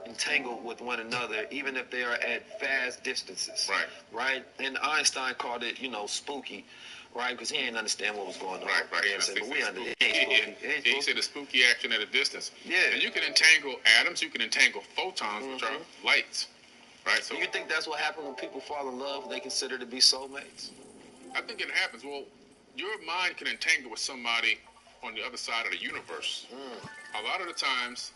entangled with one another, even if they are at vast distances. Right. Right? And Einstein called it, spooky. Right, because he ain't understand what was going on. Right. You know what I'm saying? But we understand. He said a spooky action at a distance. Yeah. And you can entangle atoms, you can entangle photons, which are lights. Right. So do you think that's what happens when people fall in love? They consider to be soulmates. I think it happens. Well, your mind can entangle with somebody on the other side of the universe. A lot of the times,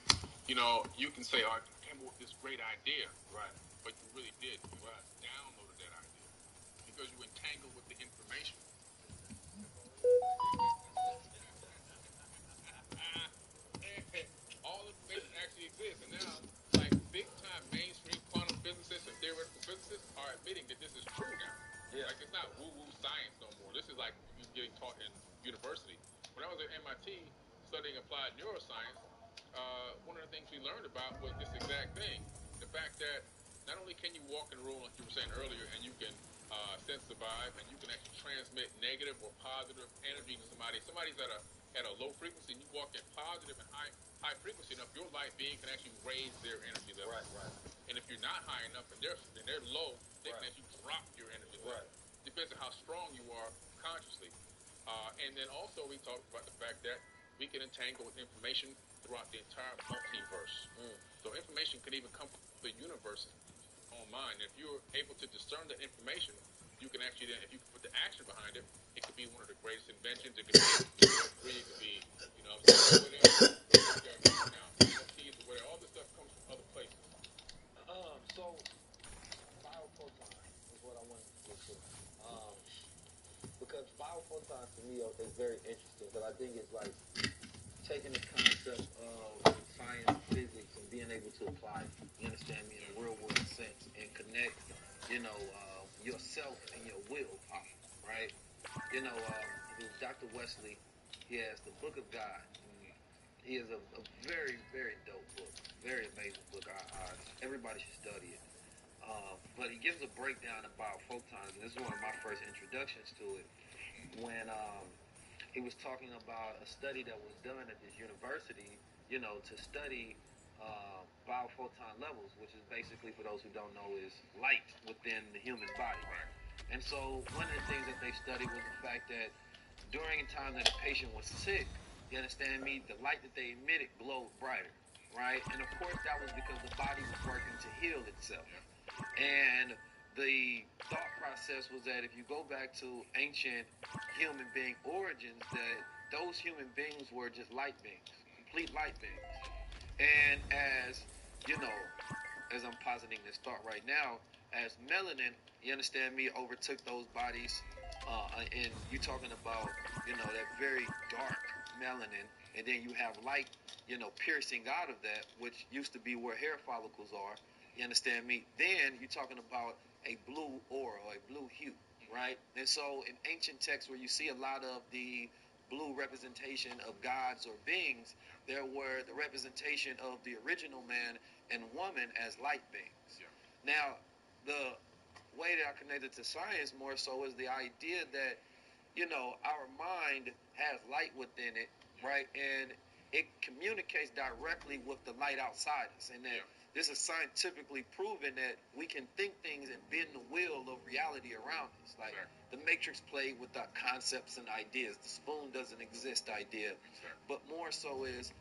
you can say, "Oh, I came up with this great idea," Right. but you really did. You downloaded that idea because you entangled with the information. All information actually exists, and now, like big-time mainstream quantum physicists and theoretical physicists are admitting that this is true now. Yeah. Like, it's not woo-woo science no more. This is like you getting taught in university. When I was at MIT studying applied neuroscience, one of the things we learned about was this exact thing: the fact that not only can you walk in a room, like you were saying earlier, and you can sense the vibe, and you can actually transmit negative or positive energy to somebody. Somebody's at a low frequency, and you walk in positive and high frequency enough, your light being can actually raise their energy level. Right. And if you're not high enough and they're low, they can actually drop your energy level. Right. Depends on how strong you are consciously. And then also we talked about the fact that we can entangle with information throughout the entire multiverse. So information can even come from the universe on mind. And if you're able to discern that information, you can actually then, if you put the action behind it, it could be one of the greatest inventions. It could be free. It could be, whatever. Now, keys or whatever. All this stuff comes from other places. So biophoton is what I wanted to get to. Because biophoton to me is very interesting. Because I think it's like taking the concept of science, physics, and being able to apply it. You understand me in a real world sense and connect, yourself and your willpower, right? Dr. Wesley, he has the Book of God. He is a very, very dope book, very amazing book. Everybody should study it. But he gives a breakdown about photons, and this is one of my first introductions to it. When he was talking about a study that was done at this university, to study biophoton levels, which is basically, for those who don't know, is light within the human body. And so one of the things that they studied was the fact that during a time that a patient was sick, you understand me, the light that they emitted glowed brighter, right? And of course that was because the body was working to heal itself. And the thought process was that if you go back to ancient human being origins, that those human beings were just light beings, complete light beings. And as I'm positing this thought right now, as melanin, you understand me, overtook those bodies, and you're talking about, that very dark melanin, and then you have light, piercing out of that, which used to be where hair follicles are. You understand me? Then you're talking about a blue aura, or a blue hue, right? And so in ancient texts where you see a lot of the blue representation of gods or beings, there were the representation of the original man and woman as light beings. Yeah. Now, the way that I connected to science more so is the idea that, our mind has light within it, right? And it communicates directly with the light outside us. And that this is scientifically proven that we can think things and bend the wheel of reality around us. Like the Matrix played with our concepts and ideas. The spoon doesn't exist idea. But more so is,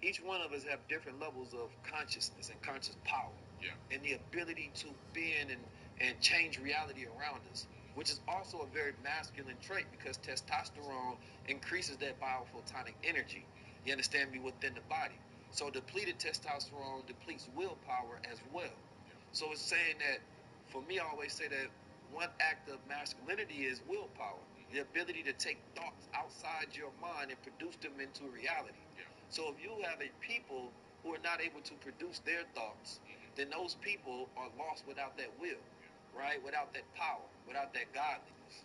each one of us have different levels of consciousness and conscious power. And the ability to bend and change reality around us, which is also a very masculine trait because testosterone increases that biophotonic energy, you understand me, within the body. So depleted testosterone depletes willpower as well. So it's saying that, for me, I always say that one act of masculinity is willpower, the ability to take thoughts outside your mind and produce them into reality. So if you have a people who are not able to produce their thoughts, then those people are lost without that will, right? Without that power, without that godliness.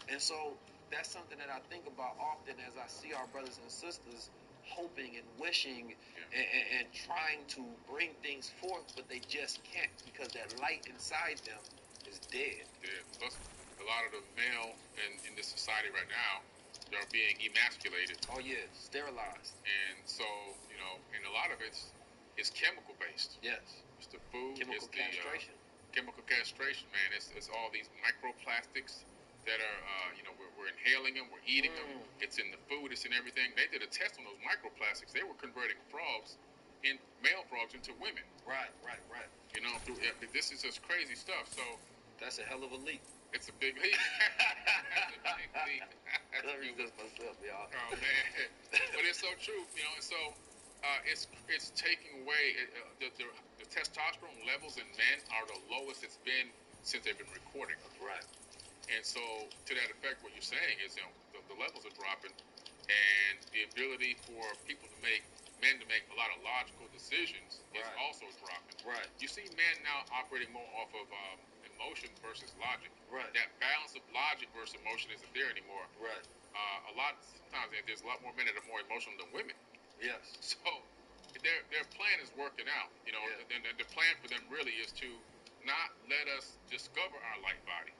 And so that's something that I think about often as I see our brothers and sisters hoping and wishing and trying to bring things forth, but they just can't because that light inside them is dead. Yeah, plus a lot of the male in this society right now, they're being emasculated. Oh yeah, sterilized. And so, and a lot of it's is chemical based. Yes. It's the food. Chemical castration. Chemical castration, man. It's all these microplastics that are, we're inhaling them, we're eating them. It's in the food, it's in everything. They did a test on those microplastics. They were converting male frogs into women. Right. This is just crazy stuff. So that's a hell of a leap. It's a big leap. That's a big leap. Let me resist myself, y'all. Oh man, but it's so true, and so it's taking away the testosterone levels in men are the lowest it's been since they've been recording. Right. And so, to that effect, what you're saying is, the levels are dropping, and the ability for men to make a lot of logical decisions is also dropping. Right. You see men now operating more off of emotion versus logic. Right. That balance of logic versus emotion isn't there anymore. Right. Sometimes there's a lot more men that are more emotional than women. Yes. So, their plan is working out. And the plan for them really is to not let us discover our light body.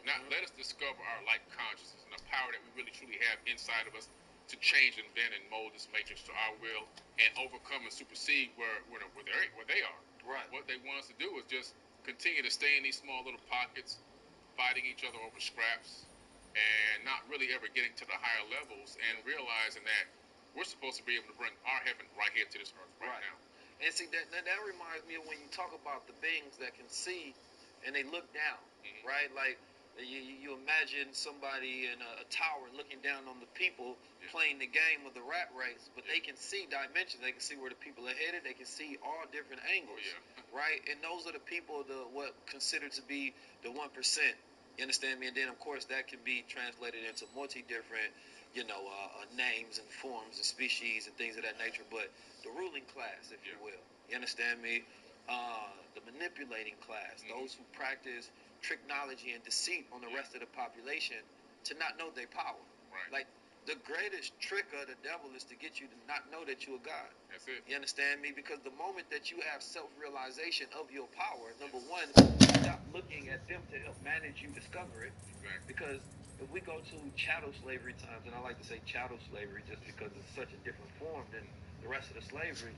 Not let us discover our light consciousness and the power that we really truly have inside of us to change and bend and mold this matrix to our will and overcome and supersede where they are. Right. What they want us to do is just continue to stay in these small little pockets, fighting each other over scraps, and not really ever getting to the higher levels and realizing that we're supposed to be able to bring our heaven right here to this earth right now. And see, that reminds me of when you talk about the beings that can see and they look down, right? Like, you imagine somebody in a tower looking down on the people playing the game of the rat race, but they can see dimensions. They can see where the people are headed. They can see all different angles, right? And those are the people, what considered to be the 1%. You understand me? And then, of course, that can be translated into different, names and forms and species and things of that nature. But the ruling class, if you will, you understand me? The manipulating class, those who practice technology and deceit on the rest of the population to not know their power. Right. Like, the greatest trick of the devil is to get you to not know that you're a God. That's it. You understand me? Because the moment that you have self-realization of your power, number one, stop looking at them to help manage you discover it. Exactly. Because if we go to chattel slavery times, and I like to say chattel slavery just because it's such a different form than the rest of the slavery,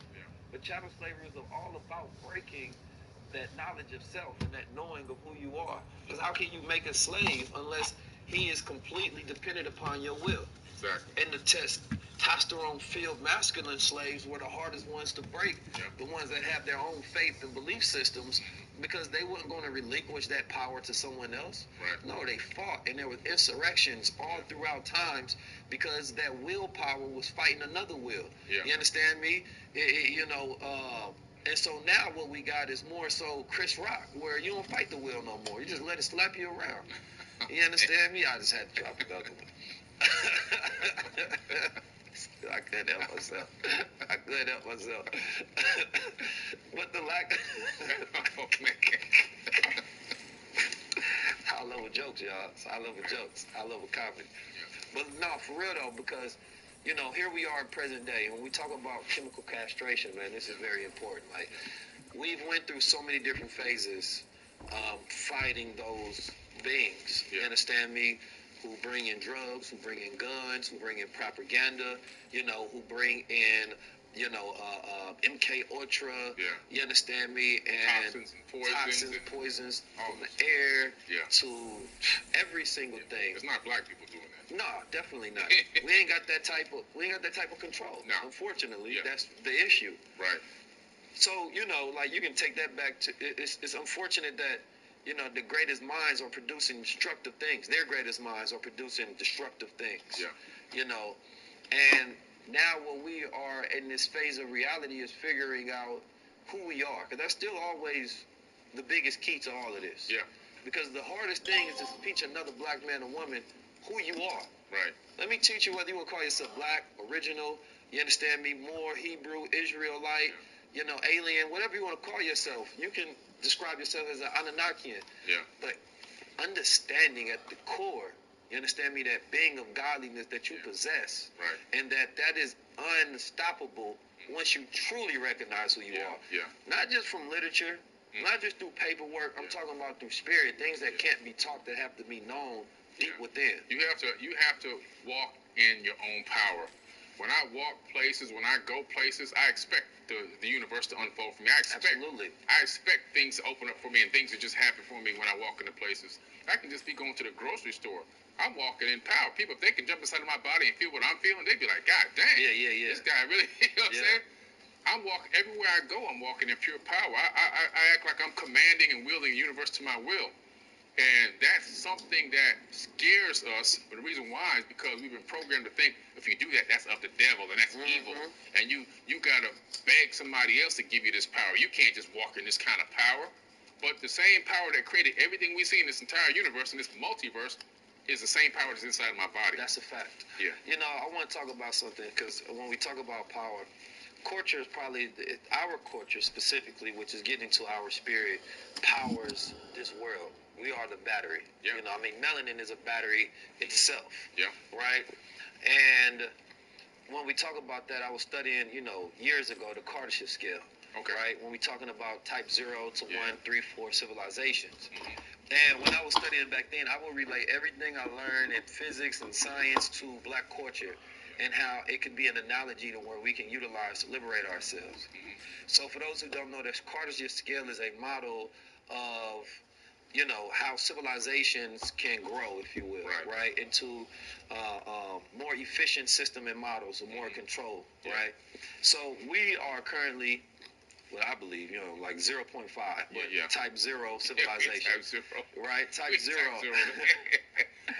but chattel slavery is all about breaking that knowledge of self and that knowing of who you are. Because how can you make a slave unless he is completely dependent upon your will? Exactly. And the testosterone-filled masculine slaves were the hardest ones to break, the ones that have their own faith and belief systems, because they weren't going to relinquish that power to someone else. Right. No, they fought, and there were insurrections all throughout times because that willpower was fighting another will. You understand me? And so now what we got is more so Chris Rock, where you don't fight the will no more. You just let it slap you around. You understand me? I just had to drop another one. I couldn't help myself. But the lack... I love jokes, y'all. I love jokes. I love comedy. But no, for real though, because... here we are in present day, and when we talk about chemical castration, man, this is very important. Like, we've went through so many different phases fighting those beings, you understand me, who bring in drugs, who bring in guns, who bring in propaganda, who bring in, MK Ultra, you understand me, and toxins, poisons from the air to every single thing. It's not black people doing that. No, definitely not. we ain't got that type of control. No. Unfortunately, that's the issue. Right. So, you can take that back to, it's unfortunate that, the greatest minds are producing destructive things. Their greatest minds are producing destructive things. And now what we are in this phase of reality is figuring out who we are. Because that's still always the biggest key to all of this. Because the hardest thing is to teach another black man or woman who you are. Right. Let me teach you whether you want to call yourself black, original, you understand me, Moor, Hebrew, Israelite, alien, whatever you want to call yourself. You can describe yourself as an Anunnakian. But understanding at the core, you understand me, that being of godliness that you possess, and that is unstoppable once you truly recognize who you are. Not just from literature, not just through paperwork. I'm talking about through spirit, things that can't be taught, that have to be known deep within. You have to walk in your own power when I walk places, when I go places, I expect the universe to unfold for me. Absolutely. I expect things to open up for me and things to just happen for me when I walk into places. I can just be going to the grocery store. I'm walking in power. People, if they can jump inside of my body and feel what I'm feeling, they'd be like, God dang. Yeah. This guy really, you know what I'm saying? I'm walking, everywhere I go, I'm walking in pure power. I act like I'm commanding and wielding the universe to my will. And that's something that scares us. But the reason why is because we've been programmed to think if you do that, that's of the devil and that's evil. And you gotta beg somebody else to give you this power. You can't just walk in this kind of power. But the same power that created everything we see in this entire universe, in this multiverse, is the same power that's inside of my body. That's a fact. Yeah. You know, I want to talk about something because when we talk about power, culture is probably our culture specifically, which is getting to our spirit, powers this world. We are the battery. Yeah. You know, I mean, melanin is a battery itself. Yeah. Right? And when we talk about that, I was studying, you know, years ago, the Kardashev scale. Okay. Right? When we're talking about type 0 to 1, 3, 4 civilizations. Mm-hmm. And when I was studying back then, I would relate everything I learned in physics and science to black culture and how it could be an analogy to where we can utilize to liberate ourselves. So for those who don't know, the Kardashev scale is a model of, you know, how civilizations can grow, if you will, right, into more efficient system and models of more control, right? So we are currently, what I believe, you know, like 0.5, but type 0 civilization. Type 0. Right, type 0.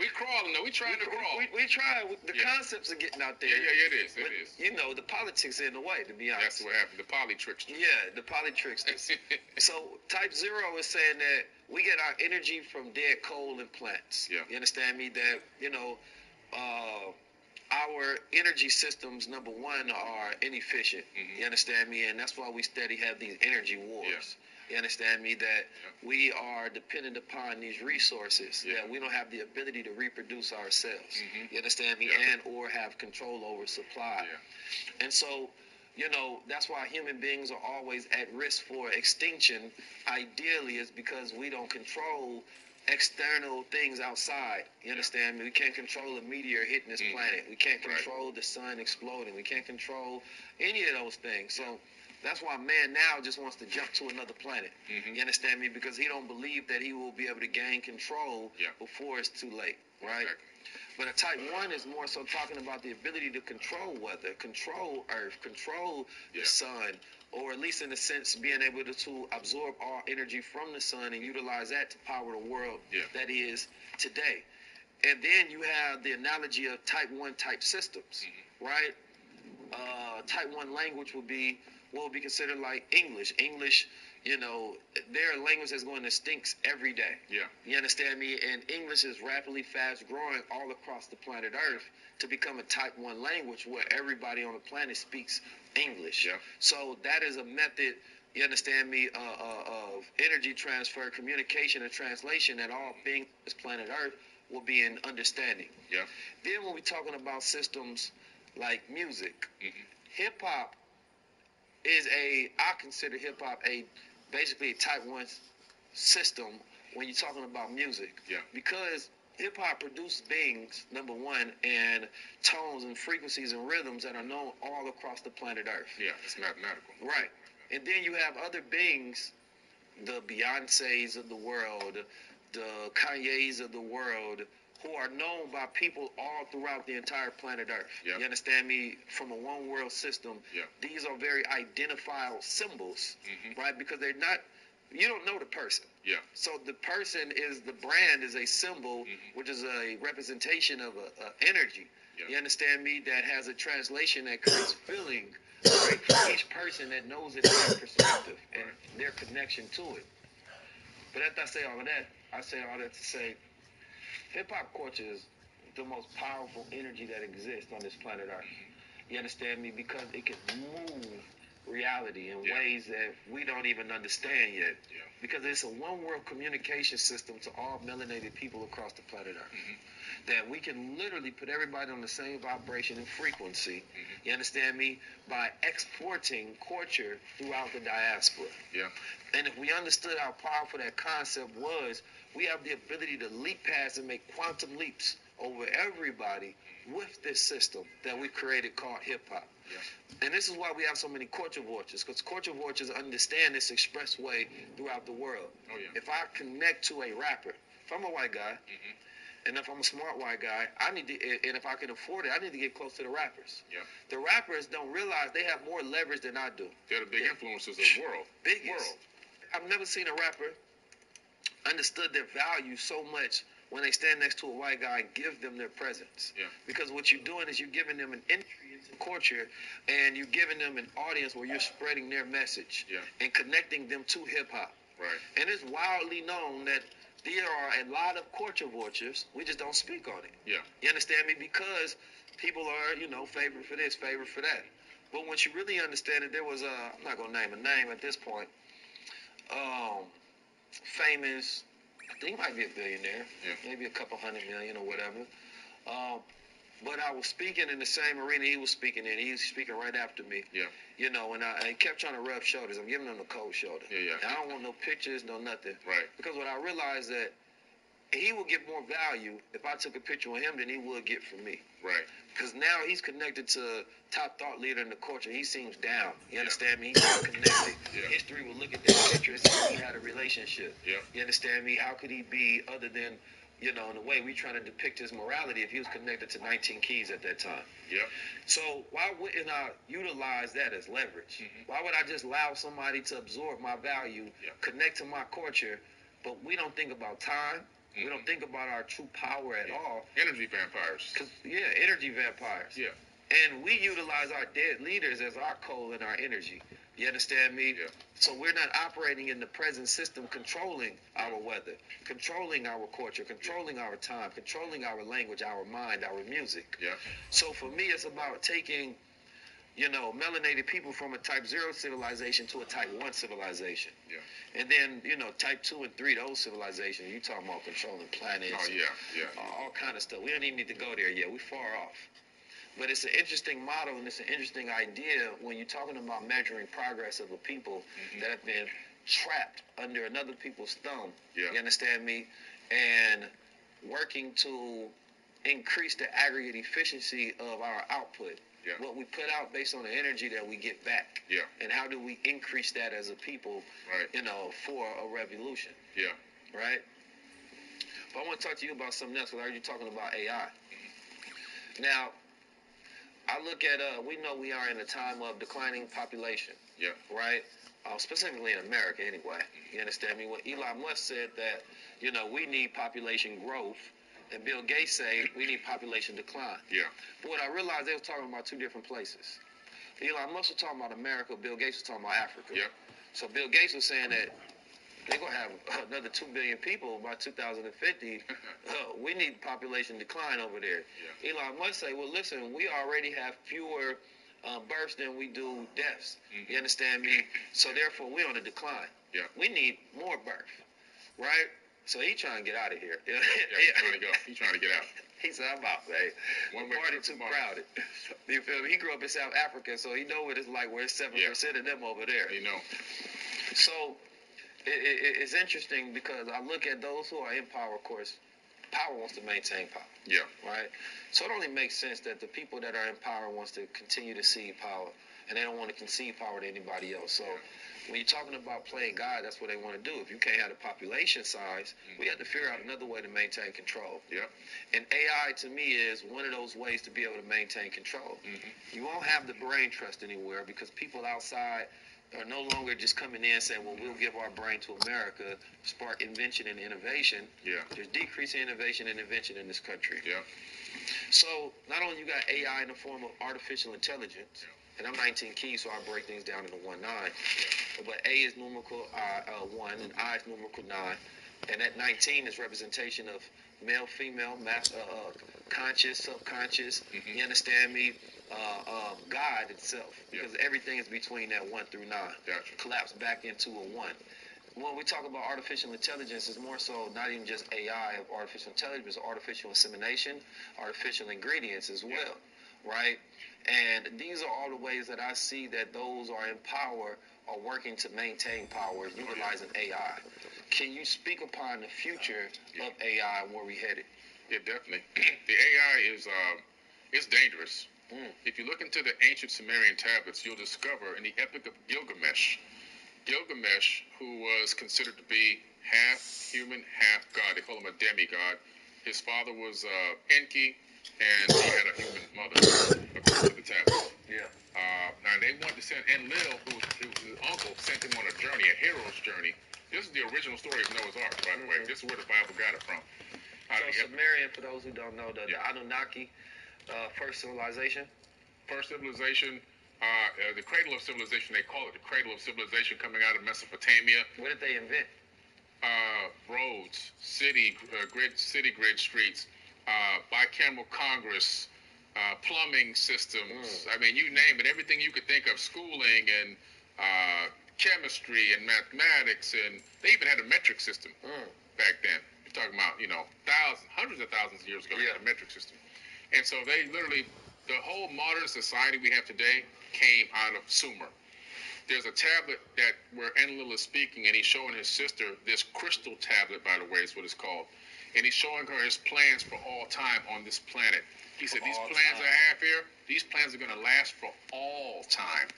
We crawling though. We trying to crawl. We try. The concepts are getting out there. Yeah, it is. You know, the politics are in the way, to be honest. That's what happened. The polytrickster. Yeah, the polytricksters. So type 0 is saying that we get our energy from dead coal and plants. Yeah. You understand me? That, you know, our energy systems, number one, are inefficient. Mm-hmm. You understand me? And that's why we steady have these energy wars. Yeah. You understand me? That we are dependent upon these resources, that we don't have the ability to reproduce ourselves. Mm-hmm. You understand me? And or have control over supply. Yeah. And so, you know, that's why human beings are always at risk for extinction. Ideally, is because we don't control external things outside. You understand me? We can't control a meteor hitting this planet. We can't control the sun exploding. We can't control any of those things. So that's why man now just wants to jump to another planet. You understand me? Because he don't believe that he will be able to gain control before it's too late, right? Exactly. But a type 1 is more so talking about the ability to control weather, control earth, control the sun, or at least in a sense being able to absorb all energy from the sun and utilize that to power the world that is today. And then you have the analogy of type 1 type systems, right? Type 1 language would be what would be considered like English. English, you know, they're a language that's going extinct every day. Yeah. You understand me? And English is rapidly fast growing all across the planet Earth to become a type 1 language where everybody on the planet speaks English. Yeah. So that is a method, you understand me, of energy transfer, communication, and translation that all beings on this planet Earth will be in understanding. Yeah. Then when we're talking about systems like music, hip-hop is I consider hip-hop basically a type 1 system when you're talking about music. Yeah. Because hip-hop produces beings, number one, and tones and frequencies and rhythms that are known all across the planet Earth. Yeah, it's mathematical. Right. And then you have other beings, the Beyoncés of the world, the Kanyes of the world, who are known by people all throughout the entire planet Earth. Yep. You understand me? From a one world system, these are very identifiable symbols, right? Because they're not, you don't know the person. Yeah. So the person is, the brand is a symbol, which is a representation of a energy. Yeah. You understand me? That has a translation that creates feeling, right, for each person that knows it from their perspective and their connection to it. But after I say all of that, I say all that to say, hip-hop culture is the most powerful energy that exists on this planet Earth. You understand me? Because it can move reality in ways that we don't even understand yet. Yeah. Because it's a one-world communication system to all melanated people across the planet Earth. That we can literally put everybody on the same vibration and frequency, you understand me, by exporting culture throughout the diaspora. Yeah. And if we understood how powerful that concept was, we have the ability to leap past and make quantum leaps over everybody with this system that we created called hip-hop. Yeah. And this is why we have so many culture vultures, because culture vultures understand this expressway throughout the world. Oh, yeah. If I connect to a rapper, if I'm a white guy, and if I'm a smart white guy, and if I can afford it, I need to get close to the rappers. Yeah. The rappers don't realize they have more leverage than I do. They're the big influencers of the world. Biggest. I've never seen a rapper understood their value so much when they stand next to a white guy and give them their presence. Yeah. Because what you're doing is you're giving them an entry into culture, and you're giving them an audience where you're spreading their message and connecting them to hip-hop. Right. And it's wildly known that there are a lot of culture vultures. We just don't speak on it. Yeah. You understand me? Because people are, favored for this, favored for that. But once you really understand it, there was I'm not going to name a name at this point, famous, I think he might be a billionaire, maybe a couple $100 million or whatever. But I was speaking in the same arena he was speaking in. He was speaking right after me. Yeah. And I kept trying to rub shoulders. I'm giving him the cold shoulder. Yeah. And I don't want no pictures, no nothing. Right. Because what I realized that he would get more value if I took a picture with him than he would get from me. Right. Because now he's connected to top thought leader in the culture. He seems down. You understand me? He's not connected. History will look at that picture and see he had a relationship. You understand me? How could he be other than, in the way we trying to depict his morality if he was connected to 19 Keys at that time? So why wouldn't I utilize that as leverage? Why would I just allow somebody to absorb my value, connect to my culture, but we don't think about time? We don't think about our true power at all. Energy vampires. Energy vampires. Yeah. And we utilize our dead leaders as our coal and our energy. You understand me? Yeah. So we're not operating in the present system, controlling our weather, controlling our culture, controlling our time, controlling our language, our mind, our music. Yeah. So for me, it's about taking, melanated people from a type 0 civilization to a type 1 civilization. Yeah. And then, type 2 and 3, those civilizations, you talking about controlling planets. Oh, yeah. All kind of stuff. We don't even need to go there yet. We're far off. But it's an interesting model, and it's an interesting idea when you're talking about measuring progress of a people that have been trapped under another people's thumb. Yeah. You understand me? And working to increase the aggregate efficiency of our output. Yeah. What we put out based on the energy that we get back. Yeah. And how do we increase that as a people, right. For a revolution. Yeah. Right? But I want to talk to you about something else, because I heard you talking about AI. Now, I look at, we know we are in a time of declining population. Yeah. Right? Specifically in America anyway. You understand me? When Elon Musk said that, we need population growth, and Bill Gates said we need population decline. Yeah. But what I realized, they were talking about two different places. Elon Musk was talking about America, Bill Gates was talking about Africa. Yeah. So Bill Gates was saying that they're going to have another 2 billion people by 2050. We need population decline over there. Yeah. Elon Musk say, well, listen, we already have fewer births than we do deaths. You understand me? So therefore, we're on a decline. Yeah. We need more birth, right? So he trying to get out of here. Yeah, he's trying to go. He's trying to get out. He said, I'm out, man. One party too crowded. You feel me? He grew up in South Africa, so he know what it's like, where it's 7% of them over there. You know. So it's interesting because I look at those who are in power, of course. Power wants to maintain power. Yeah. Right? So it only makes sense that the people that are in power wants to continue to cede power, and they don't want to concede power to anybody else. So when you're talking about playing God, that's what they want to do. If you can't have the population size, we have to figure out another way to maintain control. Yeah. And AI, to me, is one of those ways to be able to maintain control. You won't have the brain trust anywhere because people outside are no longer just coming in and saying, well, we'll give our brain to America, spark invention and innovation. Yeah. There's decreasing innovation and invention in this country. Yeah. So not only you got AI in the form of artificial intelligence, and I'm 19 Keys, so I break things down into 1-9. But A is numerical 1, and I is numerical 9. And that 19 is representation of male, female, conscious, subconscious. You understand me? God itself, because everything is between that 1 through 9. Gotcha. Collapse back into a 1. When we talk about artificial intelligence, it's more so not even just AI of artificial intelligence, artificial insemination, artificial ingredients as well, right? And these are all the ways that I see that those are in power are working to maintain power, utilizing AI. Can you speak upon the future of AI and where we headed? Yeah, definitely. The AI is it's dangerous. If you look into the ancient Sumerian tablets, you'll discover in the Epic of Gilgamesh, who was considered to be half human, half god. They call him a demigod. His father was Enki, and he had a human mother, according to the tablets. Yeah. Now they wanted to send Enlil, who was his uncle, sent him on a journey, a hero's journey. This is the original story of Noah's Ark, by the way. This is where the Bible got it from. So Sumerian, for those who don't know, the Anunnaki, first civilization. First civilization, the cradle of civilization, they call it the cradle of civilization, coming out of Mesopotamia. What did they invent? Roads, city grid streets, bicameral Congress, plumbing systems. I mean, you name it, everything you could think of, schooling and chemistry and mathematics, and they even had a metric system back then. You're talking about, hundreds of thousands of years ago, they had a metric system. And so they literally, the whole modern society we have today came out of Sumer. There's a tablet where Enlil is speaking, and he's showing his sister this crystal tablet, by the way, is what it's called. And he's showing her his plans for all time on this planet. He said, these plans I have here, these plans are going to last for all time.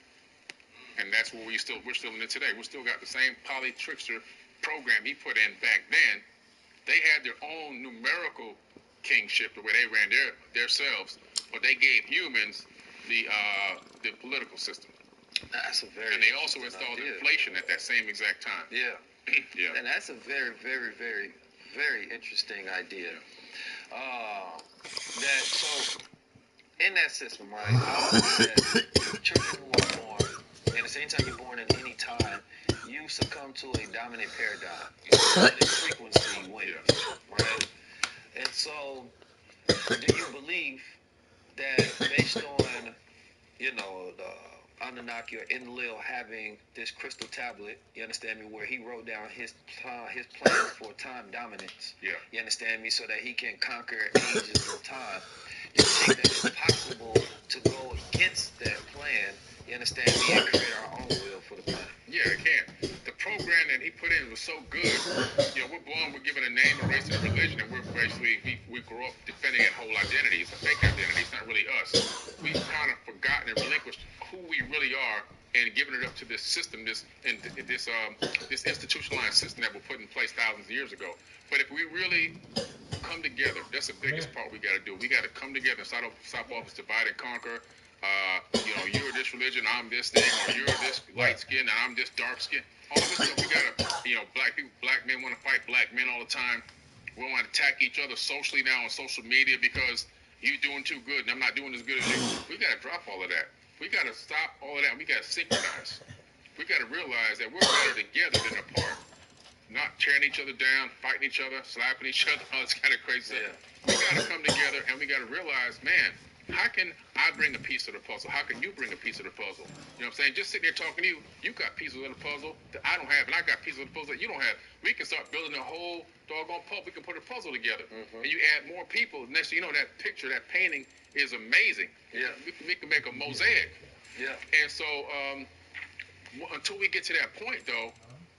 And that's where we're still in it today. We still got the same polytrickster program he put in back then. They had their own numerical kingship, the way they ran themselves, but they gave humans the political system. That's a very. And they also installed inflation at that same exact time. Yeah. Yeah. And that's a very, very, very, very interesting idea. So in that system, right? I believe that children who are born, and at the same time you're born in any time, you succumb to a dominant paradigm. The frequency wins, right? And so, do you believe that based on, the Anunnaki or Enlil having this crystal tablet, you understand me, where he wrote down his plans for time dominance, you understand me, so that he can conquer ages of time, do you think that it's possible to go against that plan, you understand me, and create our own will for the planet? Yeah, it can. The program that he put in was so good. We're born, we're given a name, a race, and a religion, and we're basically, we grow up defending that whole identity. It's a fake identity. It's not really us. We've kind of forgotten and relinquished who we really are and given it up to this system, this institutionalized system that was put in place thousands of years ago. But if we really come together, that's the biggest part we got to do. We got to come together and stop all this divide and conquer. You're this religion, I'm this thing, or you're this light skin and I'm this dark skin. All this stuff we gotta, black men want to fight black men all the time. We want to attack each other socially now on social media because you're doing too good and I'm not doing as good as you. We gotta drop all of that. We gotta stop all of that and we gotta synchronize. We gotta realize that we're better together than apart. Not tearing each other down, fighting each other, slapping each other, all this kind of crazy stuff. We gotta come together and we gotta realize, man, how can I bring a piece of the puzzle? How can you bring a piece of the puzzle? You know what I'm saying? Just sitting there talking to you, you got pieces of the puzzle that I don't have, and I got pieces of the puzzle that you don't have. We can start building a whole doggone puzzle. We can put a puzzle together. And you add more people. Next thing you know, that picture, that painting is amazing. Yeah. We can make a mosaic. Yeah. And so until we get to that point, though,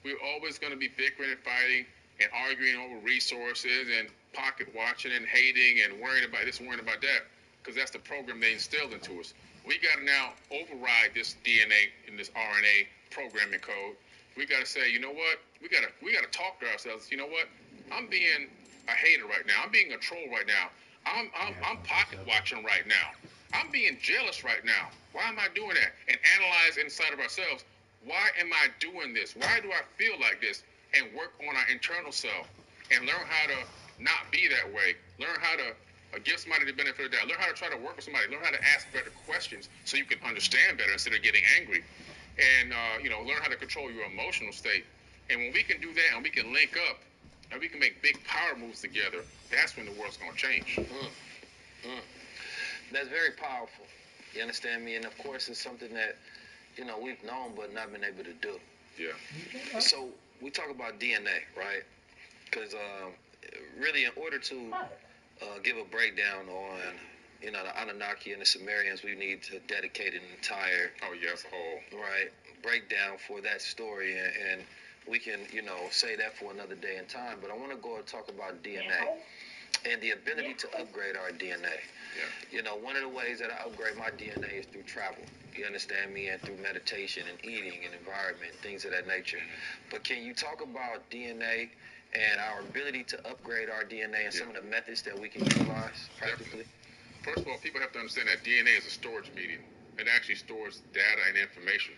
we're always going to be bickering and fighting and arguing over resources and pocket watching and hating and worrying about this and worrying about that, because that's the program they instilled into us. We got to now override this DNA and this RNA programming code. We got to say, you know what? We got to talk to ourselves. You know what? I'm being a hater right now. I'm being a troll right now. I'm pocket watching right now. I'm being jealous right now. Why am I doing that? And analyze inside of ourselves. Why am I doing this? Why do I feel like this? And work on our internal self and learn how to not be that way. Learn how to give somebody the benefit of the doubt. Learn how to try to work with somebody. Learn how to ask better questions so you can understand better instead of getting angry. And, learn how to control your emotional state. And when we can do that and we can link up and we can make big power moves together, that's when the world's going to change. That's very powerful. You understand me? And, of course, it's something that, we've known but not been able to do. Yeah. So we talk about DNA, right? Because really, in order to give a breakdown on, the Anunnaki and the Sumerians, we need to dedicate an entire breakdown for that story, and we can, say that for another day and time. But I want to go and talk about DNA. and the ability to upgrade our DNA. Yeah. You know, one of the ways that I upgrade my DNA is through travel. You understand me? And through meditation and eating and environment, things of that nature. But can you talk about DNA and our ability to upgrade our DNA and some of the methods that we can utilize practically? First of all, people have to understand that DNA is a storage medium. It actually stores data and information.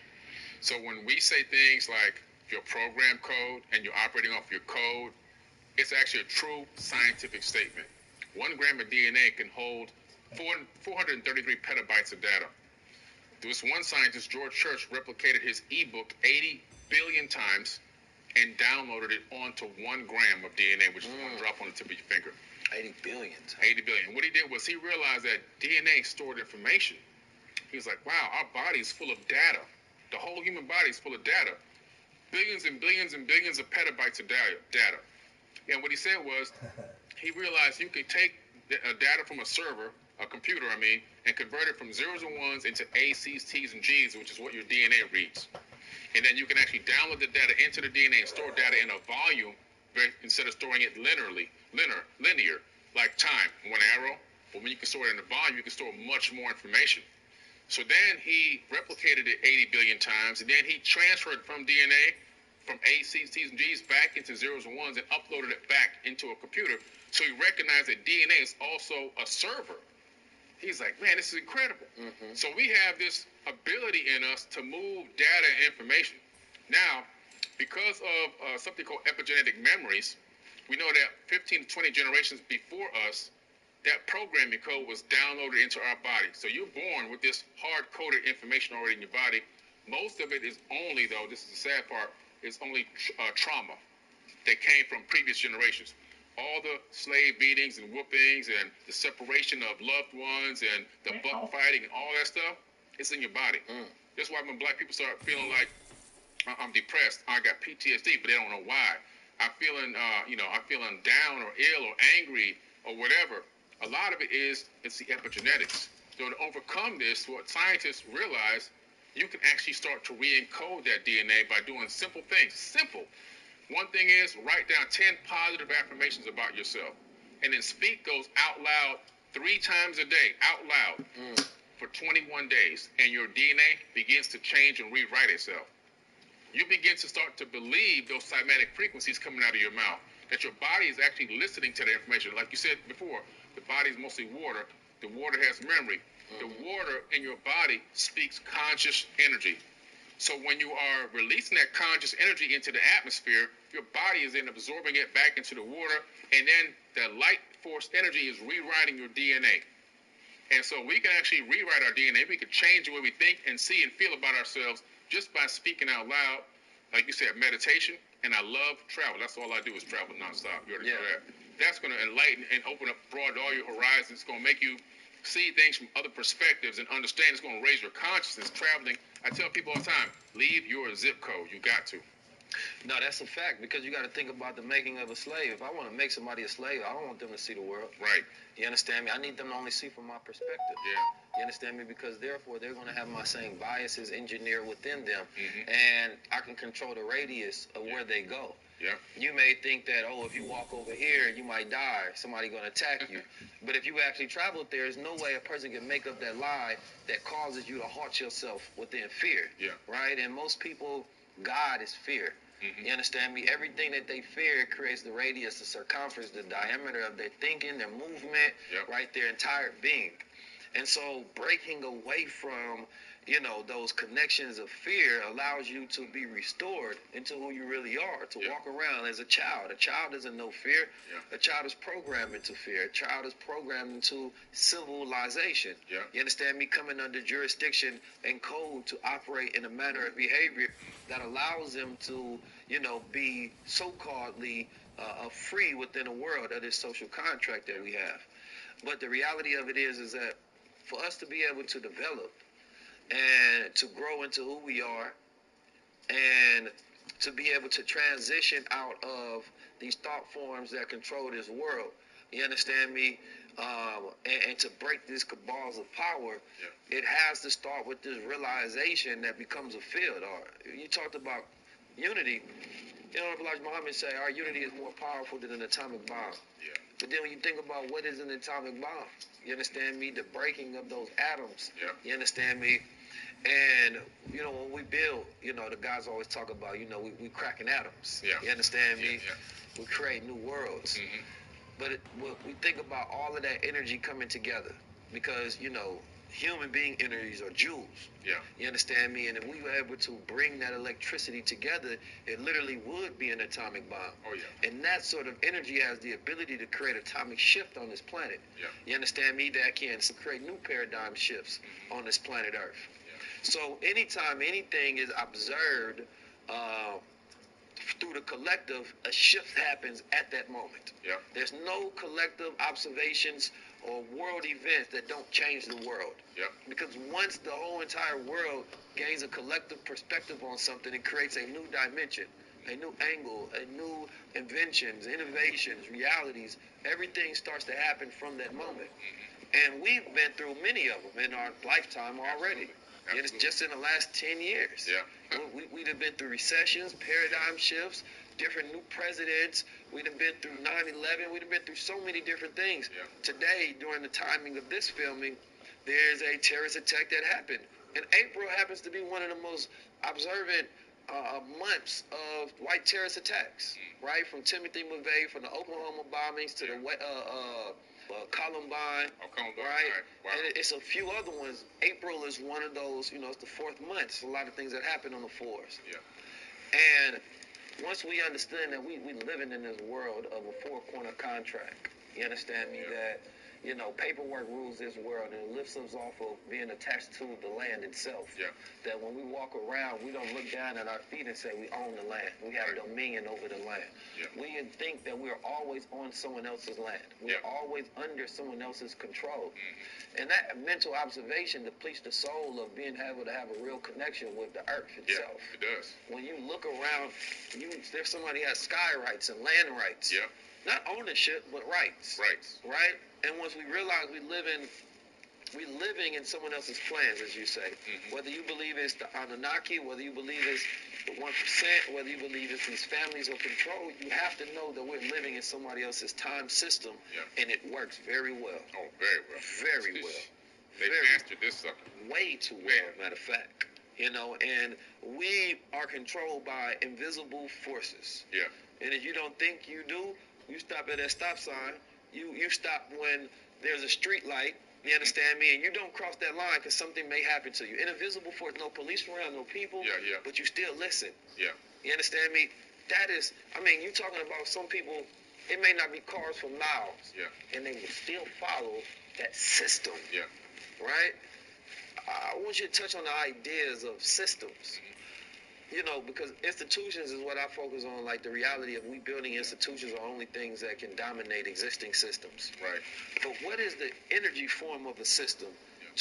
So when we say things like your program code and you're operating off your code, it's actually a true scientific statement. 1 gram of DNA can hold 433 petabytes of data. This one scientist, George Church, replicated his ebook 80 billion times and downloaded it onto 1 gram of DNA, which is one drop on the tip of your finger. 80 billion. 80 billion. What he did was he realized that DNA stored information. He was like, wow, our body is full of data. The whole human body is full of data. Billions and billions and billions of petabytes of data. And what he said was, he realized you could take data from a server, a computer, and convert it from zeros and ones into A's, C's, T's, and G's, which is what your DNA reads. And then you can actually download the data into the DNA and store data in a volume instead of storing it linear, like time, one arrow. But when you can store it in a volume, you can store much more information. So then he replicated it 80 billion times, and then he transferred from DNA, from A's, C's, T's, and G's back into zeros and ones and uploaded it back into a computer. So he recognized that DNA is also a server. He's like, man, this is incredible. So we have this ability in us to move data and information. Now, because of something called epigenetic memories, we know that 15 to 20 generations before us, that programming code was downloaded into our body. So you're born with this hard-coded information already in your body. Most of it is only, though, this is the sad part, is only trauma that came from previous generations. All the slave beatings and whoopings and the separation of loved ones and the buck fighting and all that stuff, it's in your body. That's why when black people start feeling like, I'm depressed, I got PTSD, but they don't know why. I'm feeling, I'm feeling down or ill or angry or whatever. A lot of it is, it's the epigenetics. So to overcome this, what scientists realize, you can actually start to re-encode that DNA by doing simple things. Simple. One thing is, write down 10 positive affirmations about yourself. And then speak those out loud 3 times a day, out loud, for 21 days. And your DNA begins to change and rewrite itself. You begin to start to believe those cymatic frequencies coming out of your mouth. That your body is actually listening to the information. Like you said before, the body is mostly water. The water has memory. The water in your body speaks conscious energy. So when you are releasing that conscious energy into the atmosphere, your body is then absorbing it back into the water, and then the light force energy is rewriting your DNA. And so we can actually rewrite our DNA. We can change the way we think and see and feel about ourselves just by speaking out loud. Like you said, meditation, and I love travel. That's all I do is travel nonstop. You already know that. That's going to enlighten and open up, broaden all your horizons. It's going to make you see things from other perspectives and understand. It's going to raise your consciousness. Traveling, I tell people all the time, leave your zip code. You got to. No, that's a fact, because you got to think about the making of a slave. If I want to make somebody a slave, I don't want them to see the world. Right. You understand me? I need them to only see from my perspective. Yeah. You understand me? Because therefore, they're going to have my same biases engineered within them, and I can control the radius of where they go. Yeah. You may think that, oh, if you walk over here, you might die. Somebody going to attack you. But if you actually traveled there, there's no way a person can make up that lie that causes you to haunt yourself within fear. Yeah. Right? And most people, God is fear. You understand me? Everything that they fear creates the radius, the circumference, the diameter of their thinking, their movement, right? Their entire being. And so breaking away from, those connections of fear allows you to be restored into who you really are, to walk around as a child. A child doesn't know fear. A child is programmed into fear. A child is programmed into civilization. You understand me? Coming under jurisdiction and code to operate in a manner of behavior that allows them to, be so-calledly free within a world of this social contract that we have. But the reality of it is that for us to be able to develop and to grow into who we are and to be able to transition out of these thought forms that control this world, you understand me, and to break these cabals of power, it has to start with this realization that becomes a field. Or you talked about unity. Like Muhammad say, our unity is more powerful than an atomic bomb. But then when you think about what is an atomic bomb, you understand me? The breaking of those atoms. Yeah. You understand me? And, you know, when we build, you know, the guys always talk about, you know, we cracking atoms. Yeah. You understand me? Yeah. We create new worlds. Mm-hmm. But we think about all of that energy coming together because, you know, human being energies are joules. Yeah. You understand me? And if we were able to bring that electricity together, it literally would be an atomic bomb. Oh, yeah. And that sort of energy has the ability to create atomic shift on this planet. Yeah. You understand me? That can create new paradigm shifts on this planet Earth. Yeah. So anytime anything is observed through the collective, a shift happens at that moment. Yeah. There's no collective observations or world events that don't change the world. Yeah. Because once the whole entire world gains a collective perspective on something, it creates a new dimension, a new angle, a new inventions, innovations, realities. Everything starts to happen from that moment. And we've been through many of them in our lifetime already. It's just in the last 10 years. Yeah. We'd have been through recessions, paradigm shifts, different new presidents. We'd have been through 9/11. We'd have been through so many different things. Yeah. Today, during the timing of this filming, there's a terrorist attack that happened. And April happens to be one of the most observant months of white terrorist attacks, right? From Timothy McVeigh, from the Oklahoma bombings to the Columbine, right? Wow. And it's a few other ones. April is one of those, you know, it's the fourth month. It's a lot of things that happen on the fours. Yeah. And once we understand that we living in this world of a four-corner contract, you understand me, that, you know, paperwork rules this world and it lifts us off of being attached to the land itself. Yeah. That when we walk around, we don't look down at our feet and say we own the land. We have dominion over the land. Yeah. We think that we're always on someone else's land. We're always under someone else's control. And that mental observation depletes the soul of being able to have a real connection with the earth itself. Yeah, it does. When you look around, there's somebody has sky rights and land rights. Yeah. Not ownership, but rights. Rights. Right? And once we realize we living in someone else's plans, as you say. Whether you believe it's the Anunnaki, whether you believe it's the 1%, whether you believe it's these families of control, you have to know that we're living in somebody else's time system, and it works very well. Oh, very well. Very well. They mastered this sucker. Way too well, matter of fact. You know, and we are controlled by invisible forces. Yeah. And if you don't think you do, you stop at that stop sign. You stop when there's a street light. You understand me? And you don't cross that line because something may happen to you. An invisible force, no police around, no people. Yeah. But you still listen. Yeah. You understand me? That is, I mean, you talking about some people, it may not be cars for miles. Yeah. And they will still follow that system. Yeah. Right? I want you to touch on the ideas of systems. You know, because institutions is what I focus on, like the reality of we building institutions are only things that can dominate existing systems. Right. But what is the energy form of a system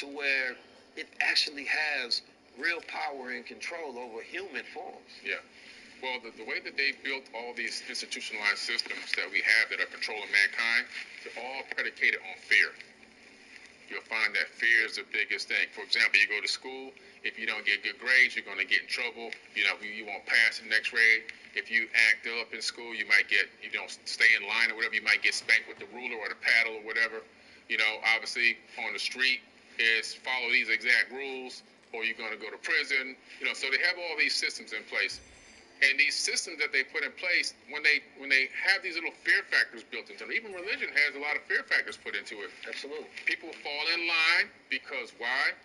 to where it actually has real power and control over human forms? Yeah. Well, the way that they built all these institutionalized systems that we have that are controlling mankind, they're all predicated on fear. You'll find that fear is the biggest thing. For example, you go to school, if you don't get good grades, you're going to get in trouble. You know, you won't pass the next grade. If you act up in school, you might get, you don't stay in line or whatever, you might get spanked with the ruler or the paddle or whatever. You know, obviously on the street is follow these exact rules or you're going to go to prison. You know, so they have all these systems in place. And these systems that they put in place, when they have these little fear factors built into them, even religion has a lot of fear factors put into it. Absolutely. People fall in line because why?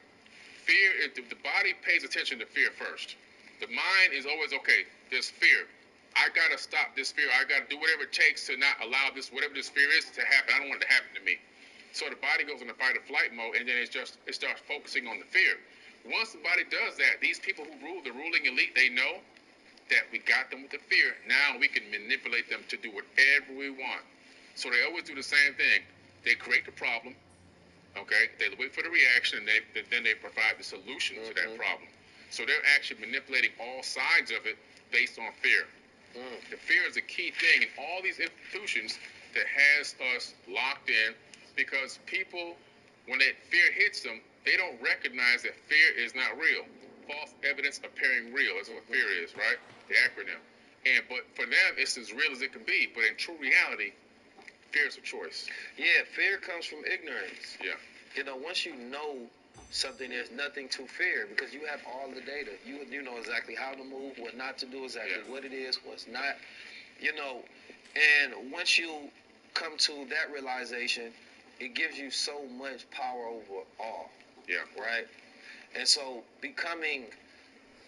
Fear, the body pays attention to fear first. The mind is always, okay, there's fear. I got to stop this fear. I got to do whatever it takes to not allow this, whatever this fear is, to happen. I don't want it to happen to me. So the body goes into fight or flight mode, and then it starts focusing on the fear. Once the body does that, these people who rule, the ruling elite, they know that we got them with the fear. Now we can manipulate them to do whatever we want. So they always do the same thing. They create the problem, okay? They wait for the reaction, and then they provide the solution to that problem. So they're actually manipulating all sides of it based on fear. The fear is a key thing in all these institutions that has us locked in because people, when that fear hits them, they don't recognize that fear is not real. False evidence appearing real is what fear is, right? The acronym. But for them, it's as real as it can be. But in true reality, Fear is a choice. Yeah, fear comes from ignorance. Yeah. You know, once you know something, there's nothing to fear because you have all the data. You know exactly how to move, what not to do, exactly what it is, what's not. You know, and once you come to that realization, it gives you so much power over all. Yeah. Right? And so becoming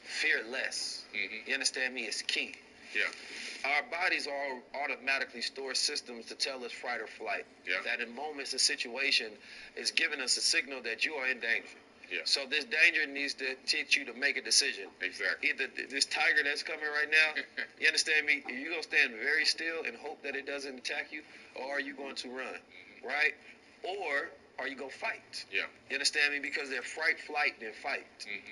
fearless, you understand me, is key. Yeah. Our bodies all automatically store systems to tell us fight or flight. Yeah. That in moments of situation is giving us a signal that you are in danger. Yeah. So this danger needs to teach you to make a decision. Exactly. Either this tiger that's coming right now, you understand me? Are you going to stand very still and hope that it doesn't attack you? Or are you going to run? Right? Or are you going to fight? Yeah. You understand me? Because they're fright, flight, then fight.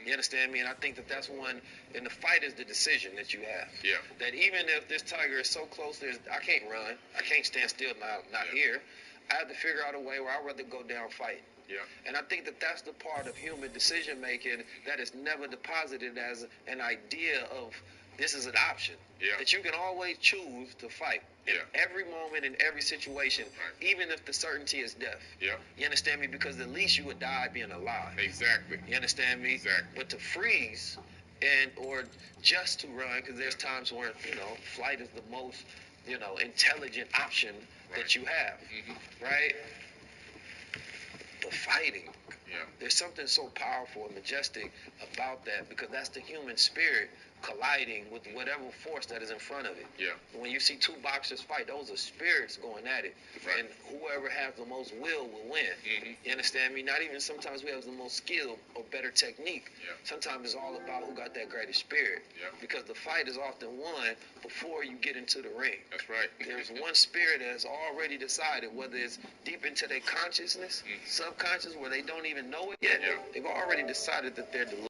You understand me? And I think that that's one, and the fight is the decision that you have. Yeah. That even if this tiger is so close, I can't run. I can't stand still, not here. I have to figure out a way where I'd rather go down fight. Yeah. And I think that that's the part of human decision making that is never deposited as an idea of this is an option. Yeah. That you can always choose to fight. In every moment, in every situation, even if the certainty is death. Yeah. You understand me? Because at least you would die being alive. Exactly. You understand me? Exactly. But to freeze or just to run, because there's times where, flight is the most, intelligent option that you have. Right? The fighting. Yeah. There's something so powerful and majestic about that because that's the human spirit colliding with whatever force that is in front of it. Yeah. When you see two boxers fight, those are spirits going at it. Right. And whoever has the most will win. You understand me? Not even sometimes we have the most skill or better technique. Yeah. Sometimes it's all about who got that greatest spirit. Yeah. Because the fight is often won before you get into the ring. That's right. There's one spirit that's already decided, whether it's deep into their consciousness, subconscious, where they don't even know it yet. Yeah. They've already decided that they're the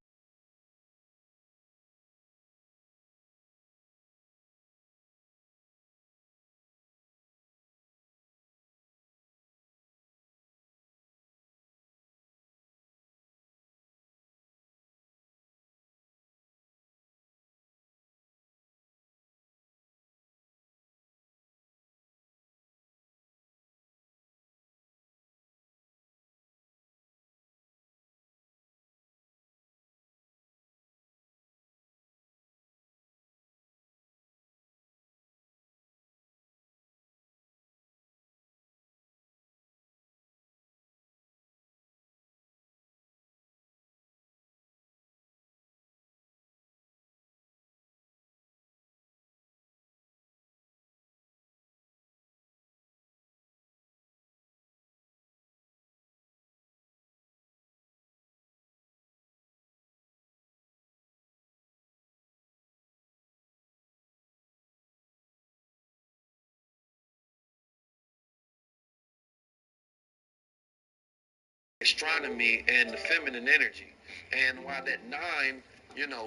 astronomy and the feminine energy. And while that 9,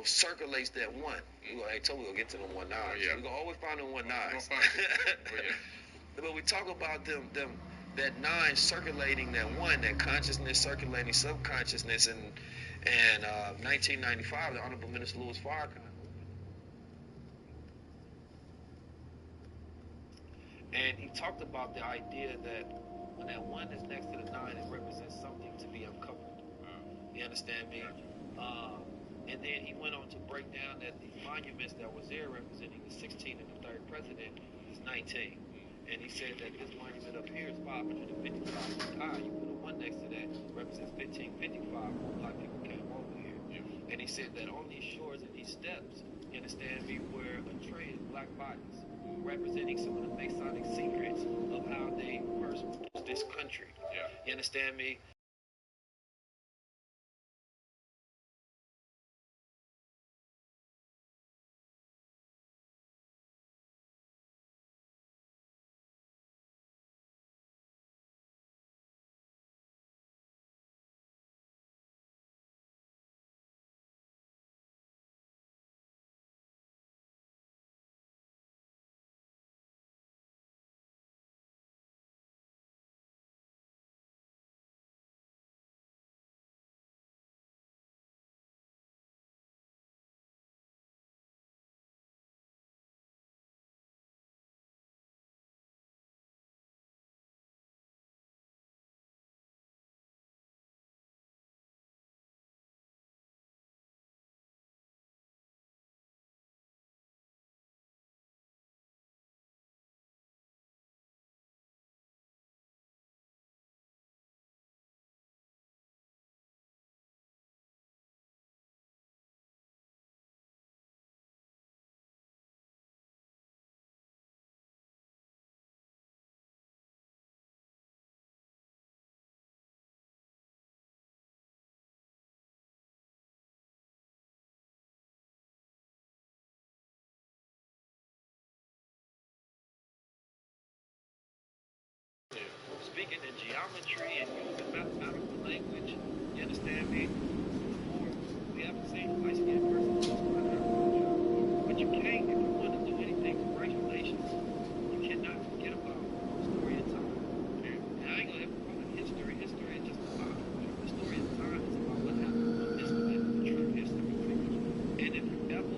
circulates that 1. I told we we'll get to them 1 9. Yeah. We're going to always find them 1 9s. Yeah. But we talk about them that 9 circulating that 1, that consciousness circulating subconsciousness, and 1995, the Honorable Minister Louis Farrakhan. And he talked about the idea that when that 1 is next to the 9, it represents something to be uncovered. You understand me? And then he went on to break down that the monuments that was there representing the 16th and the 3rd president is 19. And he said that this monument up here is 555 feet high. You put a 1 next to that, represents 1555 when black people came over here. Yeah. And he said that on these shores and these steps, you understand me, were a train of black bodies representing some of the Masonic secrets of how they first built this country. Yeah. You understand me? geometry and using mathematical language, you understand me, the more we have the same light-skinned person on this planet Earth. But you can't, if you want to do anything for race relations, you cannot forget about story and time. And I ain't gonna ever call it history. History is just a lie. The story of time is about what happened on this planet, the true history. And if you ever,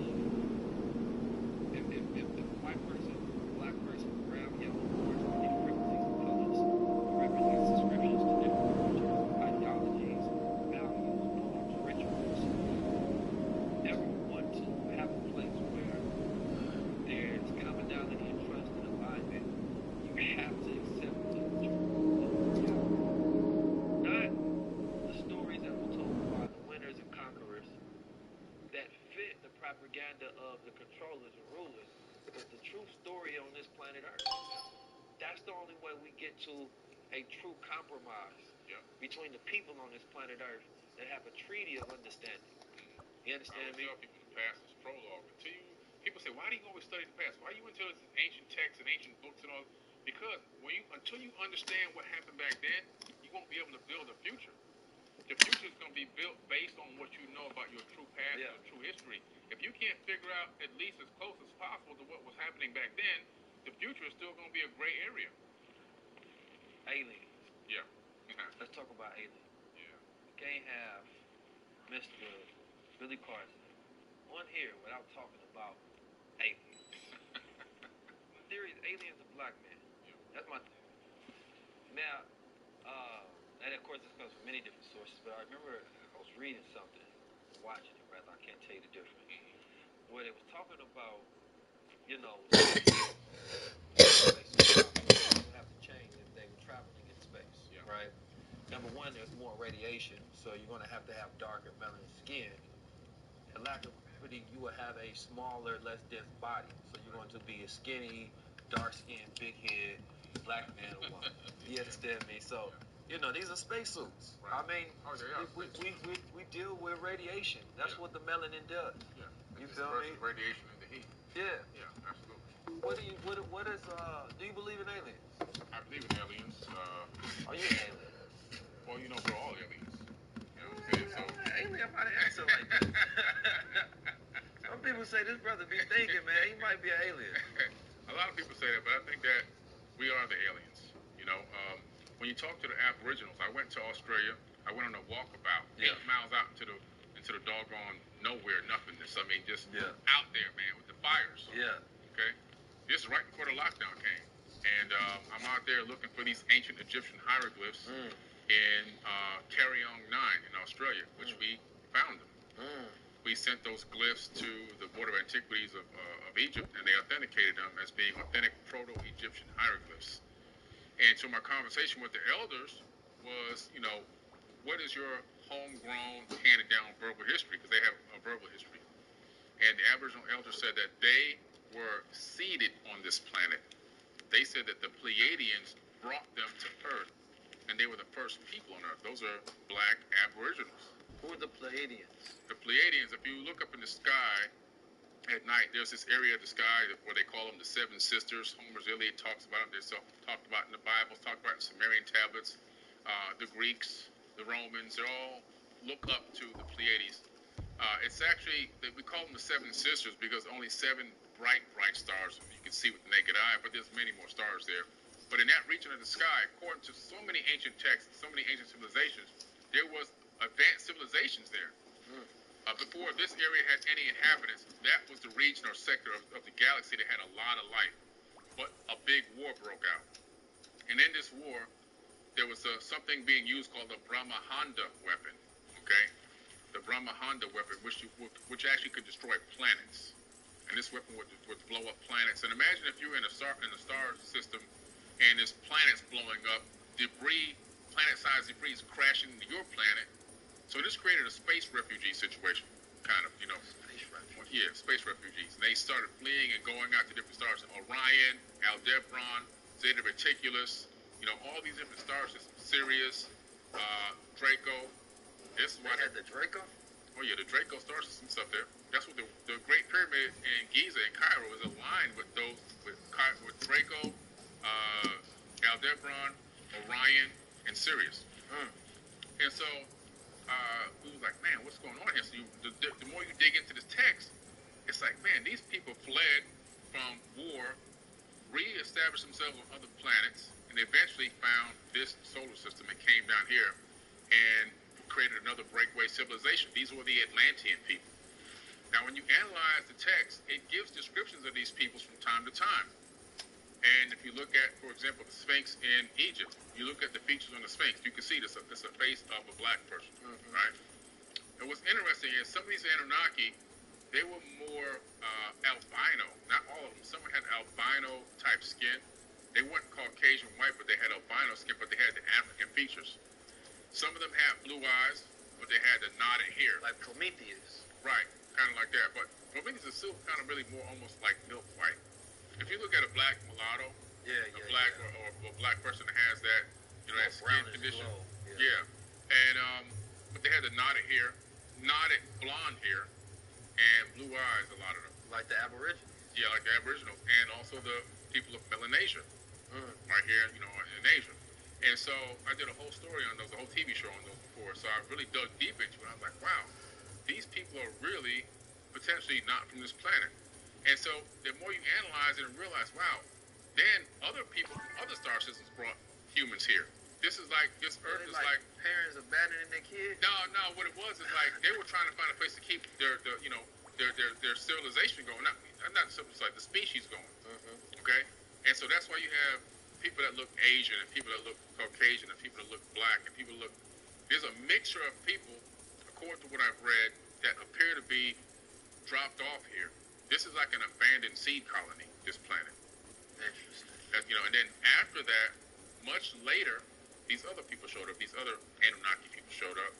if a white person, a black person, brown, yellow, orange, any frequencies of colors, represents descriptions to different ideologies, values, norms, rituals, ever want to have a place where there's commonality and trust and alignment, you have to accept the truth. Not the stories that were told by the winners and conquerors that fit the propaganda of the controllers and rulers, but the true story on this planet Earth. That's the only way we get to a true compromise between the people on this planet Earth that have a treaty of understanding. You understand me? I always tell people the past is prologue. Until you, people say, why do you always study the past? Why are you into this ancient texts and ancient books and all? Because until you understand what happened back then, you won't be able to build a future. The future is going to be built based on what you know about your true past and your true history. If you can't figure out at least as close as possible to what was happening back then, the future is still going to be a gray area. Aliens. Yeah. Let's talk about aliens. Yeah. You can't have Mr. Billy Carson on here without talking about aliens. My theory is aliens are black men. Yeah. That's my theory. Now, and of course this comes from many different sources, but I remember I was reading something, watching it rather, I can't tell you the difference, where they was talking about, you know, space would have to change if they were traveling in space, right? Number one, there's more radiation, so you're going to have darker melanin skin. A lack of gravity, you will have a smaller, less dense body. So you're going to be a skinny, dark-skinned, big head, black man or woman. You understand me? So, you know, these are spacesuits. Right. I mean, we deal with radiation. That's what the melanin does. Yeah. You feel me? Radiation and the heat. Yeah. Yeah, absolutely. Do you believe in aliens? I believe in aliens. Are you an alien? Well, you know, we're all aliens. You know what I'm saying? So, alien might answer like this. Some people say this brother be thinking, man, he might be an alien. A lot of people say that, but I think that we are the aliens. You know, when you talk to the Aboriginals, I went to Australia. I went on a walkabout 8 miles out into the doggone nowhere, nothingness. I mean, just out there, man, with the fires. Yeah. Okay. This is right before the lockdown came, and I'm out there looking for these ancient Egyptian hieroglyphs in Carryong 9 in Australia, which we found them. We sent those glyphs to the Board of Antiquities of Egypt, and they authenticated them as being authentic Proto-Egyptian hieroglyphs. And so my conversation with the elders was, you know, what is your homegrown, handed-down verbal history? Because they have a verbal history. And the Aboriginal elders said that they were seeded on this planet. They said that the Pleiadians brought them to Earth, and they were the first people on Earth. Those are black Aboriginals. Who are the Pleiadians? The Pleiadians, if you look up in the sky at night, there's this area of the sky where they call them the Seven Sisters. Homer's Iliad talks about them. They're talked about in the Bible, talked about in Sumerian tablets. The Greeks, the Romans, they all look up to the Pleiades. It's actually, we call them the Seven Sisters because only 7 bright stars you can see with the naked eye, but there's many more stars there. But in that region of the sky, according to so many ancient texts, so many ancient civilizations, there was advanced civilizations there. Before this area had any inhabitants, that was the region or sector of the galaxy that had a lot of life. But a big war broke out. And in this war, there was something being used called the Brahmahanda weapon. Okay? The Brahmahanda weapon, which actually could destroy planets. And this weapon would blow up planets. And imagine if you're in a star system and this planet's blowing up, planet-sized debris is crashing into your planet. So this created a space refugee situation, kind of, you know. Space refugees. Yeah, space refugees. And they started fleeing and going out to different stars. Orion, Aldebaran, Zeta Reticulus, you know, all these different stars, Sirius, Draco. This is why the Draco? Oh yeah, the Draco star system's up there. That's what the Great Pyramid in Giza in Cairo is aligned with with Draco, Aldebaran, Orion, and serious. And so we was like, man, what's going on here? So the more you dig into this text, it's like, man, these people fled from war, re-established themselves on other planets, and eventually found this solar system and came down here and created another breakaway civilization. These were the Atlantean people. Now, when you analyze the text, it gives descriptions of these peoples from time to time. And if you look at, for example, the Sphinx in Egypt, you look at the features on the Sphinx, you can see this. It's a face of a black person, right? And what's interesting is some of these Anunnaki, they were more albino. Not all of them. Some had albino type skin. They weren't Caucasian white, but they had albino skin, but they had the African features. Some of them had blue eyes, but they had the knotted hair. Like Prometheus. Right, kind of like that. But Prometheus is still kind of really more almost like milk white. If you look at a black mulatto, a black or a black person that has that, that skin condition, and but they had the knotted hair, knotted blonde hair, and blue eyes. A lot of them, like the Aborigines. Yeah, like the Aboriginals, and also the people of Melanesia, right here, in Asia. And so I did a whole story on those, a whole TV show on those before. So I really dug deep into it. I was like, wow, these people are really potentially not from this planet. And so the more you analyze it and realize, wow, then other people from other star systems brought humans here. This is like, this Earth is like parents abandoning their kids. No, what it was is like they were trying to find a place to keep their civilization going. Not civilization, like the species going. Okay, and so that's why you have people that look Asian and people that look Caucasian and people that look black and people that look. There's a mixture of people, according to what I've read, that appear to be dropped off here. This is like an abandoned seed colony, this planet. Interesting. And then after that, much later, these other people showed up. These other Anunnaki people showed up,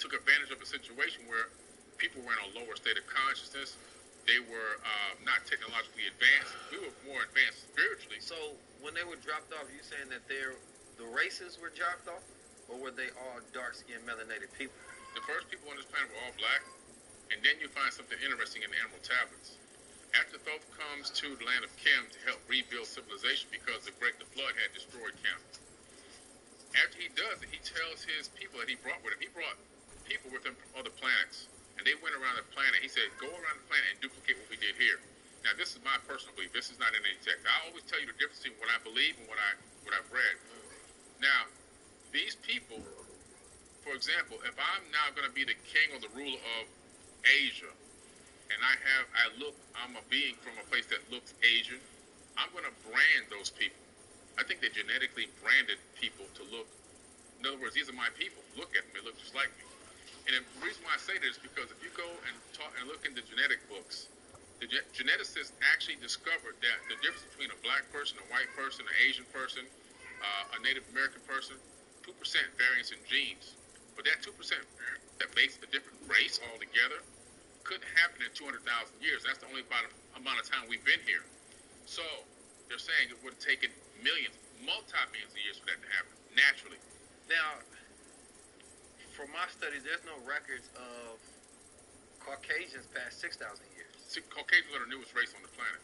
took advantage of a situation where people were in a lower state of consciousness. They were not technologically advanced. We were more advanced spiritually. So when they were dropped off, you saying that the races were dropped off, or were they all dark-skinned, melanated people? The first people on this planet were all black, and then you find something interesting in the animal tablets. After Thoth comes to the land of Kim to help rebuild civilization because the flood had destroyed Kim. After he does it, he tells his people that he brought with him. He brought people with him from other planets, and they went around the planet. He said, go around the planet and duplicate what we did here. Now, this is my personal belief. This is not in any text. I always tell you the difference between what I believe and what I've read. Now, these people, for example, if I'm now going to be the king or the ruler of Asia, and I'm a being from a place that looks Asian, I'm going to brand those people. I think they genetically branded people to look, in other words, these are my people. Look at them, they look just like me. And the reason why I say this is because if you go and look into genetic books, the geneticists actually discovered that the difference between a black person, a white person, an Asian person, a Native American person, 2% variance in genes. But that 2% that makes a different race altogether couldn't happen in 200,000 years. That's the only amount of time we've been here. So they're saying it would have taken millions, multi-millions of years for that to happen, naturally. Now, from my studies, there's no records of Caucasians past 6,000 years. Caucasians are the newest race on the planet.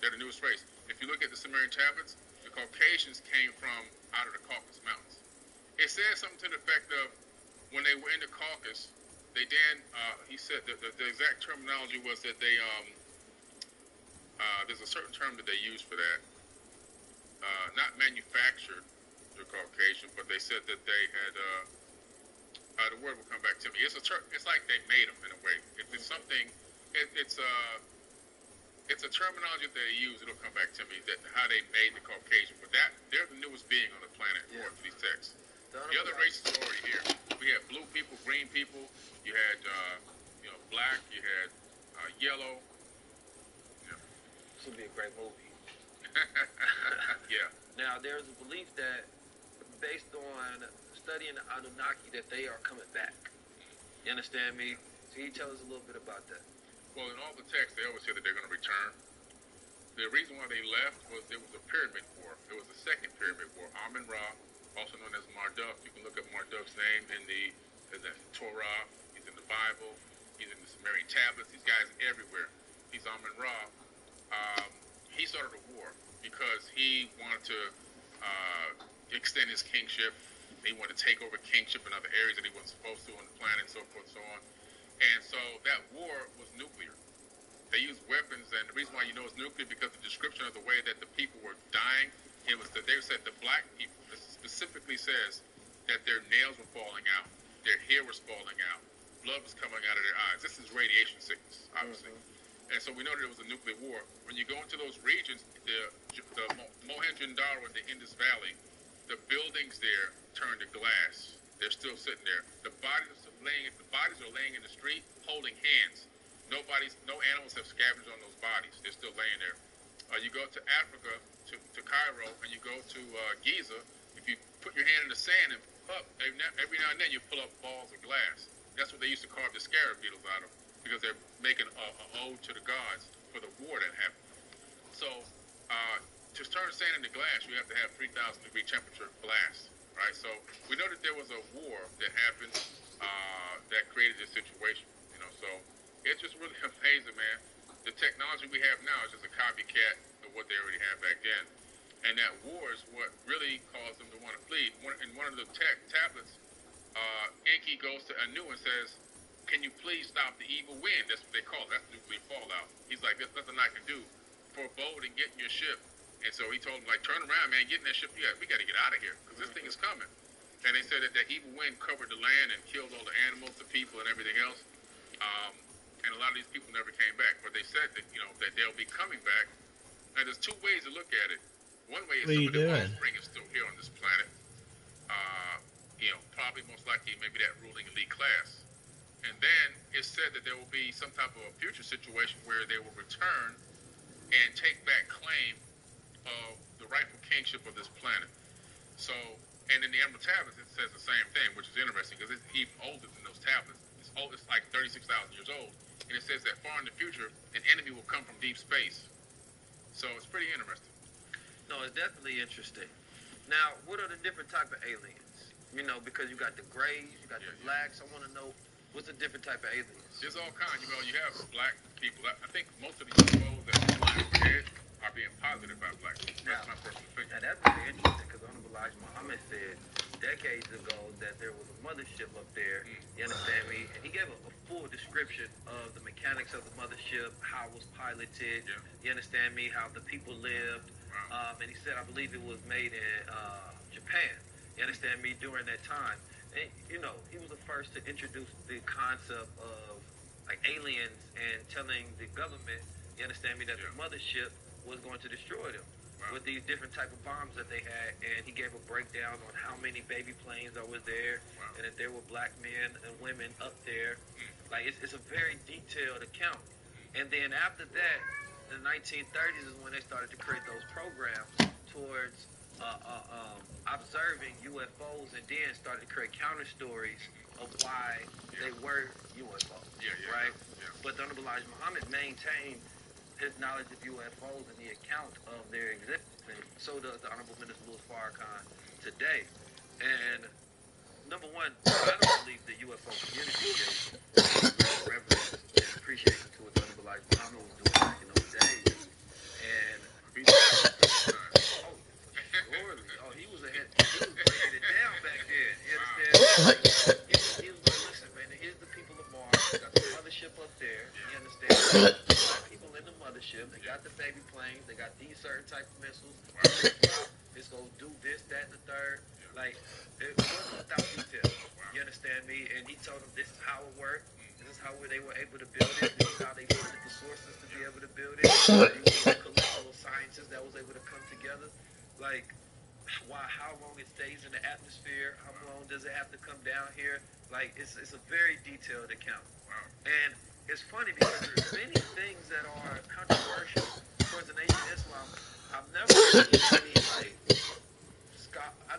They're the newest race. If you look at the Sumerian tablets, the Caucasians came from out of the Caucasus Mountains. It says something to the effect of when they were in the Caucasus, they then, he said, the exact terminology was that they, there's a certain term that they use for that, not manufactured the Caucasian, but they said that they had, the word will come back to me. It's like they made them in a way. If it's something, it's a terminology that they use, it'll come back to me, that how they made the Caucasian. But they're the newest being on the planet, according to these texts. The other races are already here. We had blue people, green people. You had, black. You had yellow. Yeah. This would be a great movie. Yeah. Now, there's a belief that, based on studying the Anunnaki, that they are coming back. You understand me? So can you tell us a little bit about that? Well, in all the texts, they always say that they're going to return. The reason why they left was there was a pyramid war. It was the second pyramid war. Amun-Ra, also known as Marduk. You can look up Marduk's name in the Torah. He's in the Bible. He's in the Sumerian tablets. These guys are everywhere. He's Amun-Ra. He started a war because he wanted to extend his kingship They wanted to take over kingship in other areas that he wasn't supposed to on the planet, and so forth and so on. And so that war was nuclear. They used weapons, and the reason why you know it's nuclear because the description of the way that the people were dying, it was that they said the black people, this specifically says that their nails were falling out, their hair was falling out, blood was coming out of their eyes. This is radiation sickness, obviously. And so we know that it was a nuclear war. When you go into those regions, the Mohenjo-Daro in the Indus Valley, the buildings there turned to glass. They're still sitting there. The bodies are laying in the street holding hands. No animals have scavenged on those bodies. They're still laying there. You go to Africa, to Cairo, and you go to Giza. If you put your hand in the sand and up, every now and then you pull up balls of glass. That's what they used to carve the scarab beetles out of, because they're making an ode to the gods for the war that happened. So to turn sand into glass, you have to have 3,000 degree temperature blast, right? So we know that there was a war that happened that created this situation, So it's just really amazing, man. The technology we have now is just a copycat of what they already had back then. And that war is what really caused them to want to flee. In one of the tablets, Enki goes to Anu and says, "Can you please stop the evil wind?" That's what they call it. That's nuclear fallout. He's like, "There's nothing I can do. Forebode and get in your ship." And so he told him, like, "Turn around, man. Get in that ship. We got to get out of here because this thing is coming." And they said that the evil wind covered the land and killed all the animals, the people, and everything else. And a lot of these people never came back. But they said that, that they'll be coming back. And there's two ways to look at it. One way is some of the offspring is still here on this planet. Probably most likely maybe that ruling elite class. And then it's said that there will be some type of a future situation where they will return and take back claim of the rightful kingship of this planet. So, and in the Emerald Tablets, it says the same thing, which is interesting because it's even older than those tablets. It's like 36,000 years old. And it says that far in the future, an enemy will come from deep space. So it's pretty interesting. No, it's definitely interesting. Now, what are the different type of aliens? Because you got the grays, you got the blacks. I want to know what's the different type of aliens. There's all kinds. You have black people. I think most of the UFOs that are flying overhead are being posited by black people. That's my personal opinion. Now, that's really interesting because Honorable Elijah Muhammad said decades ago that there was a mothership up there. You understand me? And he gave a full description of the mechanics of the mothership, how it was piloted. Yeah. You understand me? How the people lived. Wow. And he said, I believe it was made in Japan. You understand me? During that time. And, he was the first to introduce the concept of like aliens and telling the government, you understand me, that the mothership was going to destroy them with these different type of bombs that they had. And he gave a breakdown on how many baby planes that was there, and that there were black men and women up there. Like it's a very detailed account. And then after that, in the 1930s is when they started to create those programs towards observing UFOs, and then started to create counter stories of why they were UFOs, right? Yeah. But the Honorable Elijah Muhammad maintained his knowledge of UFOs and the account of their existence, and so does the Honorable Minister Louis Farrakhan today. And number one, I don't believe the UFO community gave reverence and appreciation to what the Honorable Elijah Muhammad was doing back in those days. And he was ahead. He was breaking it down back then. You understand? He was like, listen, man, here's the people of Mars. They got the mothership up there. You understand? Black people in the mothership. They got the baby planes. They got these certain type of missiles. It's going to do this, that, and the third. Like, it wasn't without detail. You understand me? And he told them this is how it worked. This is how they were able to build it. This is how they funded the sources to be able to build it. You collective scientists that was able to come together. Like, how long it stays in the atmosphere, how long does it have to come down here? Like, it's a very detailed account. And it's funny because there's many things that are controversial towards the Nation of Islam. I've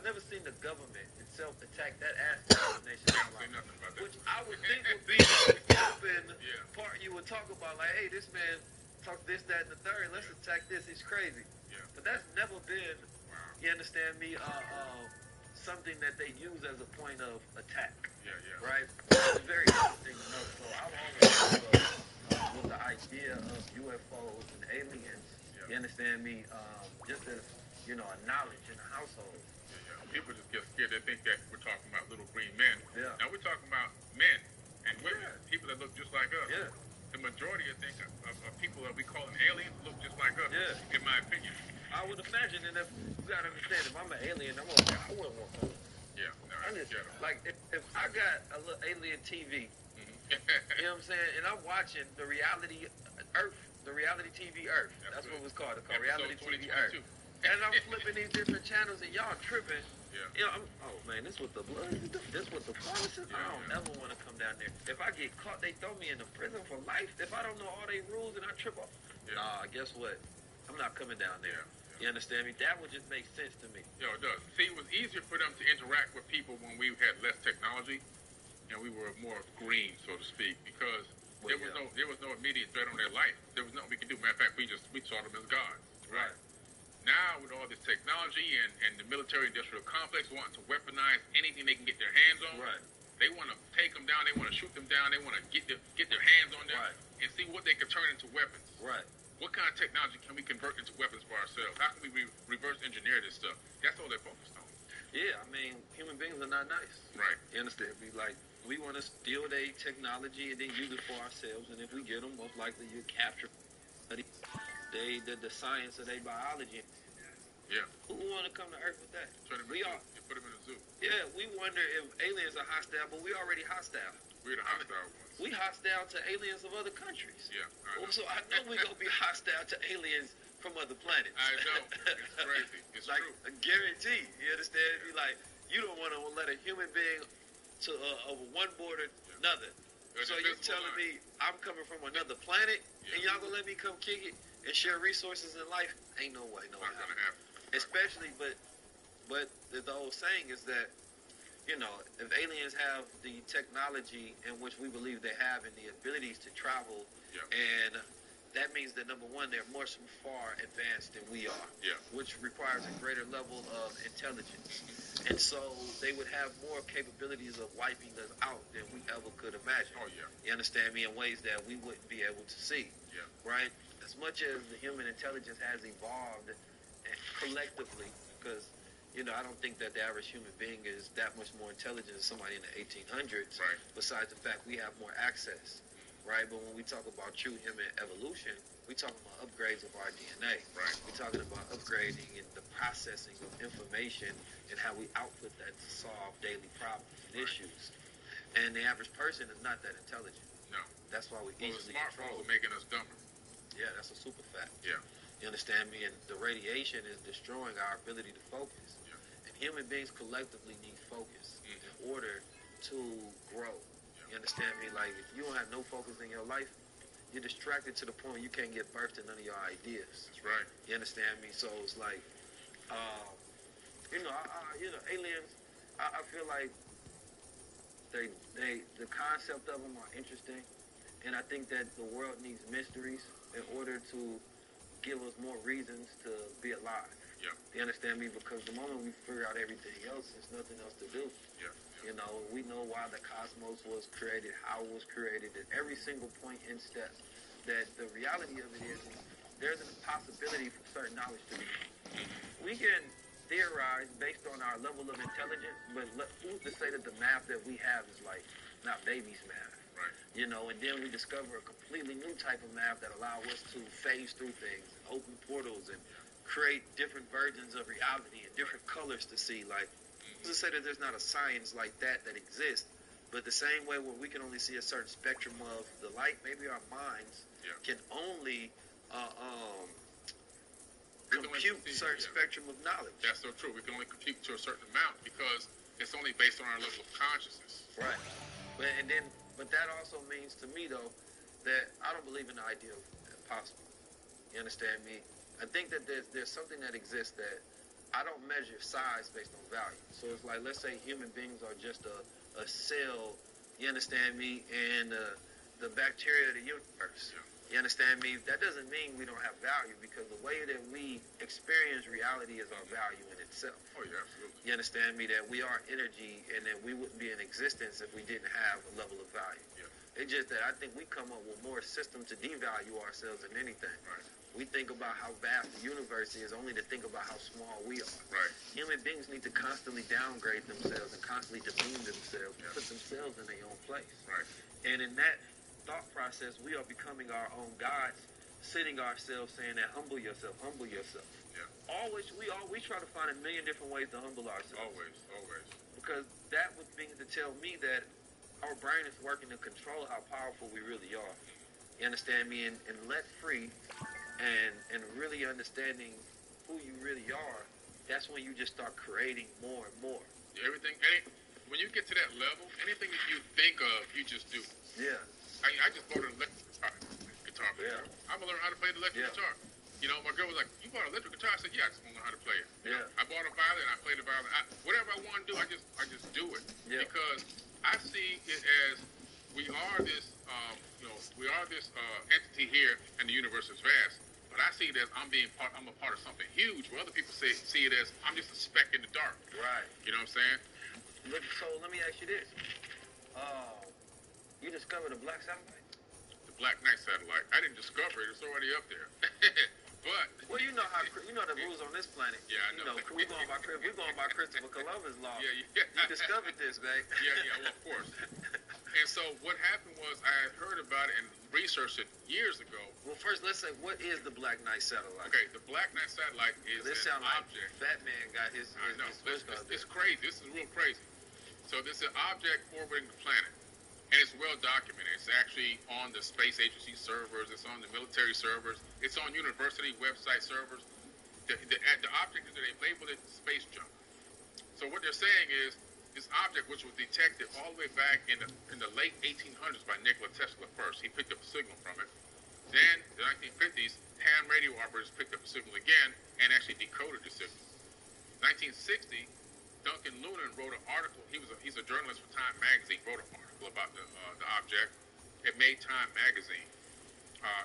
never seen the government itself attack that aspect of the Nation of Islam, which I would think would be the open part you would talk about, like, hey, this man talks this, that, and the third, let's attack this, he's crazy. But that's never been, you understand me, something that they use as a point of attack, right? It's very interesting to know. So I've always with the idea of UFOs and aliens You understand me? Just as, a knowledge in the household. People just get scared. They think that we're talking about little green men. Yeah. Now we're talking about men and women, people that look just like us. Yeah. The majority, I think, of people that we call them aliens look just like us. Yeah. In my opinion. I would imagine that if you gotta understand, if I'm an alien, I wouldn't want to. Yeah. No, I'm just like if I got a little alien TV, you know what I'm saying, and I'm watching the reality Earth, the reality TV Earth. That's what it was called. It's called reality TV Earth. And I'm flipping these different channels and y'all tripping. Yeah. Oh man, this what the blood is doing. This what the promises. I don't ever want to come down there. If I get caught, they throw me in the prison for life. If I don't know all their rules and I trip off, nah, guess what? I'm not coming down there. You understand me? That would just make sense to me. It does. See, it was easier for them to interact with people when we had less technology and we were more green, so to speak, because there was no immediate threat on their life. There was nothing we could do. Matter of fact, we saw them as gods. Right. Now, with all this technology and the military-industrial complex wanting to weaponize anything they can get their hands on, they want to take them down, they want to shoot them down, they want to get their hands on them and see what they can turn into weapons. Right. What kind of technology can we convert into weapons for ourselves? How can we reverse engineer this stuff? That's all they're focused on. Yeah, I mean, human beings are not nice. Right. You understand? We want to steal their technology and then use it for ourselves, and if we get them, most likely you capture the science of their biology. Yeah. Who want to come to Earth with that? Put them in a zoo. Yeah, we wonder if aliens are hostile, but we already hostile. We're the hostile ones. We hostile to aliens of other countries. Yeah, I know. So I know we're going to be hostile to aliens from other planets. I know. It's crazy. It's like, true. A guarantee. You understand? Be like, you don't want to let a human being of one border another. So you're telling me I'm coming from another planet and y'all going to let me come kick it and share resources in life? Ain't no way. No way. Not going to happen. Especially, but the whole saying is that, if aliens have the technology in which we believe they have and the abilities to travel, and that means that, number one, they're much far advanced than we are, which requires a greater level of intelligence. And so they would have more capabilities of wiping us out than we ever could imagine. Oh, yeah. You understand me? In ways that we wouldn't be able to see, right? As much as the human intelligence has evolved collectively, because I don't think that the average human being is that much more intelligent than somebody in the 1800s. Right. Besides the fact we have more access, right? But when we talk about true human evolution, we talking about upgrades of our DNA. Right. We're talking about upgrading and the processing of information and how we output that to solve daily problems and issues. And the average person is not that intelligent. No. That's why we easily the smartphones are making us dumber. Yeah, that's a super fact. Yeah. You understand me? And the radiation is destroying our ability to focus. Human beings collectively need focus in order to grow. You understand me? Like, if you don't have no focus in your life, you're distracted to the point where you can't get birth to none of your ideas. That's right. You understand me? So it's like, aliens, I feel like the concept of them are interesting, and I think that the world needs mysteries in order to give us more reasons to be alive. Yeah. You understand me? Because the moment we figure out everything else, there's nothing else to do. Yeah. We know why the cosmos was created, how it was created, at every single point in step. That the reality of it is there's a possibility for certain knowledge to be. We can theorize based on our level of intelligence, but who's to say that the math that we have is like not baby's math? Right. And then we discover a completely new type of math that allow us to phase through things, open portals, and create different versions of reality and different colors to see. Like, to say that there's not a science like that exists, but the same way where we can only see a certain spectrum of the light, maybe our minds can only compute a certain spectrum of knowledge. That's so true. We can only compute to a certain amount because it's only based on our level of consciousness. Right. But that also means to me, though, that I don't believe in the idea of impossible. You understand me? I think that there's something that exists that I don't measure size based on value. So it's like, let's say human beings are just a cell, you understand me, and the bacteria of the universe. Yeah. You understand me? That doesn't mean we don't have value, because the way that we experience reality is our value in itself. Oh, yeah, absolutely. You understand me? That we are energy and that we wouldn't be in existence if we didn't have a level of value. Yeah. It's just that I think we come up with more system to devalue ourselves than anything. Right. we think about how vast the universe is only to think about how small we are. Right. Human beings need to constantly downgrade themselves and constantly demean themselves, Yeah. put themselves in their own place. Right. And in that thought process, we are becoming our own gods, sitting ourselves saying that humble yourself, humble yourself. Yeah. We try to find a million different ways to humble ourselves. Always. Because that would mean to tell me that our brain is working to control how powerful we really are. You understand me? And let free and really understanding who you really are, that's when you just start creating more and more. When you get to that level, anything that you think of, you just do. Yeah. I just bought an electric guitar. Yeah. I'm going to learn how to play the electric guitar. You know, my girl was like, you bought an electric guitar? I said, yeah, I just want to learn how to play it. You know, I bought a violin, I played the violin. Whatever I want to do, I just do it. Yeah. Because I see it as we are this, entity here, and the universe is vast. But I see it as I'm a part of something huge, where other people see it as I'm just a speck in the dark. Right. You know what I'm saying? Look, so let me ask you this. You discovered the black satellite? The Black Knight satellite. I didn't discover it. It's already up there. But well, you know the rules on this planet. Yeah, I know. We're going by Christopher Columbus law. Yeah. You discovered this, man. Yeah. Well, of course. And so what happened was I had heard about it and researched it years ago. Well, first let's say, what is the Black Knight satellite? Okay, the Black Knight satellite is an object. Like Batman got his. I know. It's crazy. This is real crazy. So this is an object orbiting the planet. And it's well documented. It's actually on the space agency servers. It's on the military servers. It's on university website servers. The object is that they labeled it space junk. So what they're saying is this object, which was detected all the way back in the late 1800s by Nikola Tesla first, he picked up a signal from it. Then the 1950s, ham radio operators picked up the signal again and actually decoded the signal. 1960, Duncan Lunan wrote an article. He's a journalist for Time Magazine. Wrote an article about the object. It made Time Magazine,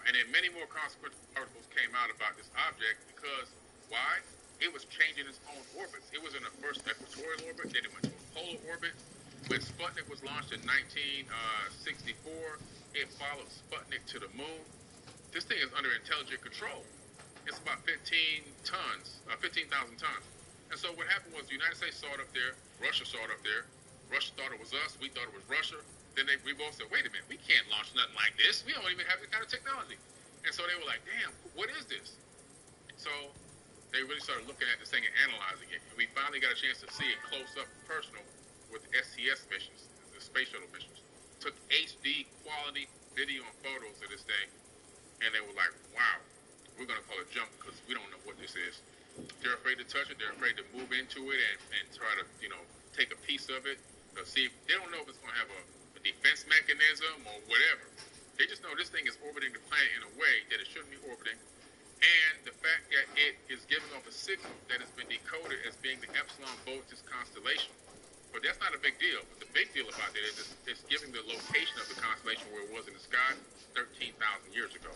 and then many more consequential articles came out about this object because why? It was changing its own orbits. It was in the first equatorial orbit, then it went to a polar orbit. When Sputnik was launched in 1964, it followed Sputnik to the moon. This thing is under intelligent control. It's about 15,000 tons. And so what happened was the United States saw it up there, Russia saw it up there, Russia thought it was us, we thought it was Russia. Then we both said, wait a minute, we can't launch nothing like this. We don't even have this kind of technology. And so they were like, damn, what is this? So they really started looking at this thing and analyzing it. And we finally got a chance to see it close up and personal with the STS missions, the space shuttle missions. Took HD quality video and photos of this thing. And they were like, wow, we're going to call it junk because we don't know what this is. They're afraid to touch it. They're afraid to move into it and try to, take a piece of it. See, they don't know if it's going to have a defense mechanism or whatever. They just know this thing is orbiting the planet in a way that it shouldn't be orbiting. And the fact that it is giving off a signal that has been decoded as being the Epsilon Boötes constellation. But that's not a big deal. But the big deal about it is it's giving the location of the constellation where it was in the sky 13,000 years ago.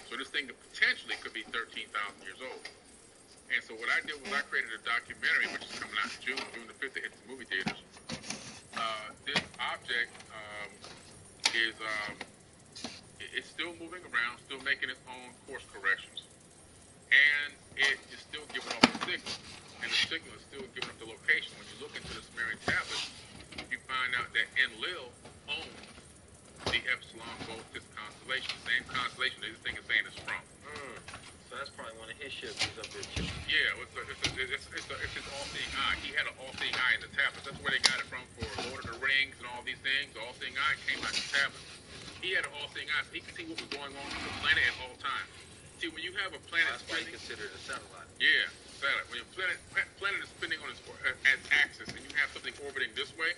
So this thing potentially could be 13,000 years old. And so what I did was I created a documentary, which is coming out in June the 5th. It hits the movie theaters. This object it's still moving around, still making its own course corrections. And it is still giving off a signal. And the signal is still giving off the location. When you look into the Sumerian tablets, you find out that Enlil owns the Epsilon Boötes constellation, the same constellation that this thing is saying it's from. So that's probably one of his ships is up there too. Yeah, it's his all-seeing eye. He had an all-seeing eye in the tablets. That's where they got it from for Lord of the Rings and all these things. The all-seeing eye came out of the tablets. He had an all-seeing eye, so he could see what was going on with the planet at all times. See, when you have a planet that's why you consider it a satellite. Yeah, satellite. When your planet is spinning on its axis and you have something orbiting this way,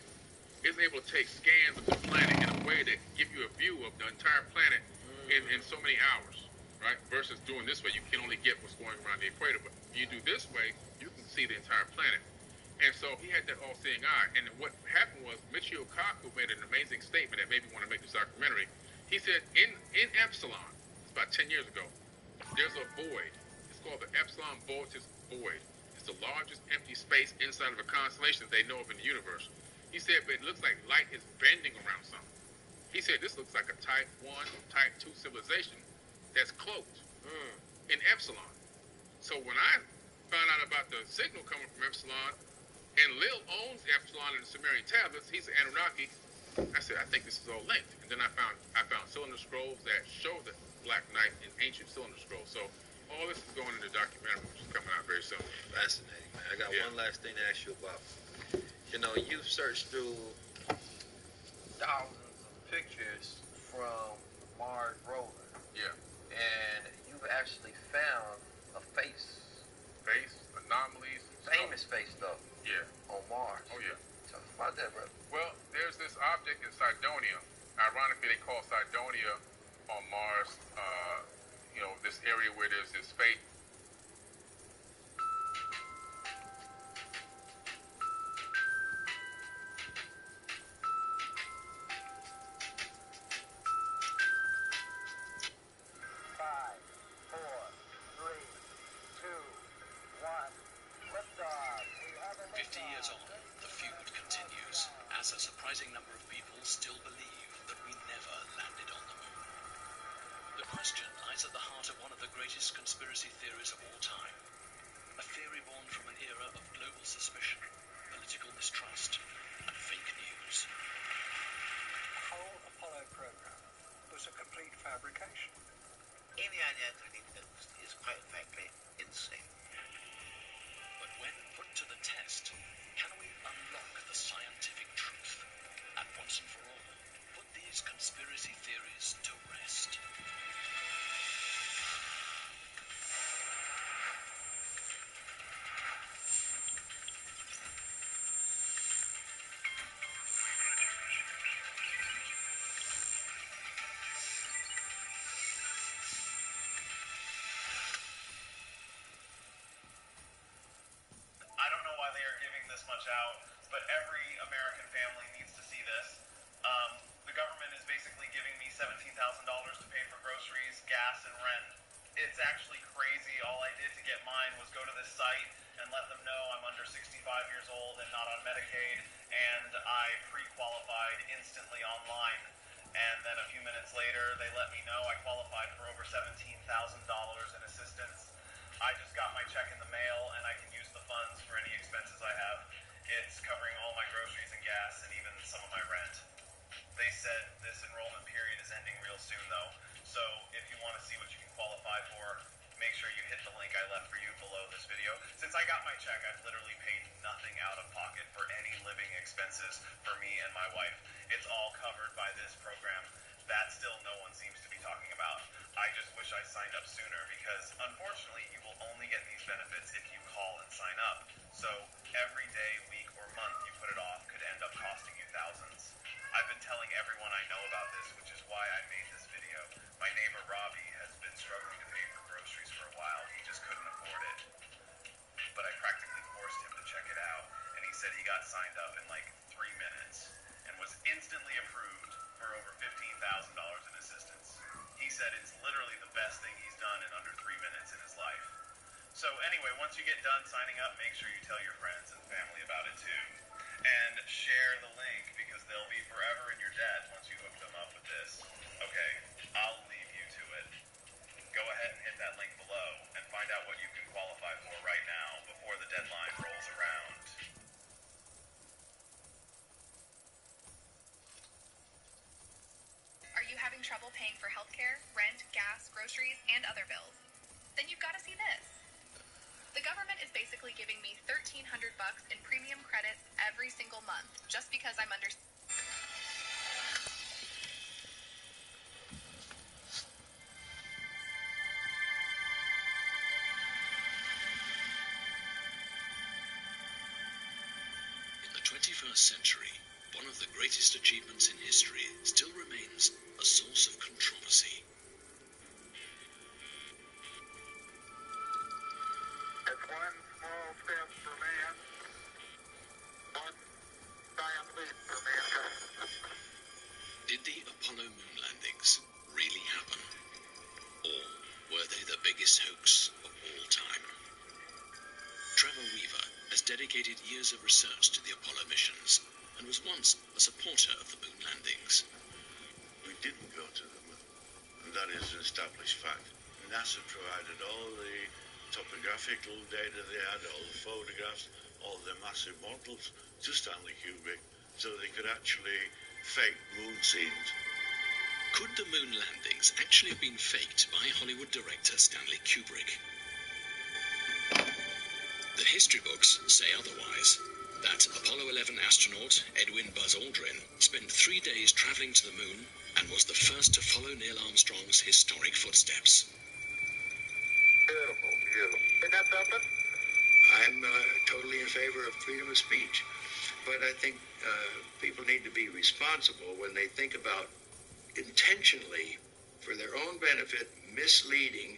it's able to take scans of the planet in a way that give you a view of the entire planet in so many hours, right? Versus doing this way, you can only get what's going around the equator. But if you do this way, you can see the entire planet. And so he had that all-seeing eye. And what happened was Michio Kaku made an amazing statement that made me want to make this documentary. He said, in Epsilon, it's about 10 years ago, there's a void. It's called the Epsilon Boötes void. It's the largest empty space inside of a constellation that they know of in the universe. He said, but it looks like light is bending around something. He said, this looks like a Type 1, Type 2 civilization that's cloaked. in Epsilon. So when I found out about the signal coming from Epsilon, and Lil owns Epsilon and the Sumerian tablets, he's an Anunnaki. I said, I think this is all linked. And then I found cylinder scrolls that show the Black Knight in ancient cylinder scrolls. So all this is going in the documentary, which is coming out very soon. Fascinating, man. I got one last thing to ask you about. You know, you've searched through thousands of pictures from Mars rover. Yeah. And you've actually found a face. Anomalies. Famous face, though. Yeah. On Mars. Oh, yeah. Talk about that, brother. Well, there's this object in Cydonia. Ironically, they call Cydonia on Mars, this area where there's this fate. As a surprising number of people still believe that we never landed on the moon. The question lies at the heart of one of the greatest conspiracy theories of all time. A theory born from an era of global suspicion, political mistrust, and fake news. The whole Apollo program was a complete fabrication. Any idea is quite frankly insane. But when put to the test, can we unlock the scientific truth at once and for all? Put these conspiracy theories to rest. I don't know why they are giving this much out, but every American family needs to see this. The government is basically giving me $17,000 to pay for groceries, gas, and rent. It's actually crazy. All I did to get mine was go to this site and let them know I'm under 65 years old and not on Medicaid, and I pre-qualified instantly online. And then a few minutes later, they let me know I qualified for over $17,000 in assistance. I just got my check in the mail, and I can use the funds for any expenses I have. It's covering all my groceries and gas and even some of my rent. They said this enrollment period is ending real soon, though. So if you want to see what you can qualify for, make sure you hit the link I left for you below this video. Since I got my check, I've literally paid nothing out of pocket for any living expenses for me and my wife. It's all covered by this program. That still no one seems to be talking about. I just wish I signed up sooner because, unfortunately, you will only get these benefits if you call and sign up. So every day, week, or month you put it off could end up costing you thousands. I've been telling everyone I know about this, which is why I made this video. My neighbor Robbie has been struggling to pay for groceries for a while. He just couldn't afford it. But I practically forced him to check it out, and he said he got signed up in like 3 minutes and was instantly approved for over $15,000 in assistance. He said it's literally the best thing he's done in under 3 minutes in his life. So anyway, once you get done signing up, make sure you tell your friends and family about it too. And share the link because they'll be forever in your debt once you hook them up with this. Okay, I'll leave you to it. Go ahead and hit that link below and find out what you can qualify for right now before the deadline rolls around. Are you having trouble paying for healthcare, rent, gas, groceries, and other bills? Then you've got to see this. The government is basically giving me $1,300 in premium credits every single month just because I'm under... In the 21st century, one of the greatest achievements in history still remains a source of controversy. It's one small step for man, one giant leap for mankind. Did the Apollo moon landings really happen? Or were they the biggest hoax of all time? Trevor Weaver has dedicated years of research to the Apollo missions and was once a supporter of the moon landings. We didn't go to the moon, and that is an established fact. NASA provided all the topographical data they had, all the photographs, all the massive models to Stanley Kubrick, so they could actually fake moon scenes. Could the moon landings actually have been faked by Hollywood director Stanley Kubrick? The history books say otherwise. That Apollo 11 astronaut Edwin Buzz Aldrin spent 3 days traveling to the moon and was the first to follow Neil Armstrong's historic footsteps. Beautiful, beautiful. Isn't that something? I'm totally in favor of freedom of speech, but I think people need to be responsible when they think about intentionally, for their own benefit, misleading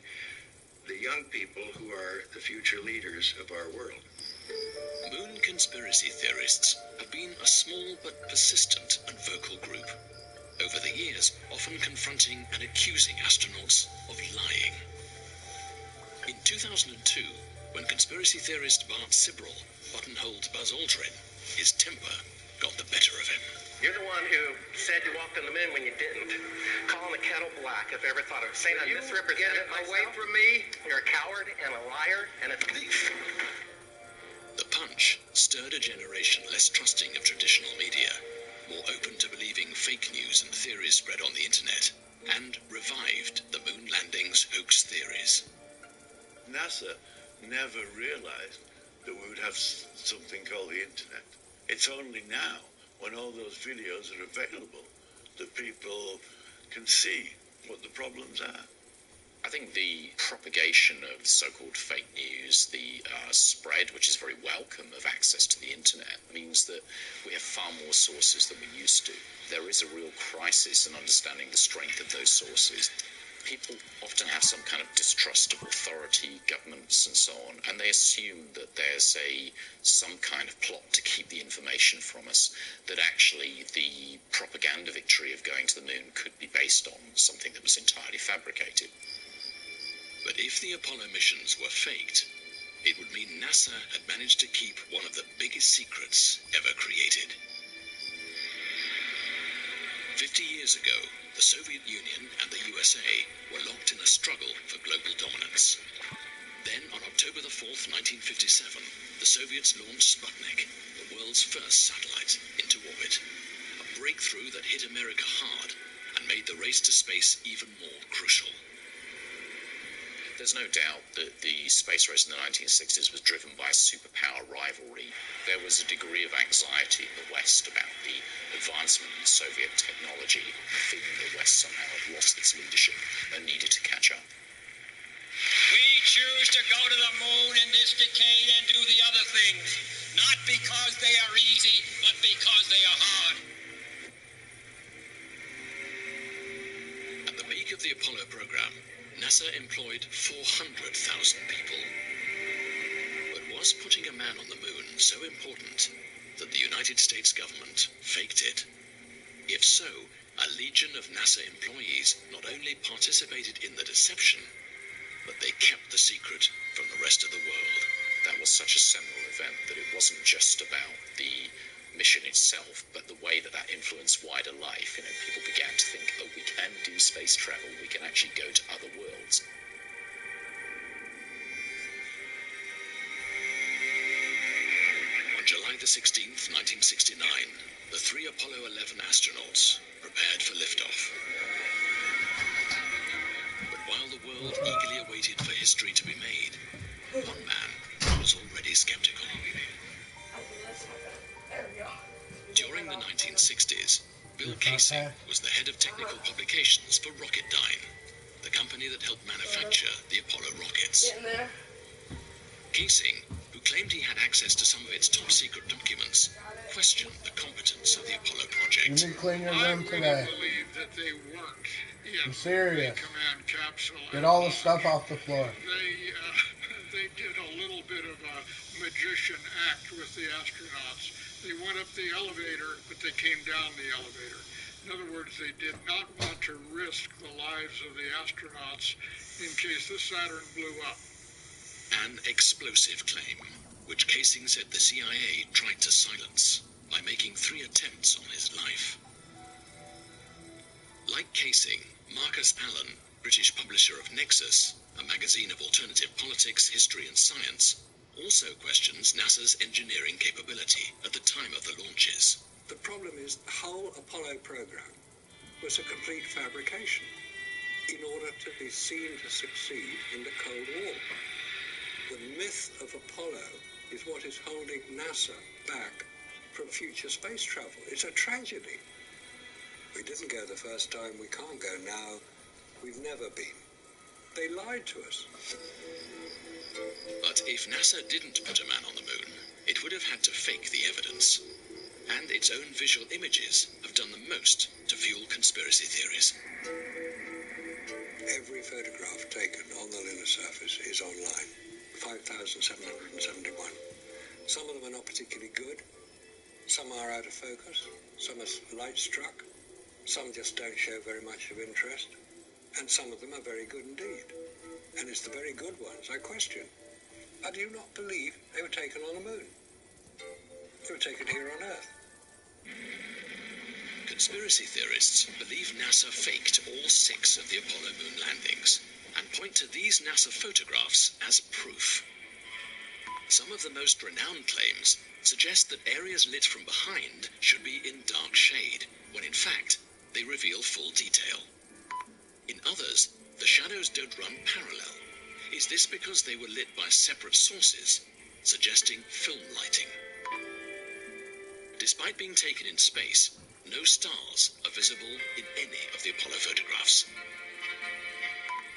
the young people who are the future leaders of our world. Moon conspiracy theorists have been a small but persistent and vocal group, over the years often confronting and accusing astronauts of lying. In 2002, when conspiracy theorist Bart Sibrel buttonholed Buzz Aldrin, his temper got the better of him. You're the one who said you walked on the moon when you didn't. Calling the kettle black if ever thought of saying I misrepresented myself. Away from me. You're a coward and a liar and a thief. The punch stirred a generation less trusting of traditional media, more open to believing fake news and theories spread on the internet, and revived the moon landings hoax theories. NASA never realized that we would have something called the internet. It's only now, when all those videos are available, that people can see what the problems are. I think the propagation of so-called fake news, the spread, which is very welcome, of access to the internet, means that we have far more sources than we used to. There is a real crisis in understanding the strength of those sources. People often have some kind of distrust of authority, governments and so on, and they assume that there's some kind of plot to keep the information from us, that actually the propaganda victory of going to the moon could be based on something that was entirely fabricated. But if the Apollo missions were faked, it would mean NASA had managed to keep one of the biggest secrets ever created. 50 years ago, the Soviet Union and the USA were locked in a struggle for global dominance. Then, on October the 4th, 1957, the Soviets launched Sputnik, the world's first satellite, into orbit. A breakthrough that hit America hard and made the race to space even more crucial. There's no doubt that the space race in the 1960s was driven by a superpower rivalry. There was a degree of anxiety in the West about the advancement in Soviet technology, feeling the West somehow had lost its leadership and needed to catch up. We choose to go to the moon in this decade and do the other things, not because they are easy, but because they are hard. At the peak of the Apollo program, NASA employed 400,000 people. But was putting a man on the moon so important that the United States government faked it? If so, a legion of NASA employees not only participated in the deception, but they kept the secret from the rest of the world. That was such a seminal event that it wasn't just about the mission itself, but the way that influenced wider life. You know, people began to think, oh, we can do space travel, we can actually go to other worlds. On July the 16th, 1969, the 3 Apollo 11 astronauts prepared for liftoff. But while the world eagerly awaited for history to be made, one man was already skeptical. During the 1960s, Bill Casey was the head of technical publications for Rocketdyne, the company that helped manufacture the Apollo rockets. Casey, who claimed he had access to some of its top-secret documents, questioned the competence of the Apollo project. You need to clean your room today. I believe that they work in I'm serious. the command capsule. Get all the stuff off the floor. They did a little bit of a magician act with the astronauts. They went up the elevator, but they came down the elevator. In other words, they did not want to risk the lives of the astronauts in case the Saturn blew up. An explosive claim, which Casey said the CIA tried to silence by making 3 attempts on his life. Like Casey, Marcus Allen British publisher of Nexus, a magazine of alternative politics, history and science, also questions NASA's engineering capability at the time of the launches. The problem is the whole Apollo program was a complete fabrication in order to be seen to succeed in the Cold War. The myth of Apollo is what is holding NASA back from future space travel. It's a tragedy. We didn't go the first time, we can't go now, we've never been. They lied to us. But if NASA didn't put a man on the moon, it would have had to fake the evidence. And its own visual images have done the most to fuel conspiracy theories. Every photograph taken on the lunar surface is online. 5,771. Some of them are not particularly good. Some are out of focus. Some are light struck. Some just don't show very much of interest. And some of them are very good indeed. And it's the very good ones I question. I do not believe they were taken on the moon. They were taken here on Earth. Conspiracy theorists believe NASA faked all 6 of the Apollo moon landings and point to these NASA photographs as proof. Some of the most renowned claims suggest that areas lit from behind should be in dark shade, when in fact they reveal full detail. In others, the shadows don't run parallel. Is this because they were lit by separate sources, suggesting film lighting? Despite being taken in space, no stars are visible in any of the Apollo photographs.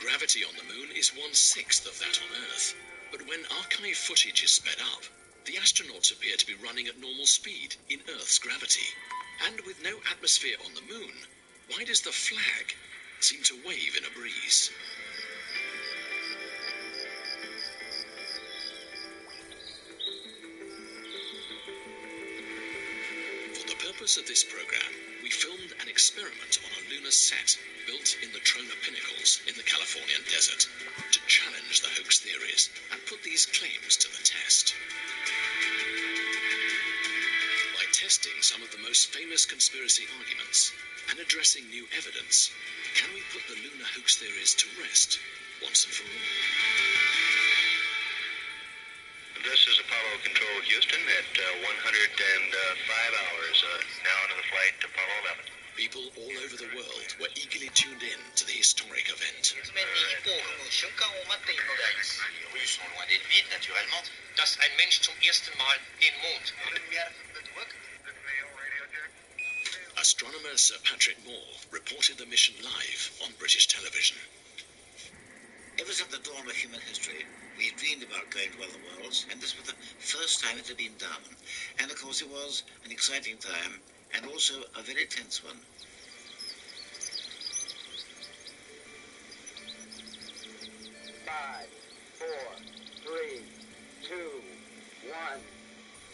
Gravity on the moon is 1/6 of that on Earth, but when archive footage is sped up, the astronauts appear to be running at normal speed in Earth's gravity. And with no atmosphere on the moon, why does the flag seem to wave in a breeze? For the purpose of this program, we filmed an experiment on a lunar set built in the Trona Pinnacles in the Californian desert to challenge the hoax theories and put these claims to the test. By testing some of the most famous conspiracy arguments and addressing new evidence, can we put the lunar hoax theories to rest once and for all? This is Apollo Control Houston at 105 hours, now into the flight to Apollo 11. People all over the world were eagerly tuned in to the historic event. Dass ein Mensch zum ersten Mal den Mond. Astronomer Sir Patrick Moore reported the mission live on British television. Ever since the dawn of human history, we dreamed about going to other worlds, and this was the first time it had been done. And of course it was an exciting time, and also a very tense one. Five, 4, 3, 2, 1,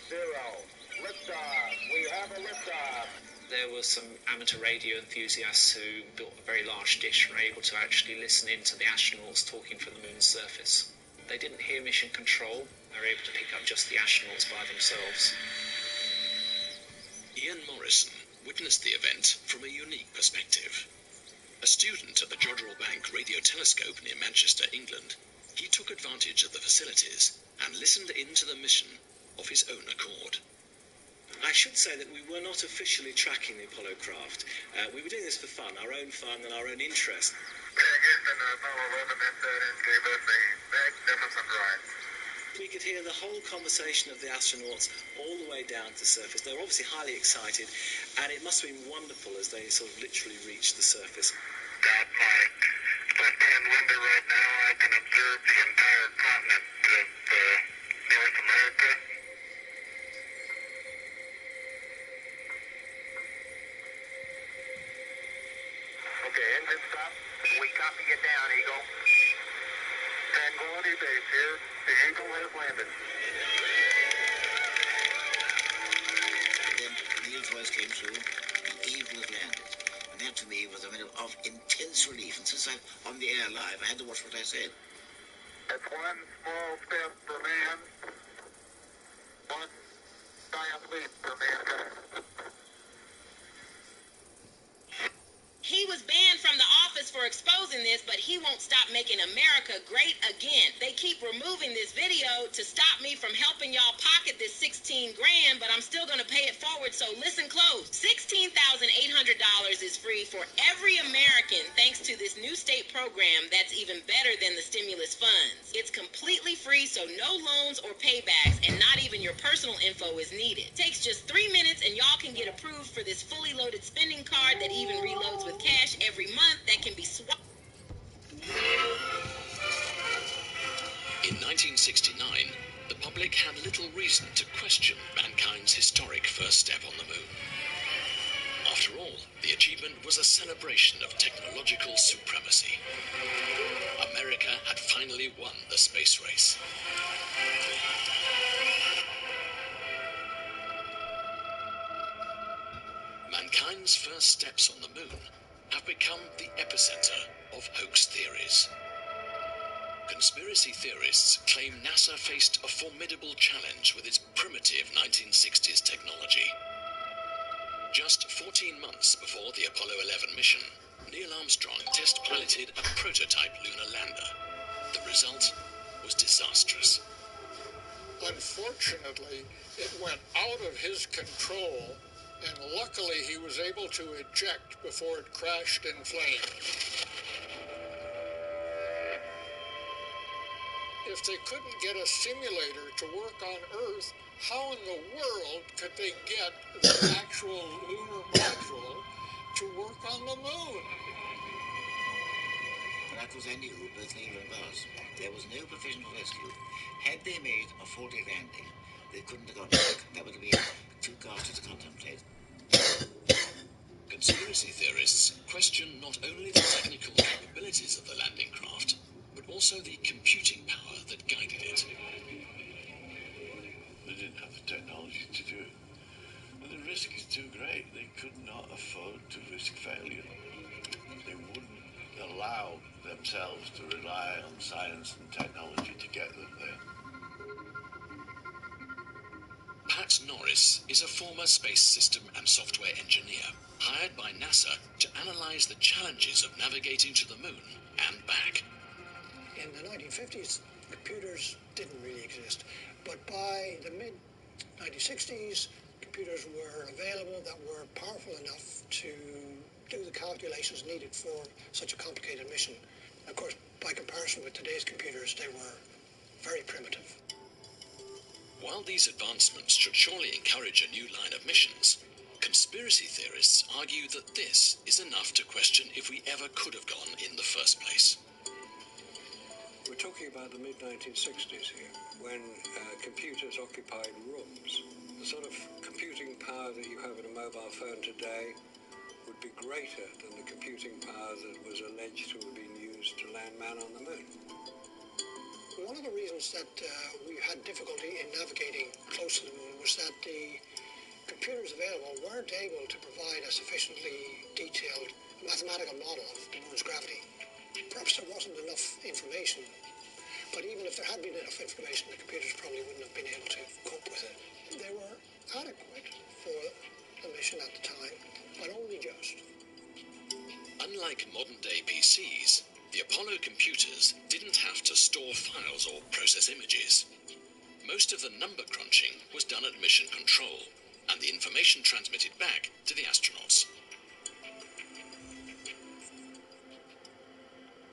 0. Liftoff. We have a liftoff. There were some amateur radio enthusiasts who built a very large dish and were able to actually listen in to the astronauts talking from the moon's surface. They didn't hear mission control. They were able to pick up just the astronauts by themselves. Ian Morrison witnessed the event from a unique perspective. A student at the Jodrell Bank Radio Telescope near Manchester, England, he took advantage of the facilities and listened in to the mission of his own accord. I should say that we were not officially tracking the Apollo craft. We were doing this for fun, our own fun and our own interest. We could hear the whole conversation of the astronauts all the way down to the surface. They were obviously highly excited, and it must have been wonderful as they sort of literally reached the surface. Got my left-hand window right now. I can observe the entire continent of North America. Okay, engine stop. We copy it down, Eagle. Tranquility Base here. The Eagle has landed. Then Neil's voice came through. The Eagle has landed. And that to me was a minute of intense relief. And since I'm on the air live, I had to watch what I said. That's one small step for man, one giant leap for mankind. He was banned from the office for exposing using this, but he won't stop making America great again. They keep removing this video to stop me from helping y'all pocket this 16 grand, but I'm still gonna pay it forward, so listen close. $16,800 is free for every American thanks to this new state program that's even better than the stimulus funds. It's completely free, so no loans or paybacks, and not even your personal info is needed. Takes just 3 minutes and y'all can get approved for this fully loaded spending card that even reloads with cash every month that can be swapped. In 1969, the public had little reason to question mankind's historic first step on the moon. After all, the achievement was a celebration of technological supremacy. America had finally won the space race. Mankind's first steps on the moon have become the epicenter of hoax theories. Conspiracy theorists claim NASA faced a formidable challenge with its primitive 1960s technology. Just 14 months before the Apollo 11 mission, Neil Armstrong test-piloted a prototype lunar lander. The result was disastrous. Unfortunately, it went out of his control, and luckily he was able to eject before it crashed in flames. If they couldn't get a simulator to work on Earth, how in the world could they get the actual lunar module to work on the moon? That was any who both Neil and Buzz. There was no provision for rescue. Had they made a faulty landing, they couldn't have got back. That would have been too ghastly to contemplate. Conspiracy theorists question not only the technical capabilities of the landing craft, but also the computing power that guided it. They didn't have the technology to do it. But the risk is too great. They could not afford to risk failure. They wouldn't allow themselves to rely on science and technology to get them there. Pat Norris is a former space system and software engineer, hired by NASA to analyze the challenges of navigating to the moon and back. In the 1950s, computers didn't really exist, but by the mid-1960s, computers were available that were powerful enough to do the calculations needed for such a complicated mission. Of course, by comparison with today's computers, they were very primitive. While these advancements should surely encourage a new line of missions, conspiracy theorists argue that this is enough to question if we ever could have gone in the first place. We're talking about the mid-1960s here, when computers occupied rooms. The sort of computing power that you have in a mobile phone today would be greater than the computing power that was alleged to have been used to land man on the moon. One of the reasons that we had difficulty in navigating close to the moon was that the computers available weren't able to provide a sufficiently detailed mathematical model of the moon's gravity. Perhaps there wasn't enough information, but even if there had been enough information, the computers probably wouldn't have been able to cope with it. They were adequate for the mission at the time, but only just. Unlike modern-day PCs, the Apollo computers didn't have to store files or process images. Most of the number crunching was done at mission control, and the information transmitted back to the astronauts.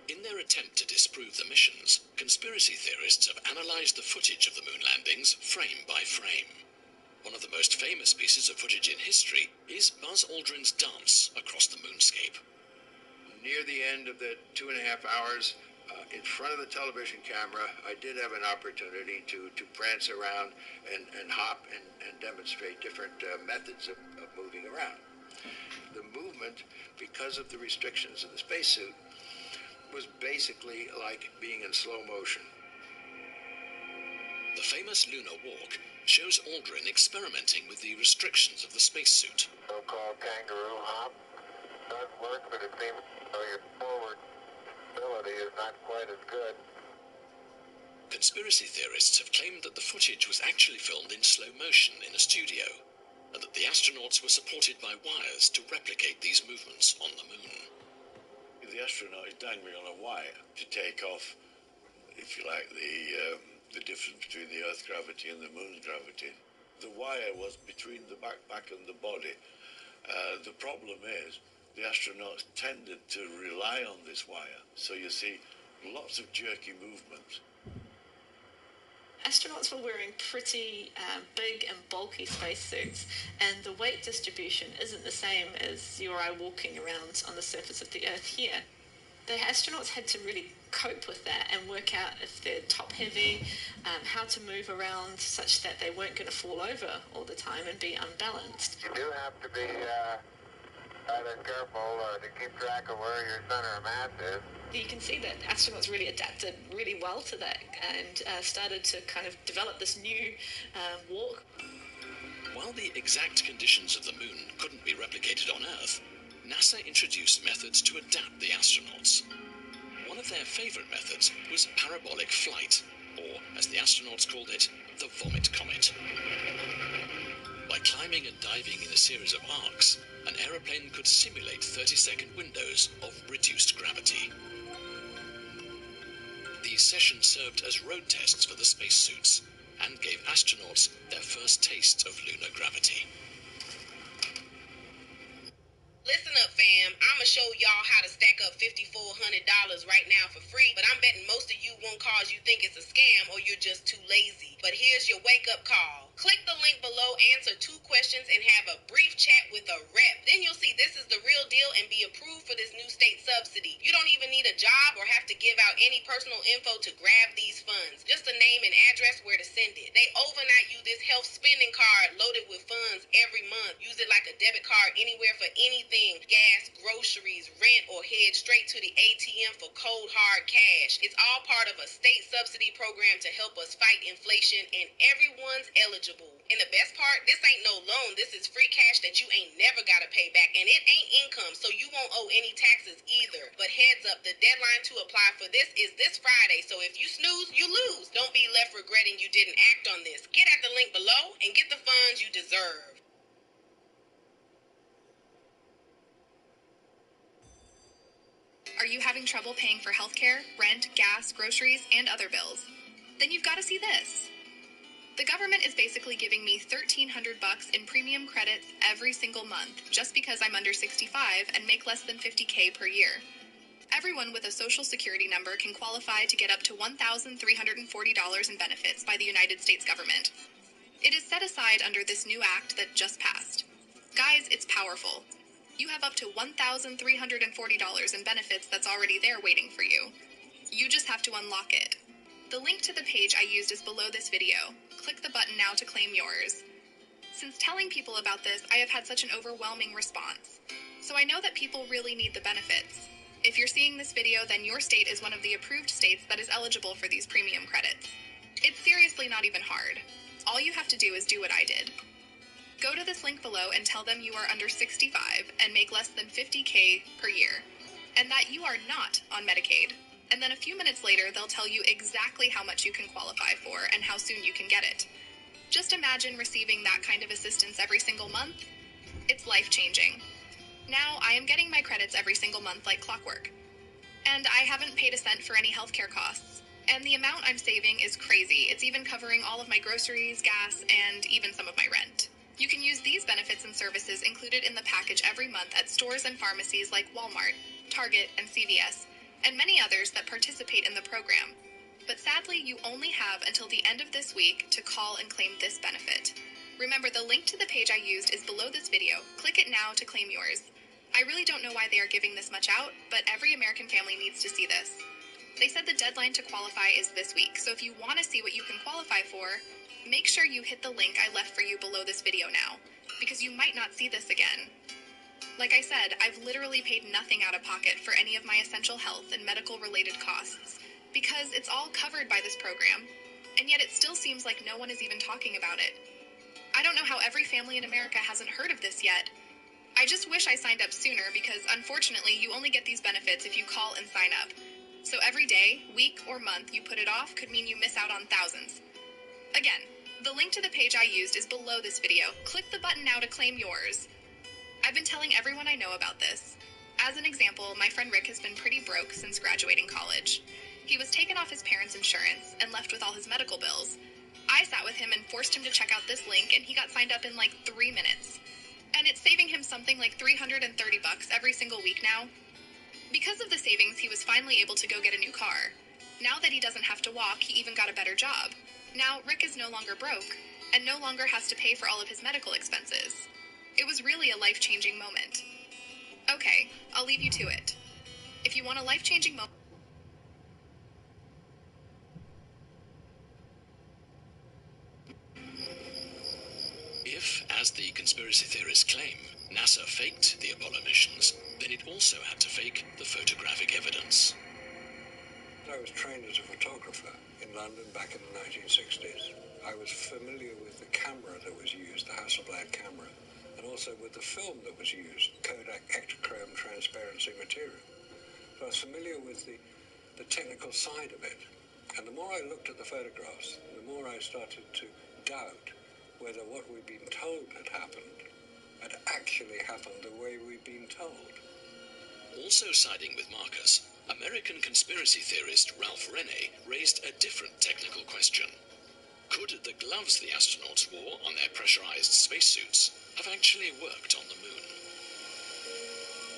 In their attempt to disprove the missions, conspiracy theorists have analyzed the footage of the moon landings frame by frame. One of the most famous pieces of footage in history is Buzz Aldrin's dance across the moonscape. Near the end of the 2.5 hours, in front of the television camera, I did have an opportunity to prance around and hop and demonstrate different methods of moving around. The movement, because of the restrictions of the spacesuit, was basically like being in slow motion. The famous lunar walk shows Aldrin experimenting with the restrictions of the spacesuit. So-called kangaroo hop does work, but it seems your forward ability is not quite as good. Conspiracy theorists have claimed that the footage was actually filmed in slow motion in a studio, and that the astronauts were supported by wires to replicate these movements on the moon. The astronaut is dangling on a wire to take off, if you like, the difference between the Earth's gravity and the Moon's gravity. The wire was between the backpack and the body. The problem is the astronauts tended to rely on this wire, so you see lots of jerky movements. Astronauts were wearing pretty big and bulky spacesuits, and the weight distribution isn't the same as you or I walking around on the surface of the Earth here. The astronauts had to really cope with that and work out if they're top heavy, how to move around such that they weren't going to fall over all the time and be unbalanced. You do have to be rather careful to keep track of where your center of mass is. You can see that astronauts really adapted really well to that and started to kind of develop this new walk. While the exact conditions of the Moon couldn't be replicated on Earth, NASA introduced methods to adapt the astronauts. One of their favorite methods was parabolic flight, or, as the astronauts called it, the vomit comet. By climbing and diving in a series of arcs, an aeroplane could simulate 30-second windows of reduced gravity. These sessions served as road tests for the spacesuits and gave astronauts their first taste of lunar gravity. Listen up, fam. I'ma show y'all how to stack up $5,400 right now for free, but I'm betting most of you won't cause you think it's a scam or you're just too lazy. But here's your wake-up call. Click the link below, answer 2 questions, and have a brief chat with a rep. Then you'll see this is the real deal and be approved for this new state subsidy. You don't even need a job or have to give out any personal info to grab these funds. Just a name and address where to send it. They overnight you this health spending card loaded with funds every month. Use it like a debit card anywhere for anything. Gas, groceries, rent, or head straight to the ATM for cold hard cash. It's all part of a state subsidy program to help us fight inflation, and everyone's eligible. And the best part, this ain't no loan. This is free cash that you ain't never gotta pay back, and it ain't income, so you won't owe any taxes either. But heads up, the deadline to apply for this is this Friday, so if you snooze, you lose. Don't be left regretting you didn't act on this. Get at the link below and get the funds you deserve. Are you having trouble paying for healthcare, rent, gas, groceries, and other bills? Then you've got to see this. The government is basically giving me $1,300 in premium credits every single month just because I'm under 65 and make less than $50K per year. Everyone with a social security number can qualify to get up to $1,340 in benefits by the United States government. It is set aside under this new act that just passed. Guys, it's powerful. You have up to $1,340 in benefits that's already there waiting for you. You just have to unlock it. The link to the page I used is below this video. Click the button now to claim yours. Since telling people about this, I have had such an overwhelming response. So I know that people really need the benefits. If you're seeing this video, then your state is one of the approved states that is eligible for these premium credits. It's seriously not even hard. All you have to do is do what I did. Go to this link below and tell them you are under 65 and make less than $50K per year, and that you are not on Medicaid. And then a few minutes later, they'll tell you exactly how much you can qualify for and how soon you can get it. Just imagine receiving that kind of assistance every single month. It's life-changing. Now, I am getting my credits every single month like clockwork. And I haven't paid a cent for any healthcare costs. And the amount I'm saving is crazy. It's even covering all of my groceries, gas, and even some of my rent. You can use these benefits and services included in the package every month at stores and pharmacies like Walmart, Target, and CVS, and many others that participate in the program. But sadly, you only have until the end of this week to call and claim this benefit. Remember, the link to the page I used is below this video. Click it now to claim yours. I really don't know why they are giving this much out, but every American family needs to see this. They said the deadline to qualify is this week, so if you want to see what you can qualify for, make sure you hit the link I left for you below this video now, because you might not see this again. Like I said, I've literally paid nothing out of pocket for any of my essential health and medical-related costs, because it's all covered by this program, and yet it still seems like no one is even talking about it. I don't know how every family in America hasn't heard of this yet. I just wish I signed up sooner, because unfortunately you only get these benefits if you call and sign up. So every day, week, or month you put it off could mean you miss out on thousands. Again, the link to the page I used is below this video. Click the button now to claim yours. I've been telling everyone I know about this. As an example, my friend Rick has been pretty broke since graduating college. He was taken off his parents' insurance and left with all his medical bills. I sat with him and forced him to check out this link, and he got signed up in like 3 minutes. And it's saving him something like $330 every single week now. Because of the savings, he was finally able to go get a new car. Now that he doesn't have to walk, he even got a better job. Now, Rick is no longer broke, and no longer has to pay for all of his medical expenses. It was really a life-changing moment. Okay, I'll leave you to it. If you want a life-changing moment... If, as the conspiracy theorists claim, NASA faked the Apollo missions, then it also had to fake the photographic evidence. I was trained as a photographer in London back in the 1960s. I was familiar with the camera that was used, the Hasselblad camera, and also with the film that was used, Kodak Ektachrome transparency material. So I was familiar with the technical side of it. And the more I looked at the photographs, the more I started to doubt whether what we'd been told had happened had actually happened the way we'd been told. Also siding with Marcus, American conspiracy theorist Ralph Rene raised a different technical question. Could the gloves the astronauts wore on their pressurized spacesuits have actually worked on the moon?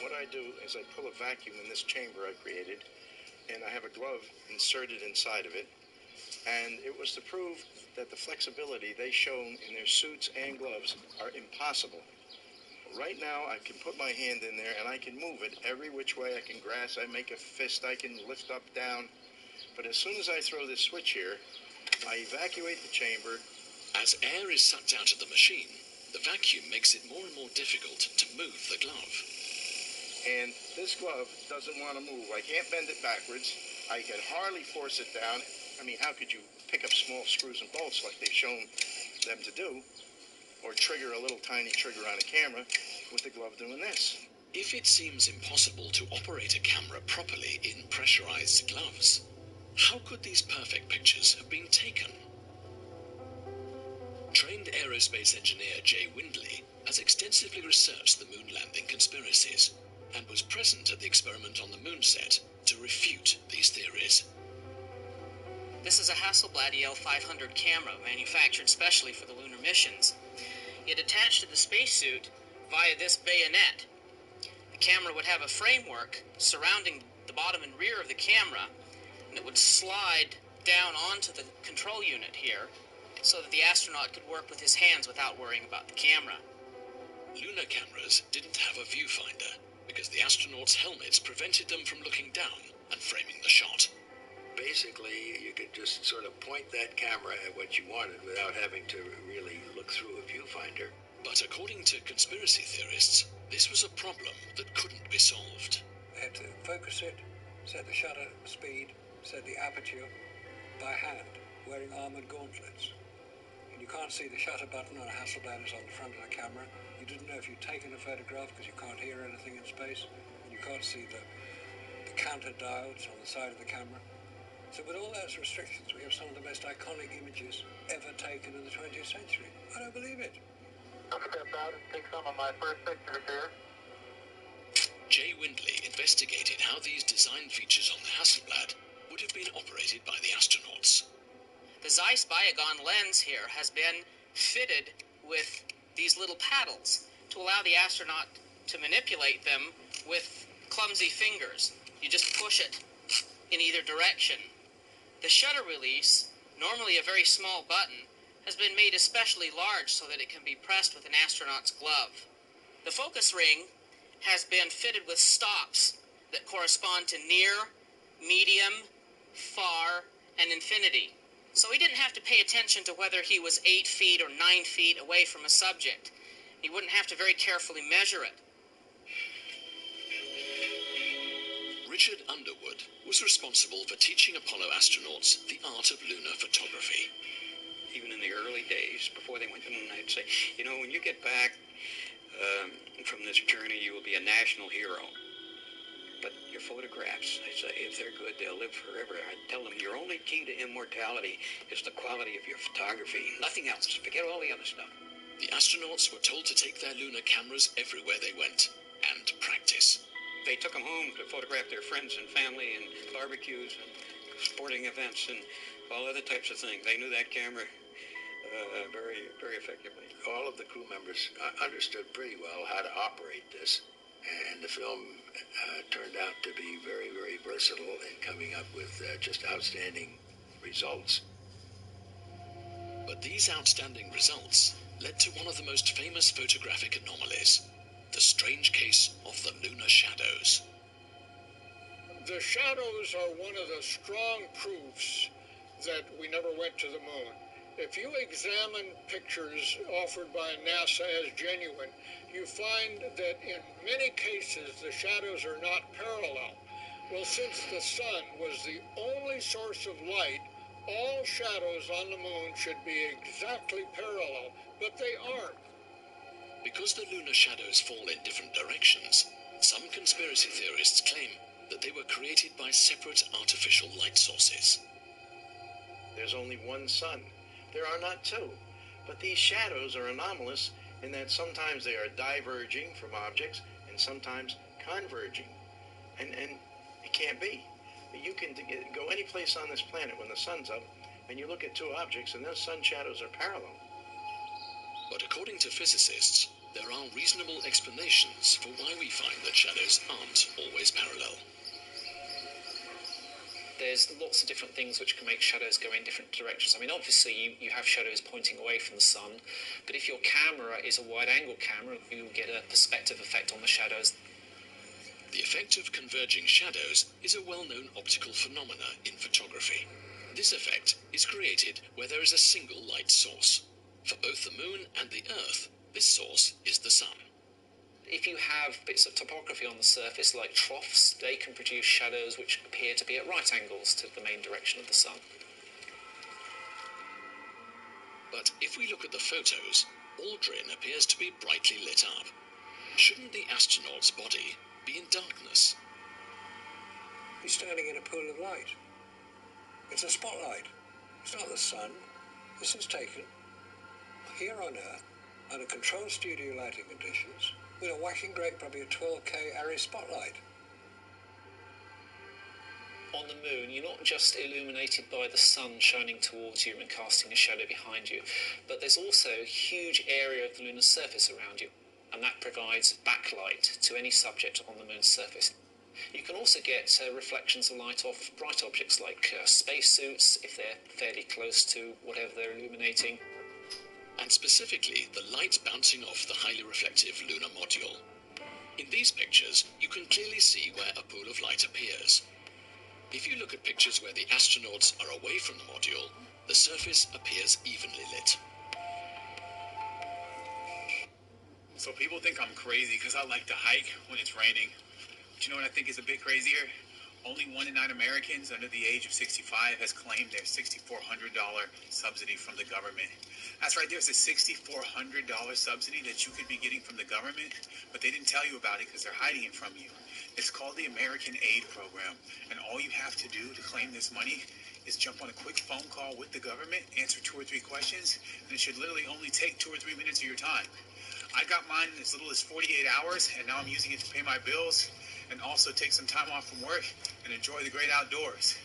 What I do is I pull a vacuum in this chamber I created, and I have a glove inserted inside of it, and it was to prove that the flexibility they shown in their suits and gloves are impossible. Right now, I can put my hand in there, and I can move it every which way. I can grasp, I make a fist, I can lift up, down. But as soon as I throw this switch here, I evacuate the chamber. As air is sucked out of the machine, the vacuum makes it more and more difficult to move the glove. And this glove doesn't want to move. I can't bend it backwards. I can hardly force it down. I mean, how could you pick up small screws and bolts like they've shown them to do? Or trigger a little tiny trigger on a camera with the glove doing this. If it seems impossible to operate a camera properly in pressurized gloves, how could these perfect pictures have been taken? Trained aerospace engineer Jay Windley has extensively researched the moon landing conspiracies and was present at the experiment on the moon set to refute these theories. This is a Hasselblad EL500 camera manufactured specially for the lunar missions. It attached to the spacesuit via this bayonet. The camera would have a framework surrounding the bottom and rear of the camera, and it would slide down onto the control unit here so that the astronaut could work with his hands without worrying about the camera. Lunar cameras didn't have a viewfinder because the astronauts' helmets prevented them from looking down and framing the shot. Basically, you could just sort of point that camera at what you wanted without having to really look through a viewfinder. But according to conspiracy theorists, this was a problem that couldn't be solved. They had to focus it, set the shutter speed, set the aperture by hand, wearing armored gauntlets. And you can't see the shutter button on a Hasselblad is on the front of the camera. You didn't know if you'd taken a photograph because you can't hear anything in space. And you can't see the counter diodes on the side of the camera. So with all those restrictions, we have some of the most iconic images ever taken in the 20th century. I don't believe it. I'll step out and take some of my first pictures here. Jay Windley investigated how these design features on the Hasselblad would have been operated by the astronauts. The Zeiss Biogon lens here has been fitted with these little paddles to allow the astronaut to manipulate them with clumsy fingers. You just push it in either direction. The shutter release, normally a very small button, has been made especially large so that it can be pressed with an astronaut's glove. The focus ring has been fitted with stops that correspond to near, medium, far, and infinity. So he didn't have to pay attention to whether he was 8 feet or 9 feet away from a subject. He wouldn't have to very carefully measure it. Richard Underwood was responsible for teaching Apollo astronauts the art of lunar photography. Even in the early days, before they went to the moon, I'd say, you know, when you get back from this journey, you will be a national hero. But your photographs, I say, if they're good, they'll live forever. I tell them, your only key to immortality is the quality of your photography. Nothing else. Forget all the other stuff. The astronauts were told to take their lunar cameras everywhere they went and practice. They took them home to photograph their friends and family and barbecues and sporting events and all other types of things. They knew that camera very, very effectively. All of the crew members understood pretty well how to operate this, and the film turned out to be very, very versatile in coming up with just outstanding results. But these outstanding results led to one of the most famous photographic anomalies, the strange case of the lunar shadows. The shadows are one of the strong proofs that we never went to the moon. If you examine pictures offered by NASA as genuine, you find that in many cases the shadows are not parallel. Well, since the sun was the only source of light, all shadows on the moon should be exactly parallel, but they aren't. Because the lunar shadows fall in different directions, some conspiracy theorists claim that they were created by separate artificial light sources. There's only one sun. There are not two. But these shadows are anomalous in that sometimes they are diverging from objects and sometimes converging. And it can't be. You can go any place on this planet when the sun's up and you look at two objects and those sun shadows are parallel. But according to physicists, there are reasonable explanations for why we find that shadows aren't always parallel. There's lots of different things which can make shadows go in different directions. I mean, obviously you have shadows pointing away from the sun, but if your camera is a wide-angle camera, you will get a perspective effect on the shadows. The effect of converging shadows is a well-known optical phenomena in photography. This effect is created where there is a single light source. For both the moon and the Earth, this source is the sun. If you have bits of topography on the surface, like troughs, they can produce shadows which appear to be at right angles to the main direction of the sun. But if we look at the photos, Aldrin appears to be brightly lit up. Shouldn't the astronaut's body be in darkness? He's standing in a pool of light. It's a spotlight. It's not the sun. This is taken here on Earth under controlled studio lighting conditions with a whacking great, probably a 12K Arri spotlight. On the moon, you're not just illuminated by the sun shining towards you and casting a shadow behind you, but there's also a huge area of the lunar surface around you, and that provides backlight to any subject on the moon's surface. You can also get reflections of light off bright objects like spacesuits, if they're fairly close to whatever they're illuminating. And specifically the light bouncing off the highly reflective lunar module. In these pictures, you can clearly see where a pool of light appears. If you look at pictures where the astronauts are away from the module, the surface appears evenly lit. So people think I'm crazy because I like to hike when it's raining. But you know what I think is a bit crazier? Only 1 in 9 Americans under the age of 65 has claimed their $6,400 subsidy from the government. That's right, there's a $6,400 subsidy that you could be getting from the government, but they didn't tell you about it because they're hiding it from you. It's called the American Aid Program, and all you have to do to claim this money is jump on a quick phone call with the government, answer 2 or 3 questions, and it should literally only take 2 or 3 minutes of your time. I got mine in as little as 48 hours, and now I'm using it to pay my bills and also take some time off from work and enjoy the great outdoors.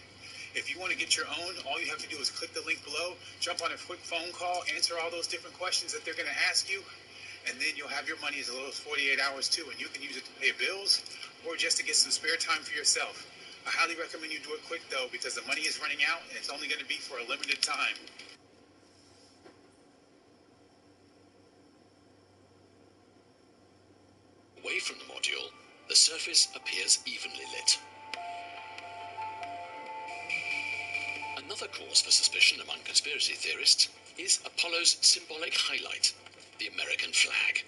If you want to get your own, all you have to do is click the link below, jump on a quick phone call, answer all those different questions that they're going to ask you, and then you'll have your money as little as 48 hours too, and you can use it to pay bills or just to get some spare time for yourself. I highly recommend you do it quick though, because the money is running out and it's only going to be for a limited time. Away from the module, the surface appears evenly lit. Another cause for suspicion among conspiracy theorists is Apollo's symbolic highlight, the American flag.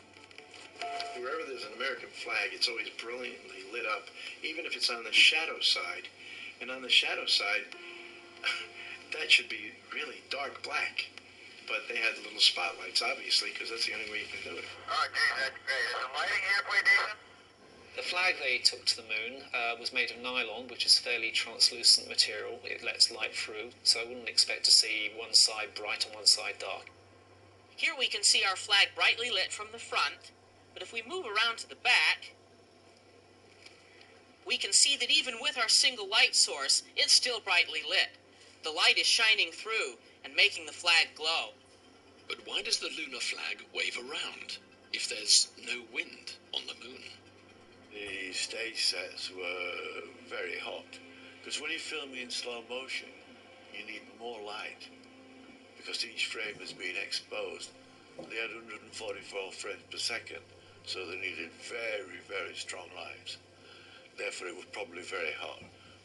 Wherever there's an American flag, it's always brilliantly lit up, even if it's on the shadow side. And on the shadow side, that should be really dark black. But they had little spotlights, obviously, because that's the only way you can do it. Oh, geez, that's great. Is the lighting here pretty decent? The flag they took to the moon was made of nylon, which is fairly translucent material. It lets light through, so I wouldn't expect to see one side bright and one side dark. Here we can see our flag brightly lit from the front, but if we move around to the back, we can see that even with our single light source, it's still brightly lit. The light is shining through and making the flag glow. But why does the lunar flag wave around if there's no wind on the moon? The stage sets were very hot, because when you film in slow motion, you need more light, because each frame has been exposed. They had 144 frames per second, so they needed very, very strong lights. Therefore, it was probably very hot.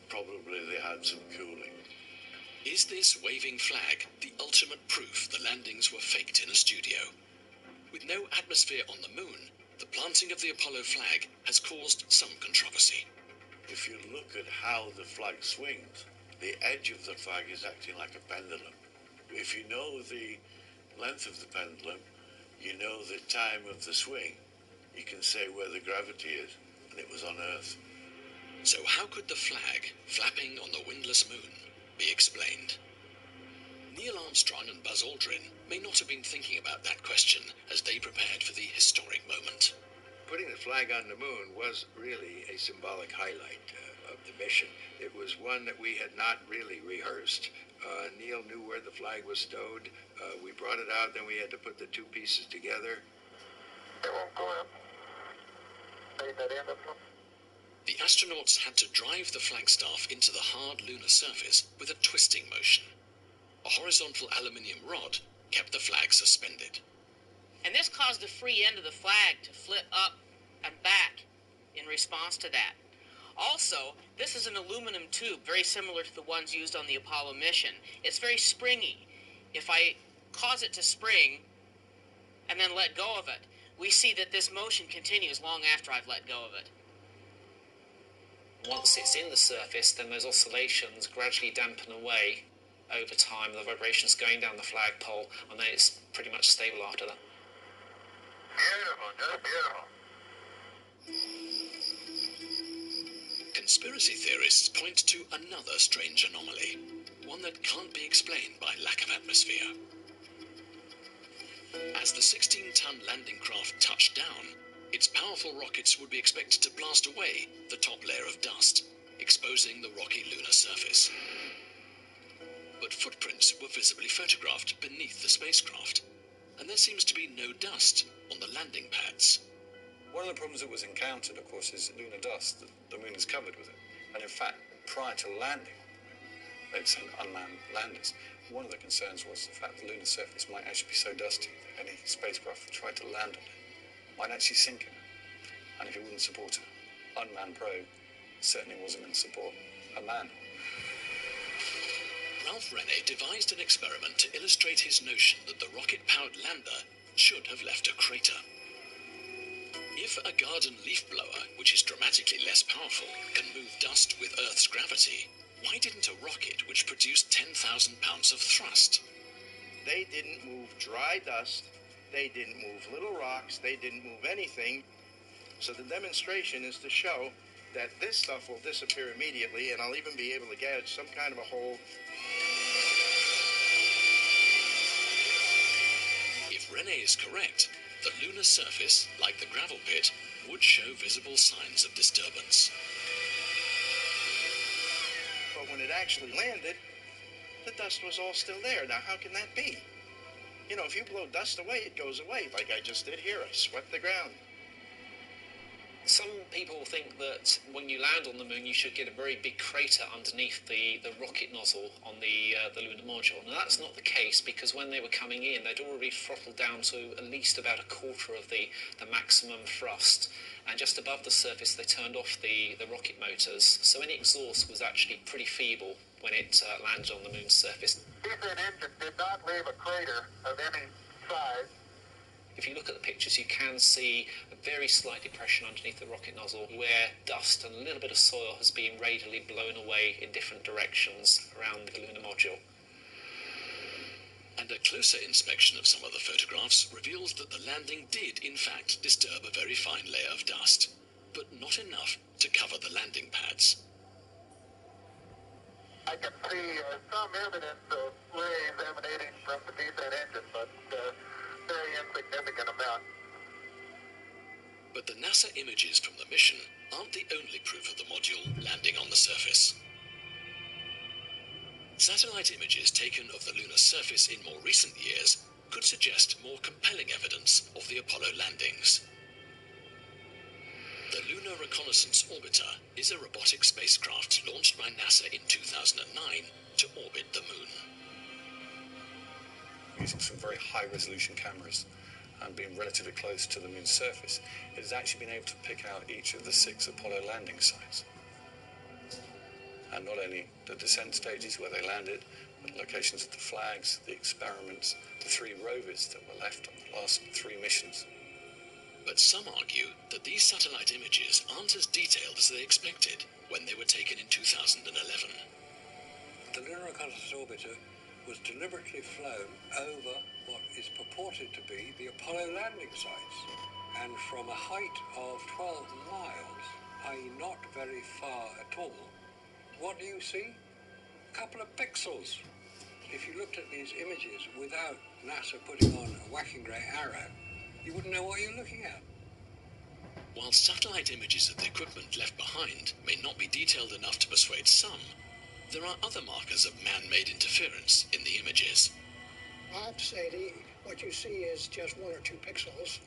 Probably they had some cooling. Is this waving flag the ultimate proof the landings were faked in a studio? With no atmosphere on the moon, the planting of the Apollo flag has caused some controversy. If you look at how the flag swings, the edge of the flag is acting like a pendulum. If you know the length of the pendulum, you know the time of the swing, you can say where the gravity is, and it was on Earth. So how could the flag, flapping on the windless moon, be explained? Neil Armstrong and Buzz Aldrin may not have been thinking about that question as they prepared for the historic moment. Putting the flag on the moon was really a symbolic highlight of the mission. It was one that we had not really rehearsed. Neil knew where the flag was stowed. We brought it out, then we had to put the two pieces together. The astronauts had to drive the flagstaff into the hard lunar surface with a twisting motion. A horizontal aluminium rod kept the flag suspended. And this caused the free end of the flag to flip up and back in response to that. Also, this is an aluminum tube, very similar to the ones used on the Apollo mission. It's very springy. If I cause it to spring and then let go of it, we see that this motion continues long after I've let go of it. Once it's in the surface, then those oscillations gradually dampen away over time, the vibrations going down the flagpole, and then it's pretty much stable after that. Beautiful, just beautiful. Conspiracy theorists point to another strange anomaly, one that can't be explained by lack of atmosphere. As the 16-ton landing craft touched down, its powerful rockets would be expected to blast away the top layer of dust, exposing the rocky lunar surface. But footprints were visibly photographed beneath the spacecraft, and there seems to be no dust on the landing pads. One of the problems that was encountered, of course, is lunar dust. The moon is covered with it. And in fact, prior to landing, they'd sent unmanned landers. One of the concerns was the fact the lunar surface might actually be so dusty that any spacecraft that tried to land on it might actually sink in it. And if it wouldn't support an unmanned probe, it certainly wasn't going to support a man. Ralph Rene devised an experiment to illustrate his notion that the rocket-powered lander should have left a crater. If a garden leaf blower, which is dramatically less powerful, can move dust with Earth's gravity, why didn't a rocket which produced 10,000 pounds of thrust? They didn't move dry dust, they didn't move little rocks, they didn't move anything. So the demonstration is to show that this stuff will disappear immediately, and I'll even be able to gauge some kind of a hole. If Rene is correct, the lunar surface, like the gravel pit, would show visible signs of disturbance. But when it actually landed, the dust was all still there. Now, how can that be? You know, if you blow dust away, it goes away, like I just did here. I swept the ground. Some people think that when you land on the moon, you should get a very big crater underneath the rocket nozzle on the lunar module. Now, that's not the case, because when they were coming in, they'd already throttled down to at least about a quarter of the maximum thrust. And just above the surface, they turned off the rocket motors. So any exhaust was actually pretty feeble when it landed on the moon's surface. This engine did not leave a crater of any size. If you look at the pictures, you can see a very slight depression underneath the rocket nozzle where dust and a little bit of soil has been radially blown away in different directions around the lunar module. And a closer inspection of some of the photographs reveals that the landing did, in fact, disturb a very fine layer of dust, but not enough to cover the landing pads. I can see some evidence of rays emanating from beneath that engine, but very insignificant amount. But the NASA images from the mission aren't the only proof of the module landing on the surface. Satellite images taken of the lunar surface in more recent years could suggest more compelling evidence of the Apollo landings. The Lunar Reconnaissance Orbiter is a robotic spacecraft launched by NASA in 2009 to orbit the Moon. Using some very high-resolution cameras and being relatively close to the Moon's surface, it has actually been able to pick out each of the 6 Apollo landing sites. And not only the descent stages where they landed, but locations of the flags, the experiments, the 3 rovers that were left on the last 3 missions. But some argue that these satellite images aren't as detailed as they expected when they were taken in 2011. The Lunar Reconnaissance Orbiter was deliberately flown over what is purported to be the Apollo landing sites. And from a height of 12 miles, i.e. not very far at all, what do you see? A couple of pixels. If you looked at these images without NASA putting on a whacking grey arrow, you wouldn't know what you're looking at. While satellite images of the equipment left behind may not be detailed enough to persuade some, there are other markers of man-made interference in the images. I have to say, what you see is just 1 or 2 pixels,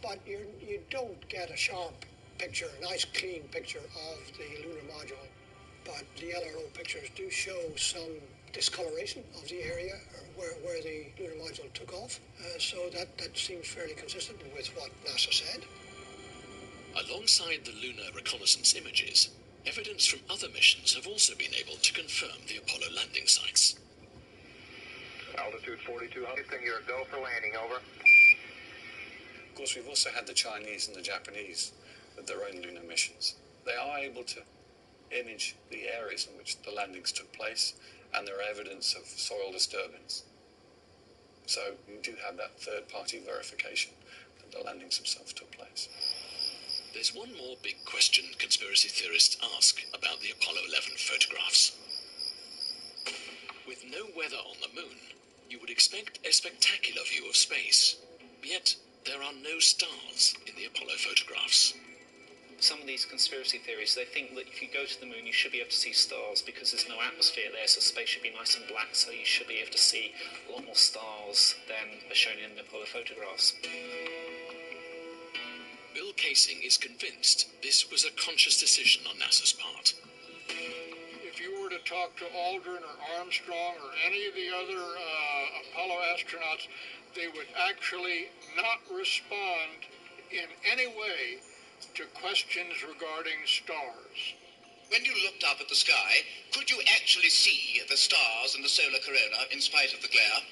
but you don't get a sharp picture, a nice clean picture of the lunar module. But the LRO pictures do show some discoloration of the area where the lunar module took off, so that seems fairly consistent with what NASA said. Alongside the lunar reconnaissance images, evidence from other missions have also been able to confirm the Apollo landing sites. Altitude 4200. You're a go for landing, over. Of course, we've also had the Chinese and the Japanese with their own lunar missions. They are able to image the areas in which the landings took place, and there are evidence of soil disturbance. So you do have that third-party verification that the landings themselves took place. There's one more big question conspiracy theorists ask about the Apollo 11 photographs. With no weather on the Moon, you would expect a spectacular view of space. Yet, there are no stars in the Apollo photographs. Some of these conspiracy theories, they think that if you go to the Moon, you should be able to see stars because there's no atmosphere there, so space should be nice and black, so you should be able to see a lot more stars than are shown in the Apollo photographs. Bill Casing is convinced this was a conscious decision on NASA's part. If you were to talk to Aldrin or Armstrong or any of the other Apollo astronauts, they would actually not respond in any way to questions regarding stars. When you looked up at the sky, could you actually see the stars and the solar corona in spite of the glare?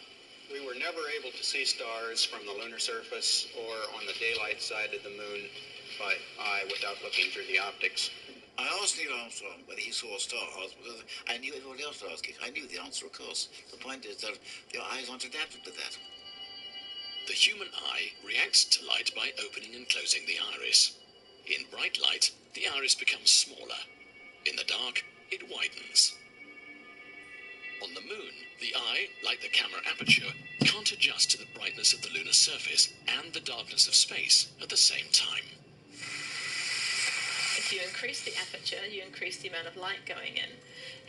We were never able to see stars from the lunar surface or on the daylight side of the Moon by eye without looking through the optics. I asked Neil Armstrong whether he saw stars because I knew everybody else would ask it. I knew the answer, of course. The point is that your eyes aren't adapted to that. The human eye reacts to light by opening and closing the iris. In bright light, the iris becomes smaller. In the dark, it widens. On the Moon, the eye, like the camera aperture, can't adjust to the brightness of the lunar surface and the darkness of space at the same time. If you increase the aperture, you increase the amount of light going in.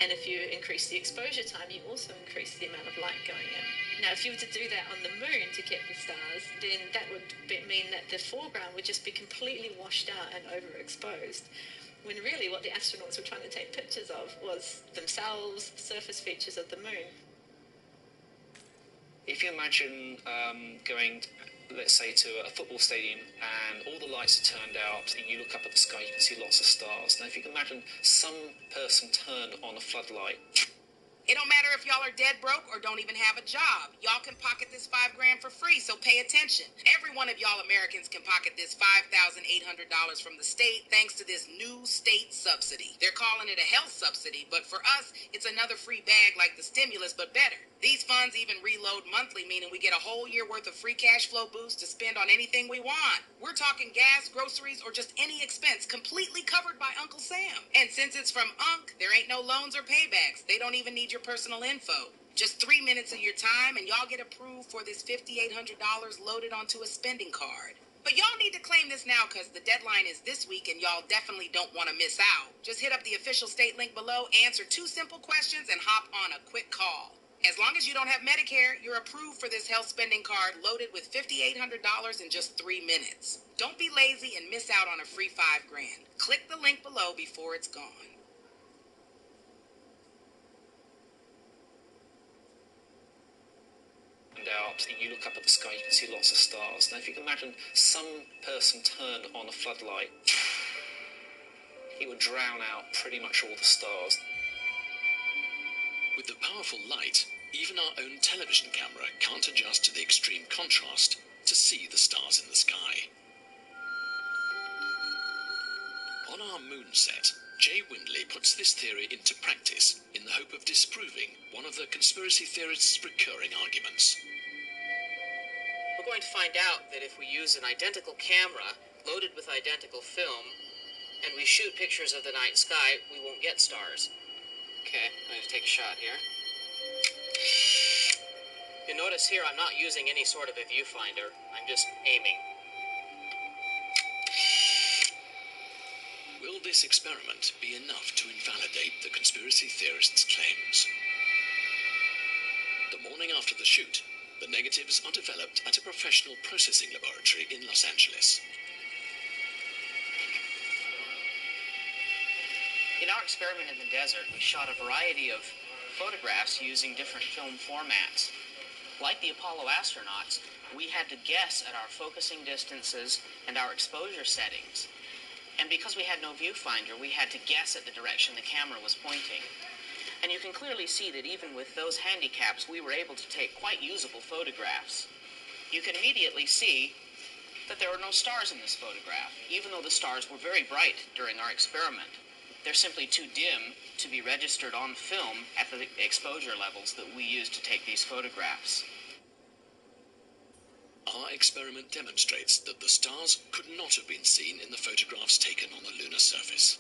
And if you increase the exposure time, you also increase the amount of light going in. Now, if you were to do that on the Moon to get the stars, then that would mean that the foreground would just be completely washed out and overexposed. When really what the astronauts were trying to take pictures of was themselves, the surface features of the Moon. If you imagine going, let's say, to a football stadium and all the lights are turned out and you look up at the sky, you can see lots of stars. Now, if you can imagine some person turn on a floodlight. It don't matter if y'all are dead broke or don't even have a job. Y'all can pocket this $5 grand for free, so pay attention. Every one of y'all Americans can pocket this $5,800 from the state thanks to this new state subsidy. They're calling it a health subsidy, but for us, it's another free bag like the stimulus, but better. These funds even reload monthly, meaning we get a whole year worth of free cash flow boost to spend on anything we want. We're talking gas, groceries, or just any expense completely covered by Uncle Sam. And since it's from Unc, there ain't no loans or paybacks. They don't even need your personal info. Just 3 minutes of your time and y'all get approved for this $5,800 loaded onto a spending card. But y'all need to claim this now because the deadline is this week and y'all definitely don't want to miss out. Just hit up the official state link below, answer 2 simple questions, and hop on a quick call. As long as you don't have Medicare, you're approved for this health spending card loaded with $5,800 in just 3 minutes. Don't be lazy and miss out on a free $5,000. Click the link below before it's gone. Out, and you look up at the sky, you can see lots of stars. Now, if you can imagine some person turned on a floodlight, it would drown out pretty much all the stars. With the powerful light, even our own television camera can't adjust to the extreme contrast to see the stars in the sky. On our moon set, Jay Windley puts this theory into practice in the hope of disproving one of the conspiracy theorists' recurring arguments. We're going to find out that if we use an identical camera loaded with identical film and we shoot pictures of the night sky, we won't get stars. Okay, I'm going to take a shot here. You notice here I'm not using any sort of a viewfinder. I'm just aiming. Will this experiment be enough to invalidate the conspiracy theorists' claims? The morning after the shoot, the negatives are developed at a professional processing laboratory in Los Angeles. In our experiment in the desert, we shot a variety of photographs using different film formats. Like the Apollo astronauts, we had to guess at our focusing distances and our exposure settings. And because we had no viewfinder, we had to guess at the direction the camera was pointing. And you can clearly see that even with those handicaps, we were able to take quite usable photographs. You can immediately see that there are no stars in this photograph, even though the stars were very bright during our experiment. They're simply too dim to be registered on film at the exposure levels that we used to take these photographs. Our experiment demonstrates that the stars could not have been seen in the photographs taken on the lunar surface.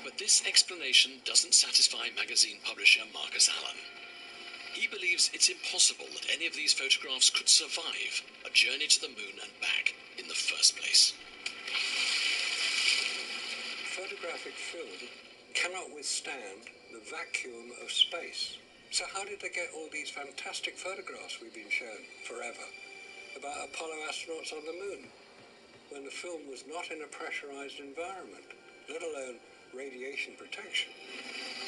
But this explanation doesn't satisfy magazine publisher Marcus Allen. He believes it's impossible that any of these photographs could survive a journey to the moon and back in the first place. Photographic film cannot withstand the vacuum of space. So how did they get all these fantastic photographs we've been shown forever about Apollo astronauts on the moon when the film was not in a pressurized environment, let alone radiation protection?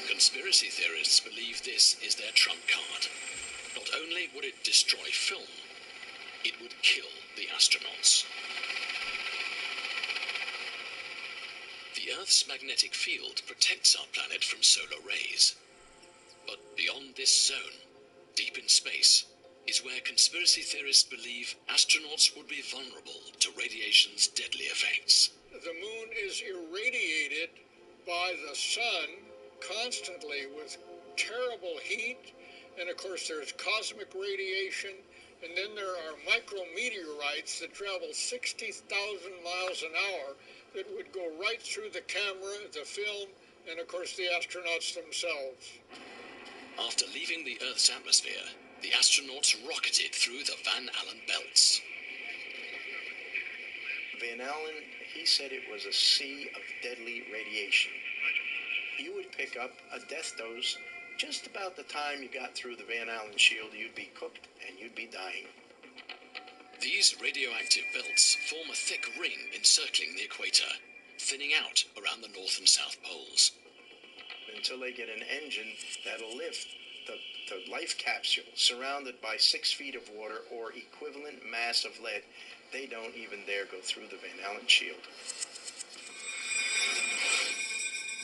Conspiracy theorists believe this is their trump card. Not only would it destroy film, it would kill the astronauts. The Earth's magnetic field protects our planet from solar rays. But beyond this zone, deep in space, is where conspiracy theorists believe astronauts would be vulnerable to radiation's deadly effects. The moon is irradiated by the sun constantly with terrible heat, and of course there's cosmic radiation, and then there are micrometeorites that travel 60,000 miles an hour that would go right through the camera, the film, and of course the astronauts themselves. After leaving the Earth's atmosphere, the astronauts rocketed through the Van Allen belts. Van Allen, he said it was a sea of deadly radiation. You would pick up a death dose just about the time you got through the Van Allen shield. You'd be cooked and you'd be dying. These radioactive belts form a thick ring encircling the equator, thinning out around the north and south poles. Until they get an engine that'll lift the life capsule surrounded by 6 feet of water or equivalent mass of lead, they don't even dare go through the Van Allen shield.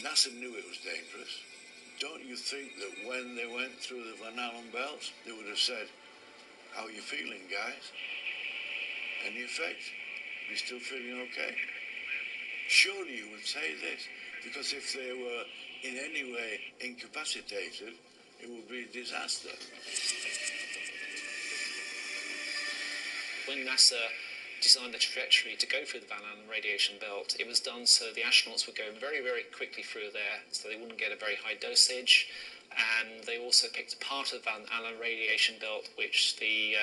NASA knew it was dangerous. Don't you think that when they went through the Van Allen belts, they would have said, "How are you feeling, guys? Any effect? You still feeling okay?" Surely you would say this, because if they were in any way incapacitated, it would be a disaster. When NASA designed the trajectory to go through the Van Allen radiation belt, it was done so the astronauts would go very, very quickly through there, so they wouldn't get a very high dosage, and they also picked a part of the Van Allen radiation belt which the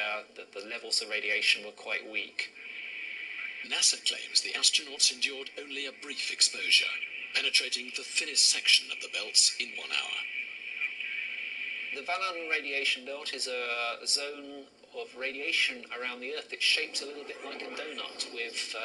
levels of radiation were quite weak. NASA claims the astronauts endured only a brief exposure, penetrating the thinnest section of the belts in 1 hour. The Van Allen radiation belt is a zone of radiation around the Earth. It's shaped a little bit like a donut with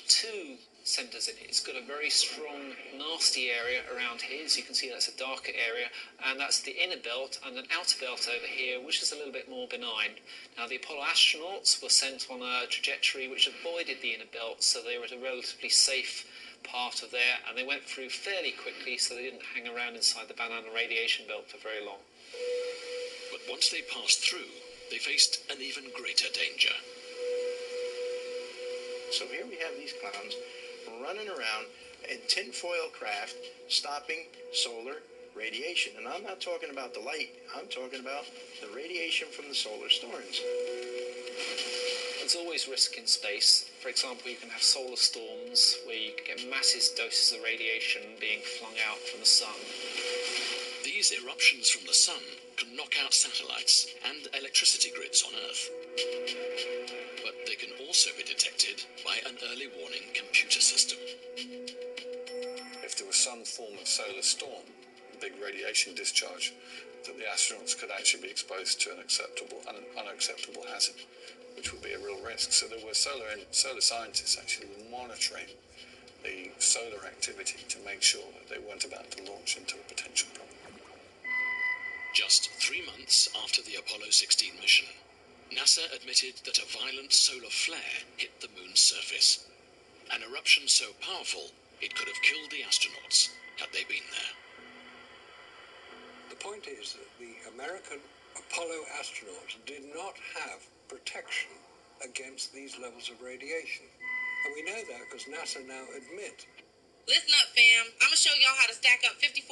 two centres in it. It's got a very strong, nasty area around here. As you can see, that's a darker area, and that's the inner belt, and an outer belt over here, which is a little bit more benign. Now, the Apollo astronauts were sent on a trajectory which avoided the inner belt, so they were at a relatively safe part of there, and they went through fairly quickly, so they didn't hang around inside the Van Allen radiation belt for very long. But once they passed through, they faced an even greater danger. So here we have these clowns running around in tinfoil craft, stopping solar radiation. And I'm not talking about the light, I'm talking about the radiation from the solar storms. There's always risk in space. For example, you can have solar storms where you can get massive doses of radiation being flung out from the sun. These eruptions from the sun can knock out satellites and electricity grids on Earth. But they can also be detected by an early warning computer system. If there was some form of solar storm, a big radiation discharge, that the astronauts could actually be exposed to an unacceptable hazard, which would be a real risk. So there were solar scientists actually monitoring the solar activity to make sure that they weren't about to launch into a potential problem. Just 3 months after the Apollo 16 mission, NASA admitted that a violent solar flare hit the moon's surface. An eruption so powerful, it could have killed the astronauts had they been there. The point is that the American Apollo astronauts did not have protection against these levels of radiation. And we know that because NASA now admit. Listen up, fam. I'm going to show y'all how to stack up $5,400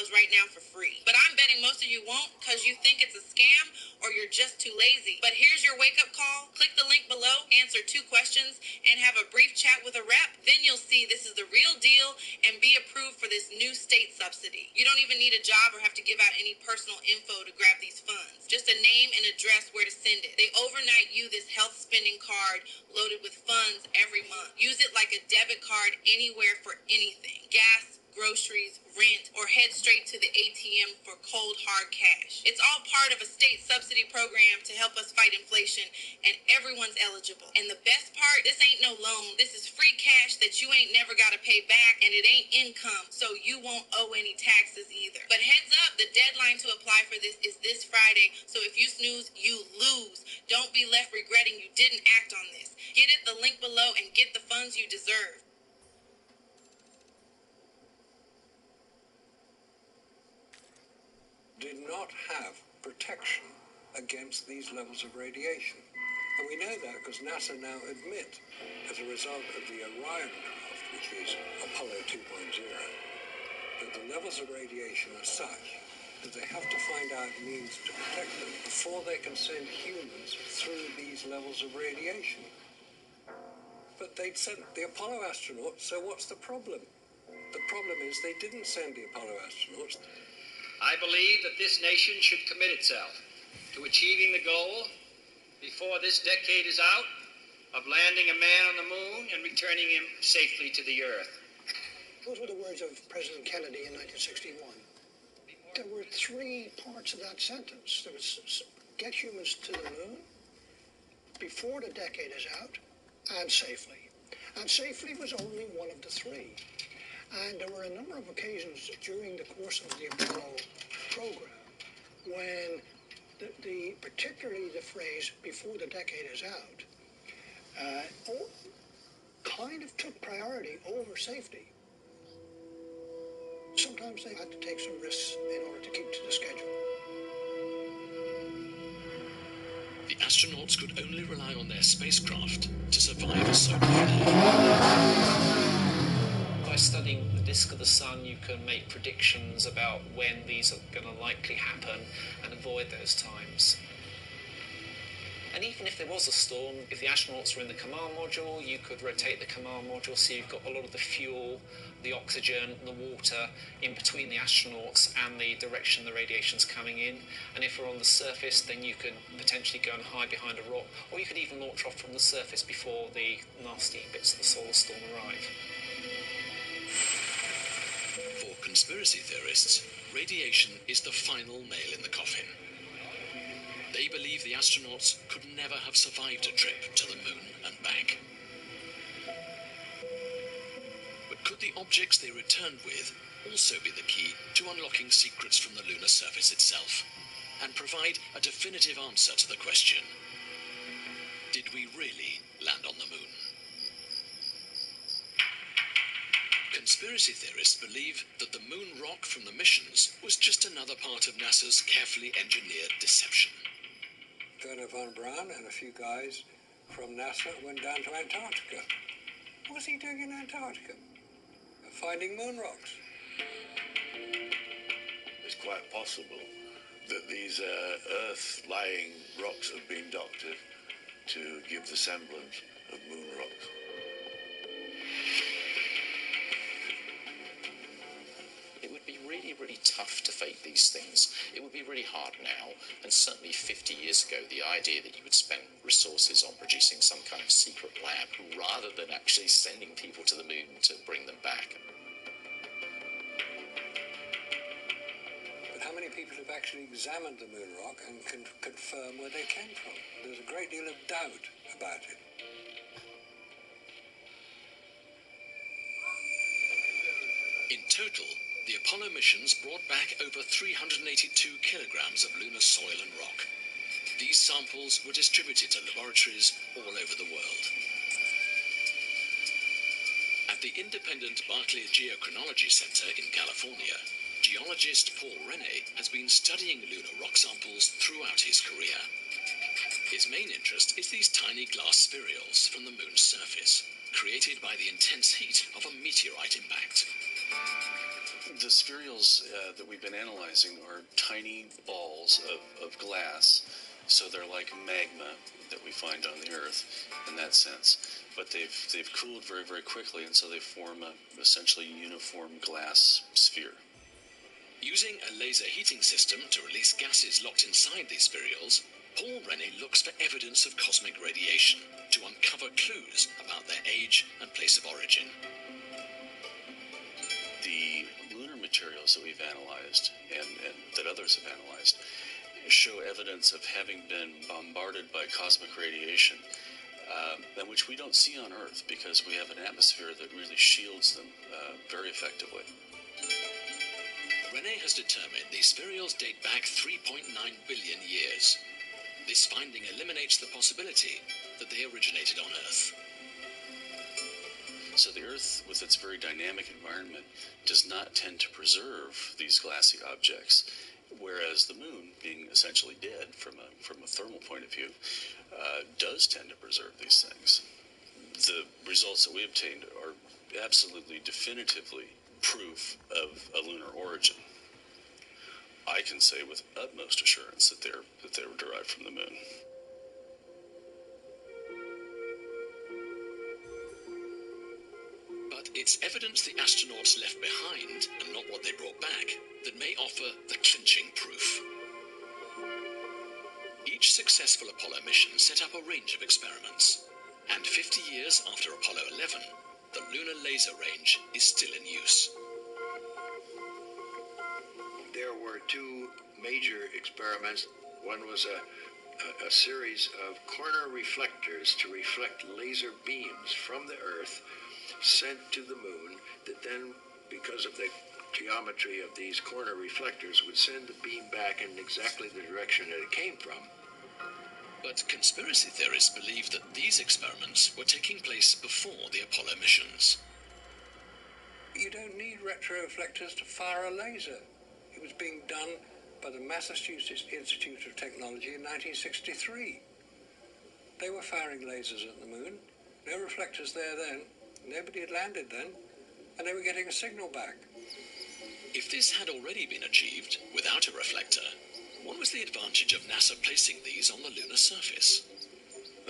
right now for free. But I'm betting most of you won't because you think it's a scam or you're just too lazy. But here's your wake-up call. Click the link below, answer 2 questions, and have a brief chat with a rep. Then you'll see this is the real deal and be approved for this new state subsidy. You don't even need a job or have to give out any personal info to grab these funds. Just a name and address where to send it. They overnight you this health spending card loaded with funds every month. Use it like a debit card anywhere for anything. Gas, groceries, rent, or head straight to the ATM for cold, hard cash. It's all part of a state subsidy program to help us fight inflation, and everyone's eligible. And the best part, this ain't no loan. This is free cash that you ain't never got to pay back, and it ain't income, so you won't owe any taxes either. But heads up, the deadline to apply for this is this Friday, so if you snooze, you lose. Don't be left regretting you didn't act on this. Get it, the link below, and get the funds you deserve. Did not have protection against these levels of radiation. And we know that because NASA now admit, as a result of the Orion craft, which is Apollo 2.0, that the levels of radiation are such that they have to find out means to protect them before they can send humans through these levels of radiation. But they'd sent the Apollo astronauts, so what's the problem? The problem is they didn't send the Apollo astronauts. I believe that this nation should commit itself to achieving the goal, before this decade is out, of landing a man on the moon and returning him safely to the Earth. Those were the words of President Kennedy in 1961. There were 3 parts of that sentence. There was get humans to the moon, before the decade is out, and safely. And safely was only one of the 3. And there were a number of occasions during the course of the Apollo program when particularly the phrase "before the decade is out" kind of took priority over safety. Sometimes they had to take some risks in order to keep to the schedule. The astronauts could only rely on their spacecraft to survive a solar flare. By studying the disk of the sun, you can make predictions about when these are going to likely happen and avoid those times. And even if there was a storm, if the astronauts were in the command module, you could rotate the command module so you've got a lot of the fuel, the oxygen, the water in between the astronauts and the direction the radiation's coming in. And if we're on the surface, then you could potentially go and hide behind a rock, or you could even launch off from the surface before the nasty bits of the solar storm arrive. For conspiracy theorists, radiation is the final nail in the coffin. They believe the astronauts could never have survived a trip to the moon and back. But could the objects they returned with also be the key to unlocking secrets from the lunar surface itself, and provide a definitive answer to the question, did we really land on the moon? Conspiracy theorists believe that the moon rock from the missions was just another part of NASA's carefully engineered deception. Werner von Braun and a few guys from NASA went down to Antarctica. What was he doing in Antarctica? Finding moon rocks. It's quite possible that these Earth-lying rocks have been doctored to give the semblance of moon rocks. It would be really, really tough to fake these things. It would be really hard now, and certainly 50 years ago, the idea that you would spend resources on producing some kind of secret lab rather than actually sending people to the moon to bring them back. But how many people have actually examined the moon rock and can confirm where they came from? There's a great deal of doubt about it. In total, the Apollo missions brought back over 382 kilograms of lunar soil and rock. These samples were distributed to laboratories all over the world. At the independent Berkeley Geochronology Center in California, geologist Paul Rene has been studying lunar rock samples throughout his career. His main interest is these tiny glass spherules from the moon's surface, created by the intense heat of a meteorite impact. The spherules that we've been analyzing are tiny balls of glass, so they're like magma that we find on the Earth in that sense. But they've cooled very, very quickly, and so they form a essentially uniform glass sphere. Using a laser heating system to release gases locked inside these spherules, Paul Rene looks for evidence of cosmic radiation to uncover clues about their age and place of origin. The lunar materials that we've analyzed and that others have analyzed show evidence of having been bombarded by cosmic radiation, and which we don't see on Earth because we have an atmosphere that really shields them very effectively. Rene has determined these spherules date back 3.9 billion years. This finding eliminates the possibility that they originated on Earth. So the Earth, with its very dynamic environment, does not tend to preserve these glassy objects, whereas the Moon, being essentially dead from a thermal point of view, does tend to preserve these things. The results that we obtained are absolutely definitively proof of a lunar origin. I can say with utmost assurance that they were derived from the Moon. But it's evidence the astronauts left behind, and not what they brought back, that may offer the clinching proof. Each successful Apollo mission set up a range of experiments, and 50 years after Apollo 11, the lunar laser range is still in use. There were two major experiments. One was a series of corner reflectors to reflect laser beams from the Earth sent to the Moon that then, because of the geometry of these corner reflectors, would send the beam back in exactly the direction that it came from. But conspiracy theorists believe that these experiments were taking place before the Apollo missions. You don't need retroreflectors to fire a laser. It was being done by the Massachusetts Institute of Technology in 1963. They were firing lasers at the Moon. No reflectors there then. Nobody had landed then, and they were getting a signal back. If this had already been achieved without a reflector, what was the advantage of NASA placing these on the lunar surface?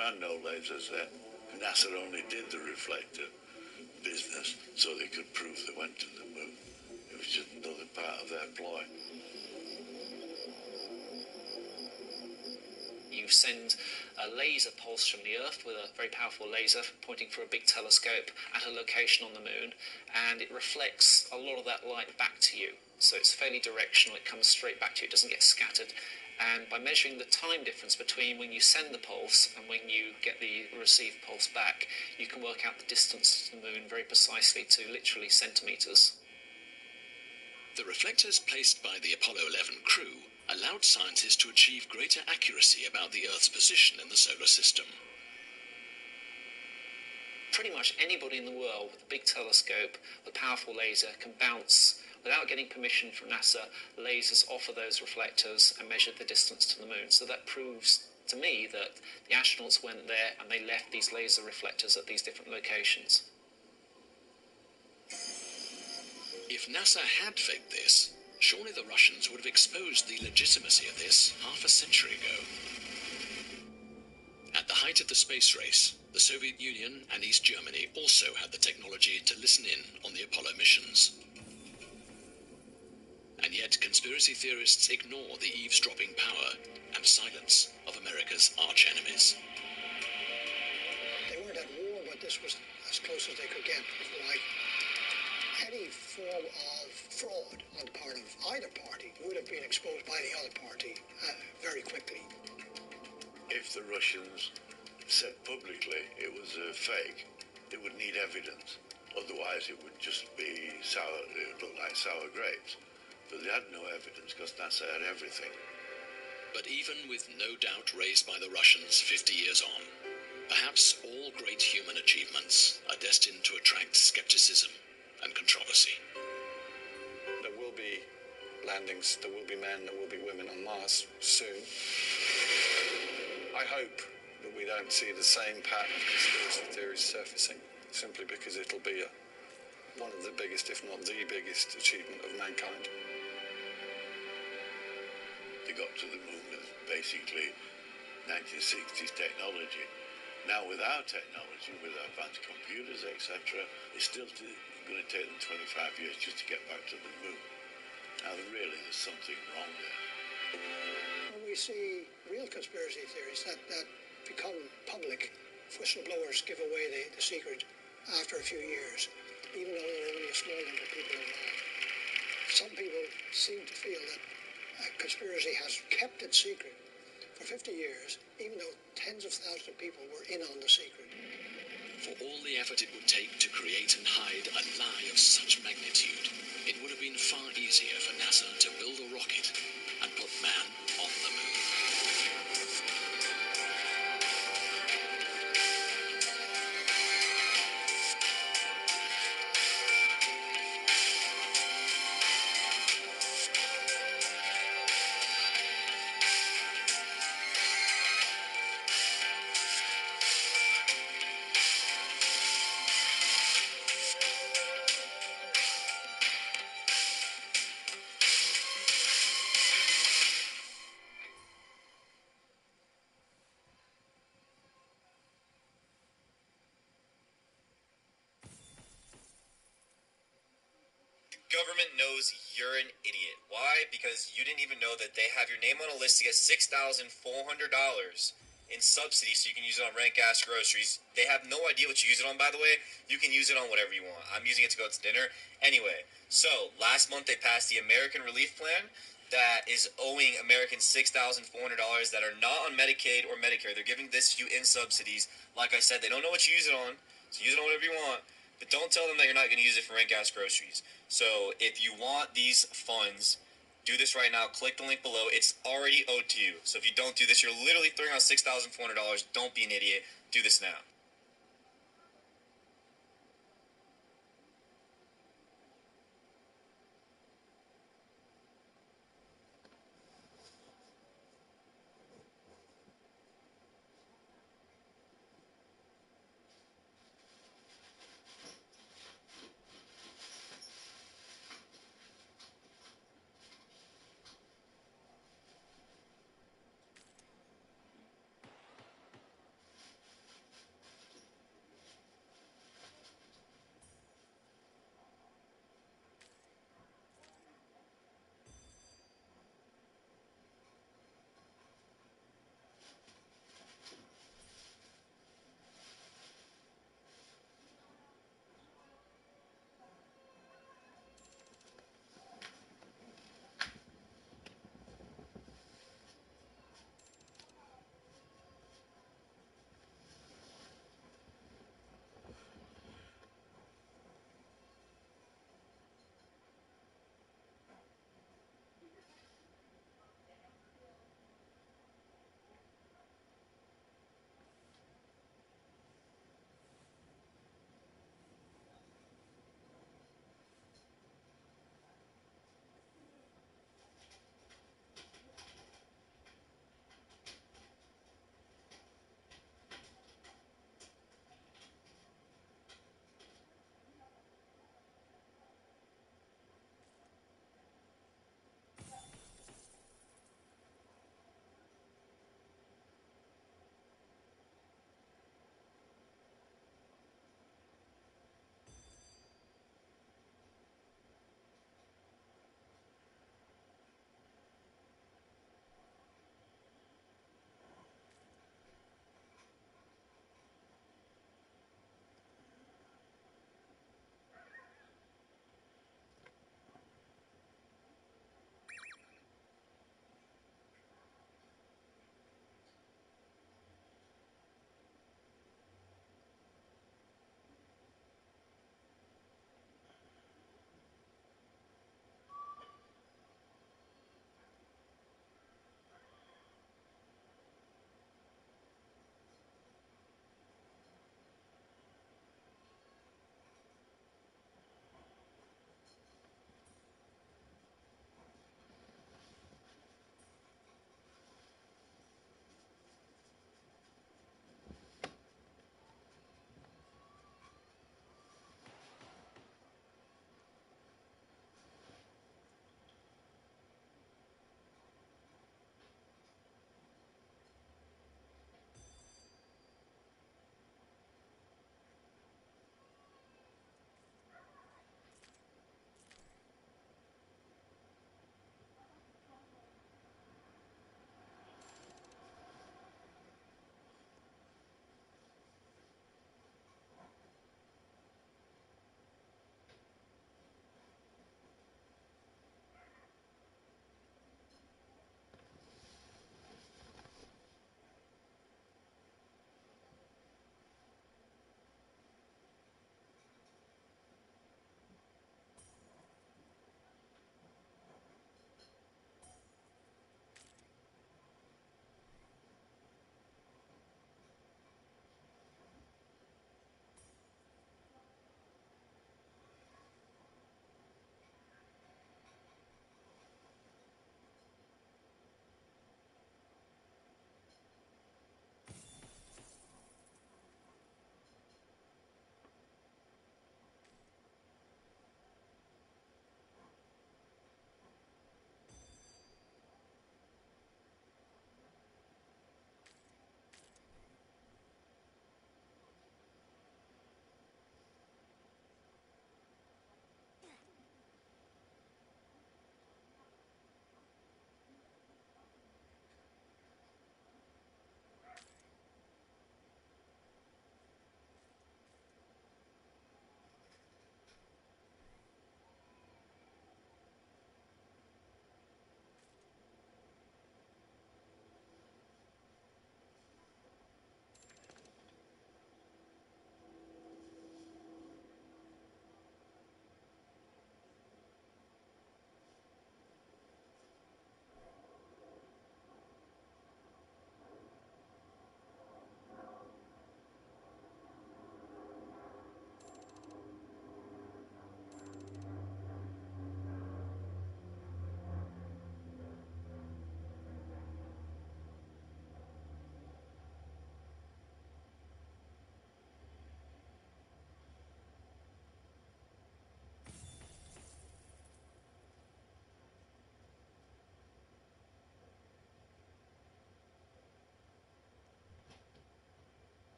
are no lasers there. NASA only did the reflector business so they could prove they went to the moon. It was just another part of their ploy. You send a laser pulse from the Earth with a very powerful laser pointing through a big telescope at a location on the moon, and it reflects a lot of that light back to you. So it's fairly directional, it comes straight back to you, it doesn't get scattered. And by measuring the time difference between when you send the pulse and when you get the received pulse back, you can work out the distance to the moon very precisely to literally centimetres. The reflectors placed by the Apollo 11 crew allowed scientists to achieve greater accuracy about the Earth's position in the solar system. Pretty much anybody in the world with a big telescope, with a powerful laser, can bounce, without getting permission from NASA, lasers off of those reflectors and measure the distance to the moon. So that proves to me that the astronauts went there and they left these laser reflectors at these different locations. If NASA had faked this, surely the Russians would have exposed the legitimacy of this half a century ago. At the height of the space race, the Soviet Union and East Germany also had the technology to listen in on the Apollo missions. And yet conspiracy theorists ignore the eavesdropping power and silence of America's arch-enemies. They weren't at war, but this was as close as they could get. Like any form of fraud on the part of either party would have been exposed by the other party very quickly. If the Russians said publicly it was a fake, it would need evidence. Otherwise, it would just be sour, it would look like sour grapes. But they had no evidence because NASA had everything. But even with no doubt raised by the Russians 50 years on, perhaps all great human achievements are destined to attract skepticism and controversy. There will be landings, there will be men, there will be women on Mars soon. I hope that we don't see the same pattern of conspiracy theories surfacing, simply because it'll be one of the biggest, if not the biggest, achievement of mankind. They got to the moon with basically 1960s technology. Now with our technology, with advanced computers, etc., it's still going to take them 25 years just to get back to the moon. Now really there's something wrong there. When we see real conspiracy theories that become public, whistleblowers give away the secret after a few years, even though there are only a small number of people involved. Some people seem to feel that conspiracy has kept its secret for 50 years, even though tens of thousands of people were in on the secret. For all the effort it would take to create and hide a lie of such magnitude, it would have been far easier for NASA to build a rocket and put man on the moon. Government knows you're an idiot. Why? Because you didn't even know that they have your name on a list to get $6,400 in subsidies so you can use it on rent, gas, groceries. They have no idea what you use it on, by the way. You can use it on whatever you want. I'm using it to go out to dinner. Anyway, so last month they passed the American Relief Plan that is owing Americans $6,400 that are not on Medicaid or Medicare. They're giving this to you in subsidies. Like I said, they don't know what you use it on, so use it on whatever you want. But don't tell them that you're not going to use it for rent, gas, groceries. So if you want these funds, do this right now. Click the link below. It's already owed to you. So if you don't do this, you're literally throwing out $6,400. Don't be an idiot. Do this now.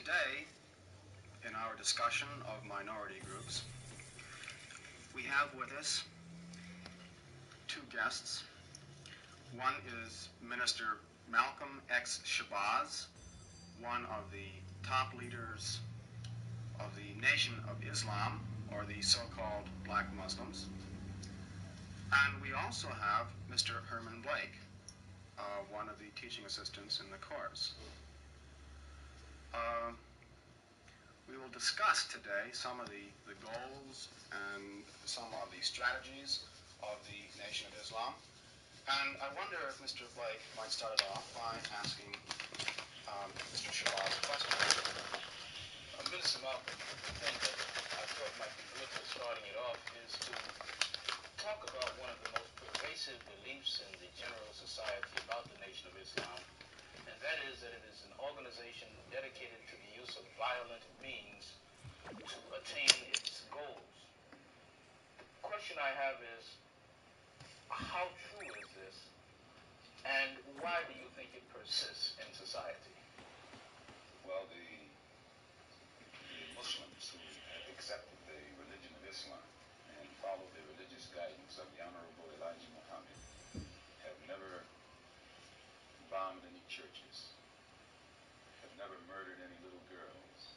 Today, in our discussion of minority groups, we have with us two guests. One is Minister Malcolm X. Shabazz, one of the top leaders of the Nation of Islam, or the so-called Black Muslims. And we also have Mr. Herman Blake, one of the teaching assistants in the course. We will discuss today some of the goals and some of the strategies of the Nation of Islam. And I wonder if Mr. Blake might start it off by asking Mr. Shabazz a question. Minister Malcolm, the thing that I thought might be good for starting it off is to talk about one of the most pervasive beliefs in the general society about the Nation of Islam, and that is that it is an organization dedicated to the use of violent means to attain its goals. The question I have is, how true is this, and why do you think it persists in society? Well, the Muslims who have accepted the religion of Islam and follow the religious guidance of the Honorable Elijah Muhammad have never bombed any churches, have never murdered any little girls,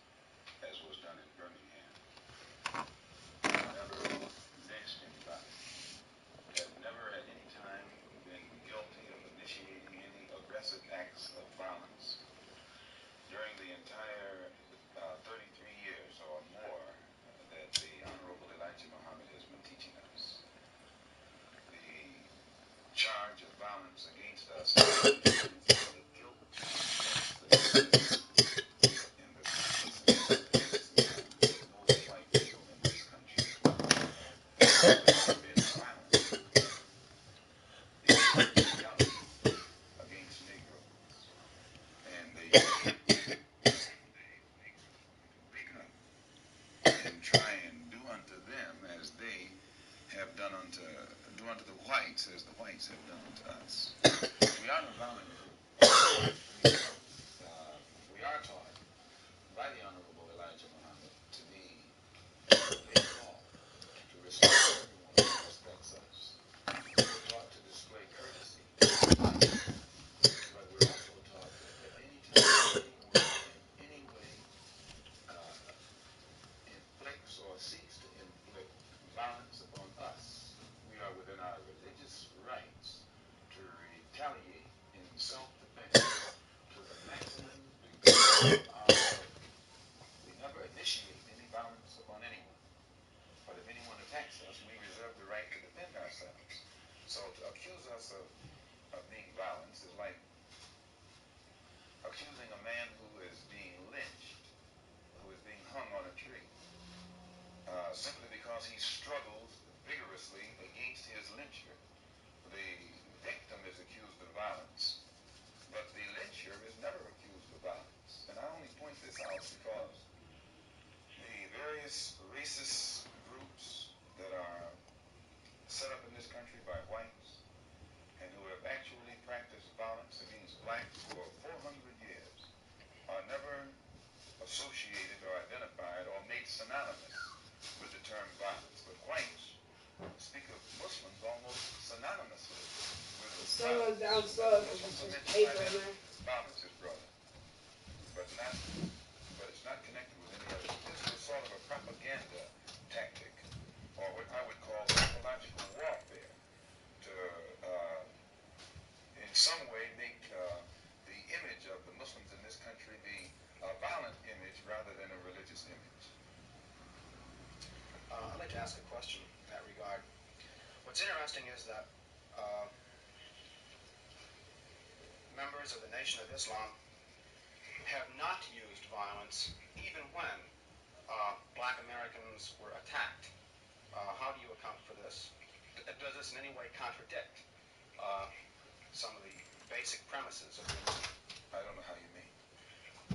as was done in Birmingham, have never lynched anybody, have never at any time been guilty of initiating any aggressive acts of violence. During the entire 33 years or more that the Honorable Elijah Muhammad has been teaching us, the charge of violence against us is the guilt in the consciousness of most white people in this country. There's been violence against Negroes, and they wake up and try and do unto them as they have done unto the whites as the whites have done unto us. We are a violent group. We are taught by the Honorable Elijah Muhammad to be a law, to respect everyone who respects us. We're taught to display courtesy, but we're also taught that at any time anyone in any way inflicts or seeks to inflict violence upon us, we are within our religious rights to retaliate in self-defense to the maximum degree of our ability. We never initiate any violence upon anyone, but if anyone attacks us, we reserve the right to defend ourselves. So to accuse us of being violent is like accusing a man who is being lynched, who is being hung on a tree, simply because he struggles vigorously against his lyncher. The victim is accused of violence, but the lyncher is never accused of violence. And I only point this out because the various racist groups that are set up in this country by whites and who have actually practiced violence against blacks for 400 years are never associated or identified or made synonymous with the term violence. But whites speak of Muslims almost synonymously with Someone violence. down slow because it's just paper in there. Violence is brought up, but it's not connected with any other. This is sort of a propaganda tactic, or what I would call psychological warfare, to in some way make the image of the Muslims in this country be a violent image rather than a religious image. I'd like to ask a question in that regard. What's interesting is that members of the Nation of Islam have not used violence even when black Americans were attacked. How do you account for this? Does this in any way contradict some of the basic premises of your movement? I don't know how you mean.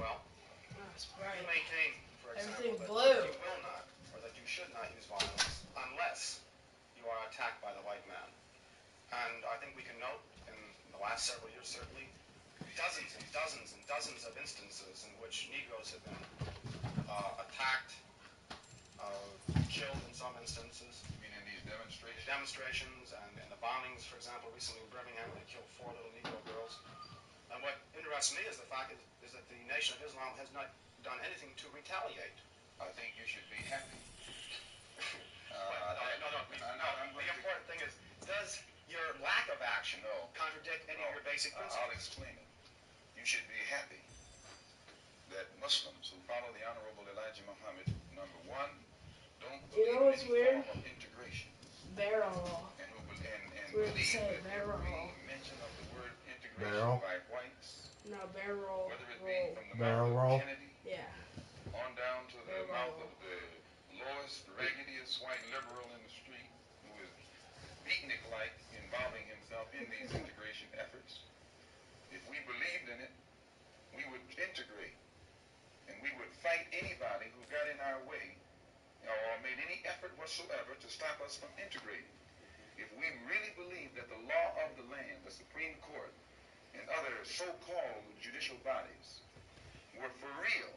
Well, you maintain, for example, that you will not, or that you should not use violence unless you are attacked by the white man. And I think we can note in the last several years, certainly, dozens and dozens and dozens of instances in which Negroes have been attacked, killed in some instances. You mean in these demonstrations? Demonstrations and the bombings, for example, recently in Birmingham, they killed 4 little Negro girls. And what interests me is the fact is that the Nation of Islam has not done anything to retaliate. I think you should be happy. The important thing is, does your lack of action contradict any of your basic principles? I'll explain it. You should be happy that Muslims who follow the Honorable Elijah Muhammad, number one, don't believe in any form of integration. Barrel roll. And Weird to believe say, that barrel every roll. mention of the word integration by whites, No, barrel whether it roll. be from the Barrel mouth roll? of Kennedy Yeah. on down to the Barrel mouth roll. of the lowest, raggediest white liberal in the street who is beatnik-like involving himself in these integration efforts. If we believed in it, we would integrate. And we would fight anybody who got in our way or made any effort whatsoever to stop us from integrating. If we really believed that the law of the land, the Supreme Court, and other so-called judicial bodies were for real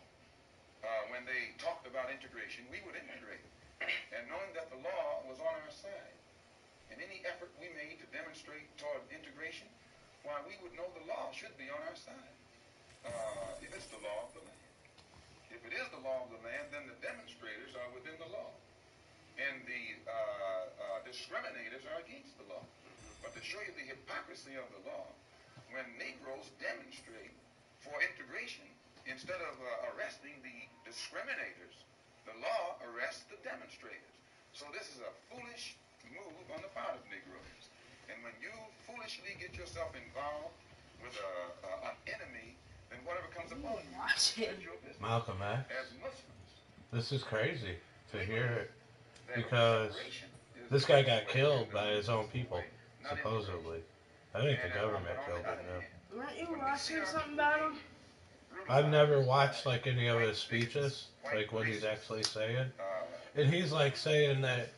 when they talked about integration, we would integrate. And knowing that the law was on our side, and any effort we made to demonstrate toward integration, why, we would know the law should be on our side. If it's the law of the land. If it is the law of the land, then the demonstrators are within the law. And the discriminators are against the law. But to show you the hypocrisy of the law, when Negroes demonstrate for integration, instead of arresting the discriminators, the law arrests the demonstrators. So this is a foolish move on the part of Negroes. And when you foolishly get yourself involved with an enemy, then whatever comes upon you, that's your business. Malcolm X. As Muslims, This is crazy to hear it. Because this guy got killed by his own people, supposedly. I think the government killed him now. Weren't you watching something about him? I've never watched like any of his speeches, like what he's actually saying. And he's like saying that,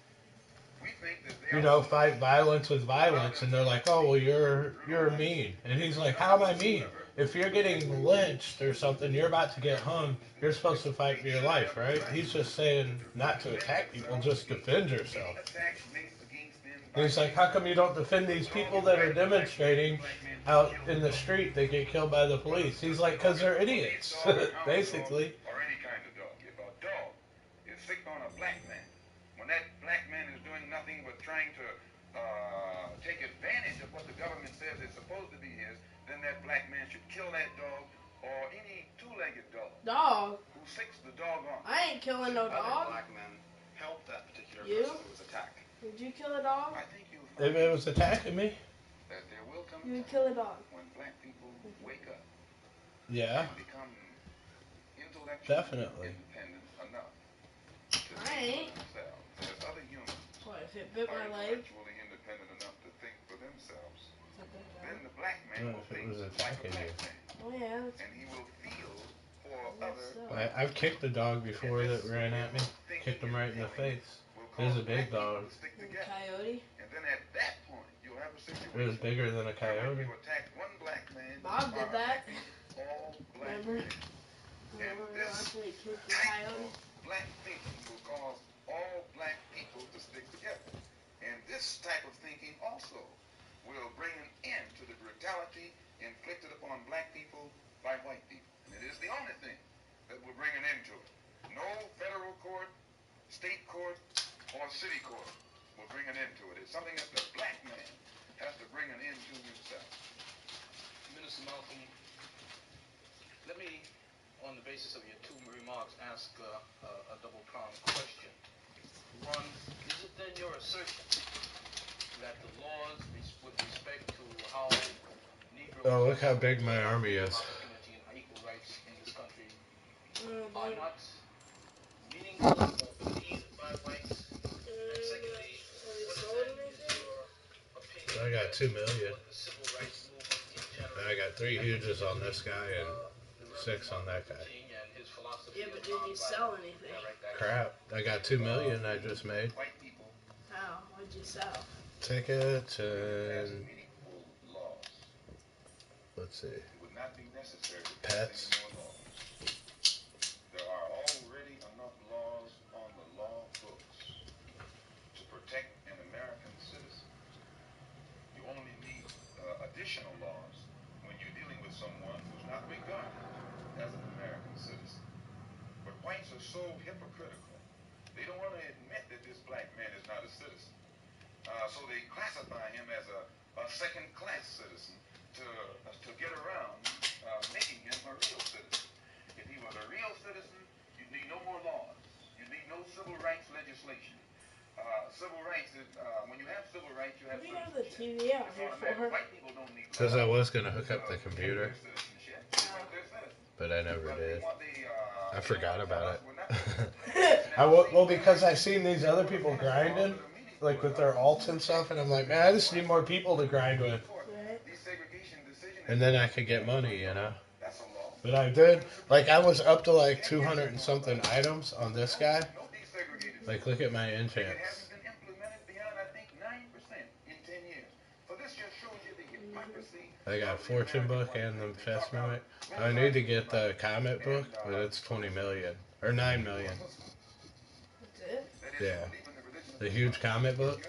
you know, fight violence with violence, and they're like, oh, well, you're mean. And he's like, how am I mean? If you're getting lynched or something, you're about to get hung, you're supposed to fight for your life, right? He's just saying not to attack people, just defend yourself. And he's like, how come you don't defend these people that are demonstrating out in the street that get killed by the police? He's like, because they're idiots, basically. Or any kind of dog. If a dog is sick on a black man, when that black man is doing nothing but trying to take advantage of what the government says is supposed to be his, then that black man should kill that dog or any two-legged dog. Dog? Who sicks the dog on. I ain't killing no dog. Other black men helped that particular person who was attacked. Did you kill a dog? I think you'll If it was attacking me. that there will come You a would kill a time dog. when black people wake up Yeah, and become intellectually definitely. independent enough to I think ain't. for themselves as other humans What, if it bit are my leg? intellectually independent enough to think for themselves, It's a big then dog. the black man No, will if it think was like a attacking black you. man. Oh yeah, that's And he will feel for so. other I've kicked a dog before that ran at me. Kicked him right in the face. It was a big dog. Coyote? And then at that point, you'll have a situation It was bigger than a where when coyote. you attack one black man, Bob you did are that. attacking all black Remember? men. And this After he kicked the type coyote? of black thinking will cause all black people to stick together. And this type of thinking also will bring an end to the brutality inflicted upon black people by white people. And it is the only thing that will bring an end to it. No federal court, state court, or city court will bring an end to it. It's something that the black man has to bring an end to himself. Minister Malcolm, let me, on the basis of your two remarks, ask a double-pronged question. One, is it then your assertion that the laws with respect to how Negroes Oh, look how big my army is. opportunity and equal rights in this country Oh, are boy. not meaningful or believed by whites? And secondly, what then is your opinion I got 2 million. what the civil rights movement in general I got 3 huges on this guy and 6 on that guy. King and his philosophy Yeah, but of did you sell anything? direct action? Crap, I got 2 million I just made. White people How? What'd you sell? Tickets has and meaningful laws. let's see. It would not be necessary to Pets. pass any more laws. There are already enough laws on the law books to protect an American citizen. You only need additional laws when you're dealing with someone who's not regarded as an American citizen. But whites are so hypocritical. They don't want to admit that this black man is not a citizen. So they classify him as a second-class citizen to get around making him a real citizen. If he was a real citizen, you'd need no more laws. You'd need no civil rights legislation. Civil rights is, when you have civil rights, you have What do citizenship. you have the TV out It's here automatic. for? White people don't need Because I was going to hook up the to computer, get their citizenship because they're citizens. but I never But they did. want I forgot about it. we're not Well, because I seen these other people grinding, like with their alts and stuff, and I'm like, man, I just need more people to grind with. And then I could get money, you know. But I did, like, I was up to like 200 and something items on this guy. Like, look at my enchants. I got a fortune book and the chest mimic. I need to get the comet book, but it's 20 million. Or 9 million. That's it? Yeah. The huge comet book.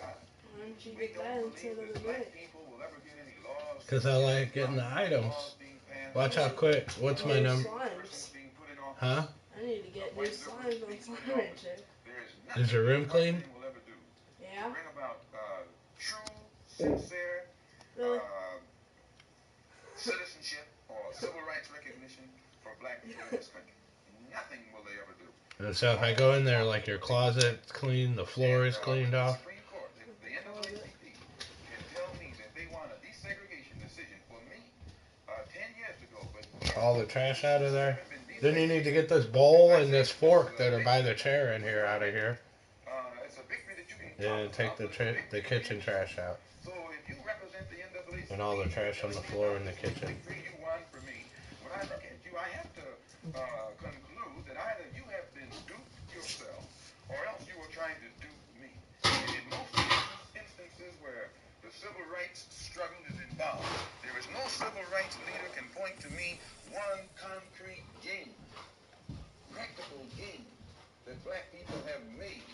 Why didn't you get that instead of the mic? Because I like getting the items. Watch how quick. What's my number? Slimes. Huh? I need to get new slimes on Slime Rancher. Is your room clean? Yeah? Really? Citizenship or civil rights recognition for black people in this country. Nothing will they ever do. And so if I go in there, like your closet's clean, the floor is cleaned off. The NAACP can tell me that they want a desegregation decision for me 10 years ago, but All the trash out of there. Then you need to get this bowl and this fork that are by the chair in here out of here. it's a victory that you can And take the kitchen trash out. So if you represent the NAACP, And all the trash on the floor in the kitchen. you won for me. When I look at you, I have to conclude that either you have been duped yourself, or else you were trying to dupe me. And in most instances where the civil rights struggle is involved, there is no civil rights leader can point to me one concrete gain, practical gain, that black people have made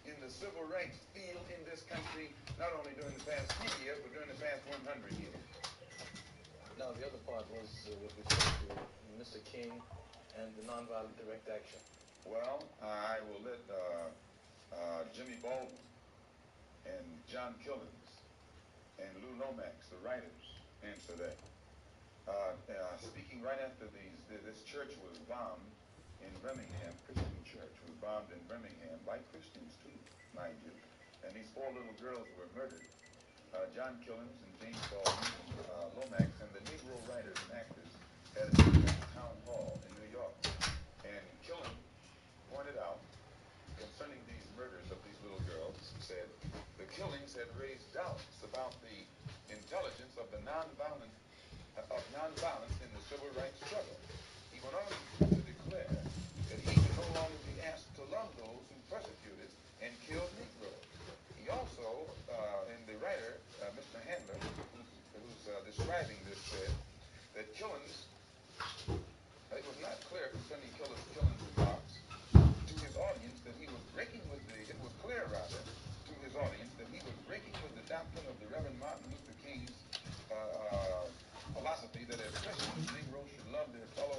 in the civil rights field in this country, not only during the past 10 years, but during the past 100 years. Now, the other part was with respect to Mr. King and the nonviolent direct action. Well, I will let Jimmy Baldwin and John Killings and Lou Lomax, the writers, answer that. Speaking right after this church was bombed in Birmingham, Christian church was bombed in Birmingham by Christians too, mind you, and these 4 little girls were murdered. John Killings and James Baldwin, Lomax, and the Negro writers and actors had a town hall in New York, and Killing pointed out concerning these murders of these little girls, said the killings had raised doubts about the intelligence of the nonviolence in the civil rights struggle. He went on to declare that he could no longer be asked to love those who persecuted and killed Negroes. He also, in the writer, Mr. Handler, who's describing this, said that Killings, it was not clear concerning Killings' remarks to his audience that he was breaking with it was clear rather to his audience that he was breaking with the doctrine of the Reverend Martin Luther King's philosophy that as Christians, Negroes should love their fellow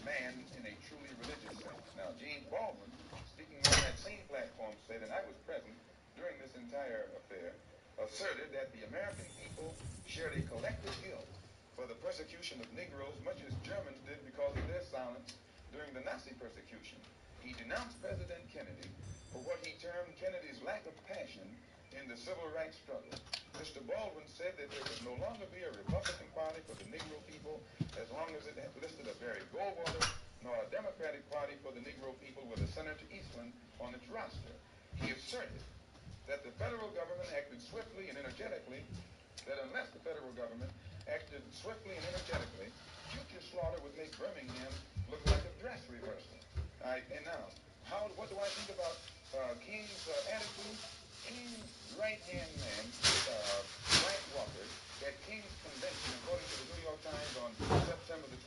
man in a truly religious sense. Now, James Baldwin, speaking on that same platform, said, and I was present during this entire affair, asserted that the American people shared a collective guilt for the persecution of Negroes, much as Germans did because of their silence during the Nazi persecution. He denounced President Kennedy for what he termed Kennedy's lack of passion in the civil rights struggle. Mr. Baldwin said that there would no longer be a Republican Party for the Negro people as long as it had listed a Barry Goldwater, nor a Democratic Party for the Negro people with a Senator Eastland on its roster. He asserted that the federal government acted swiftly and energetically, that unless the federal government acted swiftly and energetically, future slaughter would make Birmingham look like a dress rehearsal. And now, what do I think about King's attitude? King's right-hand man, Frank Walker, at King's convention, according to the New York Times on September the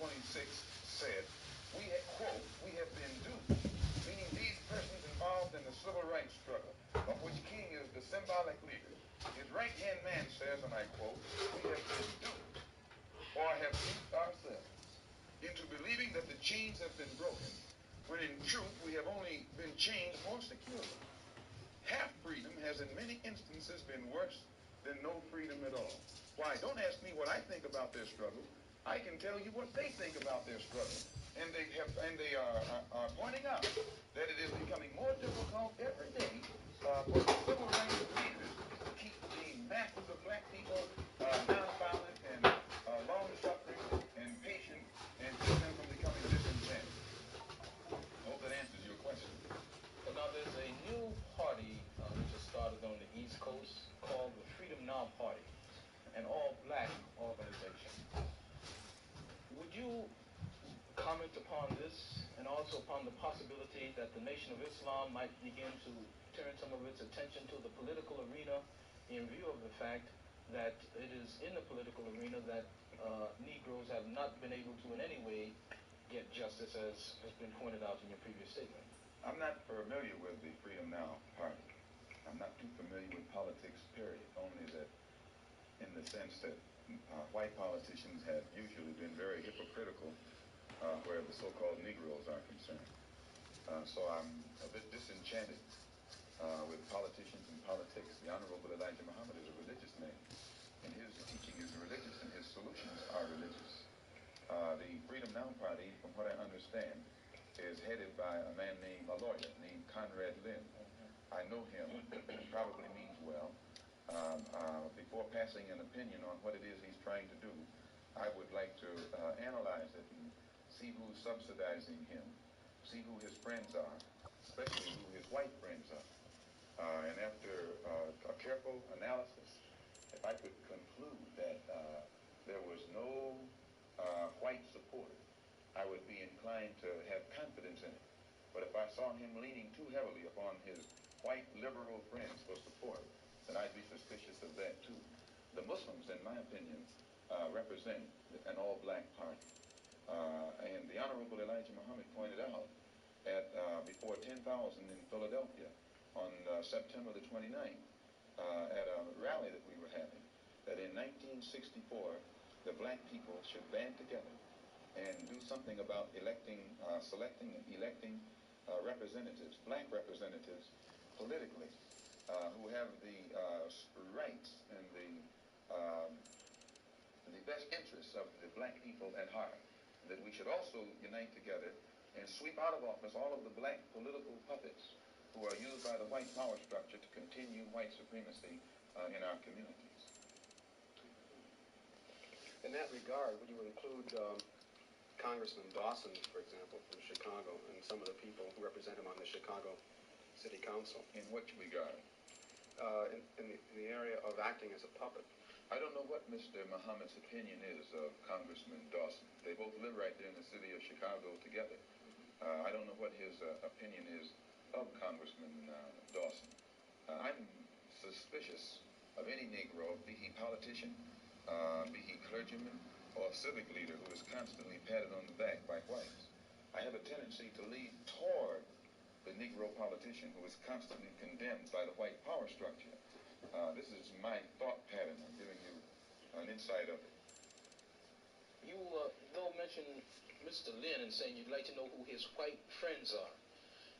chains have been broken, when in truth we have only been chained more securely. Half freedom has in many instances been worse than no freedom at all. Why, don't ask me what I think about their struggle. I can tell you what they think about their struggle. And they are pointing out that it is becoming more difficult every day for the civil rights leaders to keep the masses of black people nonviolent and long-suffering and patient and keep them from becoming disenchanted. I hope that answers your question. Well, now there's a new party which has started on the East Coast called the Freedom Now Party, an all-black organization. Would you comment upon this and also upon the possibility that the Nation of Islam might begin to turn some of its attention to the political arena in view of the fact that it is in the political arena that Negroes have not been able to in any way get justice, as has been pointed out in your previous statement? I'm not familiar with the Freedom Now Party. I'm not too familiar with politics, period, only that in the sense that white politicians have usually been very hypocritical where the so-called Negroes are concerned. So I'm a bit disenchanted with politicians and politics. The Honorable Elijah Muhammad is a religious man, and his teaching is religious, and his solutions are religious. The Freedom Now Party, from what I understand, is headed by a lawyer named Conrad Lynn. I know him, probably means well. Before passing an opinion on what it is he's trying to do, I would like to analyze it and see who's subsidizing him, see who his friends are, especially who his white friends are. And after a careful analysis, if I could conclude that there was no white support, I would be inclined to have confidence in it. But if I saw him leaning too heavily upon his white liberal friends for support, then I'd be suspicious of that too. The Muslims, in my opinion, represent an all-black party. And the Honorable Elijah Muhammad pointed out at before 10,000 in Philadelphia on September the 29th at a rally that we were having, that in 1964 the black people should band together and do something about selecting and electing representatives, black representatives, politically, who have the rights and the best interests of the black people at heart. That we should also unite together and sweep out of office all of the black political puppets who are used by the white power structure to continue white supremacy in our communities. In that regard, would you include Congressman Dawson, for example, from Chicago, and some of the people who represent him on the Chicago City Council? In which regard? In the area of acting as a puppet. I don't know what Mr. Muhammad's opinion is of Congressman Dawson. They both live right there in the city of Chicago together. I don't know what his opinion is of Congressman Dawson. I'm suspicious of any Negro, be he politician, be he clergyman, or civic leader who is constantly patted on the back by whites. I have a tendency to lean toward the Negro politician who is constantly condemned by the white power structure. This is my thought pattern. I'm giving you an insight of it. You, though, mentioned Mr. Lynn and saying you'd like to know who his white friends are.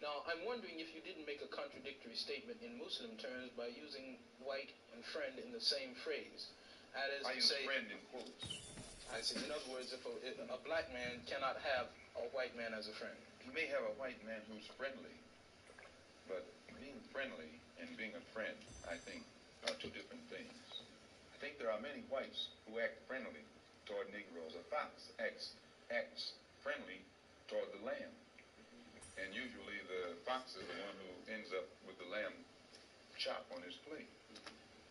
Now, I'm wondering if you didn't make a contradictory statement in Muslim terms by using white and friend in the same phrase. That is, I use friend in quotes. I see. In other words, if a black man cannot have a white man as a friend. He may have a white man who's friendly, but being friendly and being a friend, I think, are two different things. I think there are many whites who act friendly toward Negroes. A fox acts friendly toward the lamb. And usually the fox is the one who ends up with the lamb chop on his plate.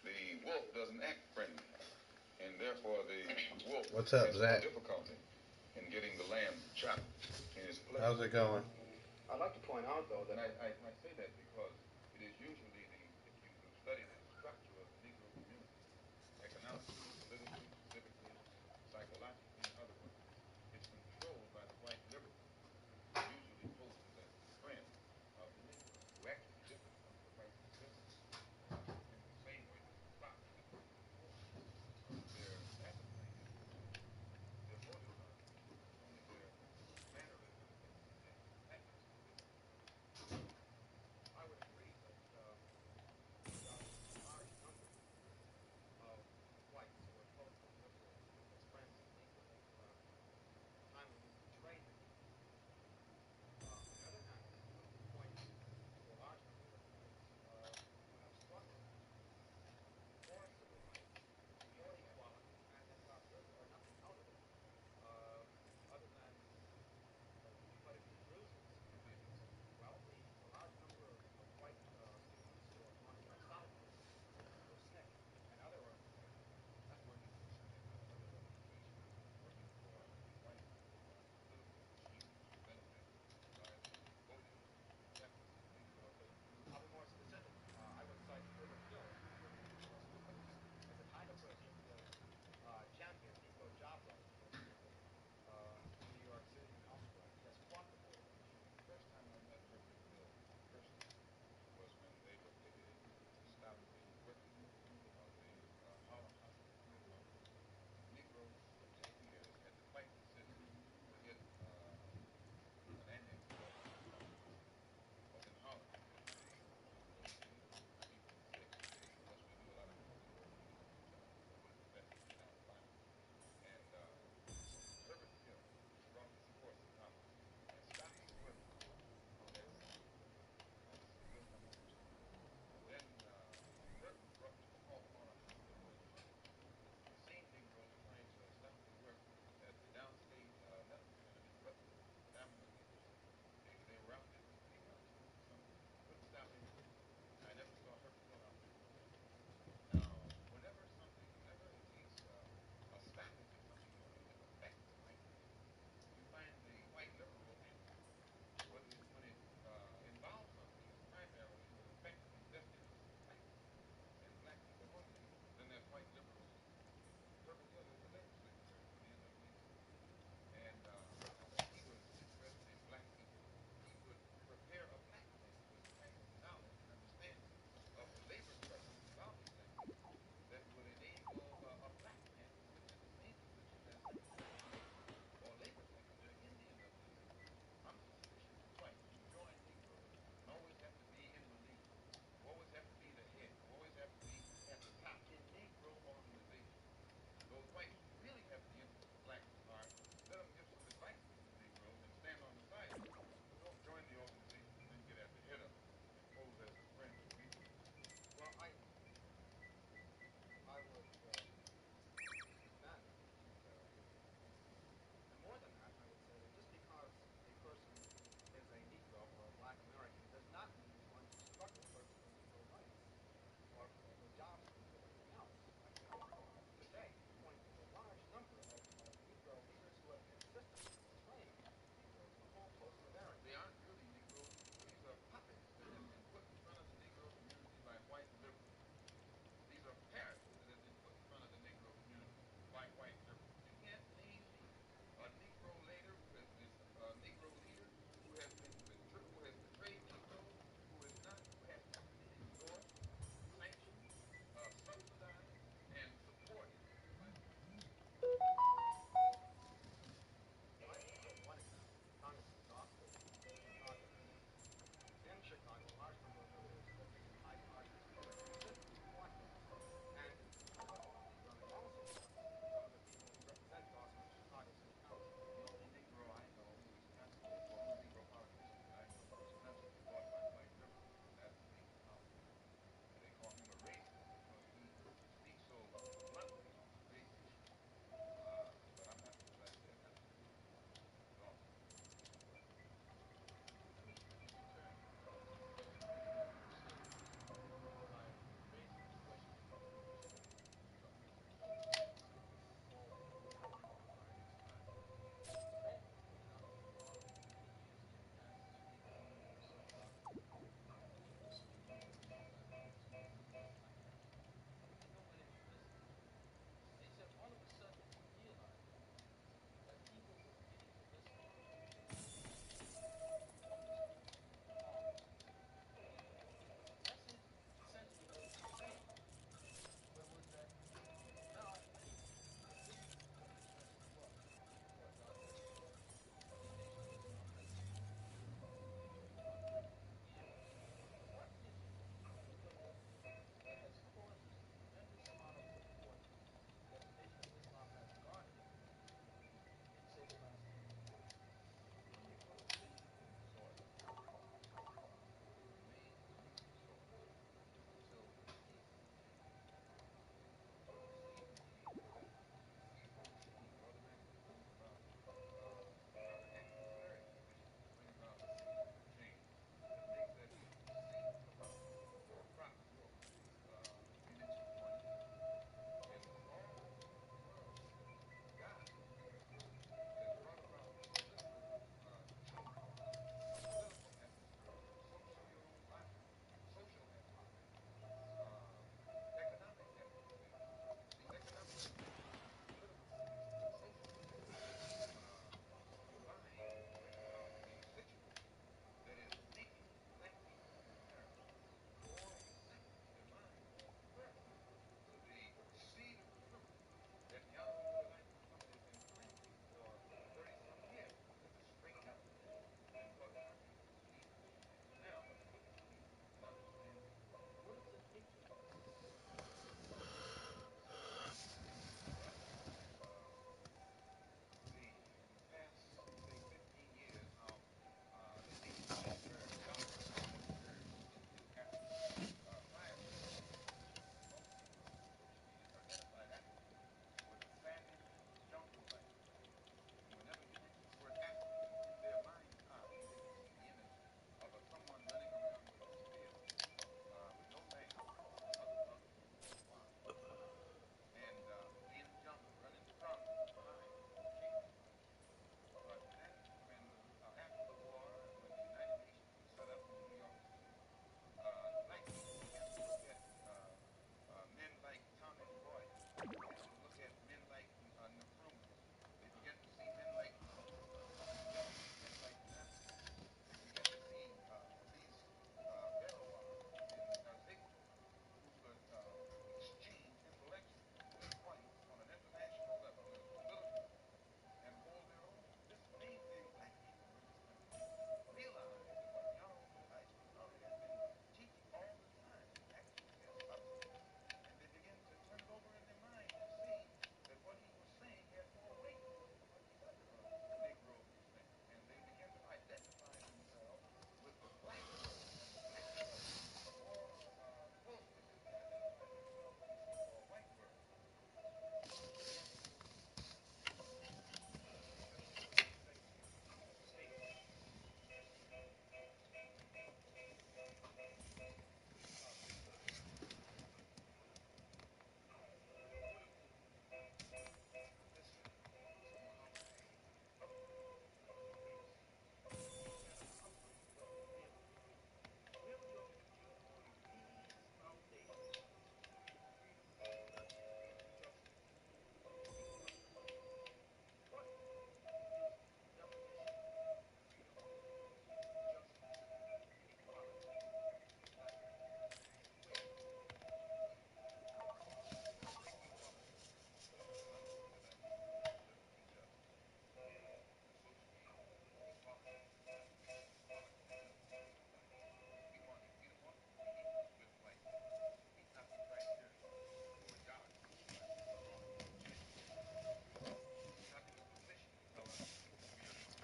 The wolf doesn't act friendly. And therefore the wolf has no difficulty in getting the lamb chopped in his plate. How's it going? I'd like to point out, though, that I say that because it is usually if you study the structure of the Negro community, economically, politically, civically, psychologically, and otherwise, it's controlled by the white liberal, who usually poses as the friend of the Negro, who actually differs from the white supremacist in the same way that the fox differs from the wolf, because their appetite is the same, their motives are the same, only their mannerisms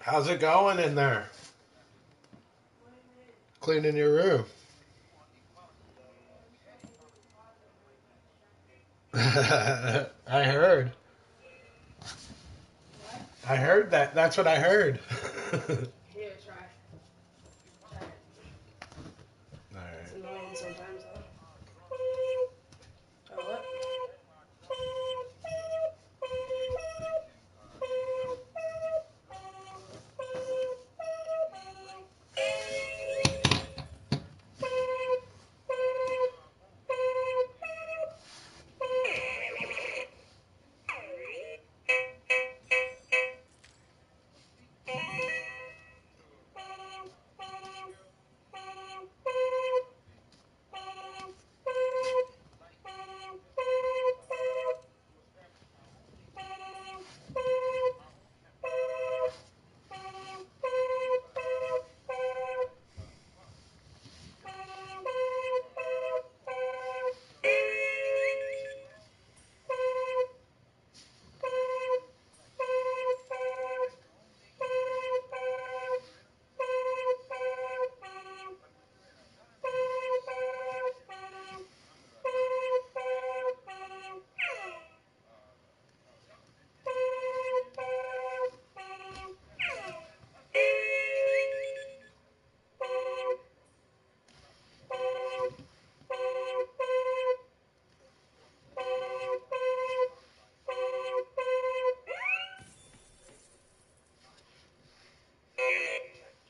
How's it going in there? Cleaning your room. I heard. I heard that. That's what I heard. Here, try. Try it. It's annoying sometimes, though. Oh, what?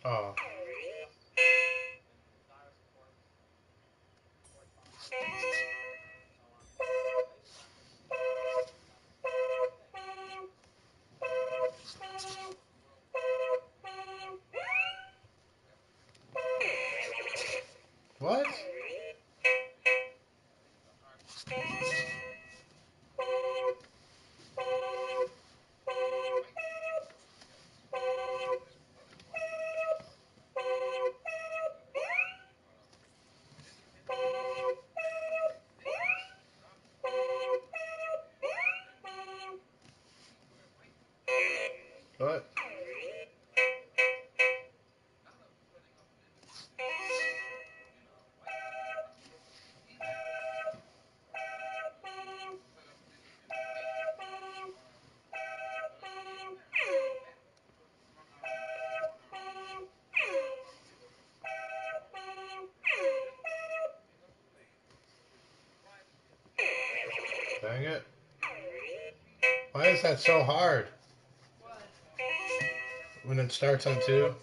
Oh. What? What? Dang it. Why is that so hard? When it starts on 2?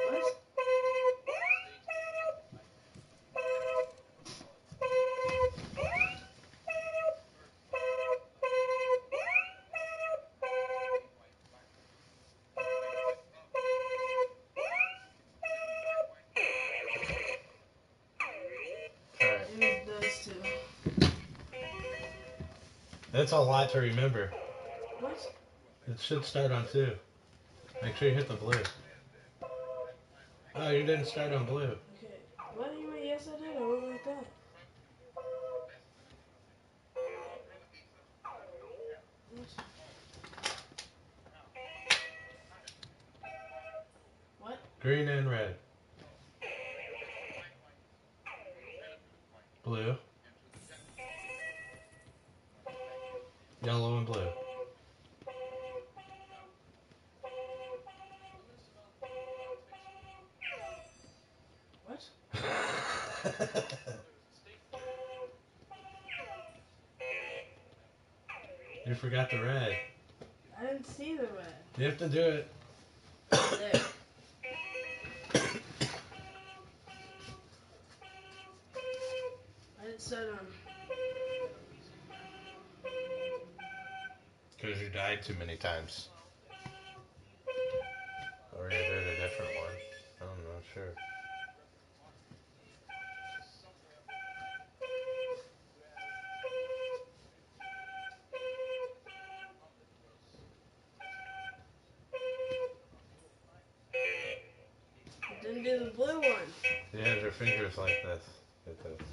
What? Alright. It was those two. That's a lot to remember. What? It should start on 2. Make sure you hit the blue. Oh, you didn't start on blue. Okay. What do you mean? Yes, I did. I went like that. What? Green and red. Blue. Yellow and blue. What? You forgot the red. I didn't see the red. You have to do it. There. I didn't start on. Because you died too many times. Or you did a different one. I'm not sure. I didn't do the blue one. You had your fingers like this. Like this.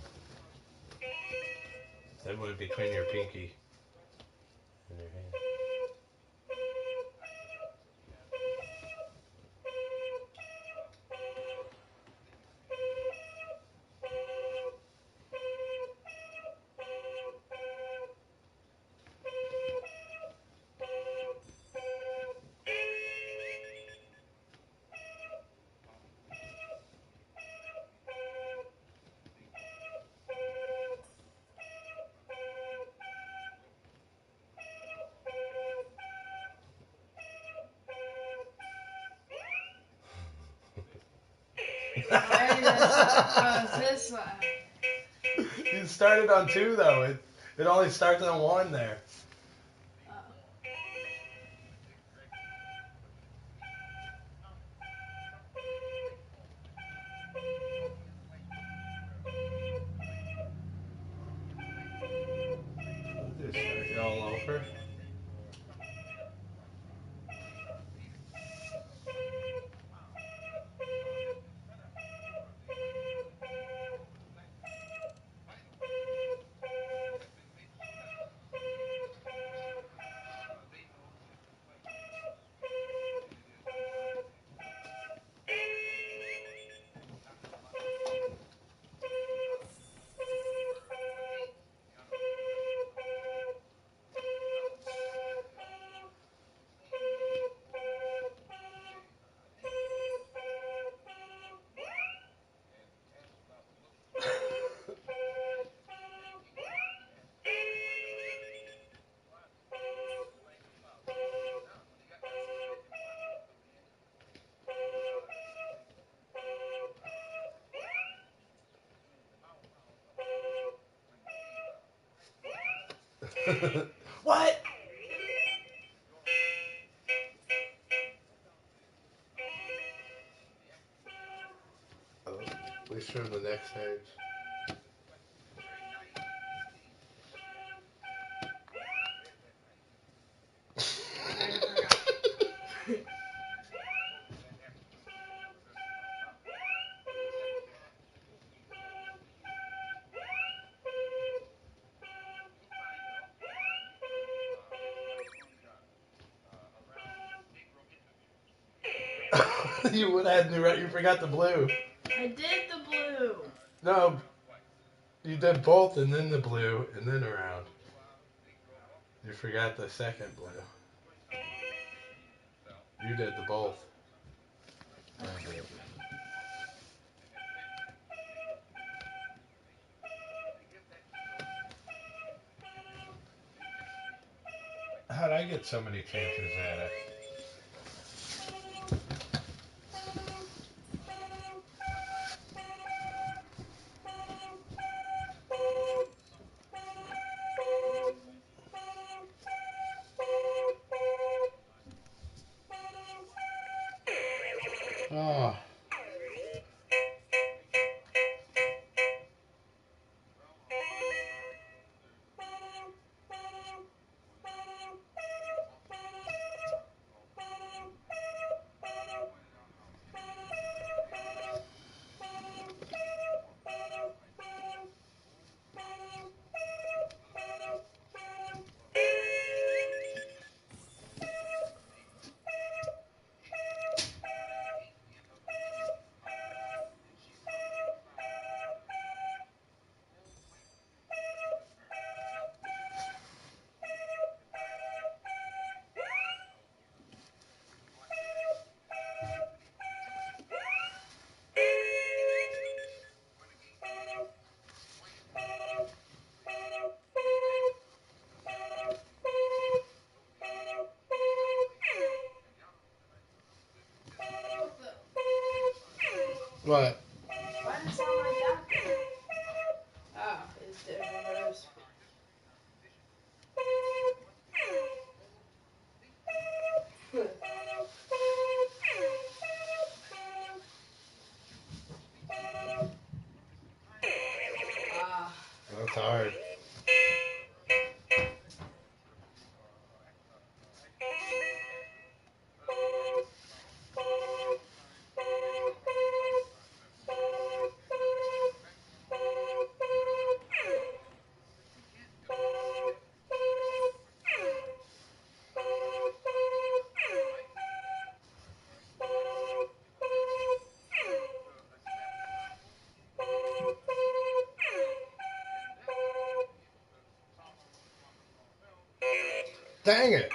Then one between your pinky and your hand. This side. You started on 2 though. It only starts on 1 there. Just start it all over. What? Oh, we show the next page. You would have had you forgot the blue. I did the blue. No, you did both and then the blue and then around. You forgot the second blue. You did the both. How'd I get so many chances at it? Oh. What? Why did it sound like that? Oh, it's the reverse. That's hard. Dang it.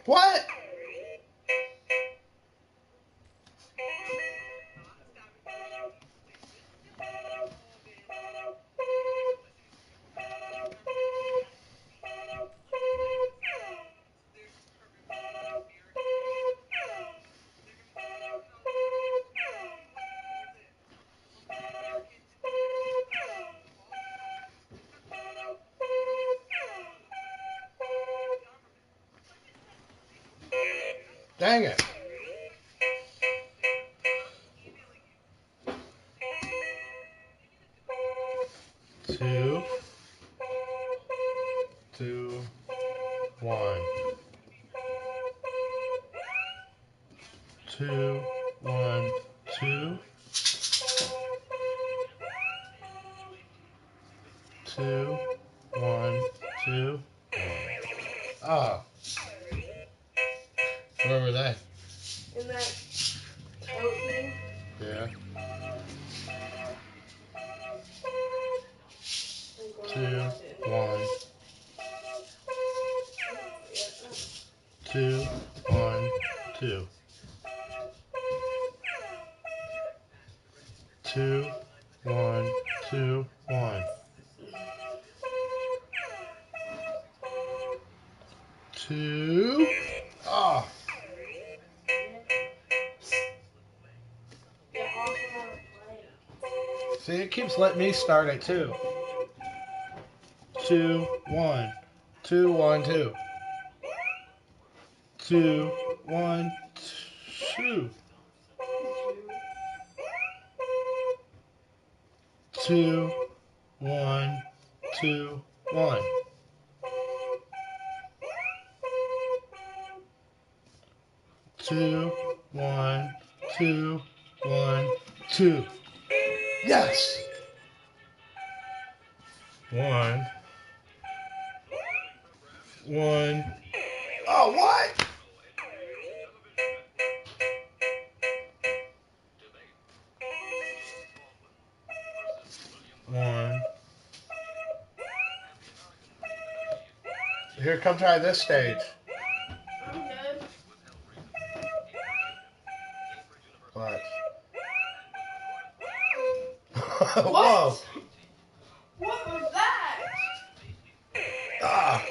What? Dang it. Two, two, one. Two, one, two. Two, one, two, one. Oh. Where were they? In that tote thing. Yeah. I'm going Two, around it. one, Yeah. two, one, two. Two, one, two, one. Two. Oh. Get off of our plate. See, it keeps letting me start it too. Two, one. Two, one, two. Two, one, two. Two, one, two, one. Two, one, two, one, two. Yes! One, one. Oh, what? One. Here, come try this stage. I'm good. What? What? Whoa! What was that? Ah!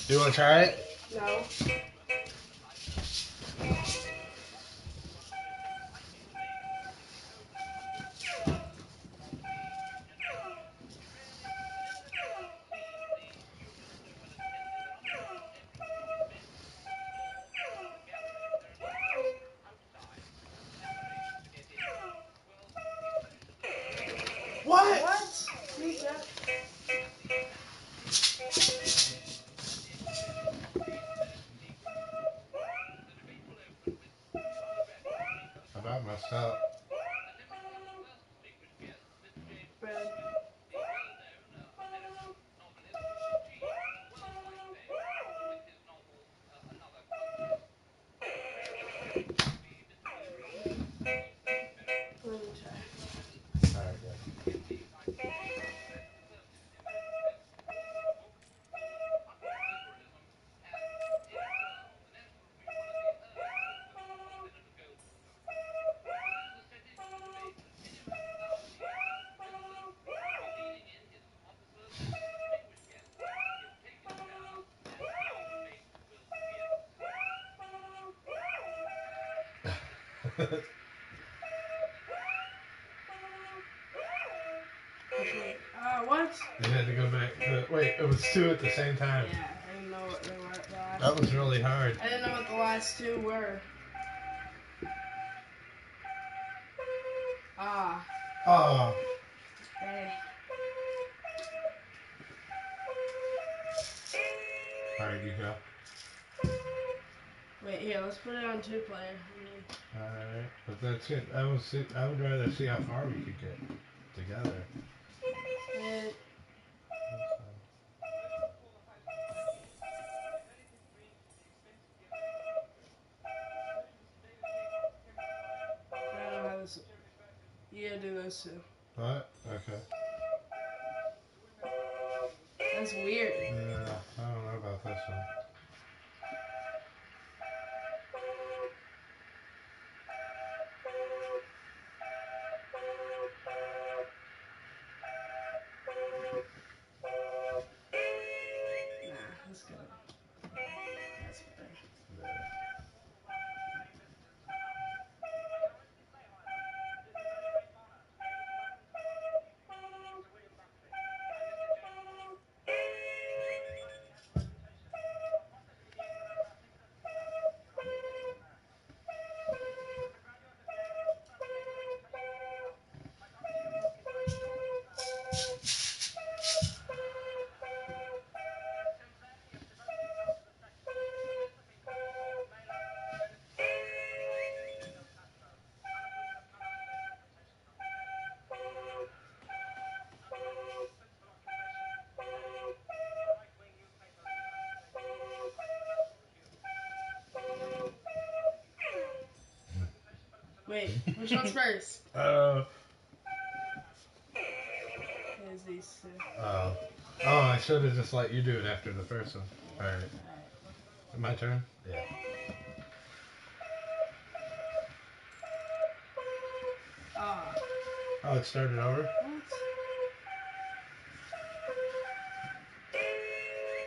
You want to try it? No. What? What? Who's that? I about messed up. Bread. Let me try. Alright, good. What? You had to go back. Wait, it was two at the same time. Yeah, I didn't know what they were. The last That was really hard. I didn't know what the last two were. Ah. Oh. Okay. Alright, you go. Wait, here, let's put it on 2-player. Alright. But that's it. I would rather see how far we could get together. it. I don't know how this. Yeah, do those two. What? Okay. That's weird. Yeah, I don't know about this one. Nah, that's good. That's better. Wait, which one's first? There's these two. Oh, I should have just let you do it after the first one. Alright. My turn? Yeah. Ah. Oh, it started over? What?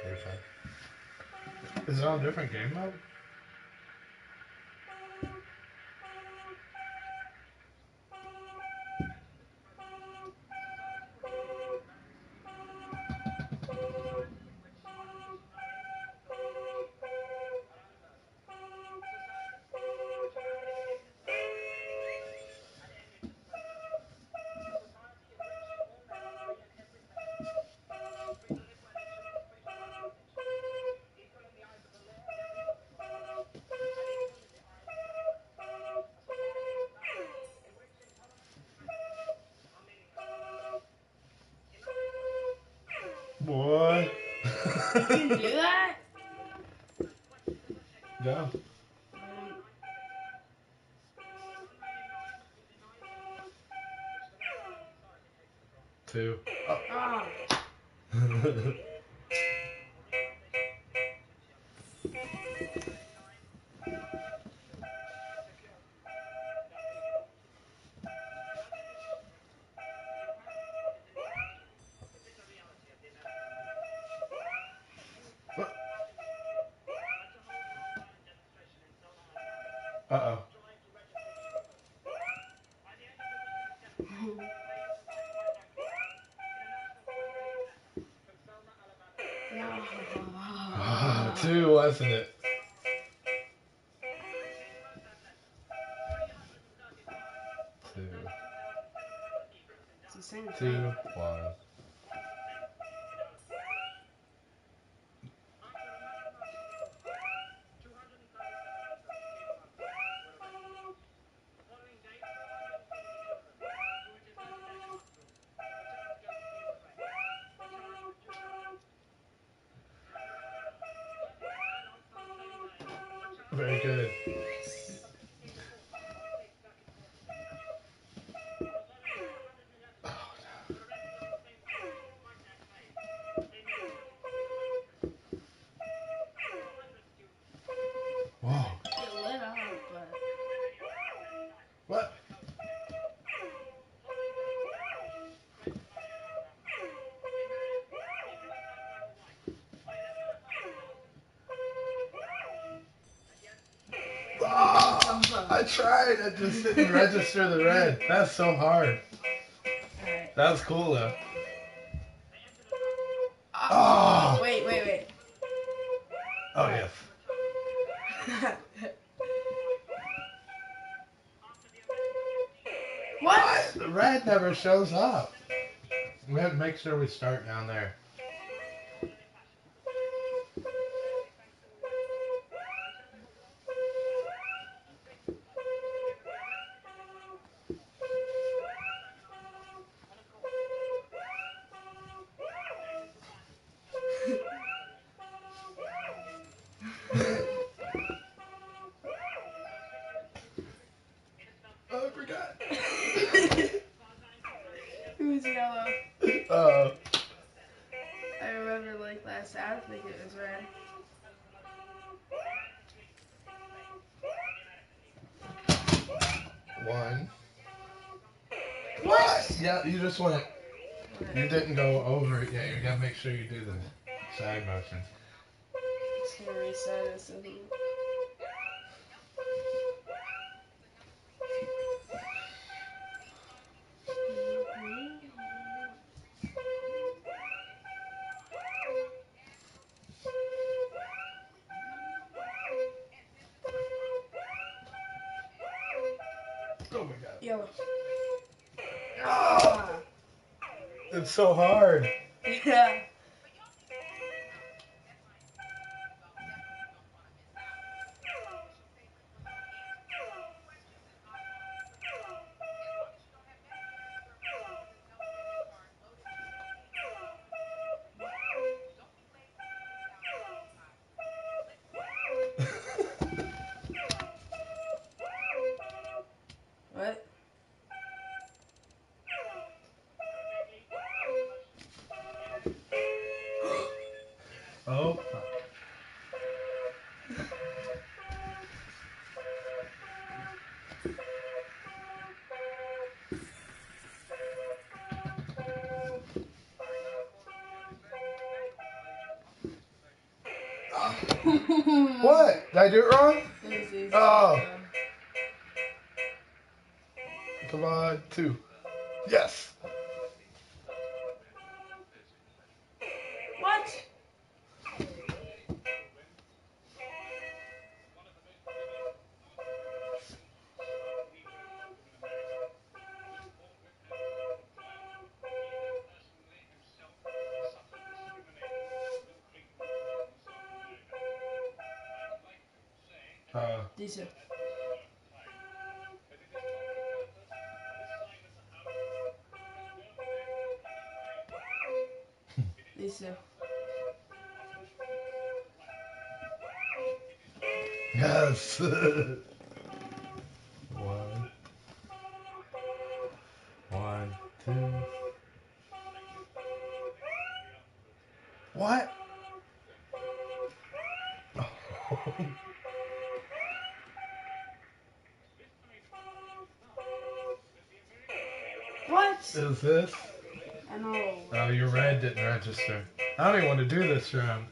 Okay. Is it on a different game mode? What? You can do that? Go. Two. Oh. Ah. Uh-oh. Two, wasn't it? Two. It's the same Two, thing. one. Very good. Whoa. It lit up, but. What? Oh, I tried. I just didn't register the red. That's so hard. Alright. That was cool though. Oh. Wait. Oh, yes. What? The red never shows up. We have to make sure we start down there. Oh, I forgot. Who's yellow? Uh, I remember like last I think it was red. one. What? Yeah, you just went. You didn't go over it yet. You gotta make sure you do the side motion. Just gonna reset it. So Oh my god. yellow. Ah! It's so hard. Yeah. What? Oh. What? Did I do it wrong? Oh. Come on, 2. Yes. What? These two. These two. Yes. 1. 1, 2. What? What? Is this? I know. Oh, your red didn't register. I don't even want to do this round.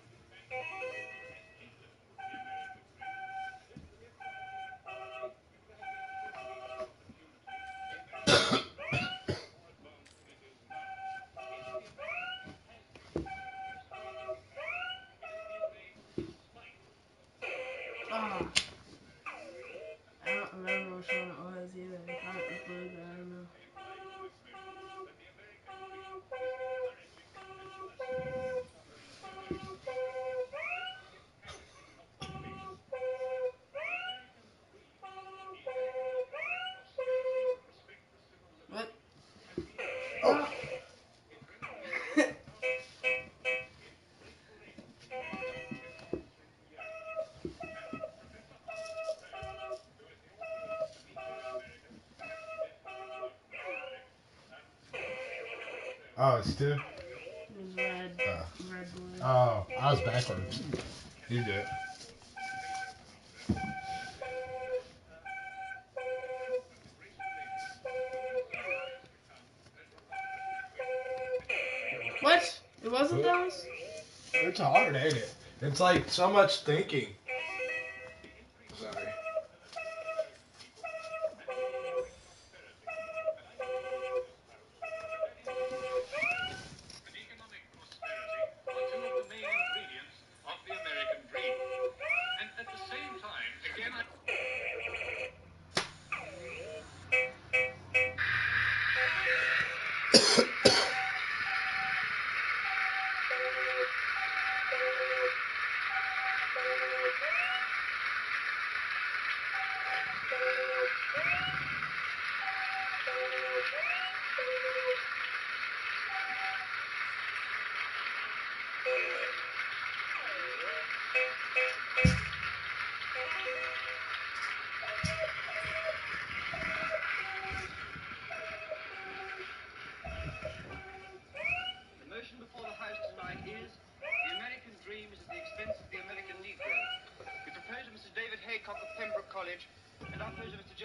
Ah. I don't remember which one it was either. I thought it was blue, but I don't know. What? Oh. Oh, it's 2? It was red. Red, blue. Oh, I was backwards. You did it. What? It wasn't those? It's hard, ain't it? It's like so much thinking. Sorry.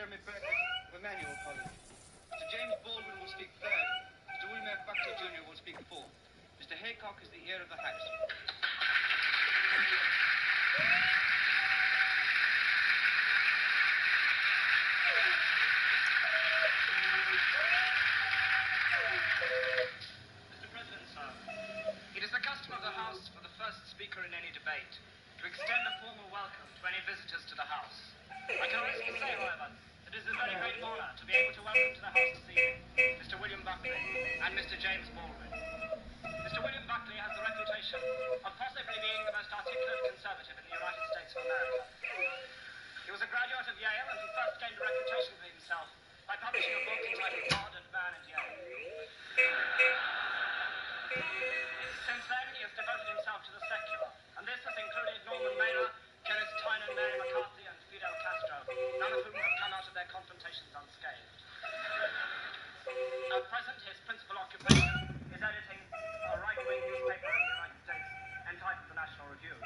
Jeremy Burke of Emmanuel College. Mr. James Baldwin will speak third. Mr. William F. Buckley Jr. will speak fourth. Mr. Haycock is the heir of the house. Mr. President, sir, it is the custom of the House for the first speaker in any debate to extend a formal welcome to any visitors to the House. I can honestly say, however, that it is a very great honor to be able to welcome to the House this evening Mr. William Buckley and Mr. James Baldwin. Mr. William Buckley has the reputation of possibly being the most articulate conservative in the United States of America. He was a graduate of Yale, and he first gained a reputation for himself by publishing a book entitled God and Man and Yale. Since then, he has devoted himself to the secular, and this has included Norman Mailer, Kenneth Tynan, Mary McCarthy, and Fidel Castro, none of whom have come out of their confrontations unscathed. At present, his principal occupation is editing a right-wing newspaper in the United States entitled the National Review.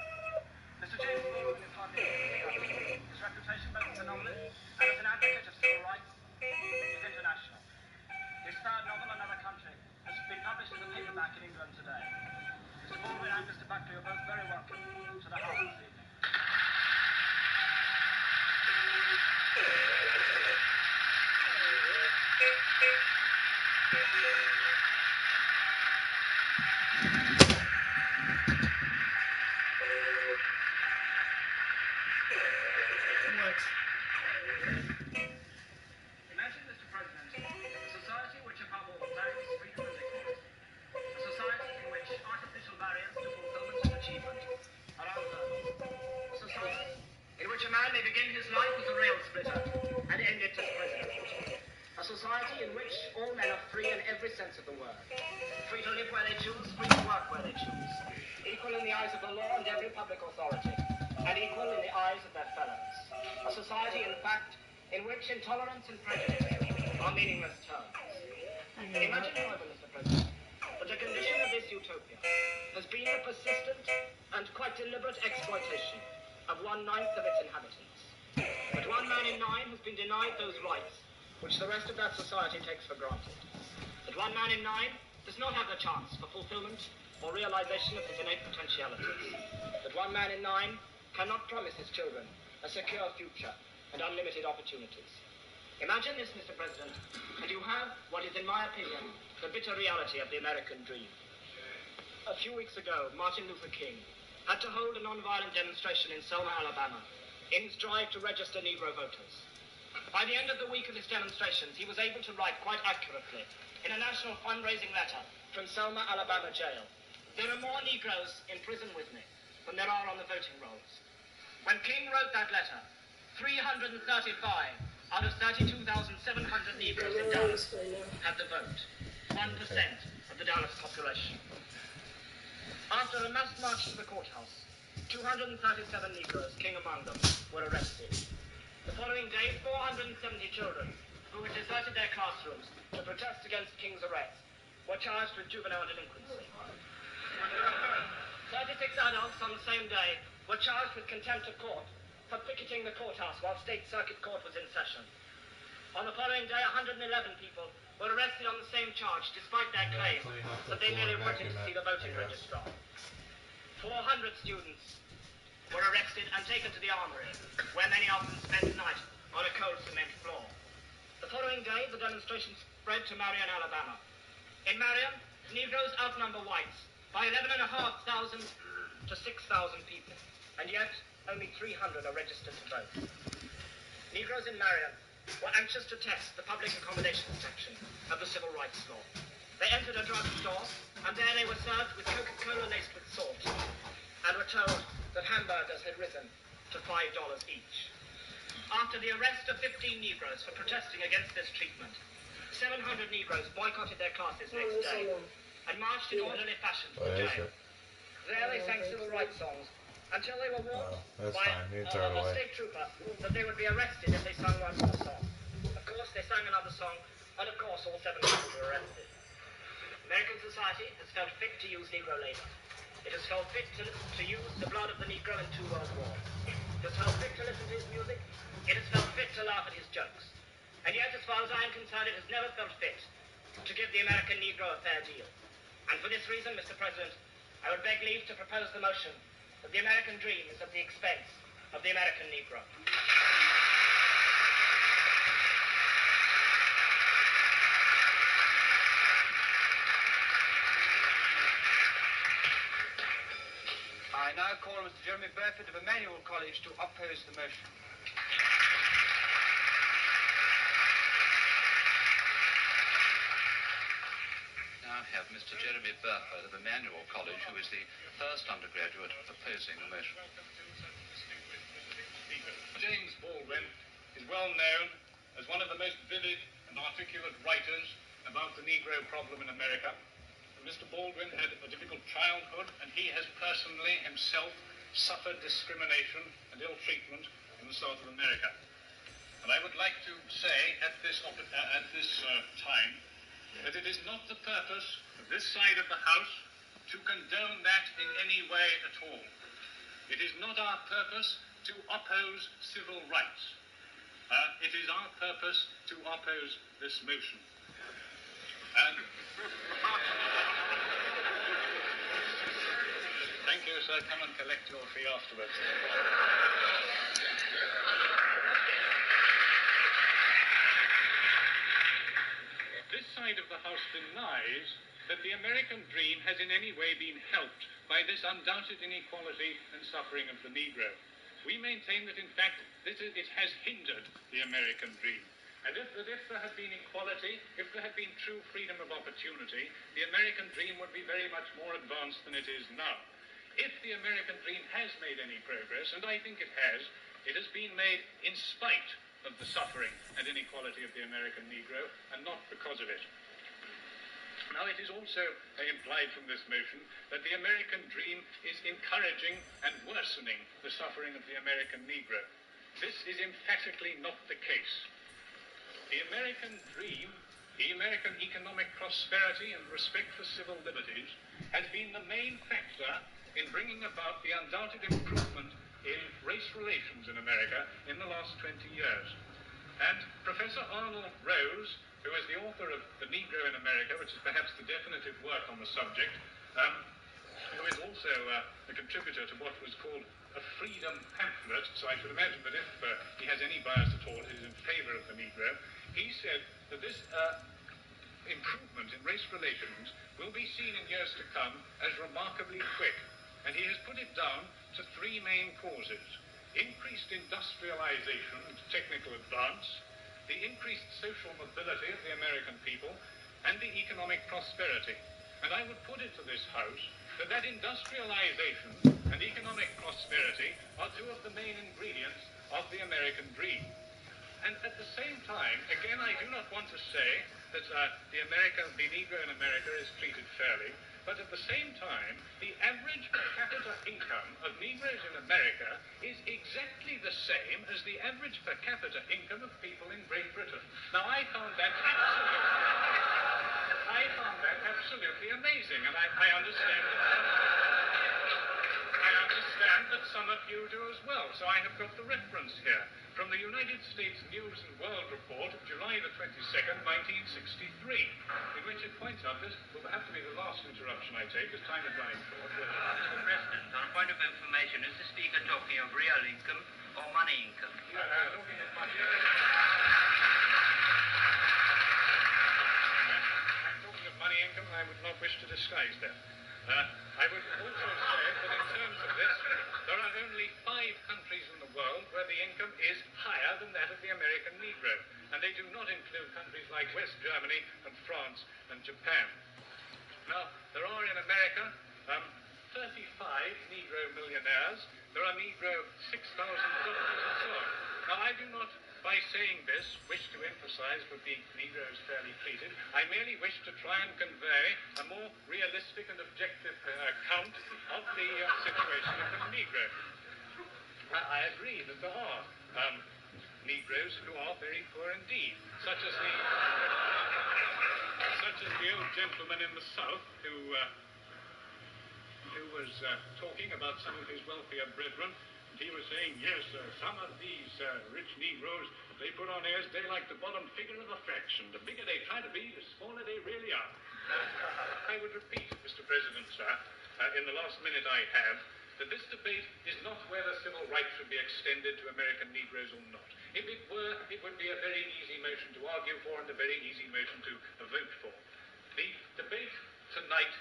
Mr. James Baldwin is hardly anything other. His reputation both as a novelist and as an advocate of civil rights is international. His third novel, Another Country, has been published as a paperback in England today. Mr. Baldwin and Mr. Buckley are both very welcome to the House this evening. Imagine, Mr. President, a society which above all values freedom and equality. A society in which artificial barriers to fulfillment and achievement are unheard of. A society in which a man may begin his life as a rail splitter and end it as president. A society in which all men are free in every sense of the word. Free to live where they choose, free to work where they choose. Equal in the eyes of the law and every public authority, and equal in the eyes of their fellows. A society, in fact, in which intolerance and prejudice are meaningless terms. Imagine, however, Mr. President, that the condition of this utopia has been the persistent and quite deliberate exploitation of 1/9 of its inhabitants. That 1 man in 9 has been denied those rights which the rest of that society takes for granted. That 1 man in 9 does not have the chance for fulfillment or realization of his innate potentialities. That 1 man in 9 cannot promise his children a secure future and unlimited opportunities. Imagine this, Mr. President, and you have what is, in my opinion, the bitter reality of the American dream. A few weeks ago, Martin Luther King had to hold a non-violent demonstration in Selma, Alabama, in his drive to register Negro voters. By the end of the week of his demonstrations, he was able to write quite accurately, in a national fundraising letter from Selma, Alabama jail, "There are more Negroes in prison with me than there are on the voting rolls." When King wrote that letter, 335 out of 32,700 Negroes in Dallas had the vote, 1% of the Dallas population. After a mass march to the courthouse, 237 Negroes, King among them, were arrested. The following day, 470 children who had deserted their classrooms to protest against King's arrest were charged with juvenile delinquency. 36 adults on the same day were charged with contempt of court for picketing the courthouse while State Circuit Court was in session. On the following day, 111 people were arrested on the same charge, despite their claim that they merely wanted to see the voting registrar. 400 students were arrested and taken to the armory, where many of them spent the night on a cold cement floor. The following day, the demonstration spread to Marion, Alabama. In Marion, Negroes outnumber whites by 11,500 to 6,000 people, and yet only 300 are registered to vote. Negroes in Marion were anxious to test the public accommodations section of the civil rights law. They entered a drugstore, and there they were served with Coca-Cola laced with salt, and were told that hamburgers had risen to $5 each. After the arrest of 15 Negroes for protesting against this treatment, 700 Negroes boycotted their classes next day and marched in orderly fashion to the jail. There they sang civil rights songs until they were warned by a state trooper that they would be arrested if they sang one more song. Of course, they sang another song, and of course all 700 were arrested. American society has felt fit to use Negro labor. It has felt fit to use the blood of the Negro in 2 world wars. It has felt fit to listen to his music it has felt fit to laugh at his jokes. And yet, as far as I am concerned, it has never felt fit to give the American Negro a fair deal. And for this reason, Mr. President, I would beg leave to propose the motion that the American dream is at the expense of the American Negro. I now call Mr. Jeremy Burford of Emmanuel College to oppose the motion. Now I have Mr. Jeremy Burford of Emmanuel College, who is the first undergraduate opposing the motion. James Baldwin is well known as one of the most vivid and articulate writers about the Negro problem in America. Mr. Baldwin had a difficult childhood, and he has personally himself suffered discrimination and ill treatment in the South of America. And I would like to say at this time that it is not the purpose of this side of the House to condone that in any way at all. It is not our purpose to oppose civil rights. It is our purpose to oppose this motion. And thank you, sir. Come and collect your fee afterwards. This side of the House denies that the American dream has in any way been helped by this undoubted inequality and suffering of the Negro. We maintain that, in fact, it has hindered the American dream. And if there had been equality, if there had been true freedom of opportunity, the American dream would be very much more advanced than it is now. If the American dream has made any progress, and I think it has been made in spite of the suffering and inequality of the American Negro, and not because of it. Now, it is also implied from this motion that the American dream is encouraging and worsening the suffering of the American Negro. This is emphatically not the case. The American dream, the American economic prosperity and respect for civil liberties, has been the main factor in bringing about the undoubted improvement in race relations in America in the last 20 years. And Professor Arnold Rose, who is the author of The Negro in America, which is perhaps the definitive work on the subject, who is also a contributor to what was called a freedom pamphlet, so I should imagine that if he has any bias at all, it is in favor of the Negro. He said that this improvement in race relations will be seen in years to come as remarkably quick, and he has put it down to three main causes: increased industrialization and technical advance, the increased social mobility of the American people, and the economic prosperity. And I would put it to this House that industrialization and economic prosperity are two of the main ingredients of the American dream. And at the same time, again, I do not want to say that the Negro in America is treated fairly, but at the same time, the average per capita income of Negroes in America is exactly the same as the average per capita income of people in Great Britain. Now, I found that absolutely amazing, and I understand that some of you do as well. So I have got the reference here from the United States News and World Report of July the 22nd, 1963, in which it points out this will have to be the last interruption I take, as time is running short. Mr. President, on a point of information, is the Speaker talking of real income or money income? Talking of money. I'm talking of money income, and I would not wish to disguise that. I would also say that in terms of this, there are only 5 countries in the world where the income is higher than that of the American Negro, and they do not include countries like West Germany and France and Japan. Now, there are in America 35 Negro millionaires. There are Negro $6,000 and so on. Now, I do not, by saying this, wish to emphasize that the Negro is fairly treated. I merely wish to try and convey a more realistic and objective account of the situation of the Negro. I agree that there are Negroes who are very poor indeed, such as the old gentleman in the South who was talking about some of his wealthier brethren, He was saying, yes, some of these rich Negroes, they put on airs, they like the bottom figure of a fraction. The bigger they try to be, the smaller they really are. I would repeat, Mr. President, sir, in the last minute I have, that this debate is not whether civil rights should be extended to American Negroes or not. If it were, it would be a very easy motion to argue for and a very easy motion to vote for. The debate tonight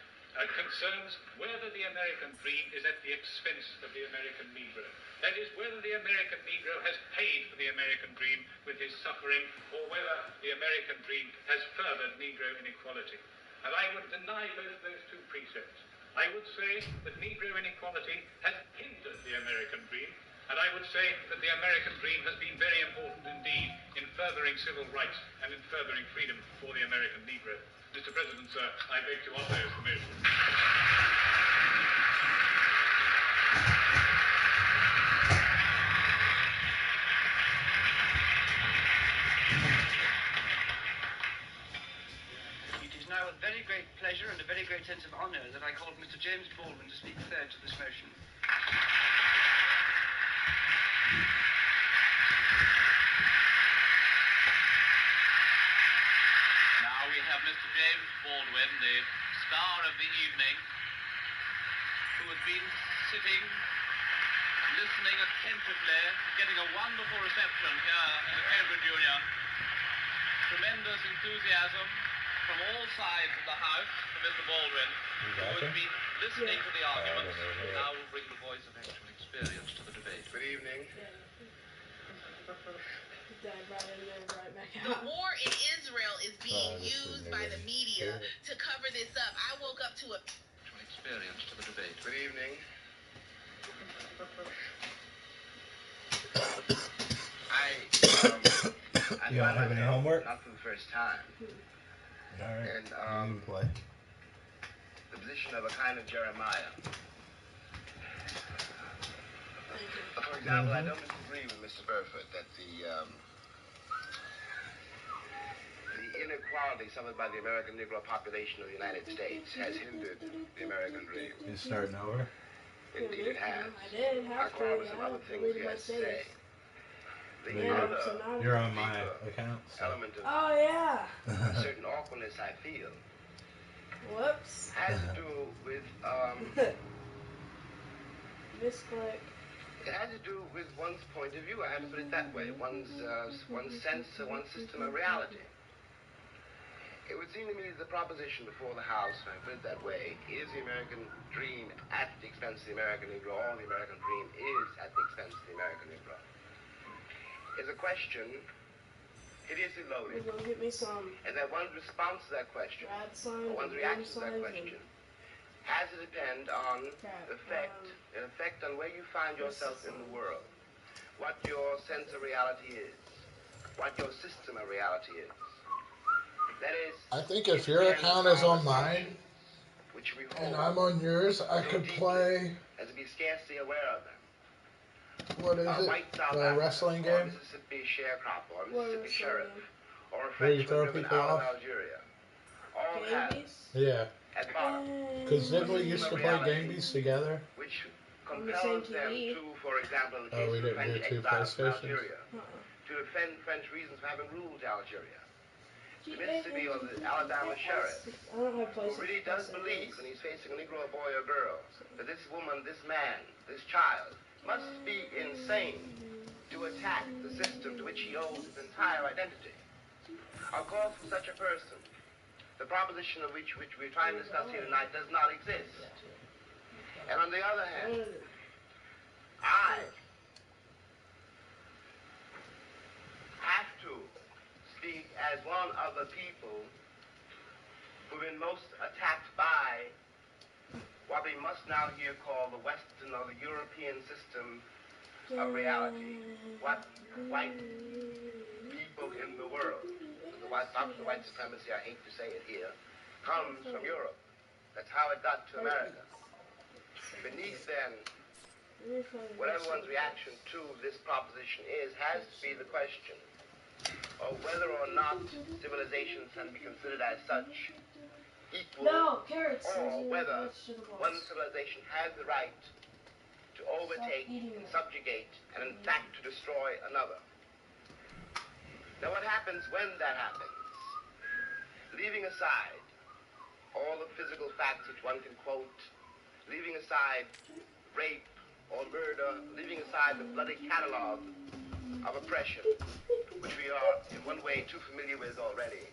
concerns whether the American dream is at the expense of the American Negro. That is, whether the American Negro has paid for the American dream with his suffering, or whether the American dream has furthered Negro inequality. And I would deny both those two precepts. I would say that Negro inequality has hindered the American dream, and I would say that the American dream has been very important indeed in furthering civil rights and in furthering freedom for the American Negro. Mr. President, sir, I beg to oppose the motion. It is now with very great pleasure and a very great sense of honour that I call Mr. James Baldwin to speak third to this motion. Now we have Mr. James Baldwin, the star of the evening, who has been sitting, listening attentively, getting a wonderful reception here in the Cambridge Union. Tremendous enthusiasm from all sides of the House for Mr. Baldwin, who has been listening to the arguments, and now will bring the voice of actual experience to the debate. Good evening. The war in Israel is being used by the media to cover this up. I woke up to a Experience to the debate. Good evening. I You don't have any homework? Not for the first time. Alright, And, you can play. the position of a kind of Jeremiah. For example, I don't disagree with Mr. Burford that the inequality suffered by the American Negro population of the United States has hindered the American dream. You starting over? Indeed it has. I did have I quarrel with to. some I other have to things read he my has to say. status. The You're- other You're on my account. So. element of Oh yeah. a certain awkwardness I feel Whoops. has to do with Misclick. it has to do with one's point of view. I have to put it that way. One's sense, one's system of reality. It would seem to me that the proposition before the House, if I put it that way, is the American dream at the expense of the American Negro, or the American dream is at the expense of the American Negro, is a question hideously loaded. Go get me some. And that one's response to that question, or one's reaction to that question, has to depend on the effect on where you find yourself in the world, what your sense of reality is, what your system of reality is. That is, I think if your account is on mine, which we and hold I'm on yours, I could play, as to be scarcely aware of them. what is A it, white South the Africa, wrestling or a game? Mississippi sharecropper, or a Mississippi Wrestling sheriff, or a Where you Frenchman throw driven people out of off? Algeria, all have Yeah. at bottom Because didn't we used to play Game Beats together? which compels them to, for example, in the case Oh, we of the didn't French do two exiles from PlayStations? Algeria, to defend French reasons for having ruled Algeria. The Mississippi or the Alabama sheriff, I don't have who really does believe when he's facing a Negro boy or girl that this woman, this man, this child must be insane to attack the system to which he owes his entire identity. Of course, for such a person, the proposition of which we're trying to discuss here tonight does not exist. And on the other hand, I have to speak as one of the people who've been most attacked by what we must now here call the Western or the European system of reality. What white people in the world, the white supremacy, I hate to say it here, comes from Europe. That's how it got to America. Beneath then, whatever one's reaction to this proposition is, has to be the question of whether or not civilizations can be considered as such equal, or whether one civilization has the right to to overtake, subjugate, and in fact to destroy another. Now what happens when that happens? Leaving aside all the physical facts which one can quote, leaving aside rape or murder, leaving aside the bloody catalog of oppression, which we are in one way too familiar with already,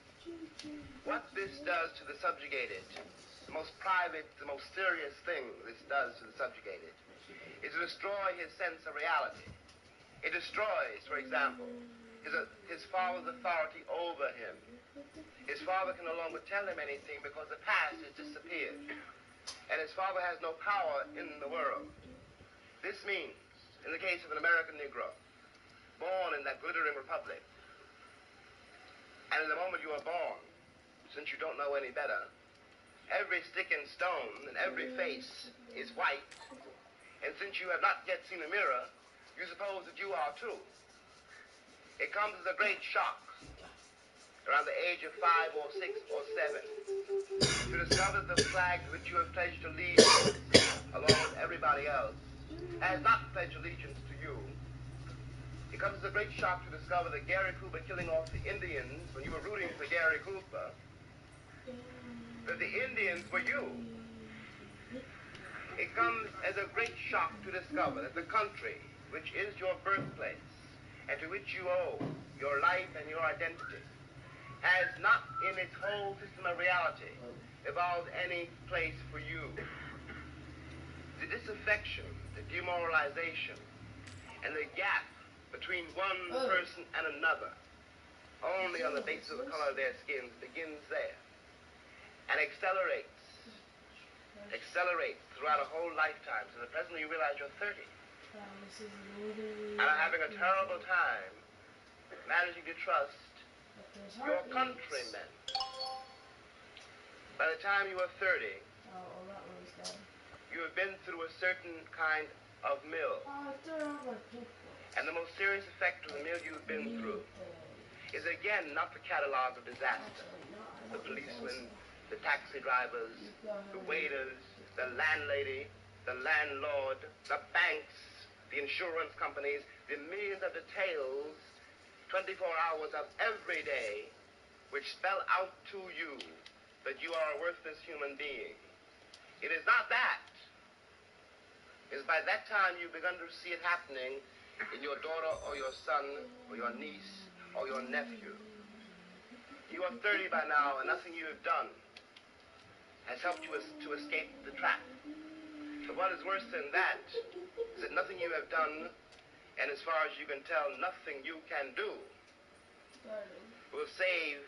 what this does to the subjugated, the most private, the most serious thing this does to the subjugated, is to destroy his sense of reality. It destroys, for example, his father's authority over him. His father can no longer tell him anything because the past has disappeared, and his father has no power in the world. This means, in the case of an American Negro, born in that glittering republic, and in the moment you are born, since you don't know any better, every stick and stone and every face is white, and since you have not yet seen a mirror, you suppose that you are too. It comes as a great shock around the age of 5 or 6 or 7 to discover that the flag to which you have pledged allegiance along with everybody else has not pledged allegiance to you. It comes as a great shock to discover that Gary Cooper killing off the Indians when you were rooting for Gary Cooper, that the Indians were you. It comes as a great shock to discover that the country, which is your birthplace, and to which you owe your life and your identity, has not in its whole system of reality evolved any place for you. The disaffection, the demoralization, and the gap between one person and another, only on the basis of the color of their skins, begins there and accelerates throughout a whole lifetime. So the present you realize you're 30 and are having a terrible time managing to trust your countrymen. By the time you are 30, you have been through a certain kind of mill. And the most serious effect of the mill you've been through is again not the catalog of disaster. The policemen, the taxi drivers, the waiters, the landlady, the landlord, the banks, the insurance companies, the millions of details, 24 hours of every day, which spell out to you that you are a worthless human being. It is not that. It is by that time you've begun to see it happening in your daughter or your son or your niece or your nephew. You are 30 by now, and nothing you have done has helped you to escape the trap. But what is worse than that is that nothing you have done, and as far as you can tell, nothing you can do, will save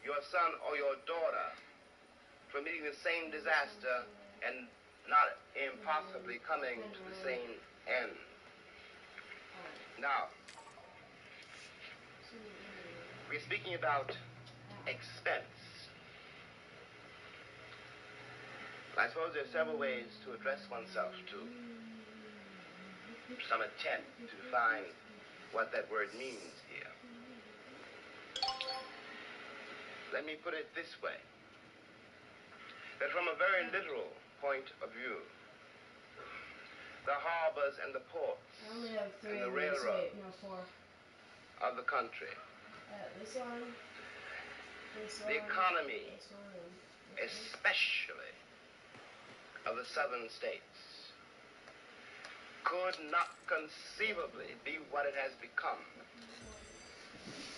your son or your daughter from meeting the same disaster and not impossibly coming to the same end. Now, we're speaking about expense. I suppose there are several ways to address oneself to some attempt to define what that word means here. Let me put it this way, that from a very literal point of view, the harbors and the ports and the railroads of the country, the economy, especially of the southern states, could not conceivably be what it has become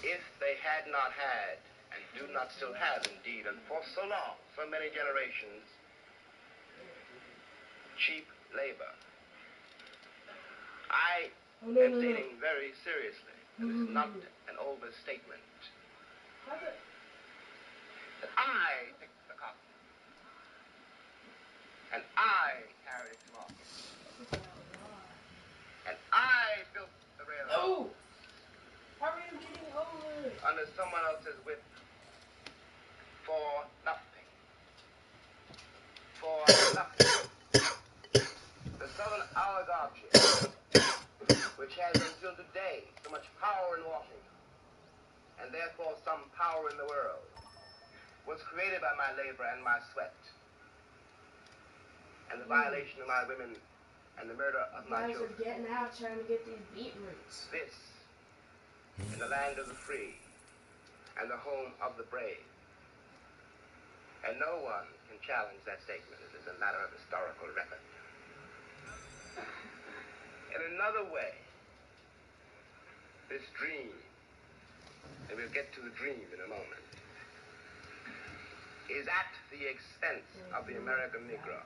if they had not had, and do not still have indeed, and for so long, so many generations, cheap labor. I am stating very seriously, and this is not an overstatement, that I picked the cotton, and I carried it to market, and I built the railroad How are you getting over? under someone else's whip for nothing. For nothing. The Southern oligarchy, which has until today so much power in Washington, and therefore some power in the world, was created by my labor and my sweat, and the violation of my women and the murder of my Guys are children. getting out trying to get these beetroots. This, in the land of the free and the home of the brave. And no one can challenge that statement. It is a matter of historical record. In another way, this dream, and we'll get to the dream in a moment, is at the expense of the American Negro.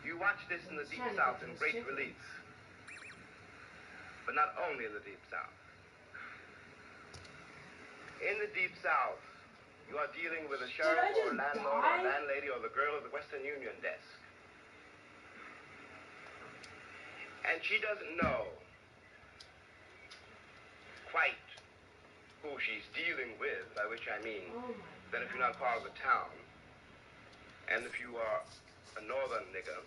You watch this in the Deep South in great relief, but not only in the Deep South. In the Deep South, you are dealing with a sheriff or a landlord or a landlady or the girl at the Western Union desk. And she doesn't know quite who she's dealing with, by which I mean that if you're not part of the town, and if you are a northern nigger,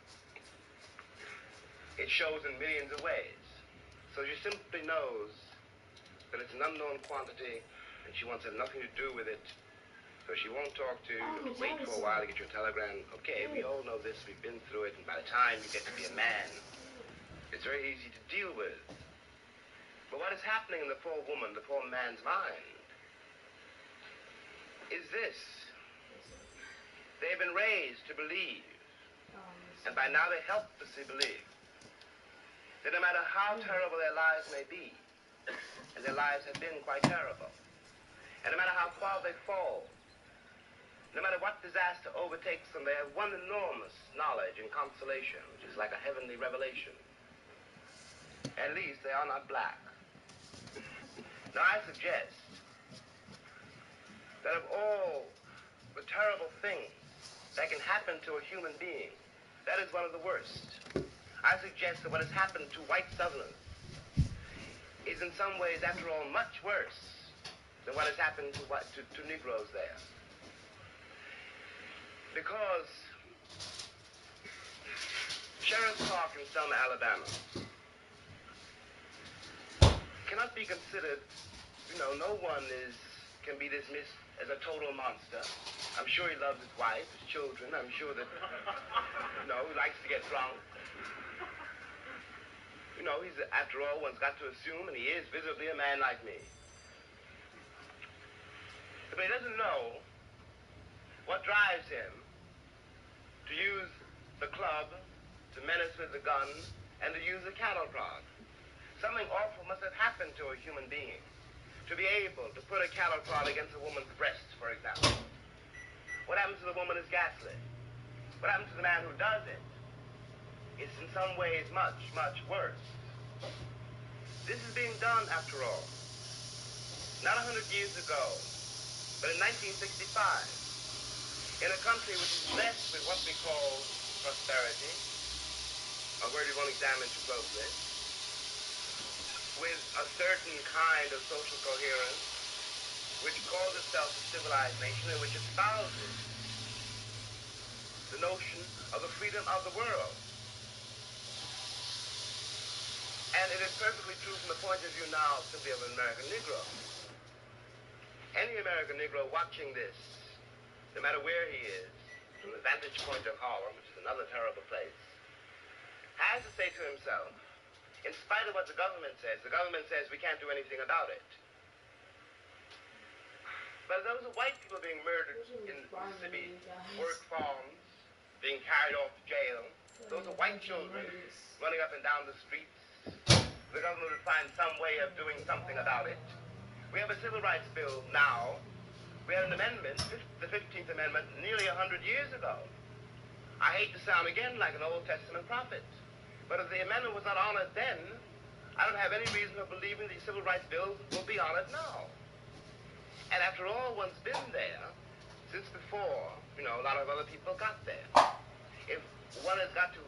it shows in millions of ways. So she simply knows that it's an unknown quantity, and she wants to have nothing to do with it. So she won't talk to you. You wait for a while to get your telegram. Okay, we all know this. We've been through it. And by the time you get to be a man, it's very easy to deal with. But what is happening in the poor woman, the poor man's mind, is this. They've been raised to believe, and by now they helplessly believe, that no matter how terrible their lives may be, and their lives have been quite terrible, and no matter how far they fall, no matter what disaster overtakes them, they have one enormous knowledge and consolation, which is like a heavenly revelation. At least they are not black. Now I suggest that of all the terrible things that can happen to a human being, that is one of the worst. I suggest that what has happened to white Southerners is in some ways, after all, much worse than what has happened to Negroes there. Because Sheriff Clark in Selma, Alabama, cannot be considered, no one can be dismissed as a total monster. I'm sure he loves his wife, his children. I'm sure that, he likes to get drunk. He's, after all, one's got to assume, and he is visibly a man like me. But he doesn't know what drives him to use the club, to menace with the gun, and to use the cattle prod. Something awful must have happened to a human being to be able to put a cattle prod against a woman's breast, for example. What happens to the woman is ghastly. What happens to the man who does it is in some ways much, much worse. This is being done, after all, not 100 years ago, but in 1965, in a country which is blessed with what we call prosperity, a word we won't examine too closely, with a certain kind of social coherence, which calls itself a civilized nation, and which espouses the notion of the freedom of the world. And it is perfectly true from the point of view now simply of an American Negro. Any American Negro watching this, no matter where he is, from the vantage point of Harlem, which is another terrible place, has to say to himself, in spite of what the government says we can't do anything about it. But those are white people being murdered in Mississippi, work farms, being carried off to jail. Those are white children running up and down the streets. The government would find some way of doing something about it. We have a civil rights bill now. We had an amendment, the 15th Amendment, nearly 100 years ago. I hate to sound again like an Old Testament prophet, but if the amendment was not honored then, I don't have any reason for believing the civil rights bill will be honored now. And after all, one's been there since before, a lot of other people got there. If one has got to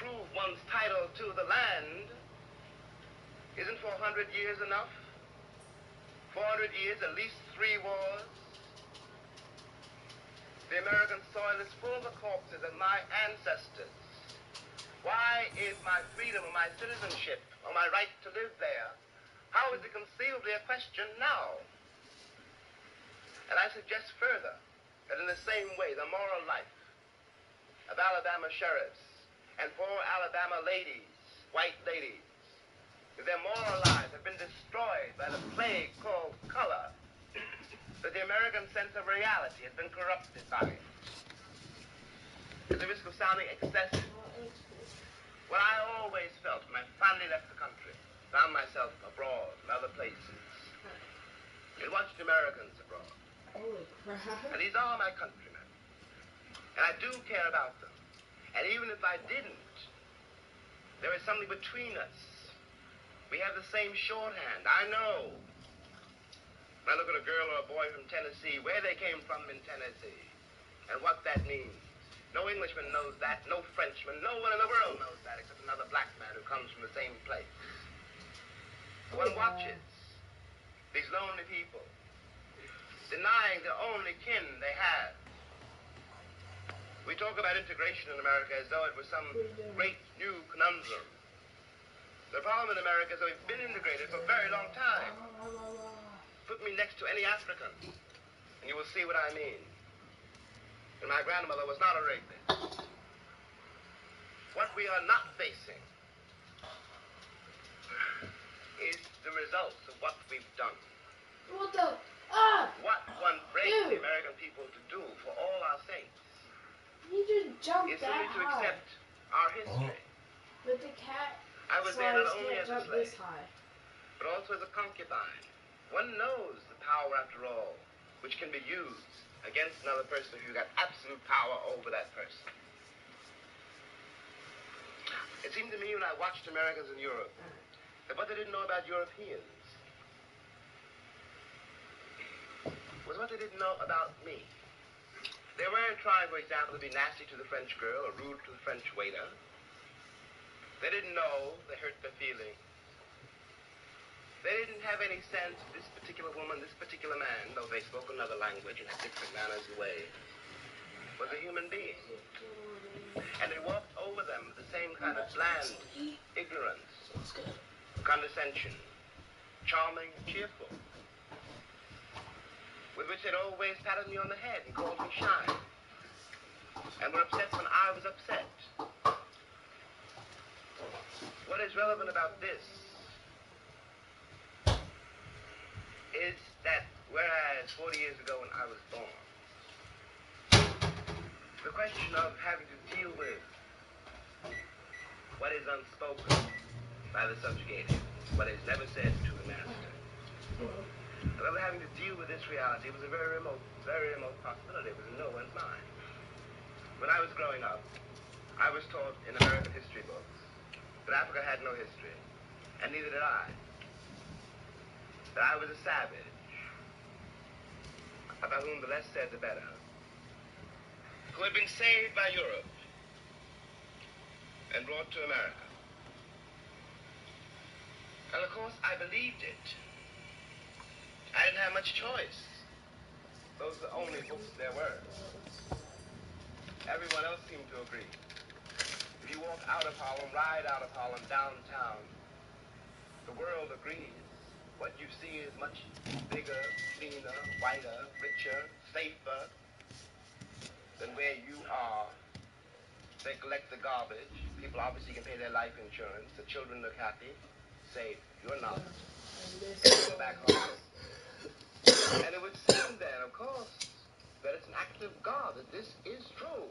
prove one's title to the land, isn't 400 years enough? 400 years, at least 3 wars. The American soil is full of the corpses of my ancestors. Why is my freedom or my citizenship or my right to live there, how is it conceivably a question now? And I suggest further that in the same way, the moral life of Alabama sheriffs And poor Alabama ladies, white ladies, that their moral lives have been destroyed by the plague called color, that the American sense of reality has been corrupted by it. At the risk of sounding excessive, what I always felt when I finally left the country, found myself abroad in other places, and watched Americans abroad. Holy crap. And these are my countrymen. And I do care about them. And even if I didn't, there is something between us. We have the same shorthand. I know. When I look at a girl or a boy from Tennessee, where they came from in Tennessee, and what that means. No Englishman knows that, no Frenchman, no one in the world knows that except another black man who comes from the same place. One watches these lonely people, denying the only kin they have. We talk about integration in America as though it was some great new conundrum. The problem in America is that we've been integrated for a very long time. Put me next to any African, and you will see what I mean. And my grandmother was not a rapist. What we are not facing is the results of what we've done. What the? Ah! What one breaks the American people to do for all our sakes You just jumped is that simply to high. accept our history. But the cat I was there not only can't as a jump slave, this high. but also as a concubine. One knows the power, after all, which can be used against another person if you've got absolute power over that person. It seemed to me when I watched Americans in Europe that what they didn't know about Europeans was what they didn't know about me. They weren't trying, for example, to be nasty to the French girl or rude to the French waiter. They didn't know they hurt their feelings. They didn't have any sense of this particular woman, this particular man, though they spoke another language and had different manners and ways, was a human being. And they walked over them with the same kind of bland ignorance, condescension, charming and cheerful, with which they'd always patted me on the head and called me shy, and were upset when I was upset. What is relevant about this is that whereas 40 years ago when I was born, the question of having to deal with what is unspoken by the subjugated, what is never said to the master, whether having to deal with this reality was a very remote possibility. It was in no one's mind. When I was growing up, I was taught in American history books that Africa had no history, and neither did I. That I was a savage, about whom the less said the better, who had been saved by Europe and brought to America. And of course, I believed it. I didn't have much choice. Those were the only books there were. Everyone else seemed to agree. If you walk out of Harlem, ride out of Harlem, downtown, the world agrees. What you see is much bigger, cleaner, whiter, richer, safer than where you are. They collect the garbage. People obviously can pay their life insurance. The children look happy. Safe. You're not. Go back home. And it would seem then, of course, that it's an act of God, that this is true.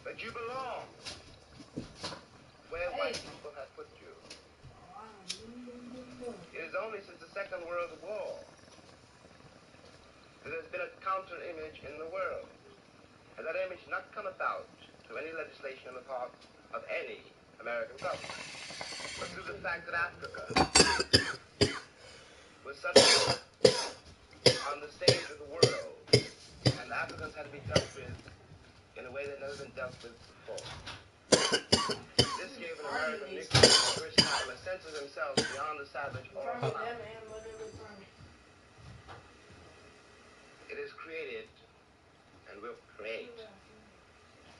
That you belong where white people have put you. It is only since the Second World War that there's been a counter-image in the world. And that image not come about through any legislation on the part of any American government, but through the fact that Africa was suddenly on the stage of the world, and Africans had to be dealt with in a way that had never been dealt with before. This gave an American Negro for the first time a sense of himself beyond the savage or it is created and will create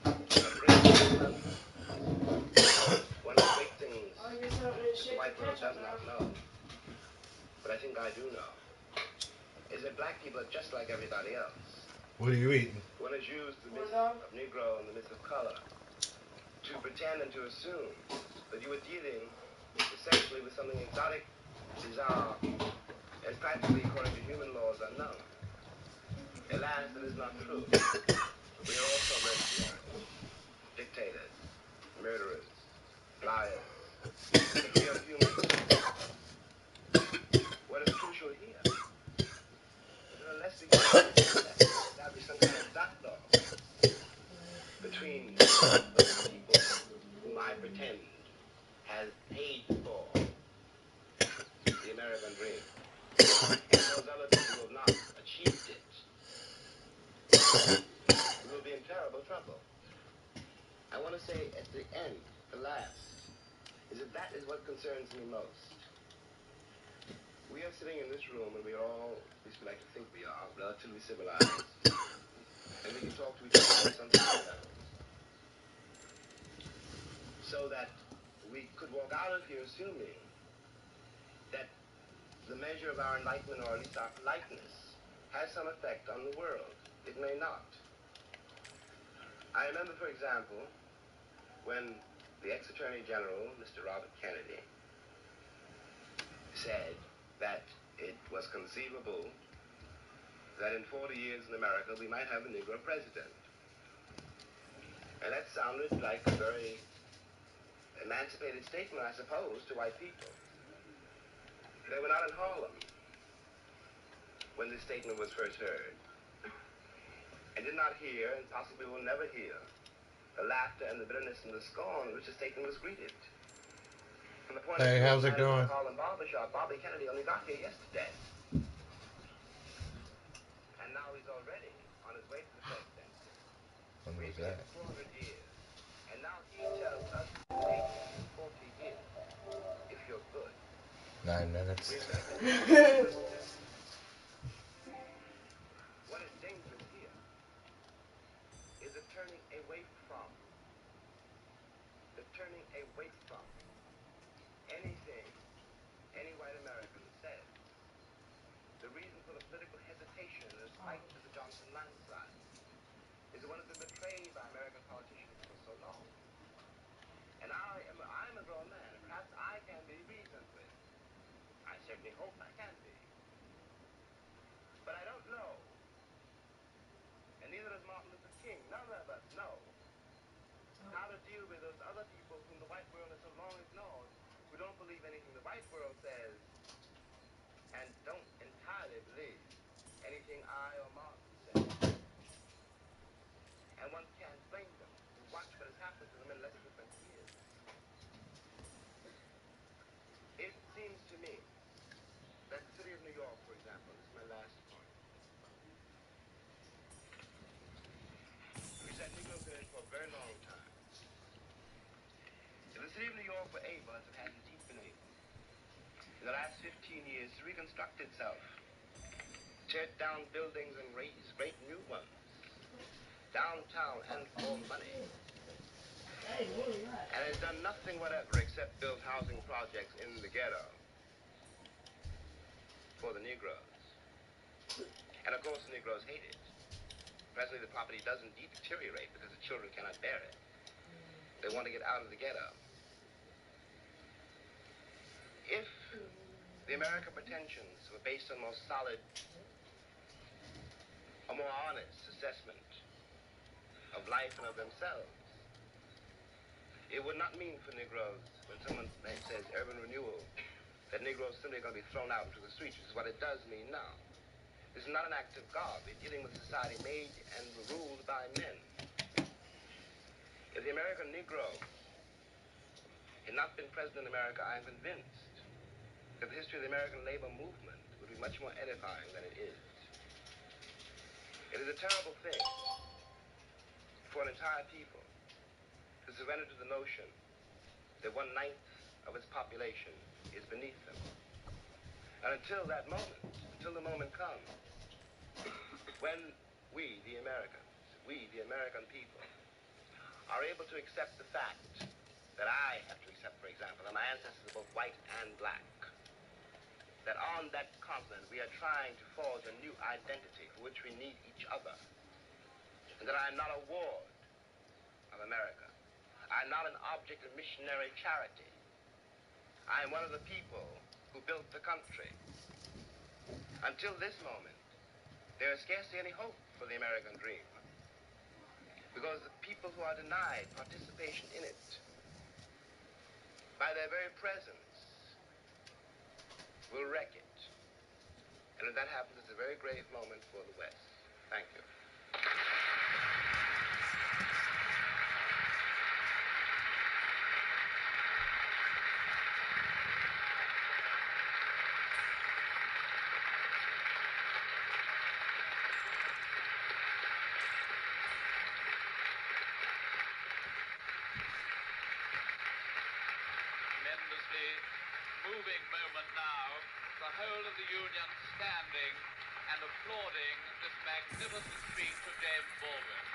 a great country. One of the great things the white world does not know, but I think I do know, is that black people are just like everybody else. What are you eating? One has used the myth of Negro and the myth of color to pretend and to assume that you were dealing essentially with something exotic, bizarre, and practically, according to human laws, unknown. Alas, that is not true. We are also mercenaries, dictators, murderers, liars, but we are human. What is crucial here is that unless we can establish some kind of dialogue between those people whom I pretend has paid for the American dream and those other people who have not achieved it, we will be in terrible trouble. I want to say at the end, the last, is that is what concerns me most. We are sitting in this room and we are all, at least we like to think we are, relatively civilized. And we can talk to each other on some terms. So that we could walk out of here assuming that the measure of our enlightenment, or at least our politeness, has some effect on the world. It may not. I remember, for example, when the ex-Attorney General, Mr. Robert Kennedy, said that it was conceivable that in 40 years in America we might have a Negro president. And that sounded like a very emancipated statement, I suppose, to white people. They were not in Harlem when this statement was first heard, and did not hear, and possibly will never hear, the laughter and the bitterness and the scorn with which the statement was greeted. From the point Hey, of view how's of it going? Harlem barbershop, Bobby Kennedy only got here yesterday. And now he's already on his way to the presidency. When was We've been that? here 400 years. And now he tells us to wait 40 years if you're good. 9 minutes. What is dangerous here is the turning away from anything any white American says. The reason for the political hesitation and the spite to the Johnson landslide is the one that's been betrayed by American politicians for so long. And I'm a grown man, and perhaps I can be reasoned with. I certainly hope I can be. But I don't know, and neither does Martin Luther King, none of us know how to deal with those other people whom the white world has so long ignored, who don't believe anything the white world says, and don't entirely believe anything I or Martin say. And one can't blame them. You watch what has happened to them in less than 20 years. It seems to me that the city of New York, for example, this is my last point, which that Negroes been in for a very long time. If the city of New York were able, as it has indeed been able, in the last 15 years to reconstruct itself, tear down buildings and raise great new ones, downtown and for money, and has done nothing whatever except build housing projects in the ghetto for the Negroes. And of course the Negroes hate it. Presently the property does indeed deteriorate because the children cannot bear it. They want to get out of the ghetto. If the American pretensions were based on more solid, a more honest assessment of life and of themselves, it would not mean for Negroes, when someone says urban renewal, that Negroes simply are going to be thrown out into the streets, which is what it does mean now. This is not an act of God. We're dealing with a society made and ruled by men. If the American Negro had not been president in America, I am convinced that the history of the American labor movement would be much more edifying than it is. It is a terrible thing for an entire people to surrender to the notion that 1/9 of its population is beneath them. And until that moment, until the moment comes when we, the American people, are able to accept the fact that I have to accept, for example, that my ancestors are both white and black, that on that continent we are trying to forge a new identity for which we need each other, and that I am not a ward of America. I'm not an object of missionary charity. I am one of the people who built the country. Until this moment, there is scarcely any hope for the American dream, because the people who are denied participation in it, by their very presence, will wreck it. And if that happens, it's a very grave moment for the West. Thank you. Tremendously moving moment now. The whole of the Union standing and applauding this magnificent speech of James Baldwin.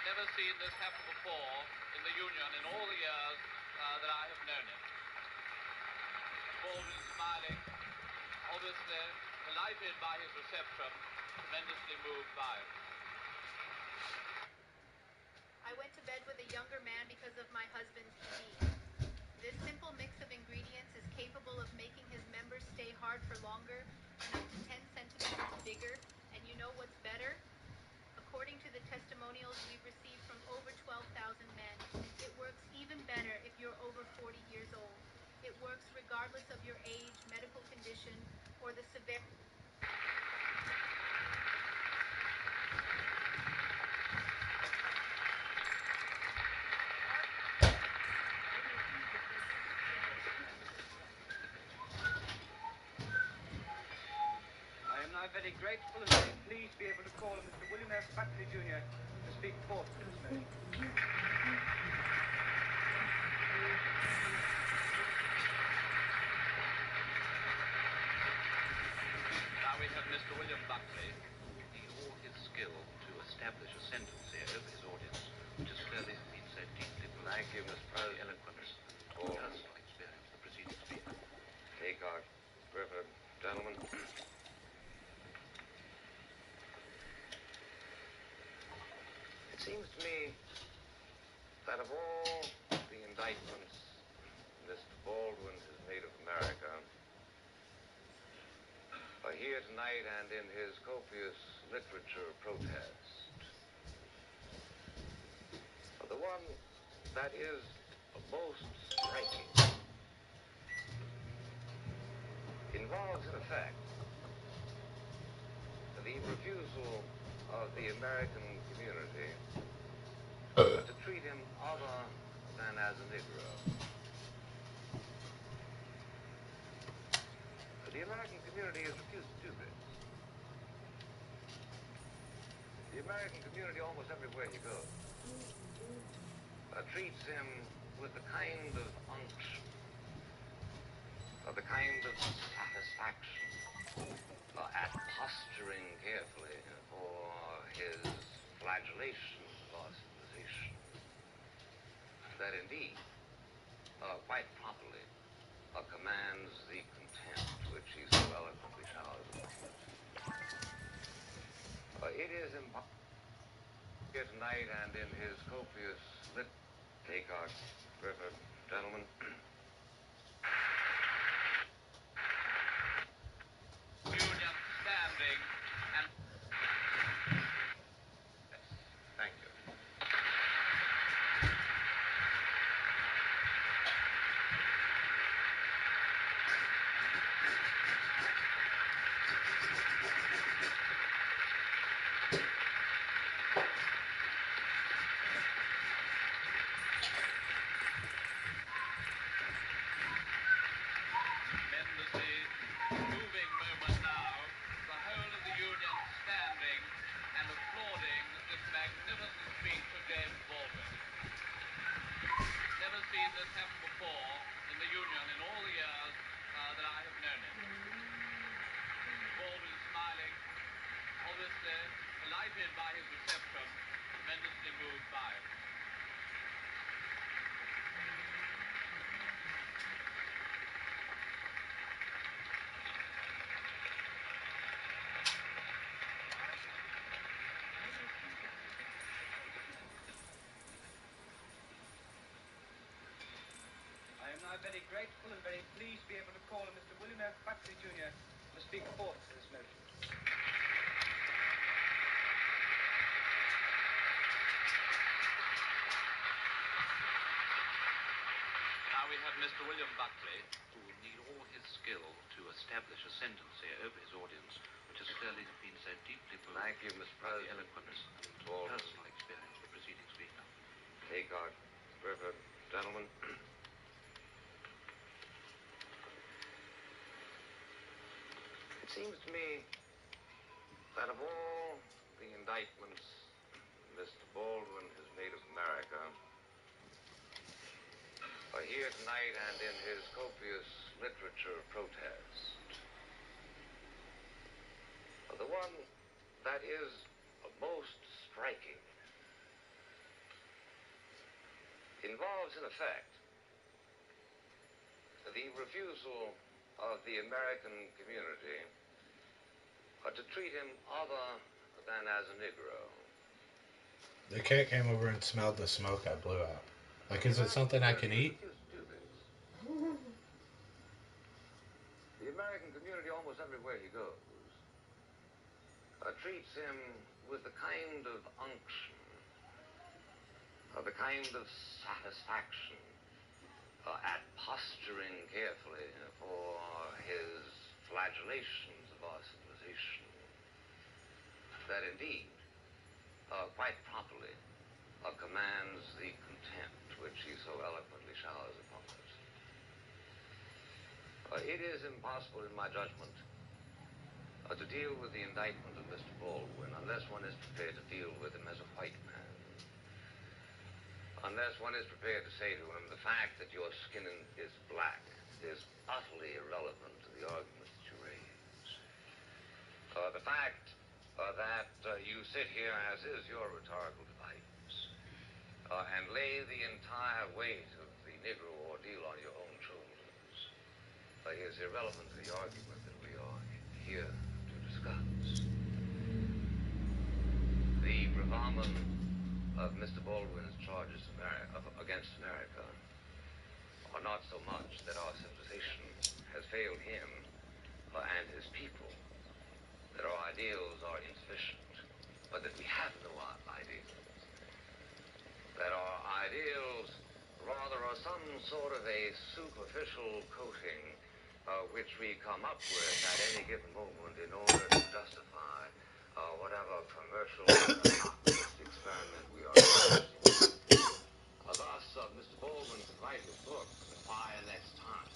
Never seen this happen before in the Union in all the years that I have known it. Baldwin smiling, obviously delighted by his reception, tremendously moved by it. I went to bed with a younger man because of my husband's disease. This simple mix of ingredients is capable of making his members stay hard for longer and up to 10 centimeters bigger. And you know what's better? According to the testimonials we've received from over 12,000 men, it works even better if you're over 40 years old. It works regardless of your age, medical condition, or the severity. I am now very grateful and very pleased to be able to call on Mr. William F. Buckley, Jr. to speak forth to this motion. Now we have Mr. William Buckley, using all his skill to establish a sentence here for his audience, which has clearly been so deeply Thank you, Mr. President. eloquent and personal experience of the preceding speaker. Haycock, Griffith, gentlemen. It seems to me that of all the indictments Mr. Baldwin has made of America, here tonight and in his copious literature protest, the one that is most striking involves, in effect, the refusal of the American community to treat him other than as a Negro. The American community has refused to do this. The American community, almost everywhere he goes, treats him with the kind of unction, the kind of satisfaction at posturing carefully for his flagellation or civilization that indeed, quite properly, commands the contempt which he so eloquently showers upon us. It is impossible here tonight and in his copious Haycock, Griffith, gentlemen. Union standing and... Thank you. Moving moment now, the whole of the Union standing and applauding this magnificent speech of James Baldwin. Never seen this happen before in the Union in all the years that I have known it. Baldwin smiling, obviously delighted by his reception, tremendously moved by it. very grateful and very pleased to be able to call on Mr. William F. Buckley, Jr. to speak forth to this motion. Now we have Mr. William Buckley, who will need all his skill to establish ascendancy over his audience, which has clearly been so deeply moved. Thank you, Mr. by the President. eloquence and personal experience of the preceding speaker. Haycock, Griffith, gentlemen. It seems to me that of all the indictments Mr. Baldwin has made of America, here tonight and in his copious literature of protest, the one that is most striking involves, in effect, the refusal of the American community to treat him other than as a Negro. The cat came over and smelled the smoke I blew out. Like, is it something I can eat? The American community, almost everywhere he goes, treats him with the kind of unction, the kind of satisfaction at posturing carefully for his flagellations of our civilization, that indeed, quite properly, commands the contempt which he so eloquently showers upon us. It is impossible, in my judgment, to deal with the indictment of Mr. Baldwin unless one is prepared to deal with him as a white man. Unless one is prepared to say to him, the fact that your skin is black is utterly irrelevant to the argument that you raise. The fact that you sit here, as is your rhetorical device, and lay the entire weight of the Negro ordeal on your own shoulders is irrelevant to the argument that we are here to discuss. The gravamen of Mr. Baldwin's charges against America are not so much that our civilization has failed him and his people, that our ideals are insufficient, but that we have no ideals. That our ideals rather are some sort of a superficial coating which we come up with at any given moment in order to justify whatever commercial experiment we are engaged in. Thus, Mr. Baldwin can write his book, Fire Next Time,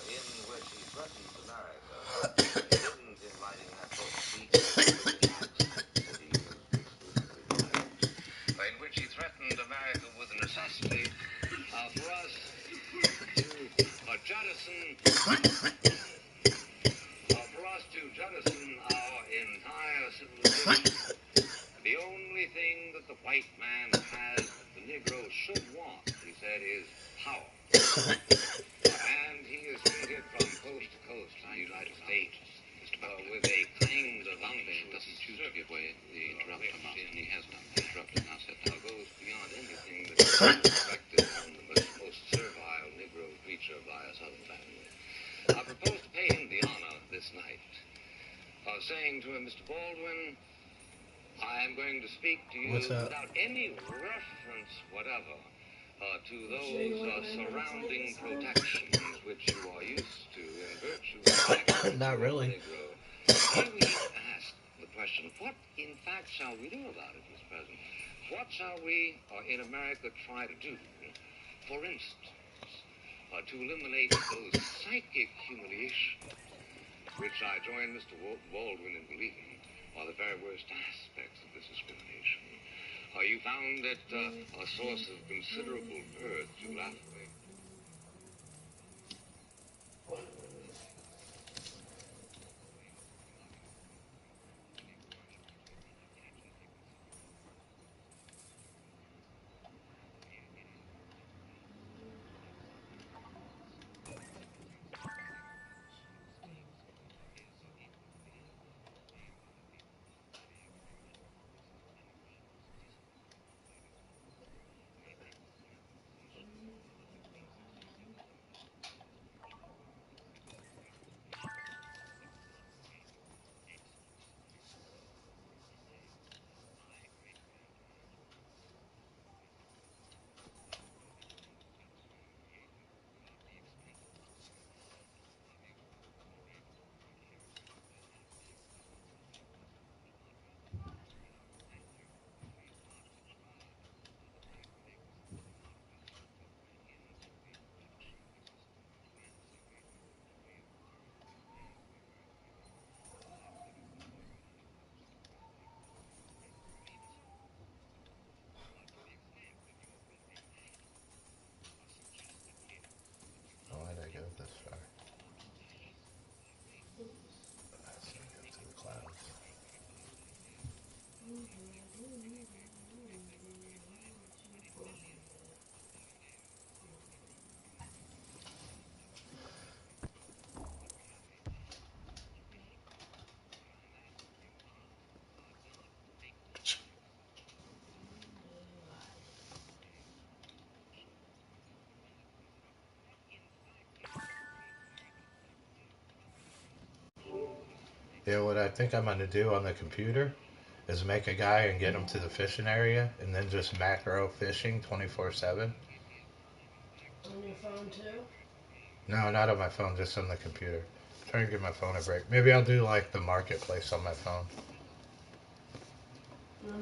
in which he threatens America. He didn't, in writing that book, speak in the accent that he used exclusively black, in which he threatened America with the necessity for us to jettison our entire civilization. The only thing that the white man has that the Negro should want, he said, is power. And he is treated from coast to coast in the United States with a kind of unction doesn't choose to give way the interrupter mouse, and he has done. The interrupter now said now goes beyond anything that is expected from the most servile Negro creature by a Southern family. I propose to pay him the honor this night of saying to him, Mr. Baldwin, I am going to speak to you without any reference whatever to those surrounding protections which you are used to in virtue of the fact that Not really. Negro. Here we ask the question, what in fact shall we do about it, Mr. President? What shall we in America try to do, for instance, to eliminate those psychic humiliations which I join Mr. Baldwin in believing are the very worst aspects of this discrimination? You found it a source of considerable mirth to laugh away. Yeah, what I think I'm gonna do on the computer is make a guy and get him to the fishing area, and then just macro fishing 24/7. On your phone too? No, not on my phone, just on the computer. Try and give my phone a break. Maybe I'll do like the marketplace on my phone. No,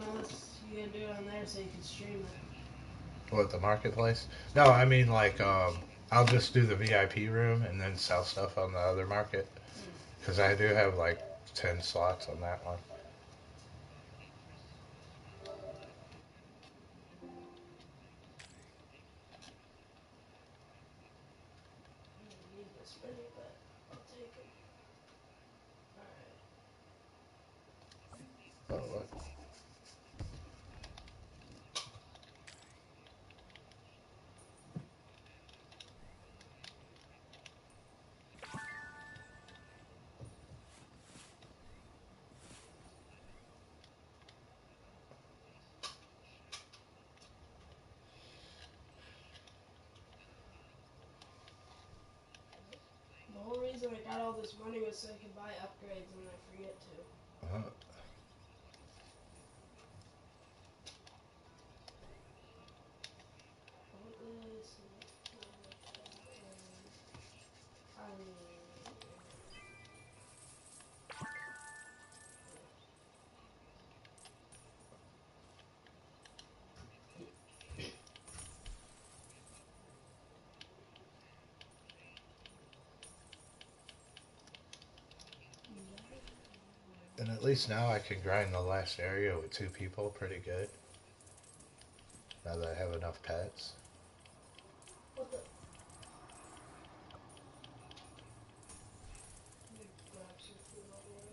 you gotta do it on there so you can stream it. What, the marketplace? No, I mean like I'll just do the VIP room and then sell stuff on the other market. Because I do have like 10 slots on that one. I don't need this many, but I'll take them. Alright. Oh, what? The whole reason I got all this money was so I could buy upgrades and I forget to. Uh-huh. Put this and I mean, And at least now I can grind the last area with 2 people pretty good. Now that I have enough pets. what the? Grab some food on the way.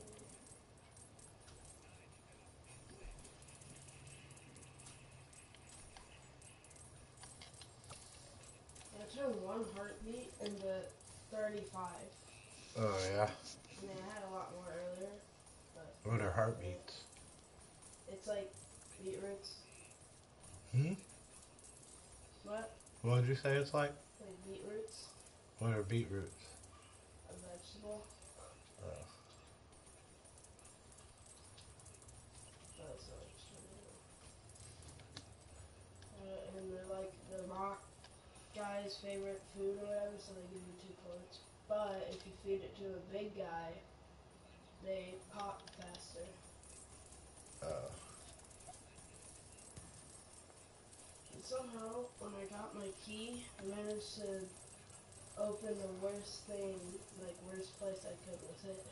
I turned one heartbeat into 35. Oh, yeah. I mean, I had a lot more earlier, but... What are heartbeats? It's like beetroots. Hmm? What? What did you say it's like? Like beetroots. What are beetroots? A vegetable. Oh. That's not and they're like the rock guy's favorite food or whatever, so they give you 2 points. But if you feed it to a big guy, they pop faster. Oh. And somehow, when I got my key, I managed to open the worst thing, like worst place I could with it.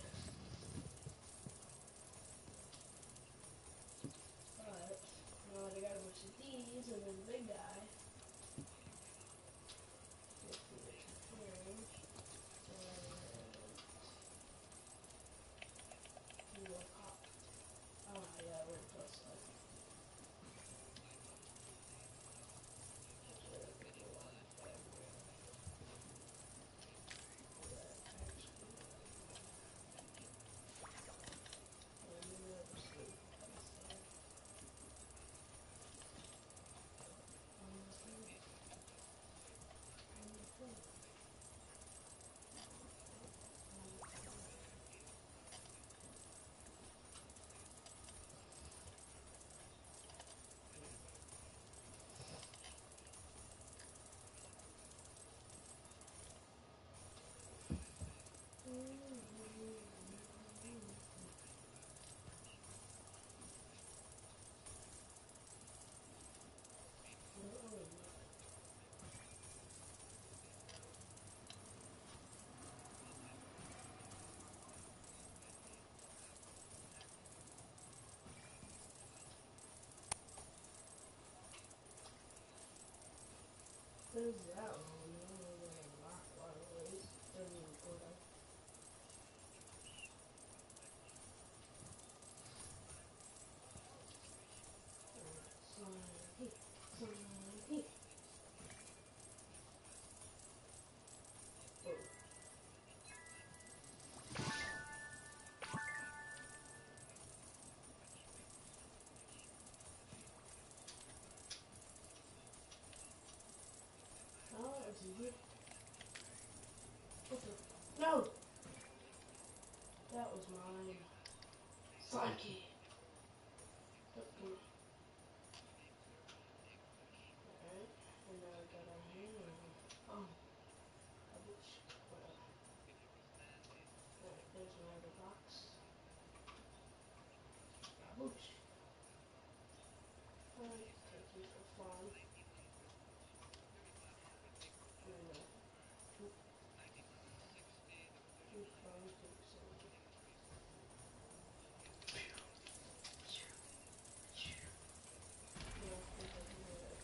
But now that I got a bunch of these and then the big guy, we'll feed it to him. And we'll pop. Oh yeah, we're close up. There's that one. I don't know where the rock water is. Doesn't even go down. Slime. Oh, that was easy. What the? No! That was mine. Funky. Alright, and now I got on here and oh, ouch. Whatever. Alright, there's my other box. Ouch. Alright, thank you for fun. Too fun, too exciting. Yeah, I think I can do it.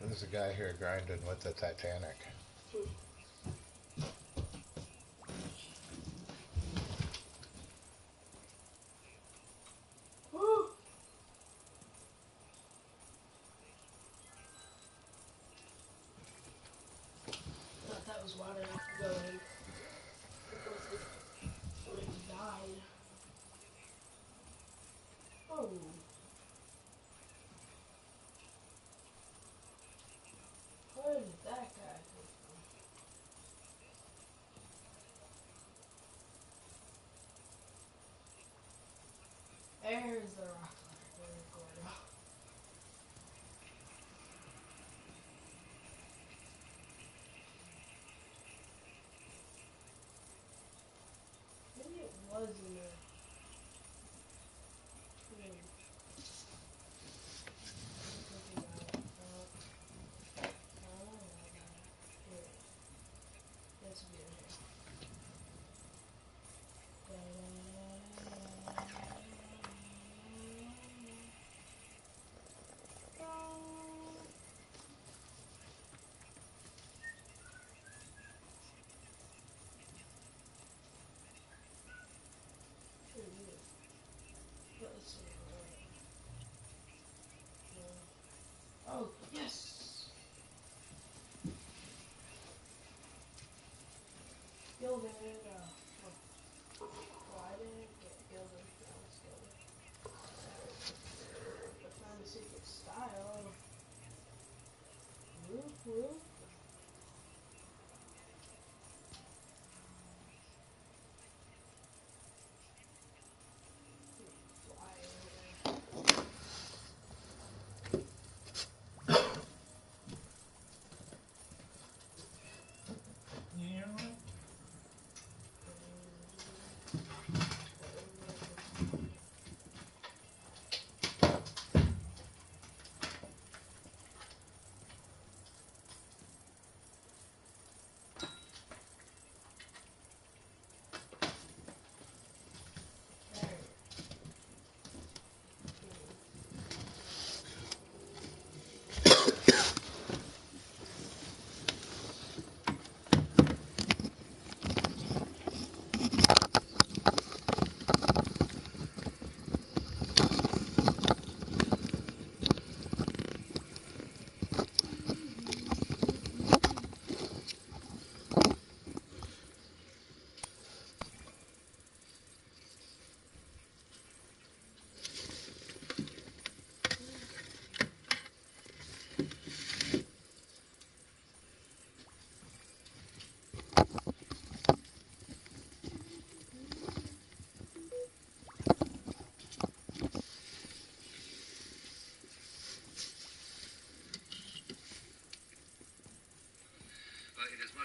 There's a guy here grinding with the Titanic. Woo! Thought that was water going. When it died. Oh. Where did that guy come from? There's the rock ladder, Gordo. Maybe it was in there. Let's be in here. Let's see. Oh, yes! Gilded. Why didn't it get gilded? Now it's gilded. But find the secret style. Whoop, whoop.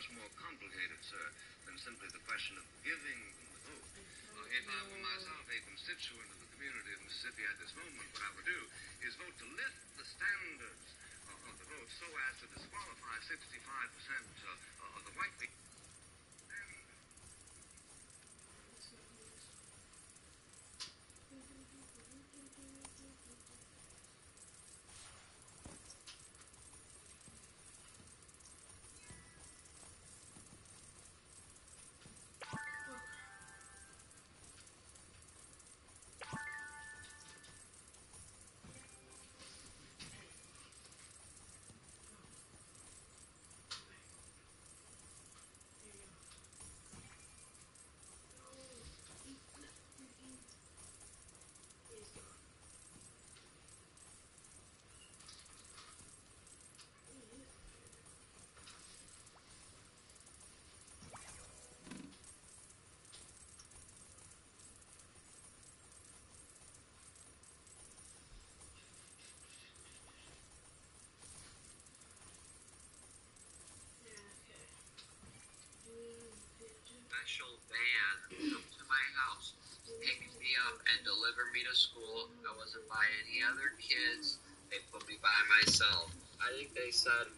much more complicated, sir, than simply the question of giving the vote. If I were myself a constituent of the community of Mississippi at this moment, what I would do is vote to lift the standards of the vote so as to disqualify 65% of the white people. Special van come to my house, pick me up, and deliver me to school. I wasn't by any other kids. They put me by myself. I think they said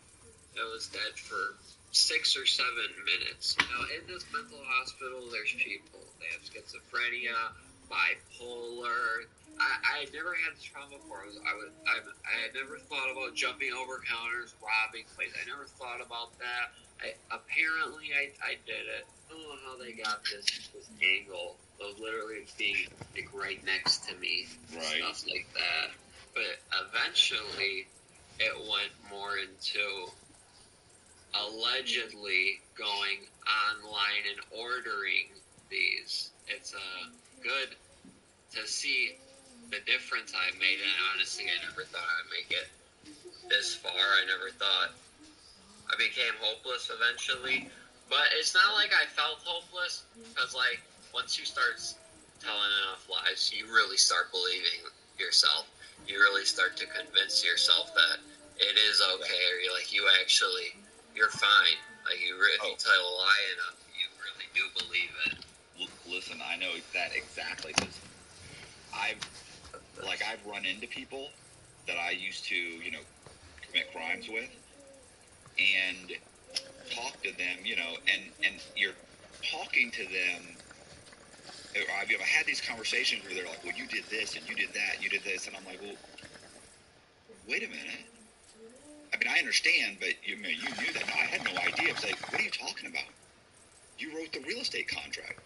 I was dead for 6 or 7 minutes. Now, in this mental hospital, there's people. They have schizophrenia, bipolar. I had never had this problem before. I had never thought about jumping over counters, robbing places. I never thought about that. Apparently, I did it. I don't know how they got this angle of literally being like right next to me, stuff like that. But eventually, it went more into allegedly going online and ordering these. It's good to see the difference I made, and honestly, I never thought I'd make it this far. I never thought I became hopeless eventually, but it's not like I felt hopeless, because like once you start telling enough lies, you really start believing yourself. You really start to convince yourself that it is okay, or you're fine. Like if you tell a lie enough, you really do believe it. Listen, I know that exactly, because I've run into people that I used to, commit crimes with, and talk to them, and you're talking to them. I've had these conversations where they're like, well, you did this, and you did that, and you did this, and I'm like, well, wait a minute. I mean, I understand, but you knew that. I had no idea. It's like, what are you talking about? You wrote the real estate contract.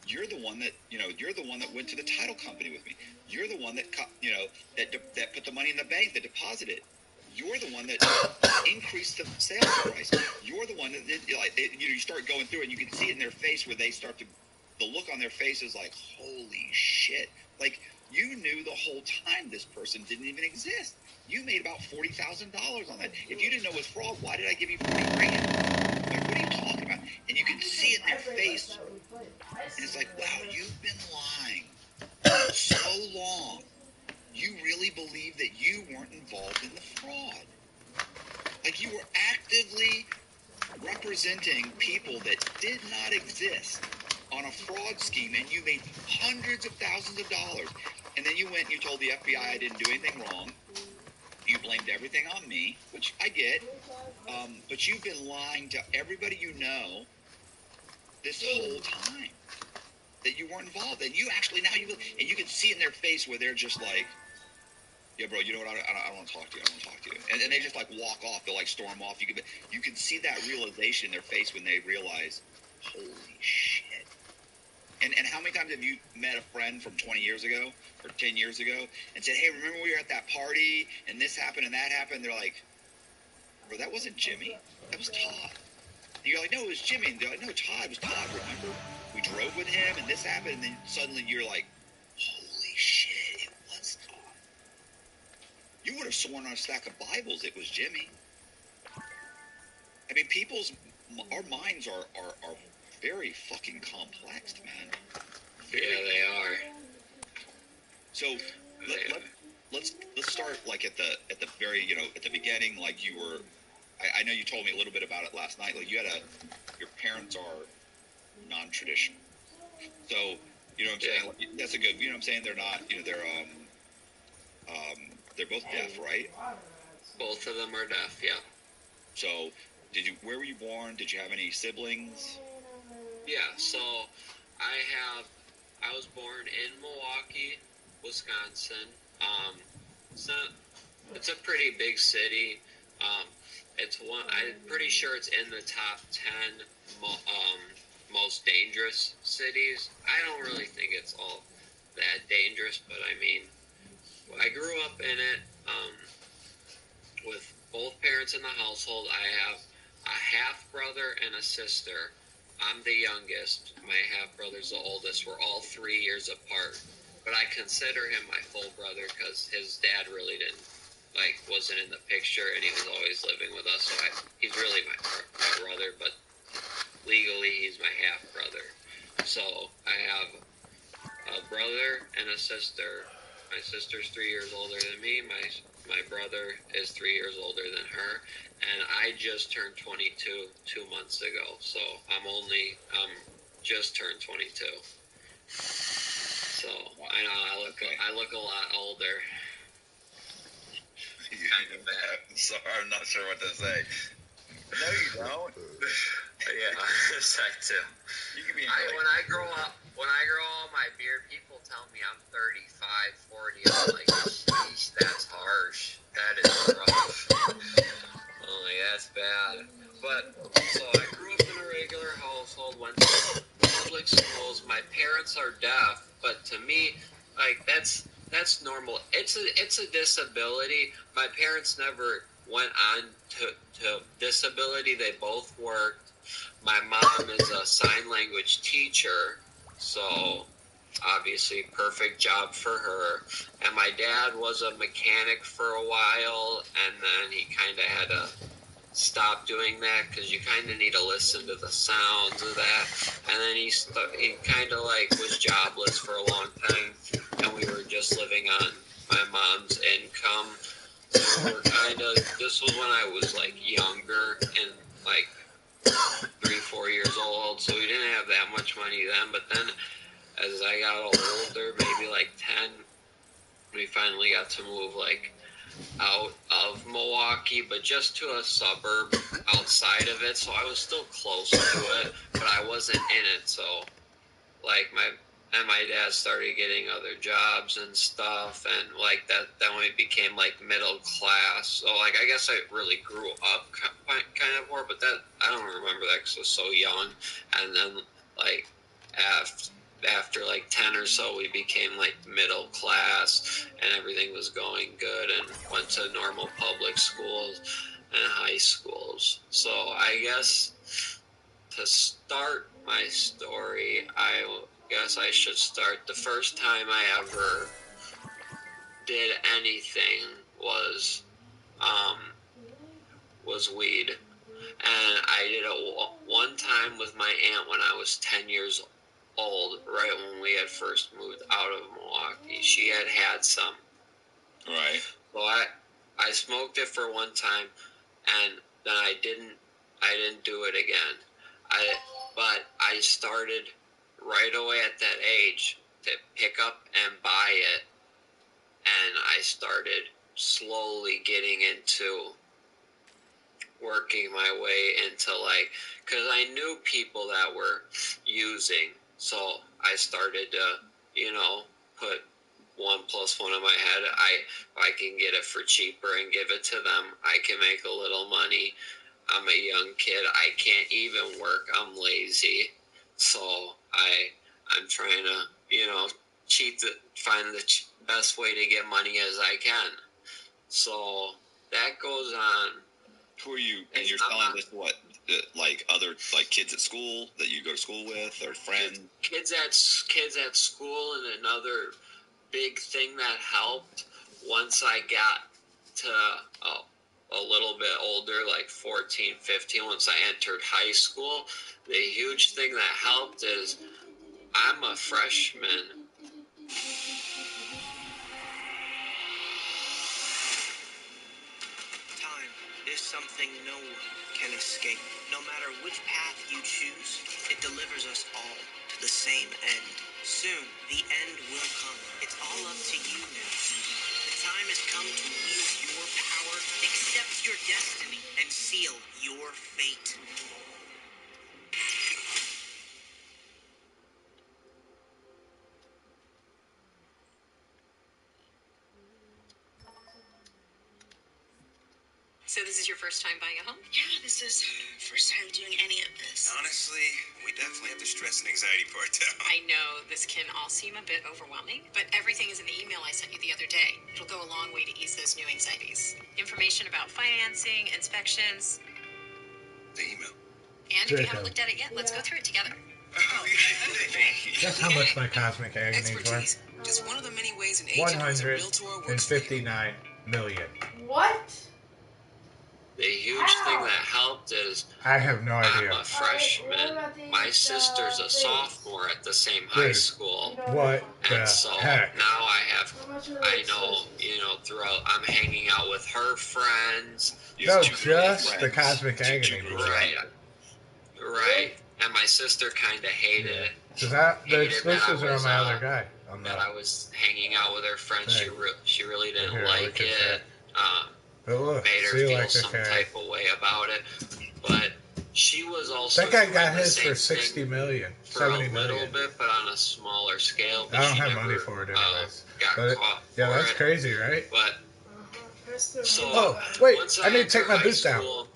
You're the one that, you're the one that went to the title company with me. You're the one that, that put the money in the bank, that deposited. You're the one that increased the sales price. You're the one that did, you start going through it, and you can see it in their face where they start to, the look on their face is like, holy shit. Like, you knew the whole time this person didn't even exist. You made about $40,000 on that. If you didn't know it was fraud, why did I give you $40,000? Like, what are you talking about? And you can see it in their face. And it's like, wow, you've been lying so long. You really believe that you weren't involved in the fraud. Like, you were actively representing people that did not exist on a fraud scheme, and you made hundreds of thousands of dollars. And then you went and you told the FBI I didn't do anything wrong. You blamed everything on me, which I get. But you've been lying to everybody you know this whole time that you weren't involved. And you actually, now you can see it in their face where they're just like, yeah, bro, you know what, I don't want to talk to you. I don't want to talk to you. And they just like walk off. They'll like storm off. You can see that realization in their face when they realize, holy shit. And how many times have you met a friend from 20 years ago or 10 years ago and said, hey, remember we were at that party and this happened and that happened? They're like, bro, that wasn't Jimmy. That was Todd. And you're like, no, it was Jimmy. And they're like, no, Todd. It was Todd, remember? We drove with him and this happened. And then suddenly you're like, holy shit, it was Todd. You would have sworn on a stack of Bibles it was Jimmy. I mean, our minds are very fucking complex, man. Yeah, they are. So let's start like at the very, at the beginning, like you were I know you told me a little bit about it last night. Like, your parents are non-traditional. So, you know what I'm saying? Like, that's a good, you know what I'm saying? They're not, they're both deaf, right? Both of them are deaf, yeah. So, where were you born? Did you have any siblings? Yeah, so I was born in Milwaukee, Wisconsin. It's a pretty big city. I'm pretty sure it's in the top 10 most dangerous cities. I don't really think it's all that dangerous, but I mean, I grew up in it with both parents in the household. I have a half brother and a sister. I'm the youngest. My half brother's the oldest. We're all 3 years apart. But I consider him my full brother because his dad really wasn't in the picture, and he was always living with us. So he's really my brother, but legally he's my half brother. So I have a brother and a sister. My sister's 3 years older than me. My brother is 3 years older than her, and I just turned 22 2 months ago. So I'm just turned 22. So I know I look a lot older. Kind of bad. Sorry, I'm not sure what to say. No, you don't. Yeah, I too. You can be when I grow up, my beard, people tell me I'm 35, 40. I'm like, sheesh, that's harsh. That is rough. I'm like, that's bad. But, so I grew up in a regular household, went to public schools. My parents are deaf, but to me, like, that's normal. It's a disability. My parents never went on to disability. They both worked. My mom is a sign language teacher, so obviously perfect job for her. And my dad was a mechanic for a while, and then he kind of had to stop doing that because you kind of need to listen to the sounds of that. And then he kind of was jobless for a long time, and we were just living on my mom's income. So we were this was when I was younger and 3-4 years old, so we didn't have that much money then. But then as I got older, maybe 10, we finally got to move out of Milwaukee, but just to a suburb outside of it, so I was still close to it, but I wasn't in it. So my dad started getting other jobs and stuff, and that when we became middle class. So I guess I really grew up kind of more, but that I don't remember that because I was so young. And then after 10 or so, we became middle class, and everything was going good, and went to normal public schools and high schools. So I guess to start my story, I guess I should start. The first time I ever did anything was weed. And I did it one time with my aunt when I was 10 years old, right when we had first moved out of Milwaukee. She had some. Right. So I smoked it for one time, and then I didn't do it again. But I started right away at that age to pick up and buy it, and I started slowly getting into working my way into because I knew people that were using, so I started to put 1 + 1 in my head. I can get it for cheaper and give it to them. I can make a little money. I'm a young kid. I can't even work. I'm lazy. So I'm trying to, find the best way to get money as I can. So that goes on. Who are you? And you're selling this to what? Other kids at school that you go to school with, or friends? Kids at school, and another big thing that helped once I got to a little bit older, 14, 15, once I entered high school, the huge thing that helped is I'm a freshman. Time. is something no one can escape. No matter which path you choose, it delivers us all to the same end. Soon, the end will come. It's all up to you now. The time has come to wield your power, accept your destiny, and seal your fate. So this is your first time buying a home? Yeah, this is first time doing any of this. Honestly, we definitely have the stress and anxiety part down. I know this can all seem a bit overwhelming, but everything is in the email I sent you the other day. It'll go a long way to ease those new anxieties. Information about financing, inspections. The email. And if you haven't looked at it yet, let's go through it together. Guess how much my cosmic agony is worth? Just one of the many ways an agent as a realtor works. 159 million. What? The huge thing that helped is I have no idea. I'm a freshman. My sister's a sophomore at the same high school. What the And so heck? now I know, throughout, I'm hanging out with her friends. No, just the cosmic agony. Right. And my sister kind of hated it. So the exclusives are on my other guy. That I was hanging out with her friends. She really didn't like it. But look, Made her feel some type of way about it. But she was also that guy got trying the his for same 60 thing million, for 70 a little million. bit, but on a smaller scale. But I don't she have never, money for it anyways. Got But caught yeah, for that's it. crazy, right? But so oh wait, once I need to entered take my high boots down. school,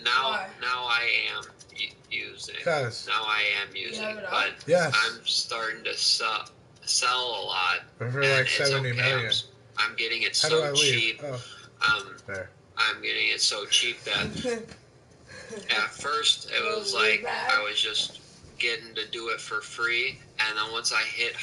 Now I am using. Now I am using, but I'm starting to sell a lot. For and like it's 70 okay. million. I'm getting it How do I so leave? cheap. Oh. There. I'm getting it so cheap that at first it was like I was just getting to do it for free, and then once I hit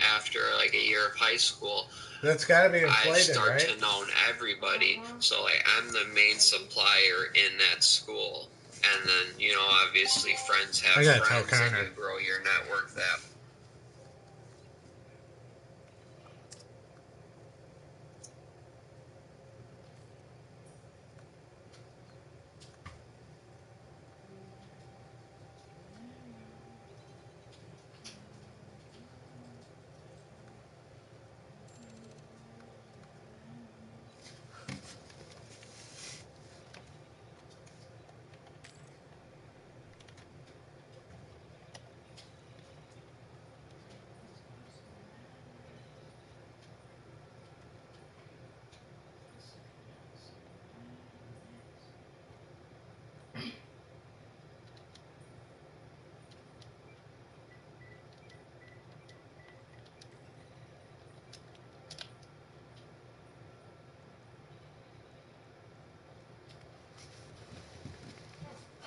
after like a year of high school, That's got to be I inflated, start right? to know everybody. So like I'm the main supplier in that school, and then obviously friends have I gotta tell friends, and Connor. you grow your network that.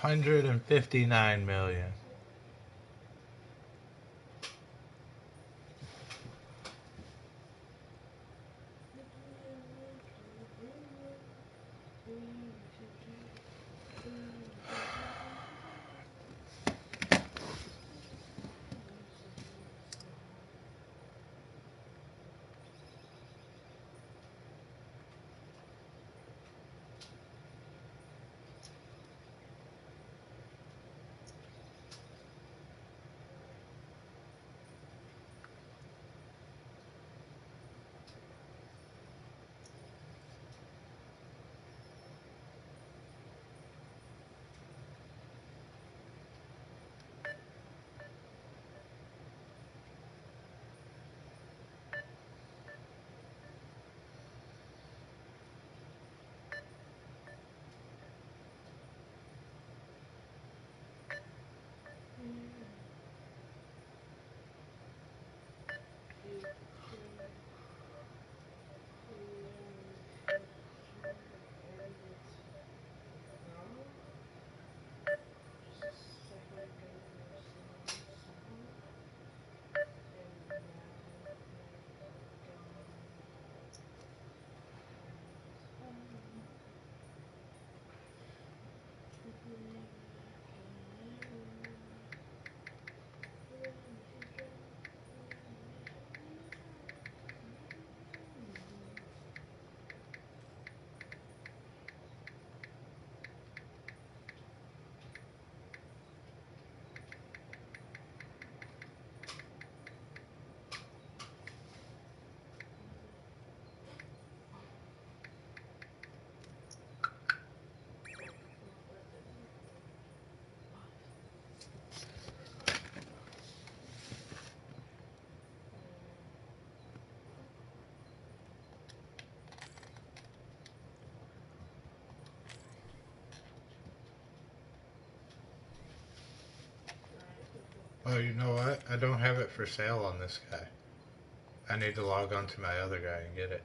$159 million. Oh, you know what? I don't have it for sale on this guy. I need to log on to my other guy and get it.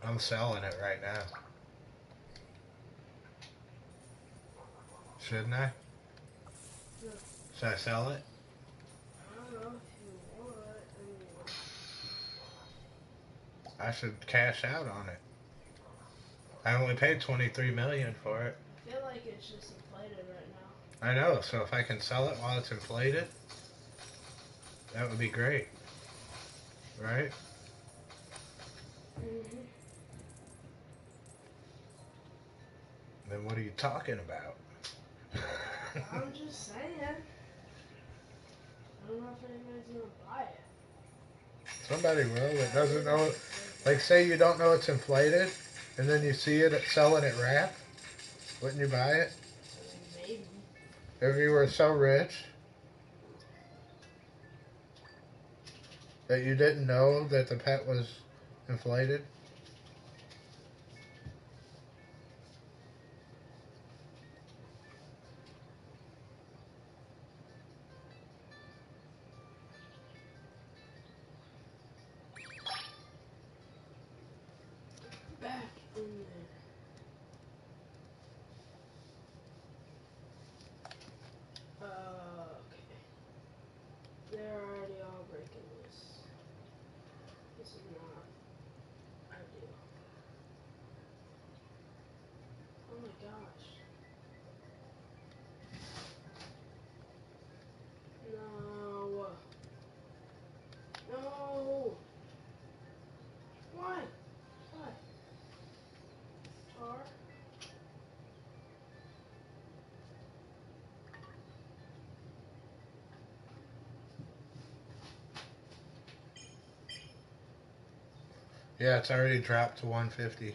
I'm selling it right now. Shouldn't I? No. Should I sell it? I don't know if you want. I mean, I should cash out on it. I only paid 23 million for it. I feel like it's just inflated right now. I know, so if I can sell it while it's inflated, that would be great. Right? Mm-hmm. Then what are you talking about? I'm just saying. I don't know if anybody's gonna buy it. Somebody will that doesn't know. Like, say you don't know it's inflated, and then you see it selling at Wrap. Wouldn't you buy it? Maybe. If you were so rich that you didn't know that the pet was inflated. Back in there. Okay. They're already all breaking loose. This is not. Yeah, it's already dropped to 150.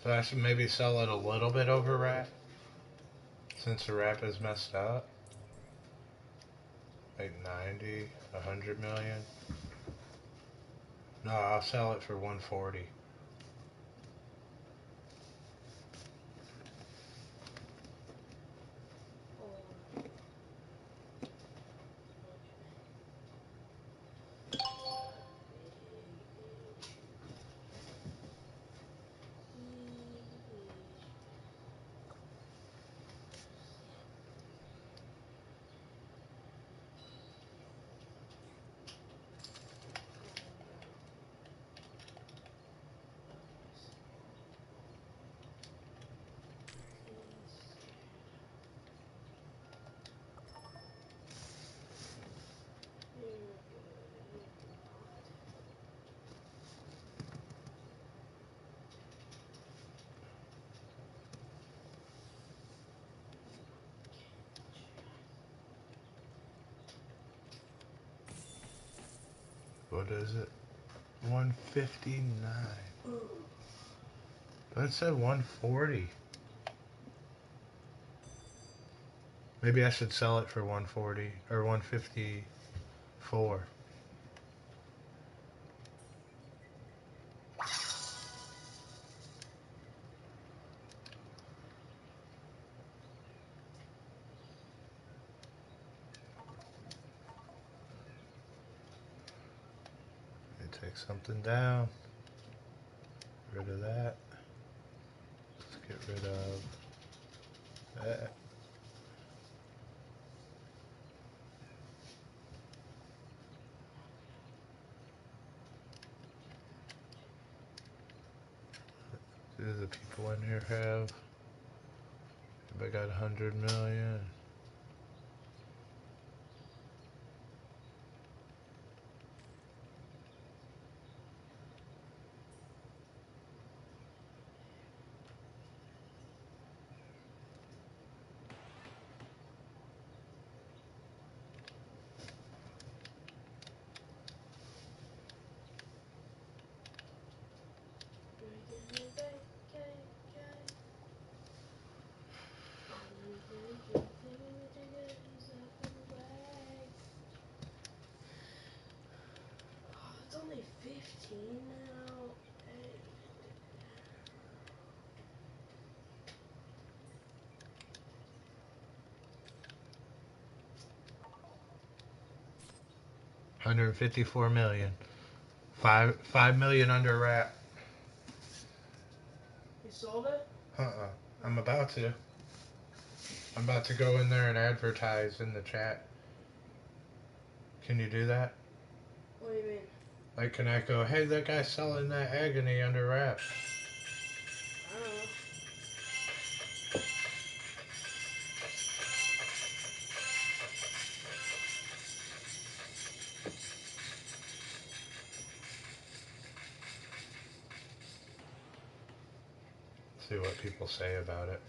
So I should maybe sell it a little bit over wrap, since the wrap is messed up. Like 90, 100 million. No, I'll sell it for 140. What is it? 159. But it said 140. Maybe I should sell it for 140 or 154. Let me take something down. Get rid of that. Let's get rid of that. Do the people in here have? I got 100 million. It's only 15 now. Hey. 154 million. 5 million under wrap. You sold it? I'm about to. I'm about to go in there and advertise in the chat. Can you do that? What do you mean? Like, can I go, hey, that guy's selling that agony under wrap? I don't know. See what people say about it.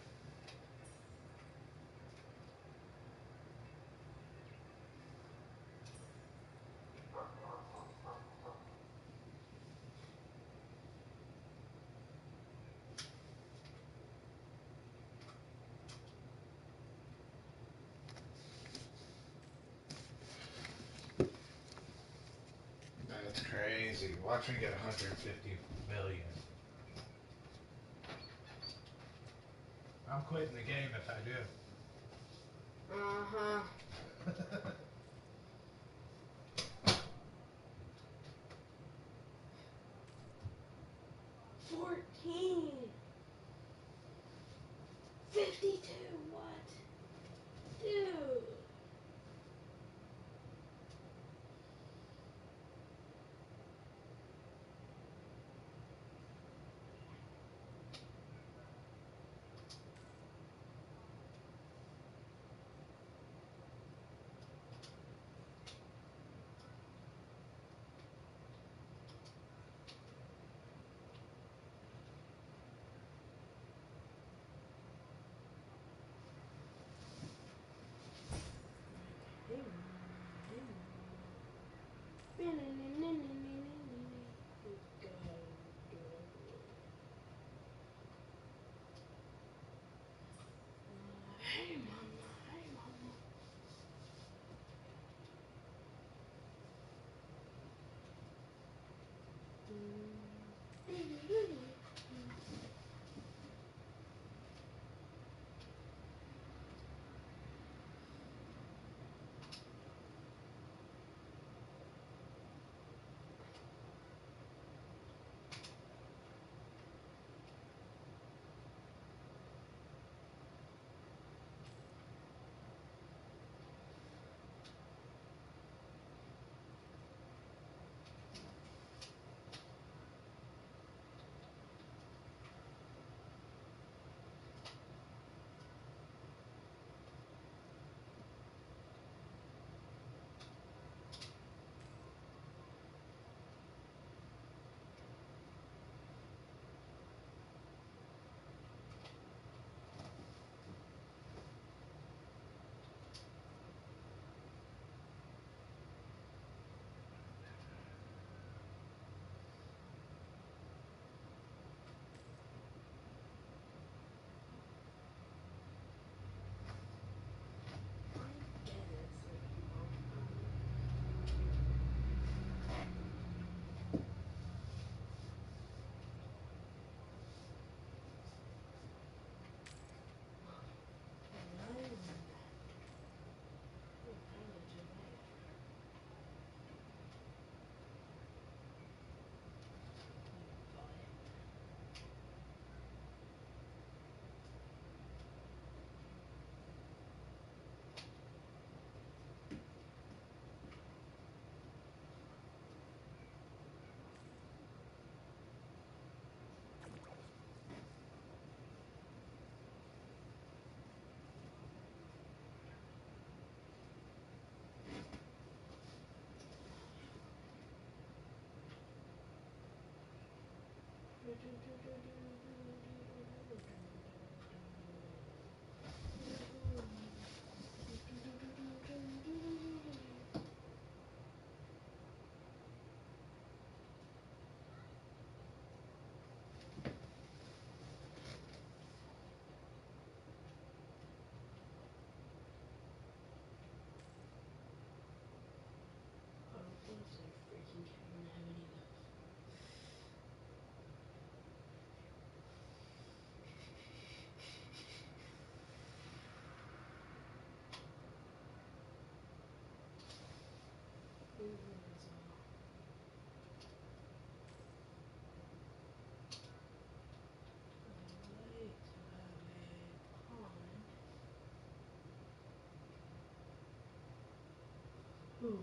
That's crazy. Watch me get 150 million. I'm quitting the game if I do. Uh-huh. 14. 52. What? Dude. Ooh.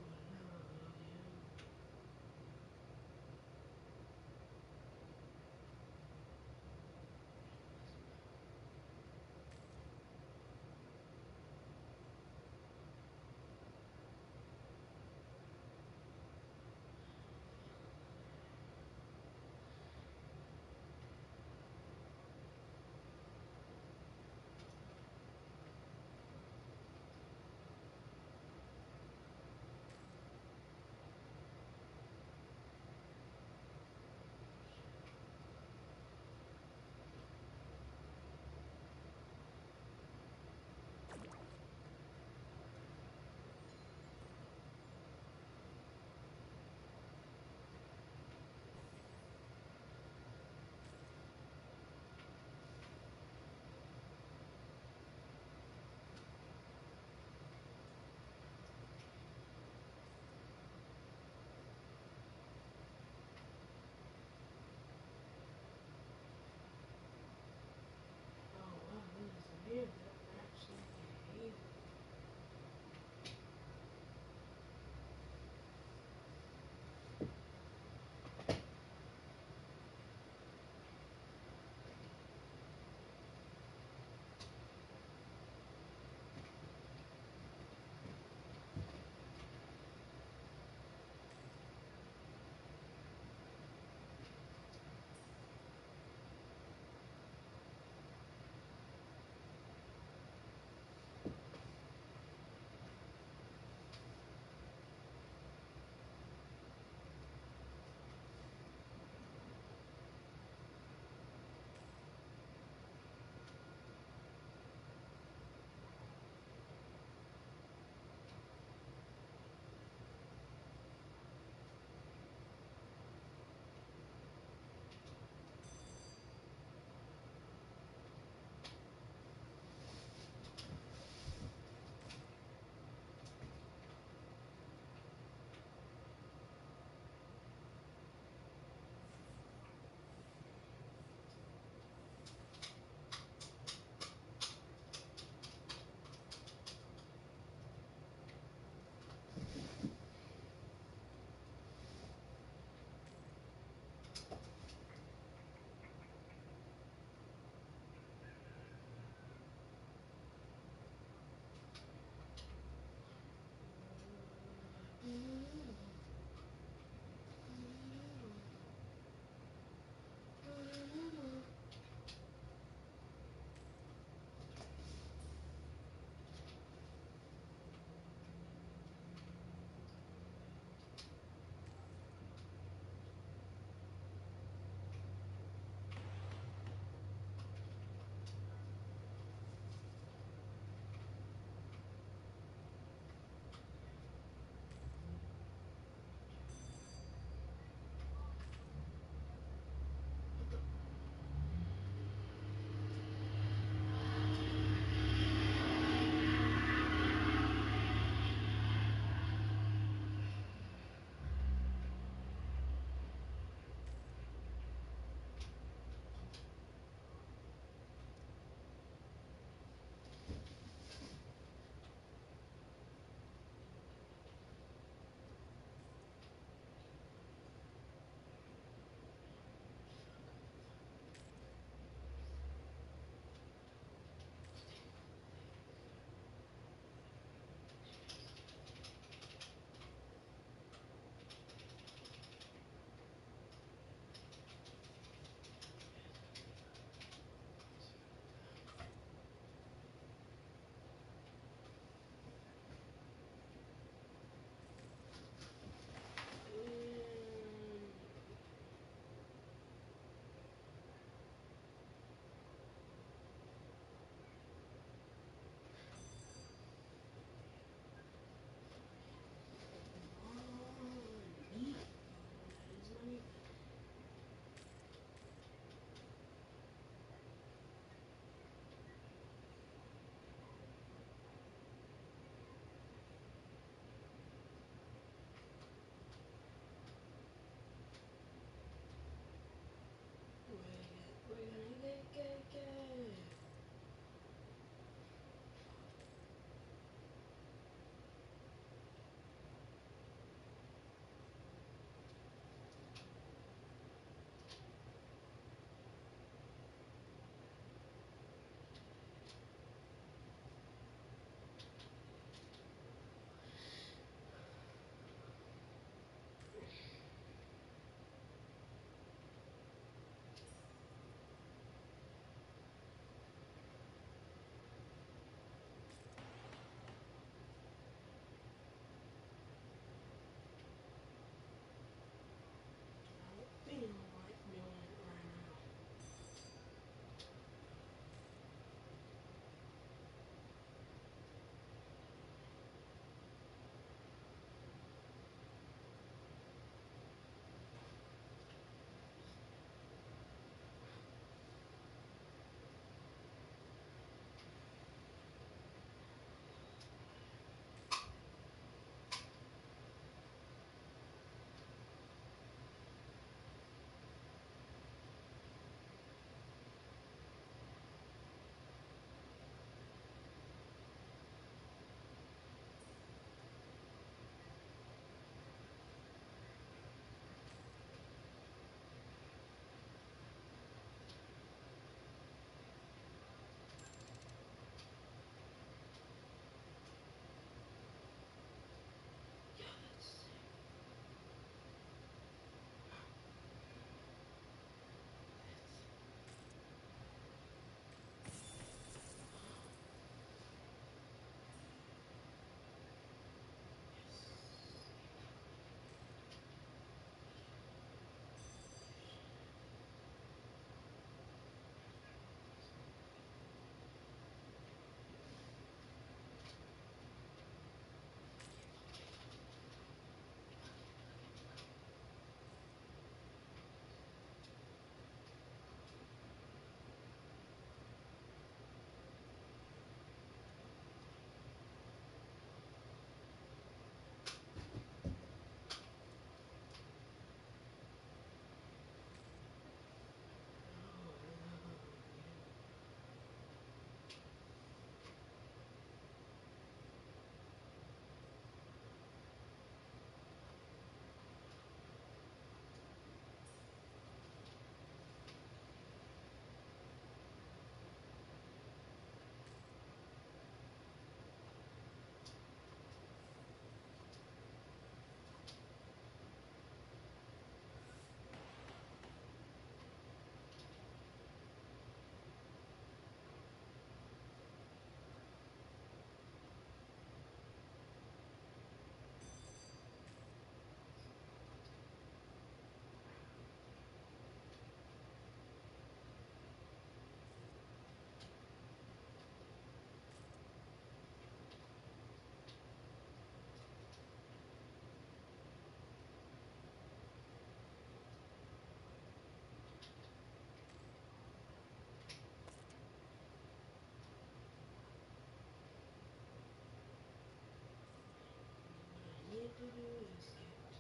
escaped.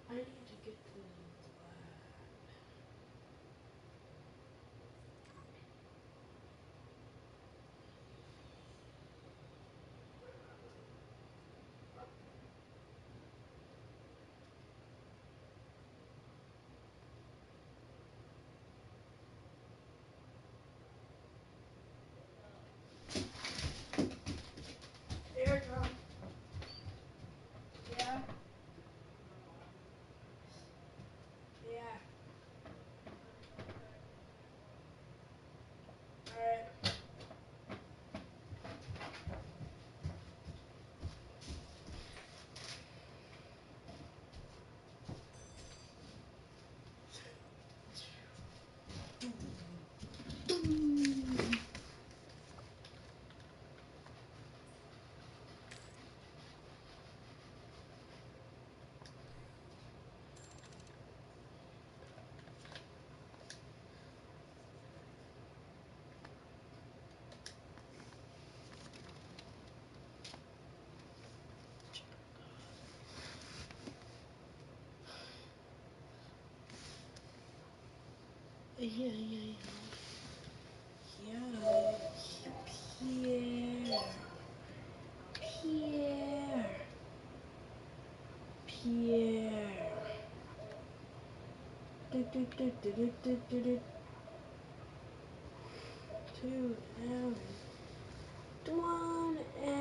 I need to get the black. Airdrop. Yeah. Yeah. Alright. Yeah. Pierre. Do. 2 hours. 1 hour ago.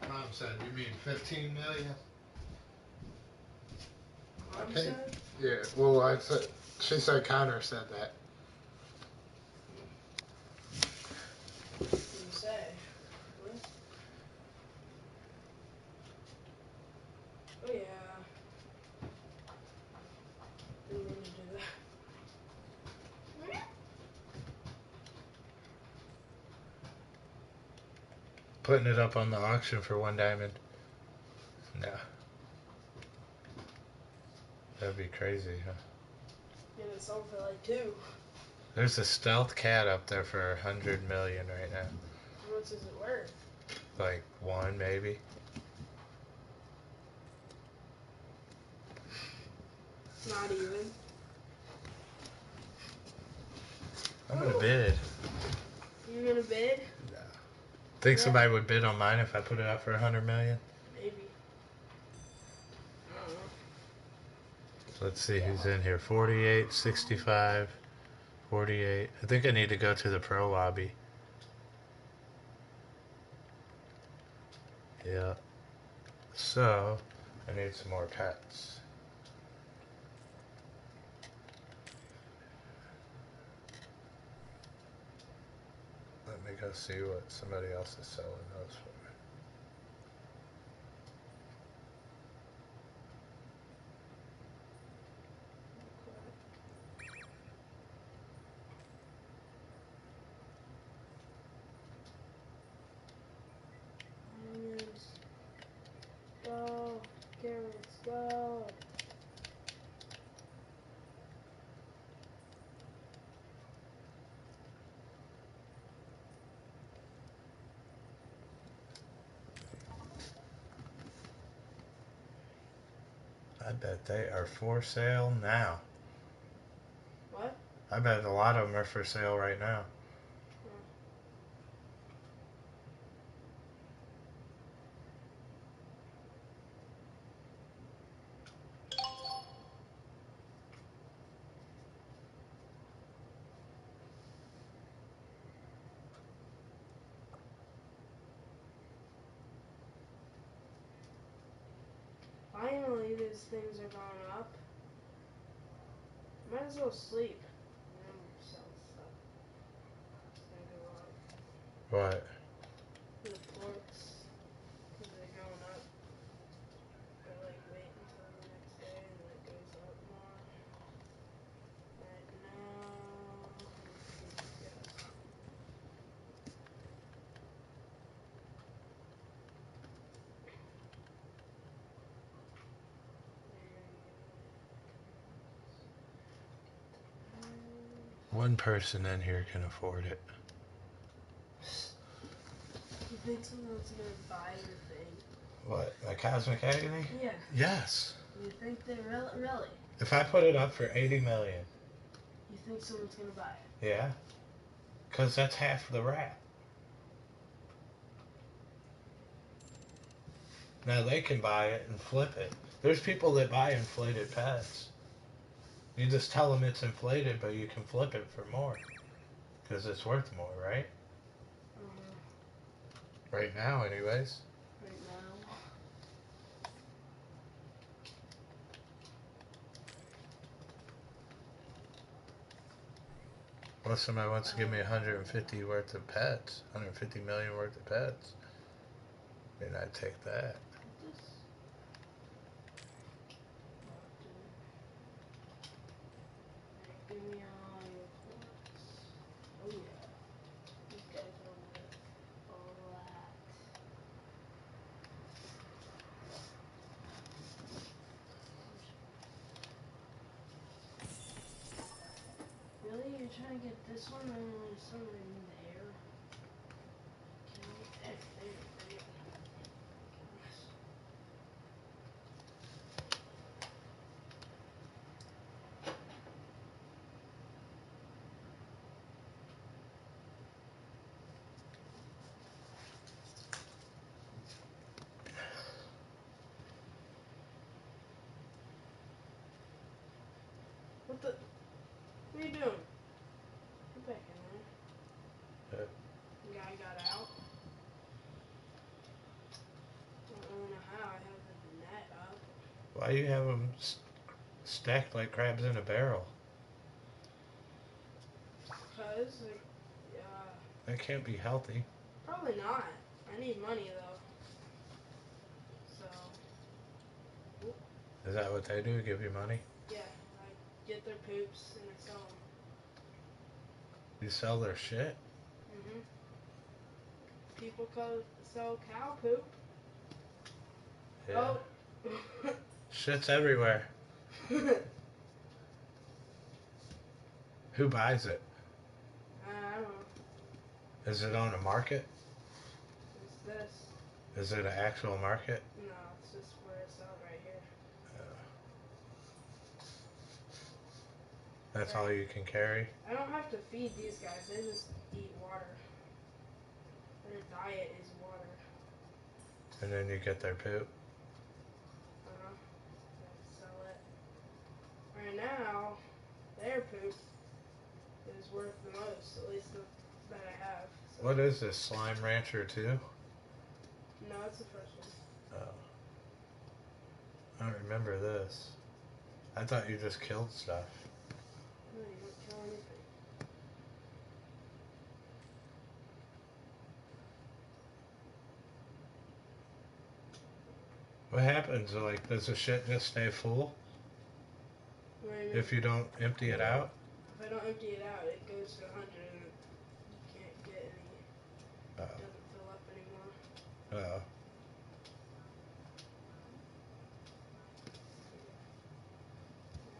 Mom said, you mean 15 million? Mom I paid. said? Yeah, well, I said, she said Connor said that. What did you say? What? Oh yeah. Didn't mean to do that. Putting it up on the auction for 1 diamond. No. That'd be crazy, huh? And it sold for like 2. There's a stealth cat up there for 100 million right now. How much is it worth? Like 1 maybe. Not even. I'm gonna bid. You're gonna bid? Think Yeah. somebody would bid on mine if I put it up for 100 million? Maybe. I don't know. Let's see who's in here. 48, 65, 48. I think I need to go to the pro lobby. Yeah. So, I need some more pets. Let me go see what somebody else is selling those for. Onions. Go. Carrots. Go. I bet they are for sale now. What? I bet a lot of them are for sale right now. Finally, these things are going up. Might as well sleep. And then sell stuff. What? The ports, because they're going up. But like wait until the next day and then it goes up more. Right now, let me see these guys. One person in here can afford it. You think someone's gonna buy your thing? What? My Cosmic Agony? Yeah. Yes. You think they really? If I put it up for 80 million. You think someone's gonna buy it? Yeah. Because that's half the rap. Now they can buy it and flip it. There's people that buy inflated pets. You just tell them it's inflated, but you can flip it for more. Because it's worth more, right? Right now, anyways. Right now. Well, somebody wants to give me 150 worth of pets, 150 million worth of pets. Then I'd take that. Give me all your ports. Oh yeah. These guys are worth a lot. Really? You're trying to get this one and there's somewhere in there? Okay, there. Gosh. What the? What are you doing? Get back in there. The guy got out. I don't really know how. I have the net up. Why do you have them stacked like crabs in a barrel? Cause, like, That can't be healthy. probably not. I need money though. So. Oop. Is that what they do? Give you money? Yeah, I get their poops and I sell them. You sell their shit? Mhm. People sell cow poop. Yeah. Oh. Shit's everywhere. Who buys it? I don't know. Is it on a market? It's this. Is it an actual market? No, it's just where I sell it right here. That's all you can carry? I don't have to feed these guys. They just eat water. Their diet is water. And then you get their poop? Uh-huh. So I sell it. Right now, their poop is worth the most, at least that I have. So. What is this, Slime Rancher 2? No, it's the first one. Oh. I don't remember this. I thought you just killed stuff. No, you don't kill anything. What happens? Like, does the shit just stay full? If you don't empty it out? If I don't empty it out, it goes to 100 and you can't get any. It doesn't fill up anymore. Oh.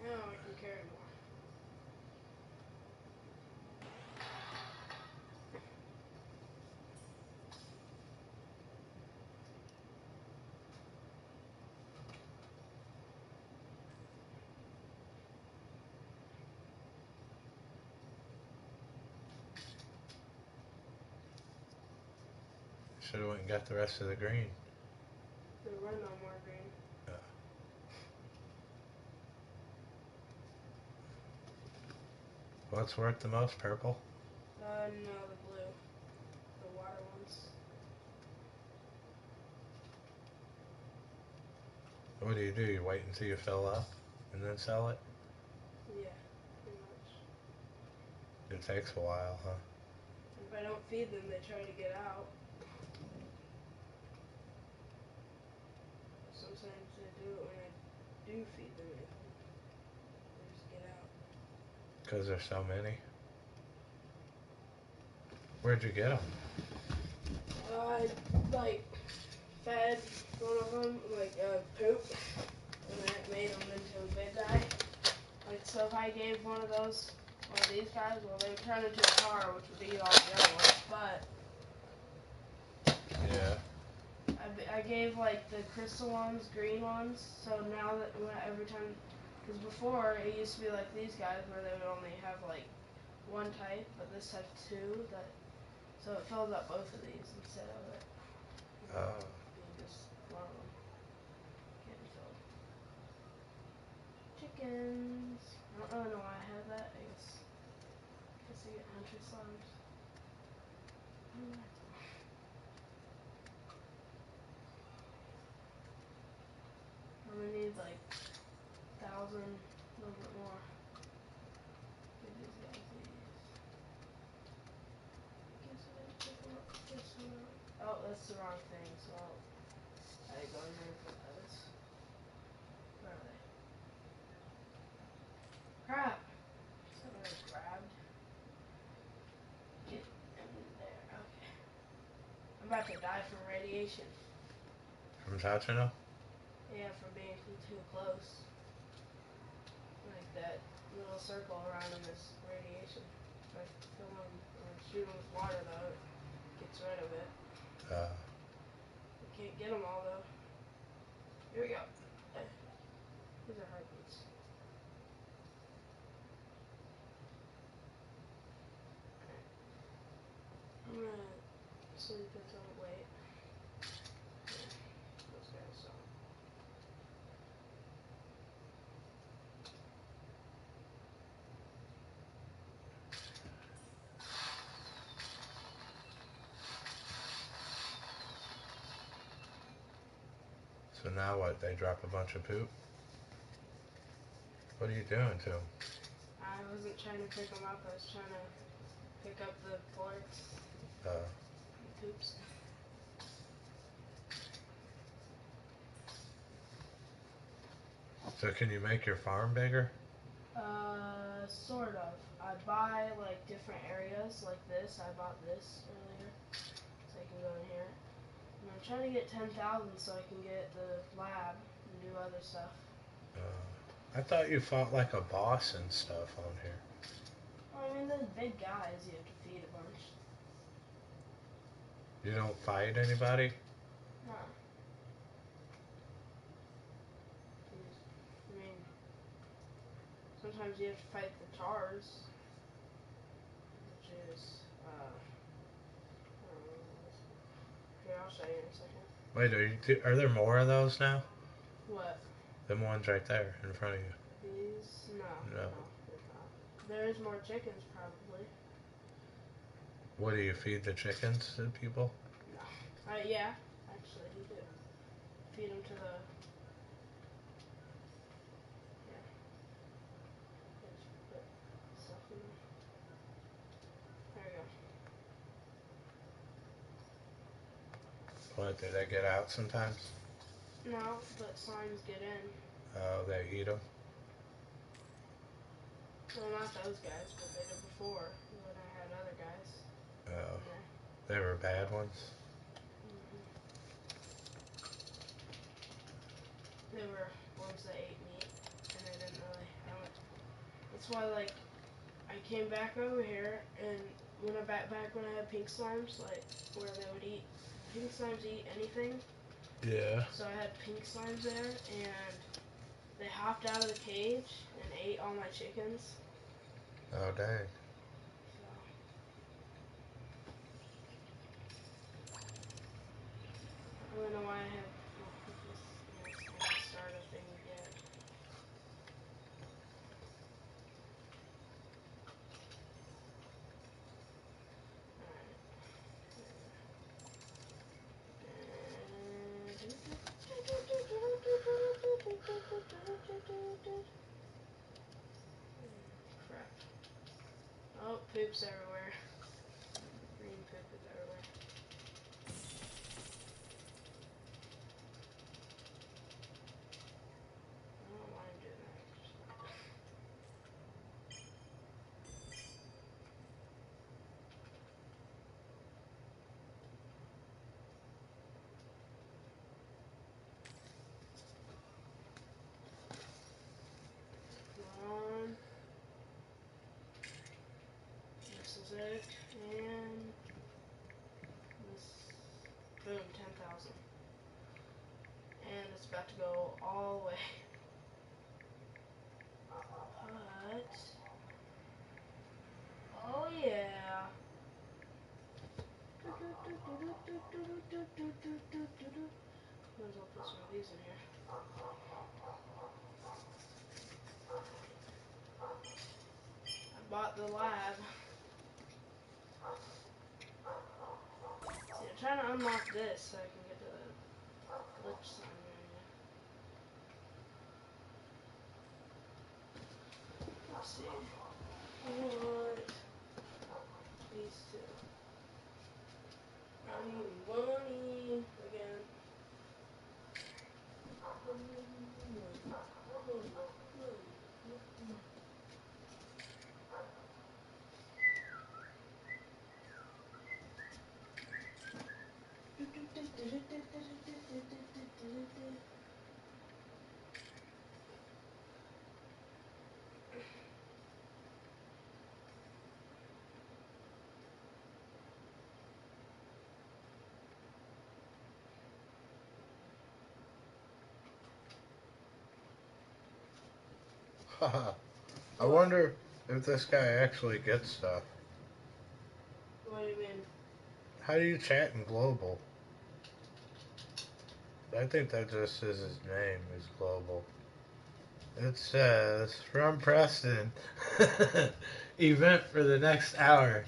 Now I can carry more. Should have went and got the rest of the green. There were no more green. What's worth the most? Purple? No, the blue. The water ones. What do? You wait until you fill up and then sell it? Yeah, pretty much. It takes a while, huh? If I I don't feed them, they try to get out. Sometimes they do it when I do feed them, they just get out. Because there's so many. Where'd you get them? I, like, fed one of them, like, poop, and then it made them into a big guy. Like, so if I gave one of these guys, well, they would turn into a car, which would eat all the other ones, but Yeah. I gave, like, the crystal ones, green ones, so now that every time, because before it used to be like these guys where they would only have, like, one type, but this has two, so it fills up both of these instead of it being just one of them getting filled. Chickens. I don't really know why I have that. I guess you get hunter slimes. I'm gonna need like 1,000, a little bit more. Give these guys these. Guess I didn't pick them up this one. Oh, that's the wrong thing, so I gotta go in here and put those. Where are they? Crap! Is that what I grabbed? Get in there. Okay. I'm about to die from radiation. From touching them? Yeah, from being too close. Like that little circle around them is radiation. If I fill them or shoot them with water though, it gets rid of it. I can't get them all though. Here we go. These are heartbeats. Alright. I'm gonna sleep until wait. Yeah, those guys don't. So now what? They drop a bunch of poop? What are you doing to them? I wasn't trying to pick them up, I was trying to pick up the bullets. The poops. So can you make your farm bigger? Sort of. I buy like different areas like this. I bought this earlier, so I can go in here. And I'm trying to get 10,000 so I can get the lab and do other stuff. I thought you fought like a boss and stuff on here. Well, I mean, there's big guys you have to feed a bunch. You don't fight anybody? No. I mean, sometimes you have to fight the tars, which is, here, I'll show you in a second. Wait, are there more of those now? What? Them ones right there in front of you. These? No, there's not. There is more chickens, probably. What, do you feed the chickens to people? No. Yeah, actually, you do. Feed them to the... Here. Just put stuff in them. There we go. What, do they get out sometimes? No, but slimes get in. Oh, they eat them? Well, not those guys, but they did before, when I had other guys. Oh, they were bad ones? They were ones that ate meat, and I didn't really... That's why, like, I came back over here, and back when I had pink slimes, like, where they would eat... Pink slimes eat anything. Yeah. So I had pink slimes there, and they hopped out of the cage and ate all my chickens. Oh, dang. So... I don't know why I have... this kind of starter thing yet. Crap. Oh, poops everywhere. Green music, and this, boom, 10,000. And it's about to go all the way. But, oh yeah. Might as well put some of these in here. I bought the lab. See, I'm trying to unlock this so I can get the glitch sign area. Let's see. What? These two. Money, money again. I wonder if this guy actually gets stuff. What do you mean? How do you chat in global? I think that just is his name, is global. It says, from Preston, event for the next hour.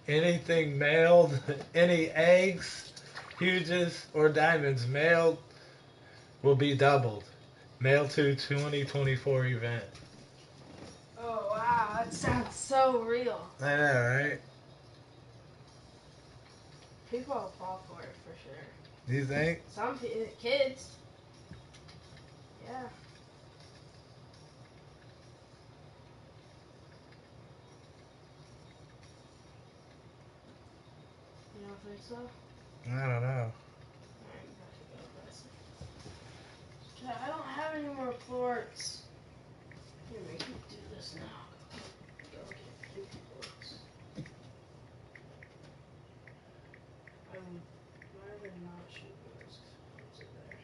Anything mailed, any eggs, huges, or diamonds mailed will be doubled. Mail to 2024 event. Oh wow, that sounds so real. I know, right? People will fall for it for sure. Do you think? Some kids. Yeah. You don't think so? I don't know. Alright, you have to go, guys. I don't have any more ports. Here, make me do this now. Go get 50 ports. I would rather not shoot those ports in there.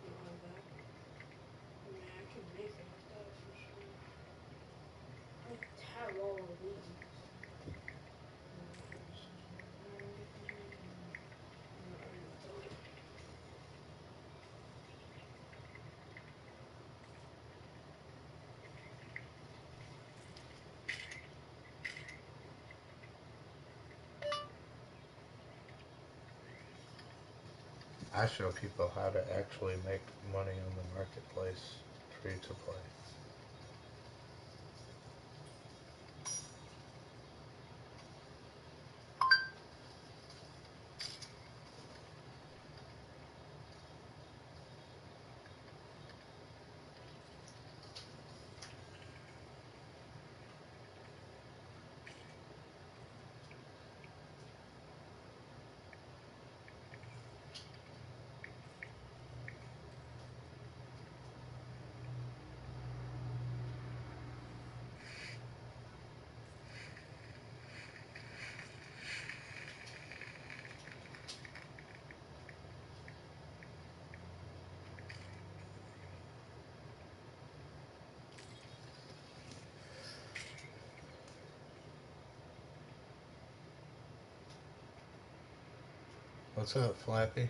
Like that. I mean, I can make it like that for sure. I have all of these. I show people how to actually make money on the marketplace free to play. What's up, Flappy?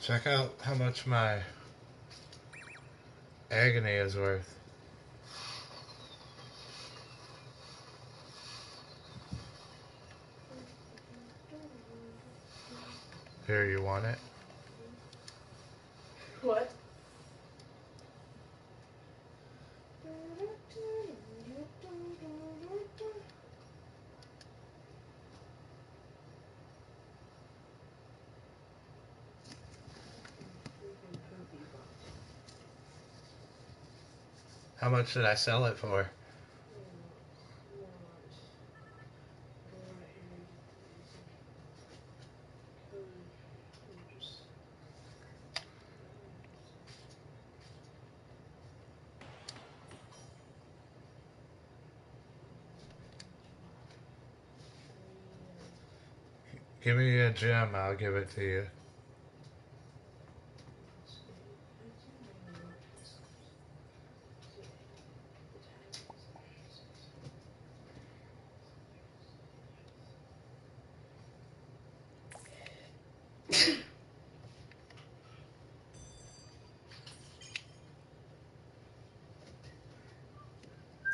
Check out how much my agony is worth. Here, you want it? What? How much did I sell it for? Give me a gem, I'll give it to you.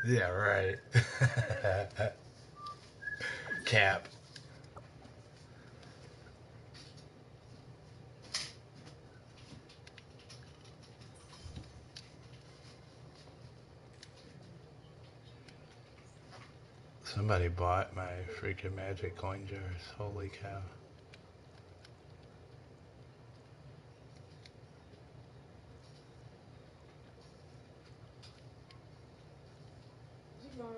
Yeah, right. Cap. Somebody bought my freaking magic coin jars. Holy cow. Is he gone?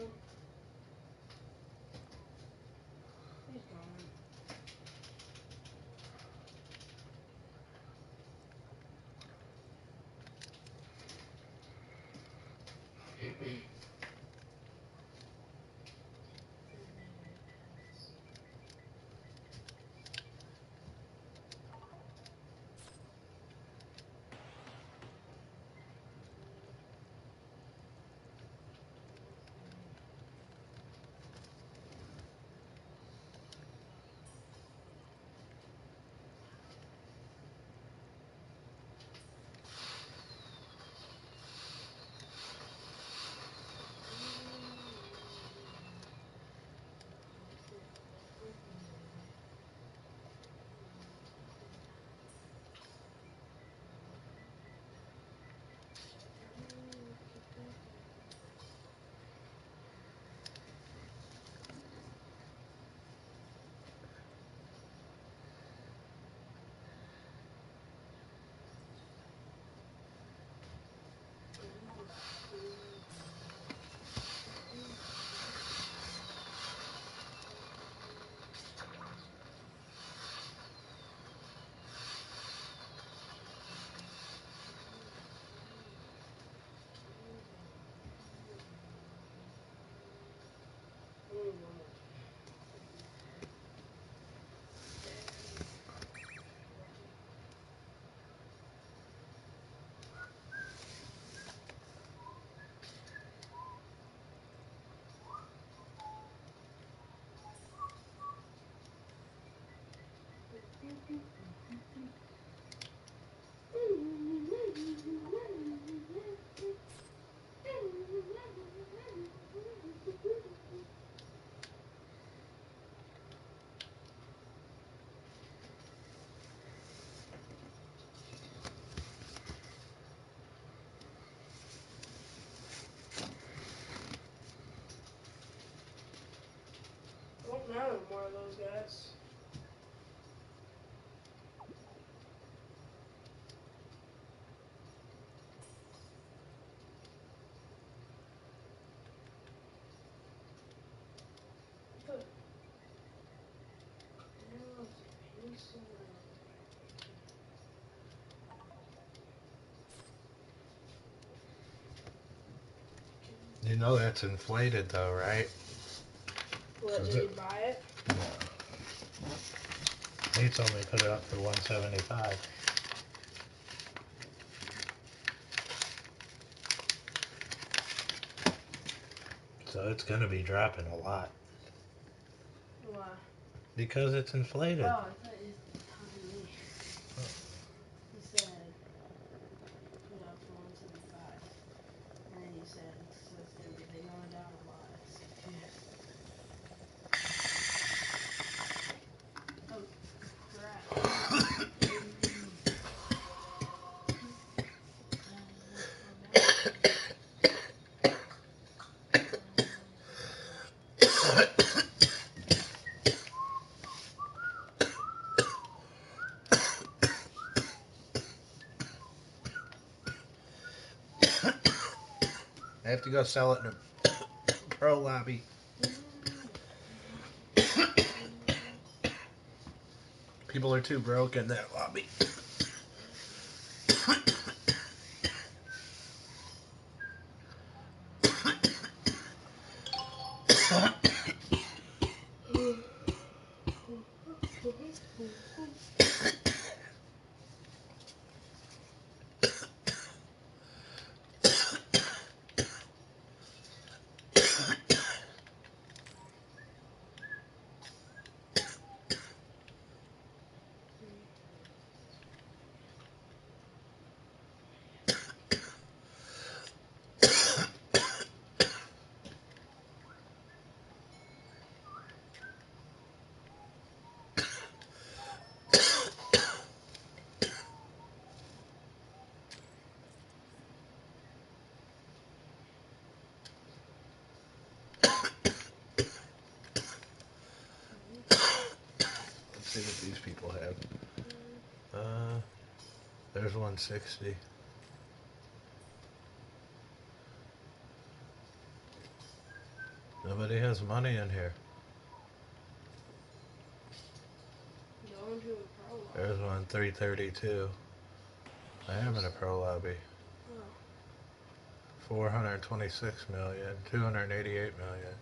He's gone. I don't know more of those guys. Good. Now it's a pencil and You know that's inflated though, right? what, did he buy it? He told me to put it up for 175. So it's gonna be dropping a lot. Why? Because it's inflated. Oh, I thought you were talking to me. You said put out for 175. And then you said so it's gonna be going down a lot. I was confused. Oh crap. I have to go sell it in a pro lobby. People are too broke in that lobby. Let's see what these people have. There's 160. Nobody has money in here. Going to a pro lobby. There's one 332. I am in a pro lobby. Oh. 426 million, 288 million.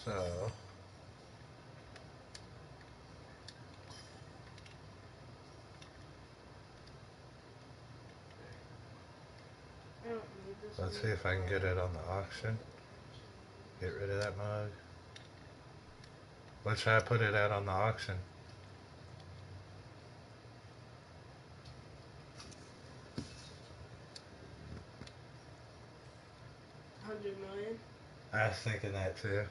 So let's see if I can get it on the auction. Get rid of that mug. What should I put it at on the auction? $100 million. I was thinking that too.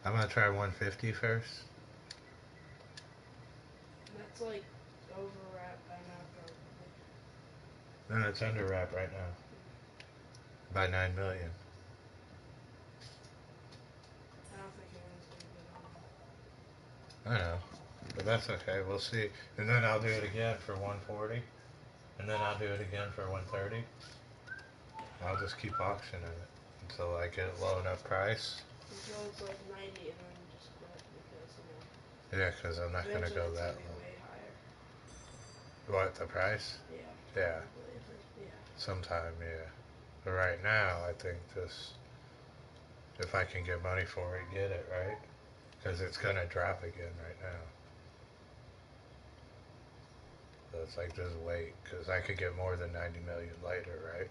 I'm gonna try 150 first. That's like overwrap by now, probably. No, it's under wrap right now. By 9 million. I don't think anyone's gonna bid on that. I know. But that's okay, we'll see. And then I'll do it again for 140. And then I'll do it again for 130. I'll just keep auctioning it until I get a low enough price. Until it's like 90 and then just quit because, Yeah, because I'm not going to go that low. low. Way higher. What, the price? Yeah. Yeah. Probably. Yeah. Sometime, yeah. But right now, I think just if I can get money for it, get it, right? Because it's going to drop again right now. So it's like just wait, because I could get more than 90 million later, right?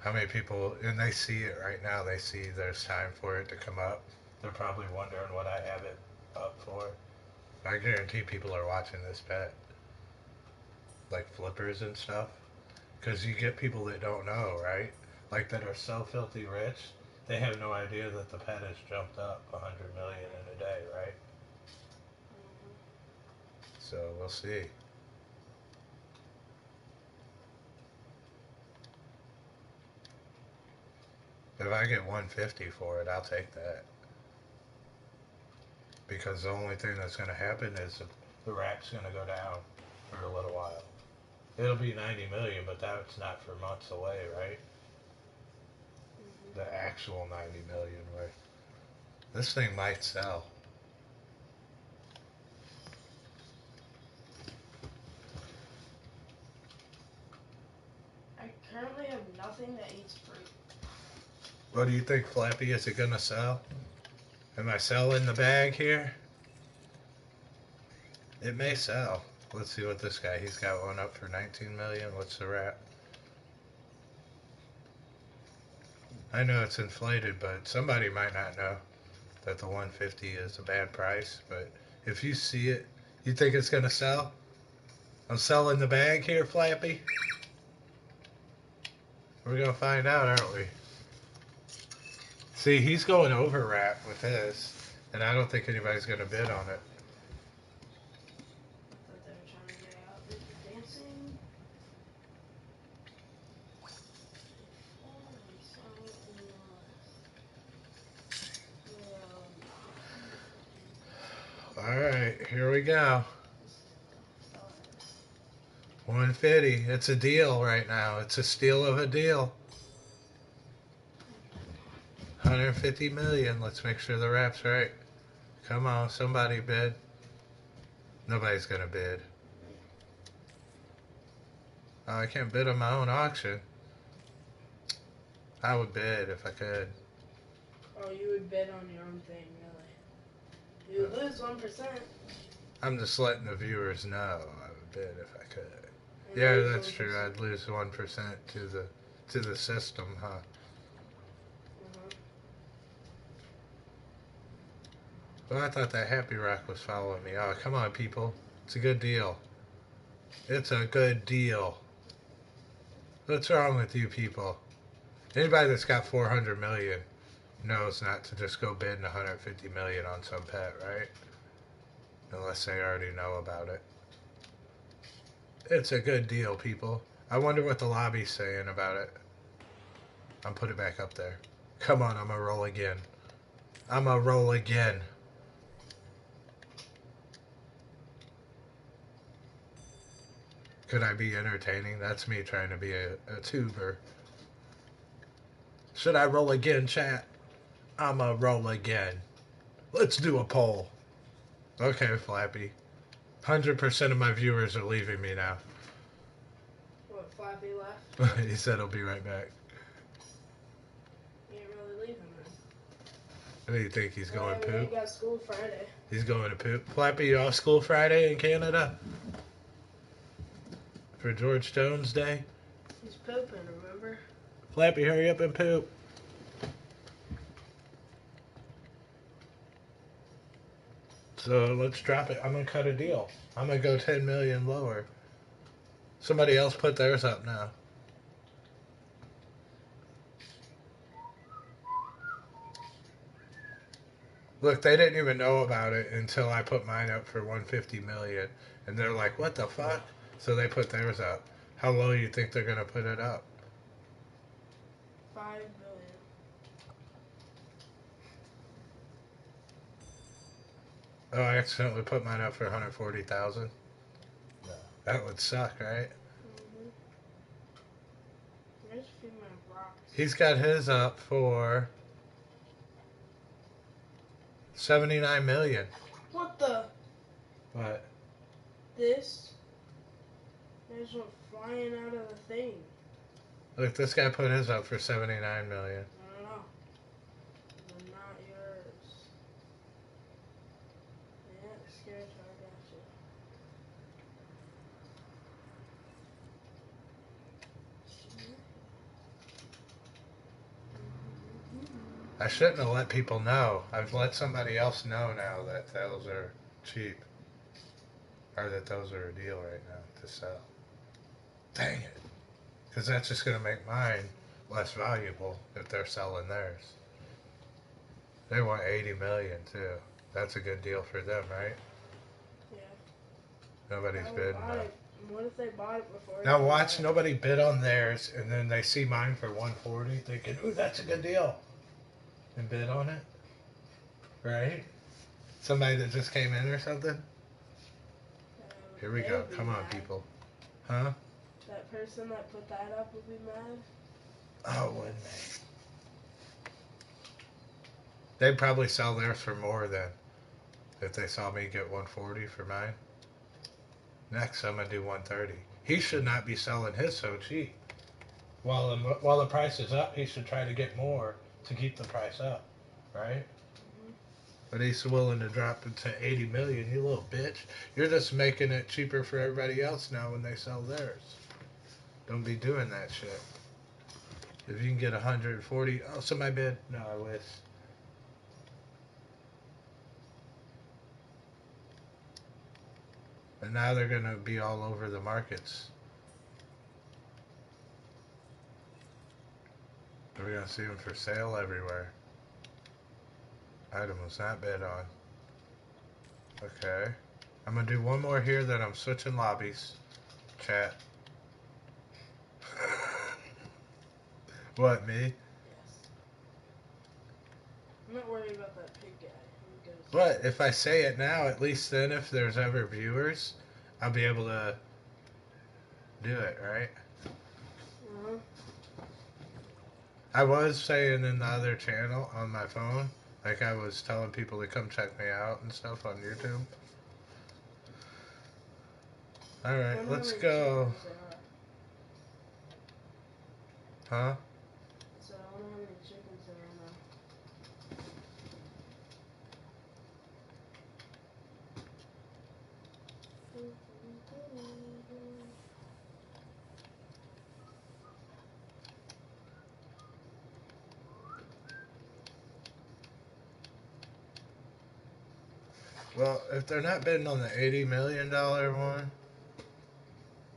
How many people, and they see it right now, they see there's time for it to come up. They're probably wondering what I have it up for. I guarantee people are watching this bet. Like flippers and stuff. Because you get people that don't know, right? Like that are so filthy rich, they have no idea that the pet has jumped up 100 million in a day, right? So we'll see. If I get 150 for it, I'll take that. Because the only thing that's going to happen is the rack's going to go down for a little while. It'll be 90 million, but that's not for months away, right? The actual 90 million, right? This thing might sell. currently have nothing that eats fruit. What do you think, Flappy? Is it gonna sell? Am I selling the bag here? It may sell. Let's see what this guy, he's got one up for 19 million. What's the wrap? I know it's inflated, but somebody might not know that the 150 is a bad price. But if you see it, you think it's gonna sell? I'm selling the bag here, Flappy. We're gonna find out, aren't we? See, he's going over wrap with this, and I don't think anybody's gonna bid on it. I thought they were trying to get out. They're dancing. Alright, here we go. 150. It's a deal right now. It's a steal of a deal. 150 million. Let's make sure the wrap's right. Come on, somebody bid. Nobody's gonna bid. Oh, I can't bid on my own auction. I would bid if I could. Oh, you would bid on your own thing, really? You would lose 1%. I'm just letting the viewers know I would bid if I could. Yeah, that's true. I'd lose 1% to the system, huh? Well, I thought that Happy Rock was following me. Oh, come on, people. It's a good deal. It's a good deal. What's wrong with you people? Anybody that's got 400 million knows not to just go bidding 150 million on some pet, right? Unless they already know about it. It's a good deal, people. I wonder what the lobby's saying about it. I'm putting it back up there. Come on, I'm gonna roll again. I'm gonna roll again. Could I be entertaining? That's me trying to be a tuber. Should I roll again, chat? I'ma roll again. Let's do a poll. Okay, Flappy. 100% of my viewers are leaving me now. What, Flappy left? He said he'll be right back. You ain't really leaving then. What do you think? He's going We poop? ain't got school Friday. He's going to poop. Flappy, you off school Friday in Canada? For George Jones Day? He's pooping, remember? Flappy, hurry up and poop. So let's drop it. I'm going to cut a deal. I'm going to go 10 million lower. Somebody else put theirs up now. Look, they didn't even know about it until I put mine up for 150 million. And they're like, what the fuck? So they put theirs up. How low do you think they're going to put it up? 5 million. Oh, I accidentally put mine up for 140,000. No. That would suck, right? Where's a few more rocks? He's got his up for 79 million. What the? What? This? There's one flying out of the thing. Look, this guy put his up for 79 million. I don't know. They're not yours. Yeah, scared so I got you. I shouldn't have let people know. I've let somebody else know now that those are cheap. Or that those are a deal right now to sell. Dang it. Because that's just going to make mine less valuable if they're selling theirs. They want 80 million too. That's a good deal for them, right? Yeah. Nobody's bidding though. What if they bought it before? Now watch, nobody bid on theirs, and then they see mine for 140, thinking, ooh, that's a good deal. And bid on it. Right? Somebody that just came in or something? Here we go. Come on, people. Huh? That person that put that up would be mad? Oh, wouldn't they? They'd probably sell theirs for more then. If they saw me get 140 for mine. Next, I'm going to do 130. He should not be selling his so cheap. while the price is up, he should try to get more to keep the price up, right? But he's willing to drop it to 80 million. You little bitch! You're just making it cheaper for everybody else now when they sell theirs. Don't be doing that shit. If you can get 140, oh, somebody bid. No, I wish. And now they're gonna be all over the markets. We're gonna see them for sale everywhere. Item was not bid on. Okay. I'm gonna do one more here, then I'm switching lobbies. Chat. What, me? Yes. I'm not worried about that pig guy. What? If I say it now, at least then if there's ever viewers, I'll be able to do it, right? Uh-huh. I was saying in the other channel on my phone, like I was telling people to come check me out and stuff on YouTube. Alright, let's go. Huh? So I wonder how many chickens there are now. Well, if they're not bidding on the $80 million one,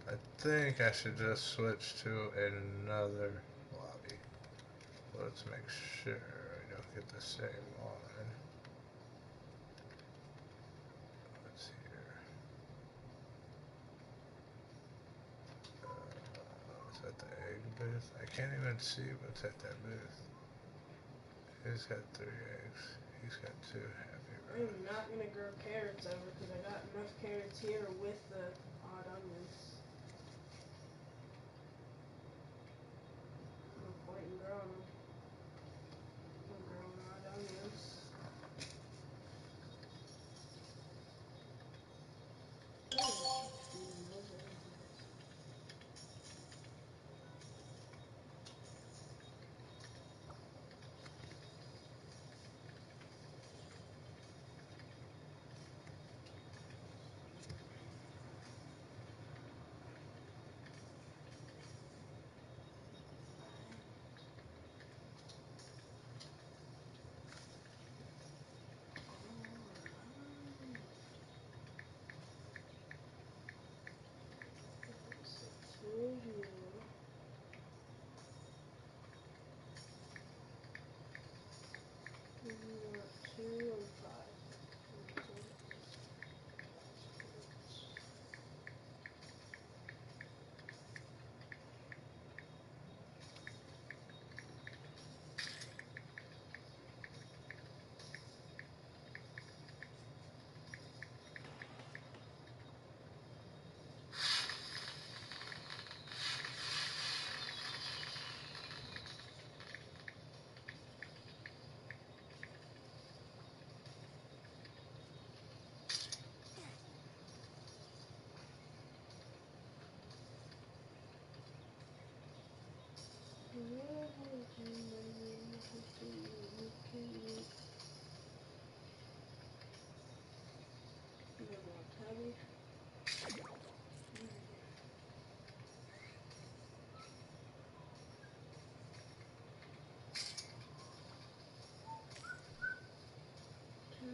I think I should just switch to another lobby. Let's make sure I don't get the same one. Let's see here. Is that the egg booth? I can't even see what's at that booth. He's got 3 eggs. He's got 2 happy. I'm not gonna grow carrots over because I got enough carrots here with the odd onions. No point in growing them. I'm growing odd onions.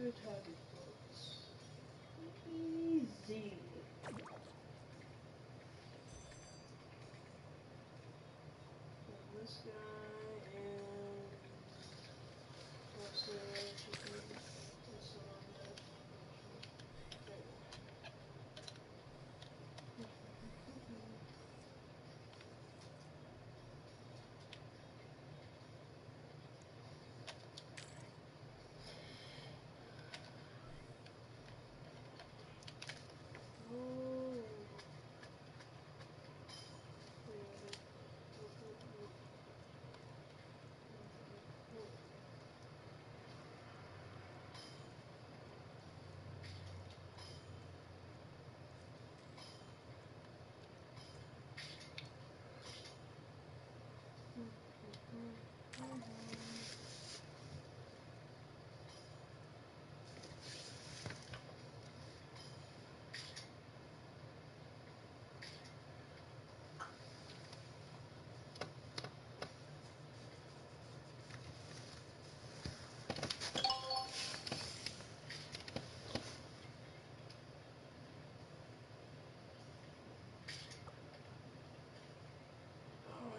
Two tabby floats. Easy. This guy and what's the other chicken? This one on dead. There you go.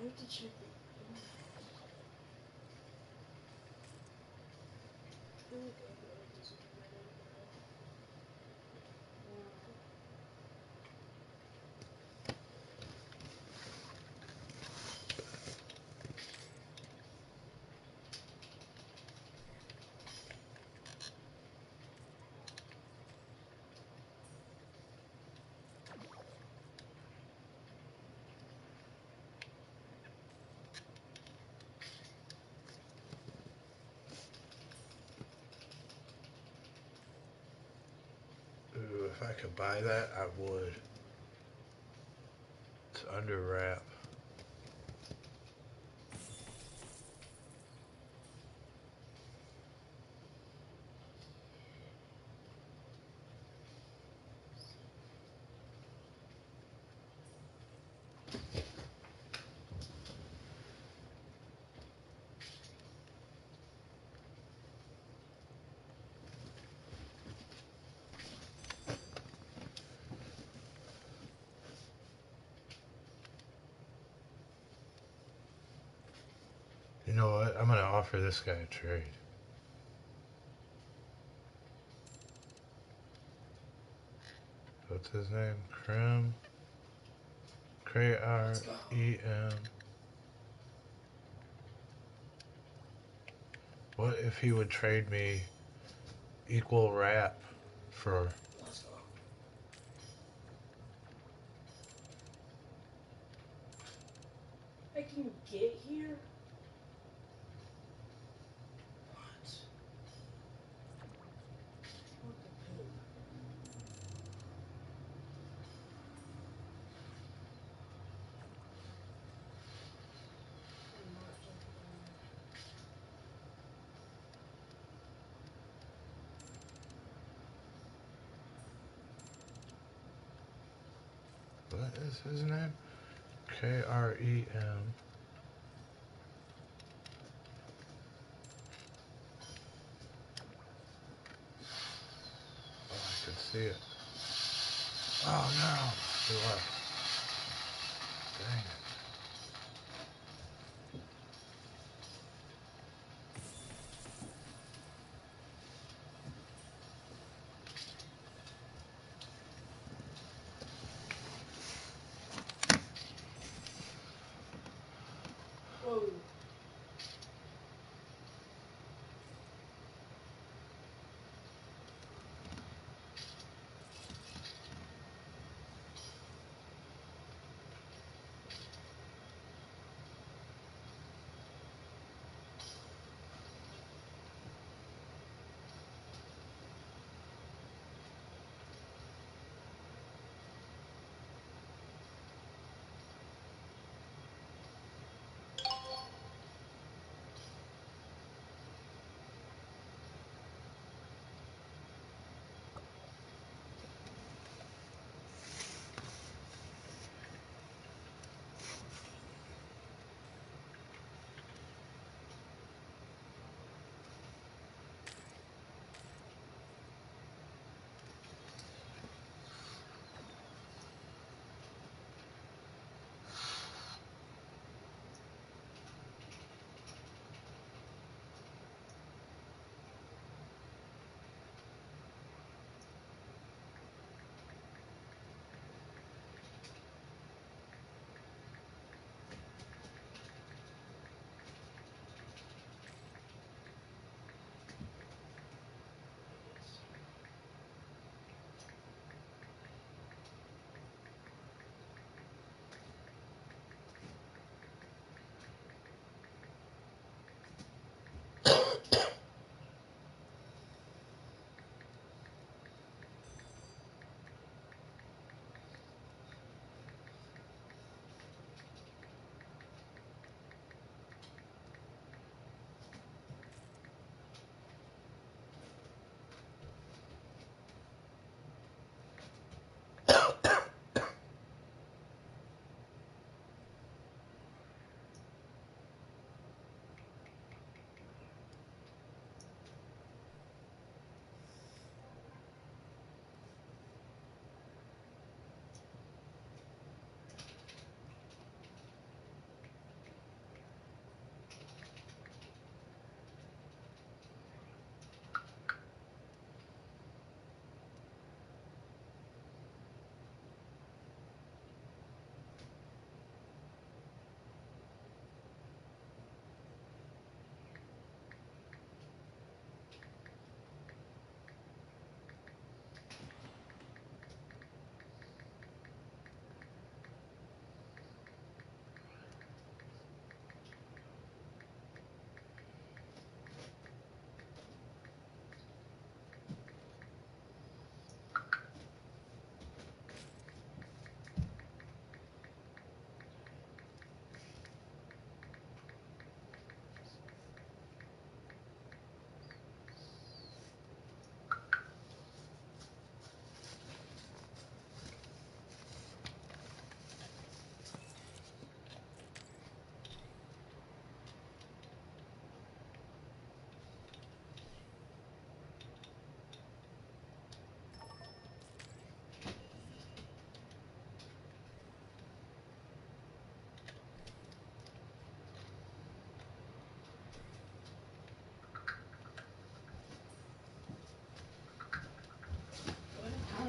have to check the okay, well, it doesn't matter now. Ooh, if I could buy that, I would. It's under wrap. You know what? I'm gonna offer this guy a trade. What's his name? Krem. What if he would trade me equal wrap for... Let's go. I can get here? What? What the poop? I'm not jumping down there. What is his name? Krem. Oh, I could see it. Oh no! He left. Dang it. Whoa.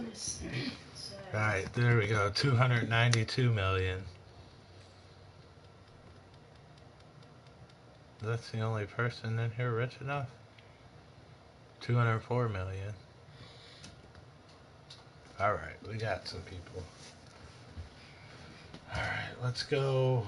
one to say. Right, there we go. 292 million. That's the only person in here rich enough. 204 million. Alright, we got some people. Alright, let's go.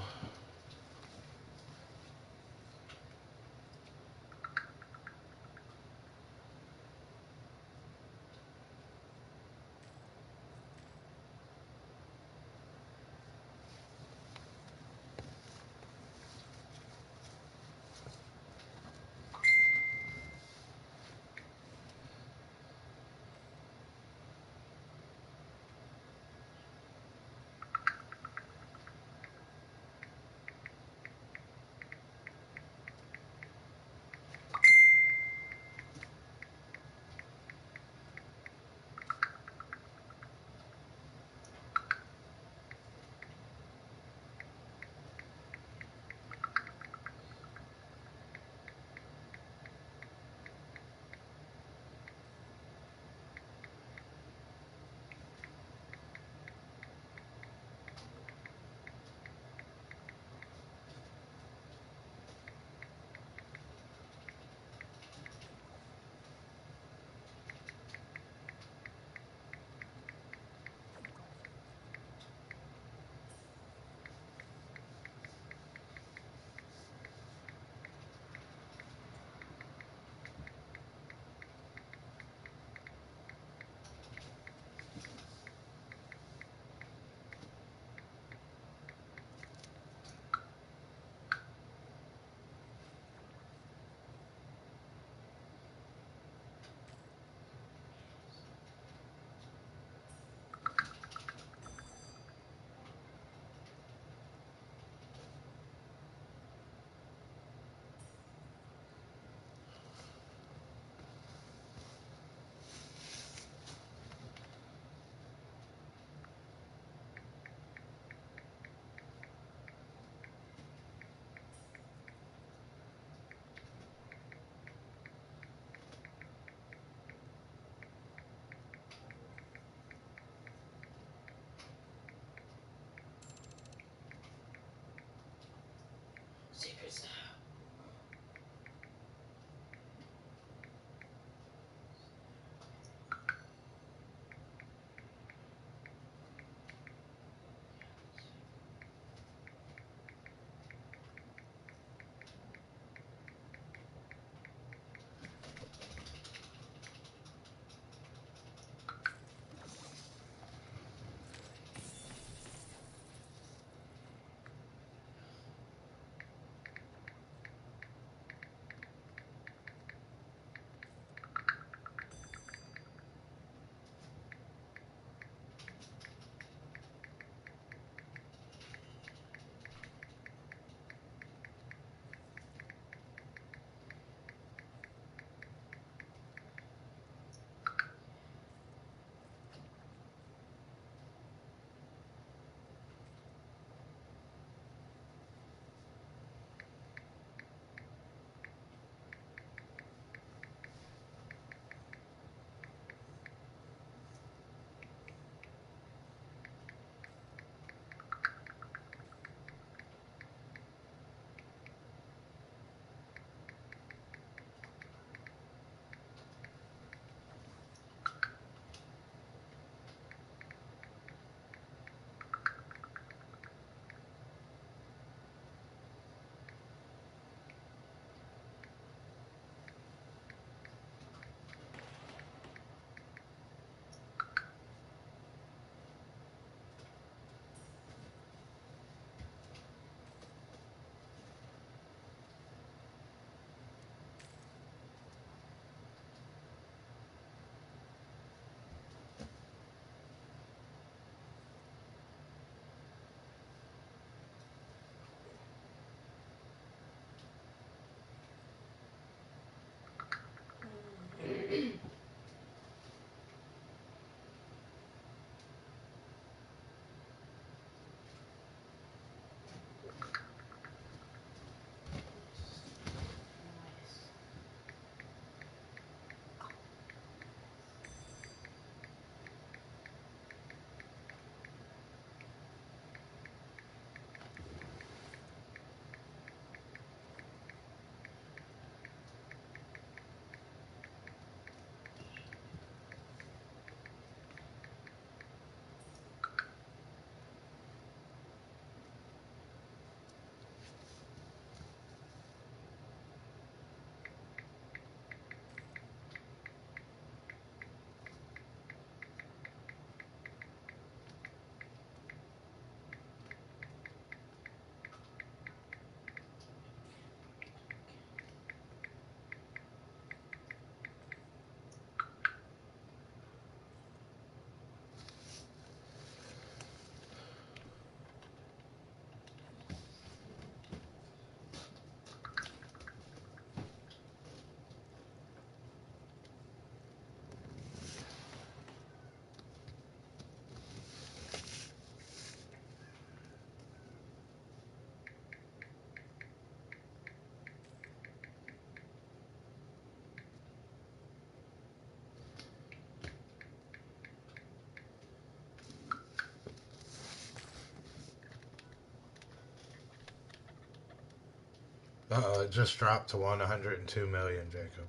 It just dropped to 102 million, Jacob.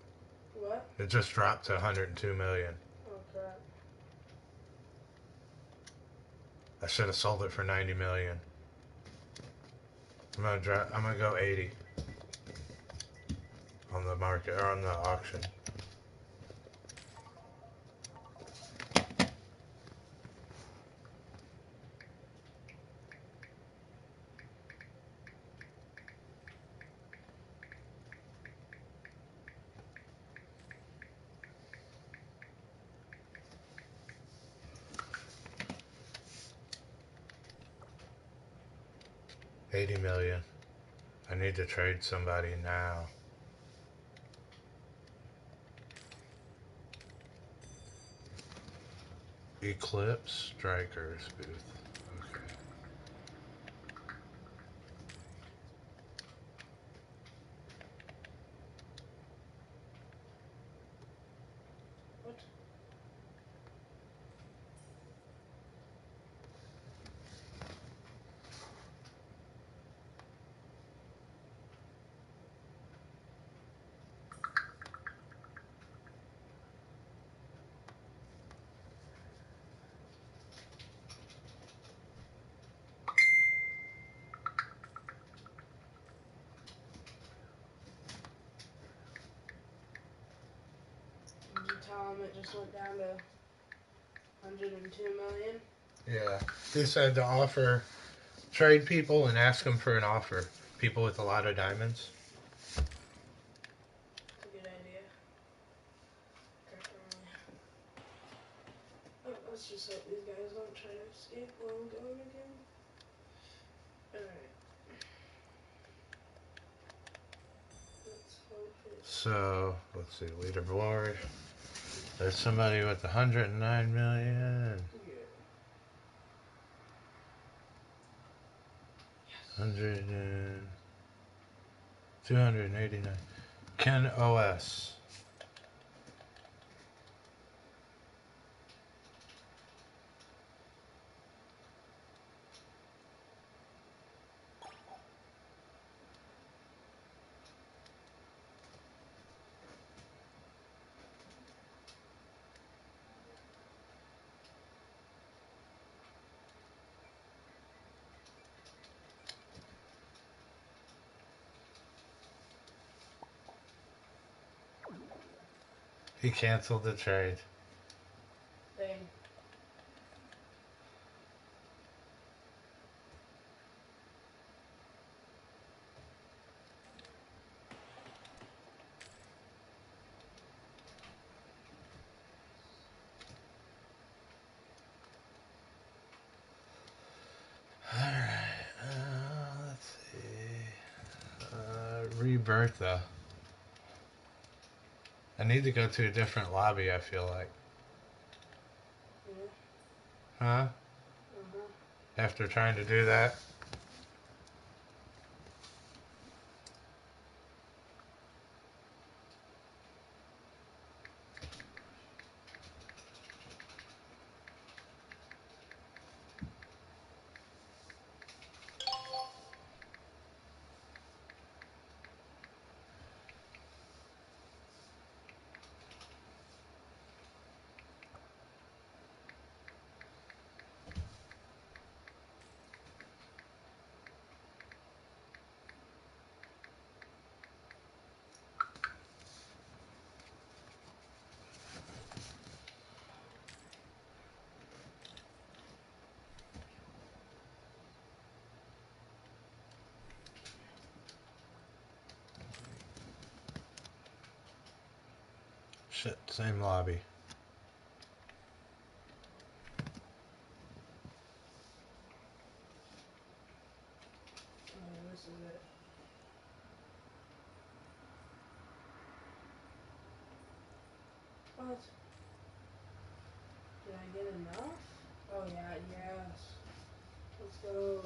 What? It just dropped to 102 million. Oh crap. I should have sold it for 90 million. I'm gonna go 80 on the market or on the auction. $80 million. I need to trade somebody now. Eclipse Strikers booth. Okay. What? Did you tell him it just went down to 102 million? Yeah. He said to offer, trade people and ask them for an offer. People with a lot of diamonds. It's a good idea. Definitely. Oh, let's just hope these guys don't try to escape while I'm going again. Alright. Let's hope it. So, let's see, leaderboard. There's somebody with 109 million. Yeah. 100 and 289. Ken OS. He canceled the trade. Dang. Alright, let's see. Rebirtha. I need to go to a different lobby, I feel like. Yeah. Huh? Uh-huh. After trying to do that. Shit, same lobby. Oh, this is it. What? Did I get enough? Oh yeah, yes. Let's go.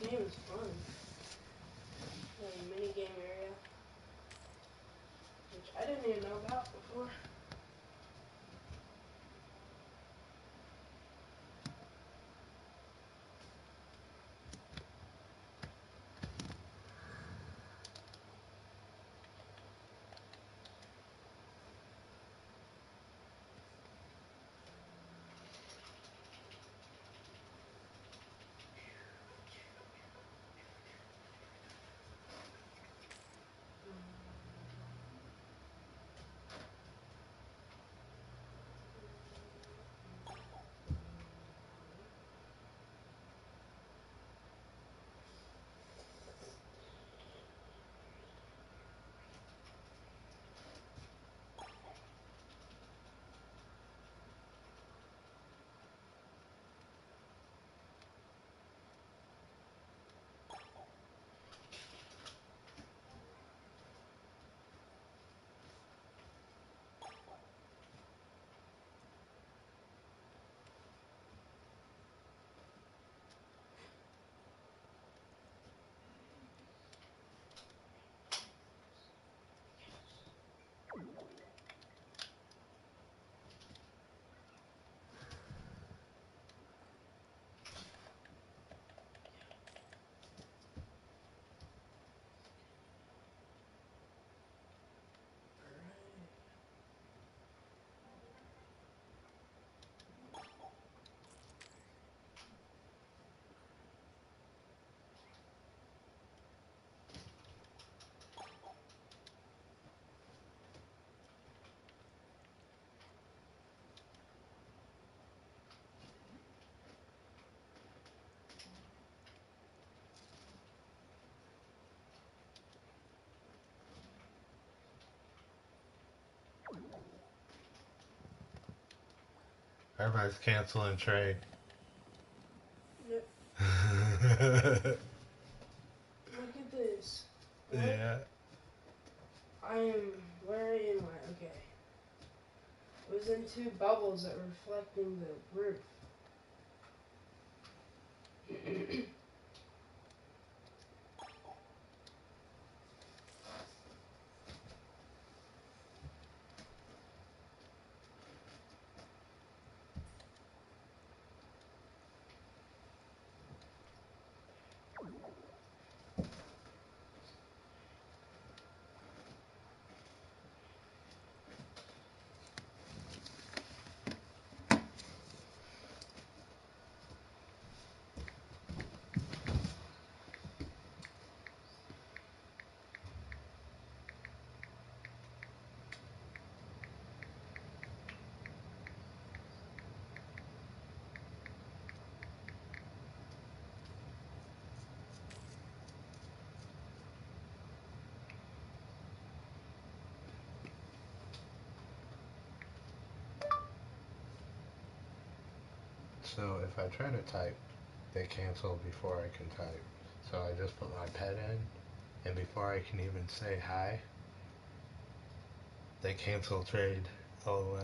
game is fun. Like mini game area, which I didn't even know about before. Everybody's canceling trade. Yep. Look at this. What? Yeah. Where am I? Okay. It was in two bubbles that were reflecting the roof. So if I try to type, they cancel before I can type. So I just put my pet in, and before I can even say hi, they cancel trade. LOL.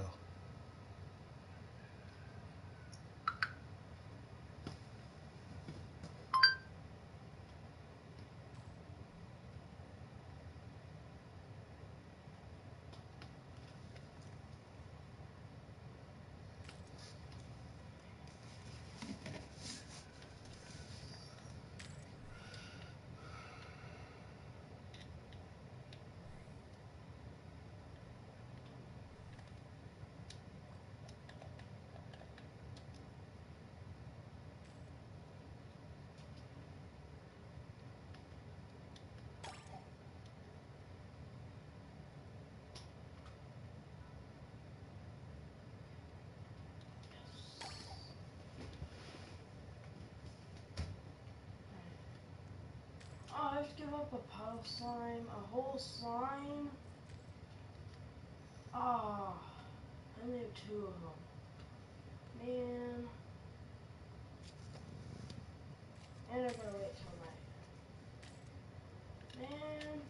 Oh, I have to give up a puddle slime, a whole slime. Ah, I only have two of them. Man. And I gotta wait till night. Man.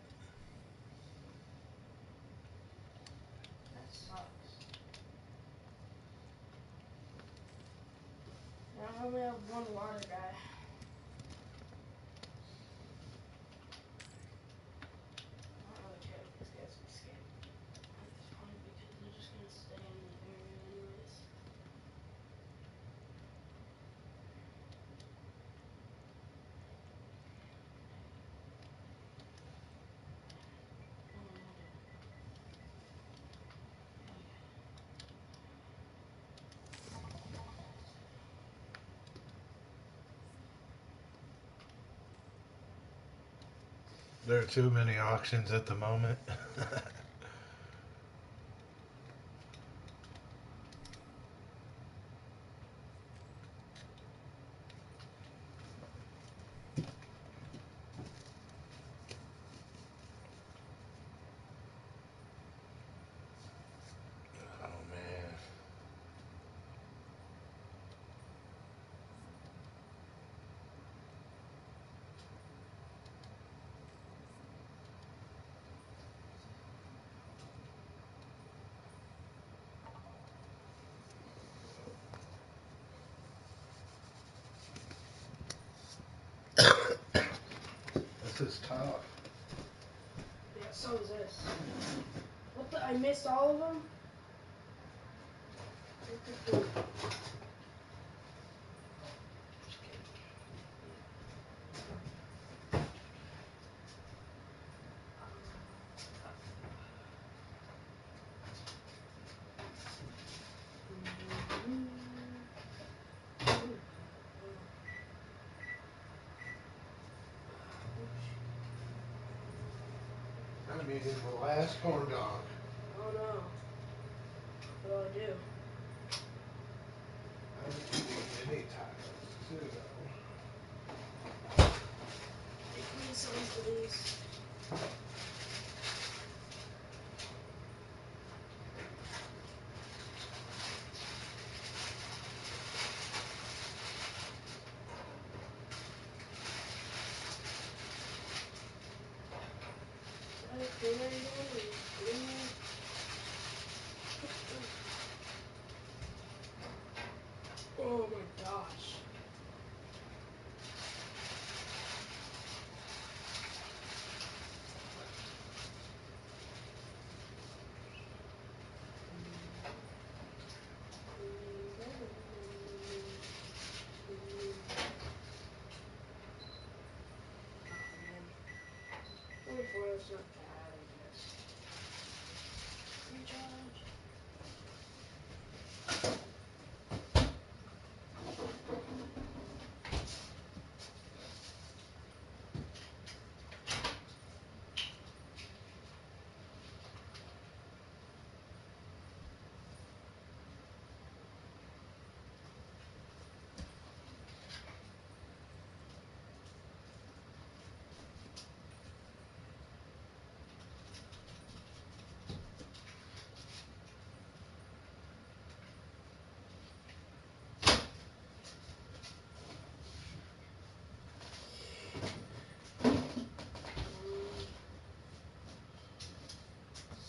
That sucks. Now I only have one water guy. There are too many auctions at the moment. Oh man. This is tough. Yeah, so is this. What the? I missed all of them? I'm eating the last corn dog. Oh no. What do I do? I'm eating mini tacos too, though. Make me some, please. Oh my gosh. Oh man. 24, that's not bad, I guess. Recharge.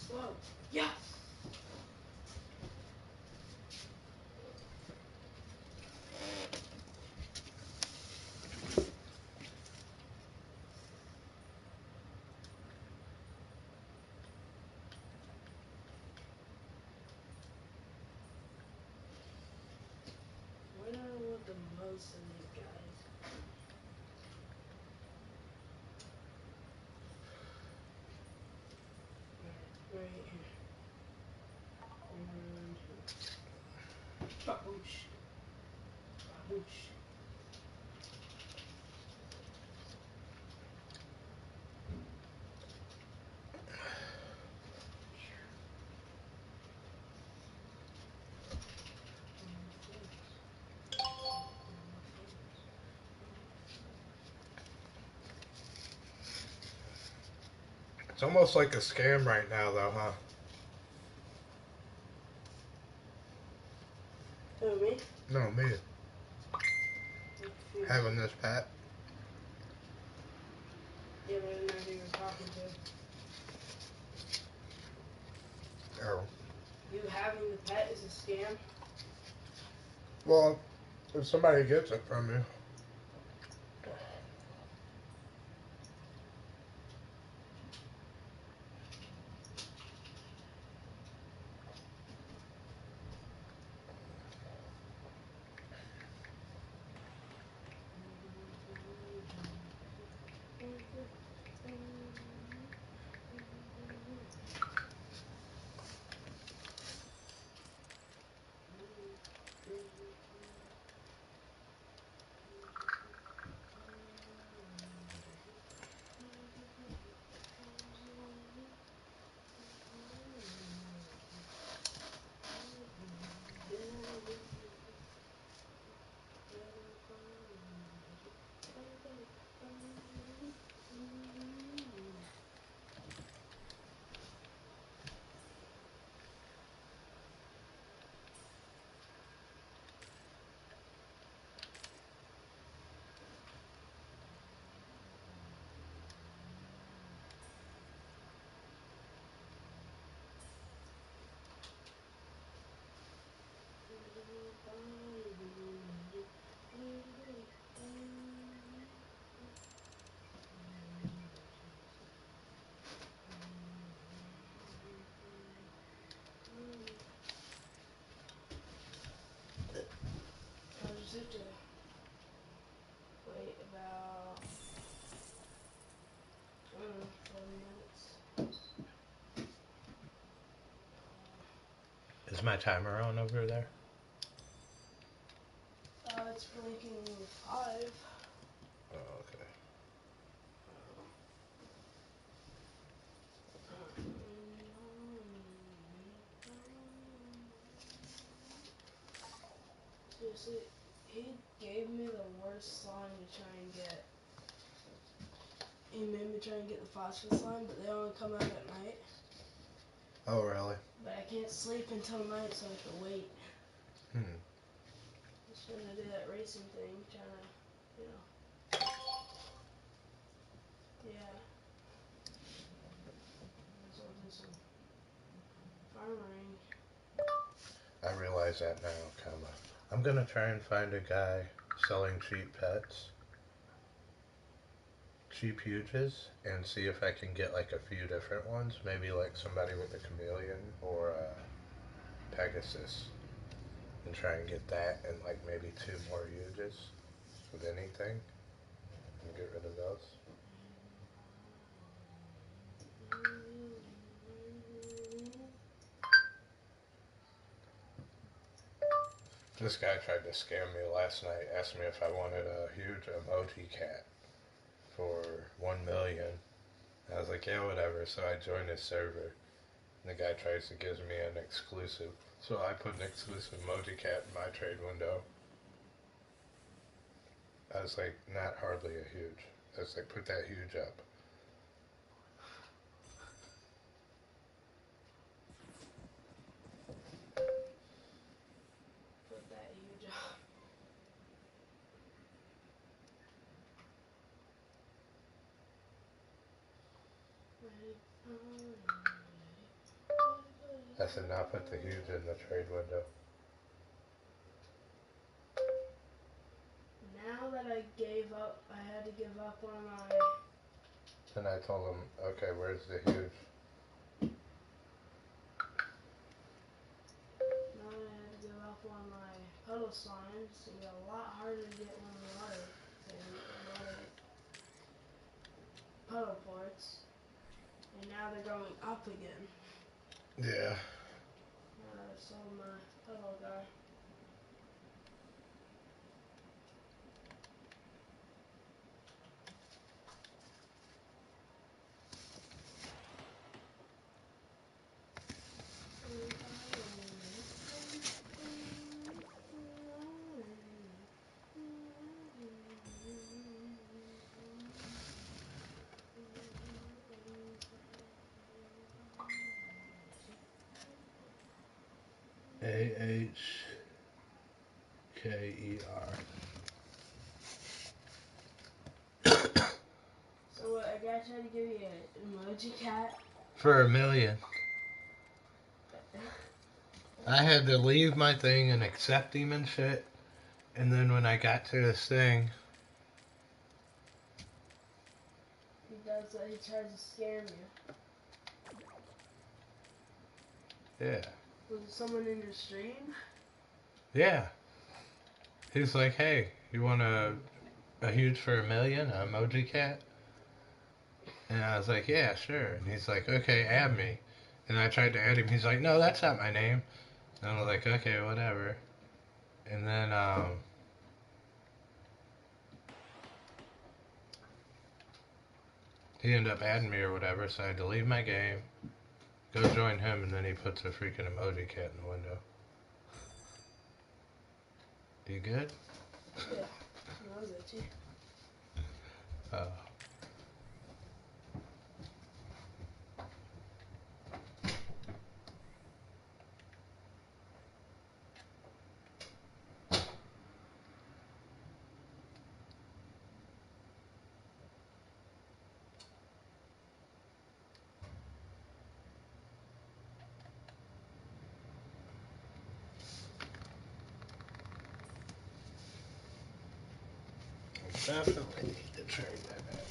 Slow. Yes! What do I want the most of these guys? Right here. And here. Baboosh. Baboosh. It's almost like a scam right now, though, huh? Who, me? No, me. Having this pet. Yeah, but I didn't know who you were talking to. Oh. You having the pet is a scam? Well, if somebody gets it from you. have to wait about, I don't know, 40 minutes. Is my timer on over there? It's blinking 5. Oh, okay. Seriously, he gave me the worst slime to try and get. He made me try and get the phosphorus slime, but they only come out at night. Oh, really? But I can't sleep until night, so I have to wait. Hmm. Just trying to do that racing thing, trying to, you know. Yeah. Might as well do some farming. I realize that now, Kama. I'm gonna try and find a guy selling cheap pets, cheap huges, and see if I can get like a few different ones. Maybe like somebody with a chameleon or a Pegasus, and try and get that and like maybe 2 more huges with anything, and get rid of those. This guy tried to scam me last night, asked me if I wanted a huge emoji cat for 1 million. I was like, yeah, whatever. So I joined his server. And the guy tries to give me an exclusive. So I put an exclusive emoji cat in my trade window. I was like, not hardly a huge. I was like, put that huge up. Put that huge up. I said, now put the huge in the trade window. Now that I gave up, I had to give up on my. And I told him, okay, where's the huge? Now that I had to give up on my puddle slimes, it got a lot harder to get one water thing, water puddle ports, and now they're going up again. Yeah. I sold my puddle guy. AHKER. So what, a guy tried to give you an emoji cat? For 1 million. I had to leave my thing and accept him and shit. And then when I got to this thing, He does that, he tries to scam you. yeah. Was it someone in your stream? Yeah. He's like, hey, you want a huge for 1 million, an emoji cat? And I was like, yeah, sure. And he's like, okay, add me. And I tried to add him. He's like, no, that's not my name. And I was like, okay, whatever. And then, he ended up adding me or whatever, so I had to leave my game, go join him, and then he puts a freaking emoji cat in the window. You good? Yeah. No, I got you. Definitely need to trade that bad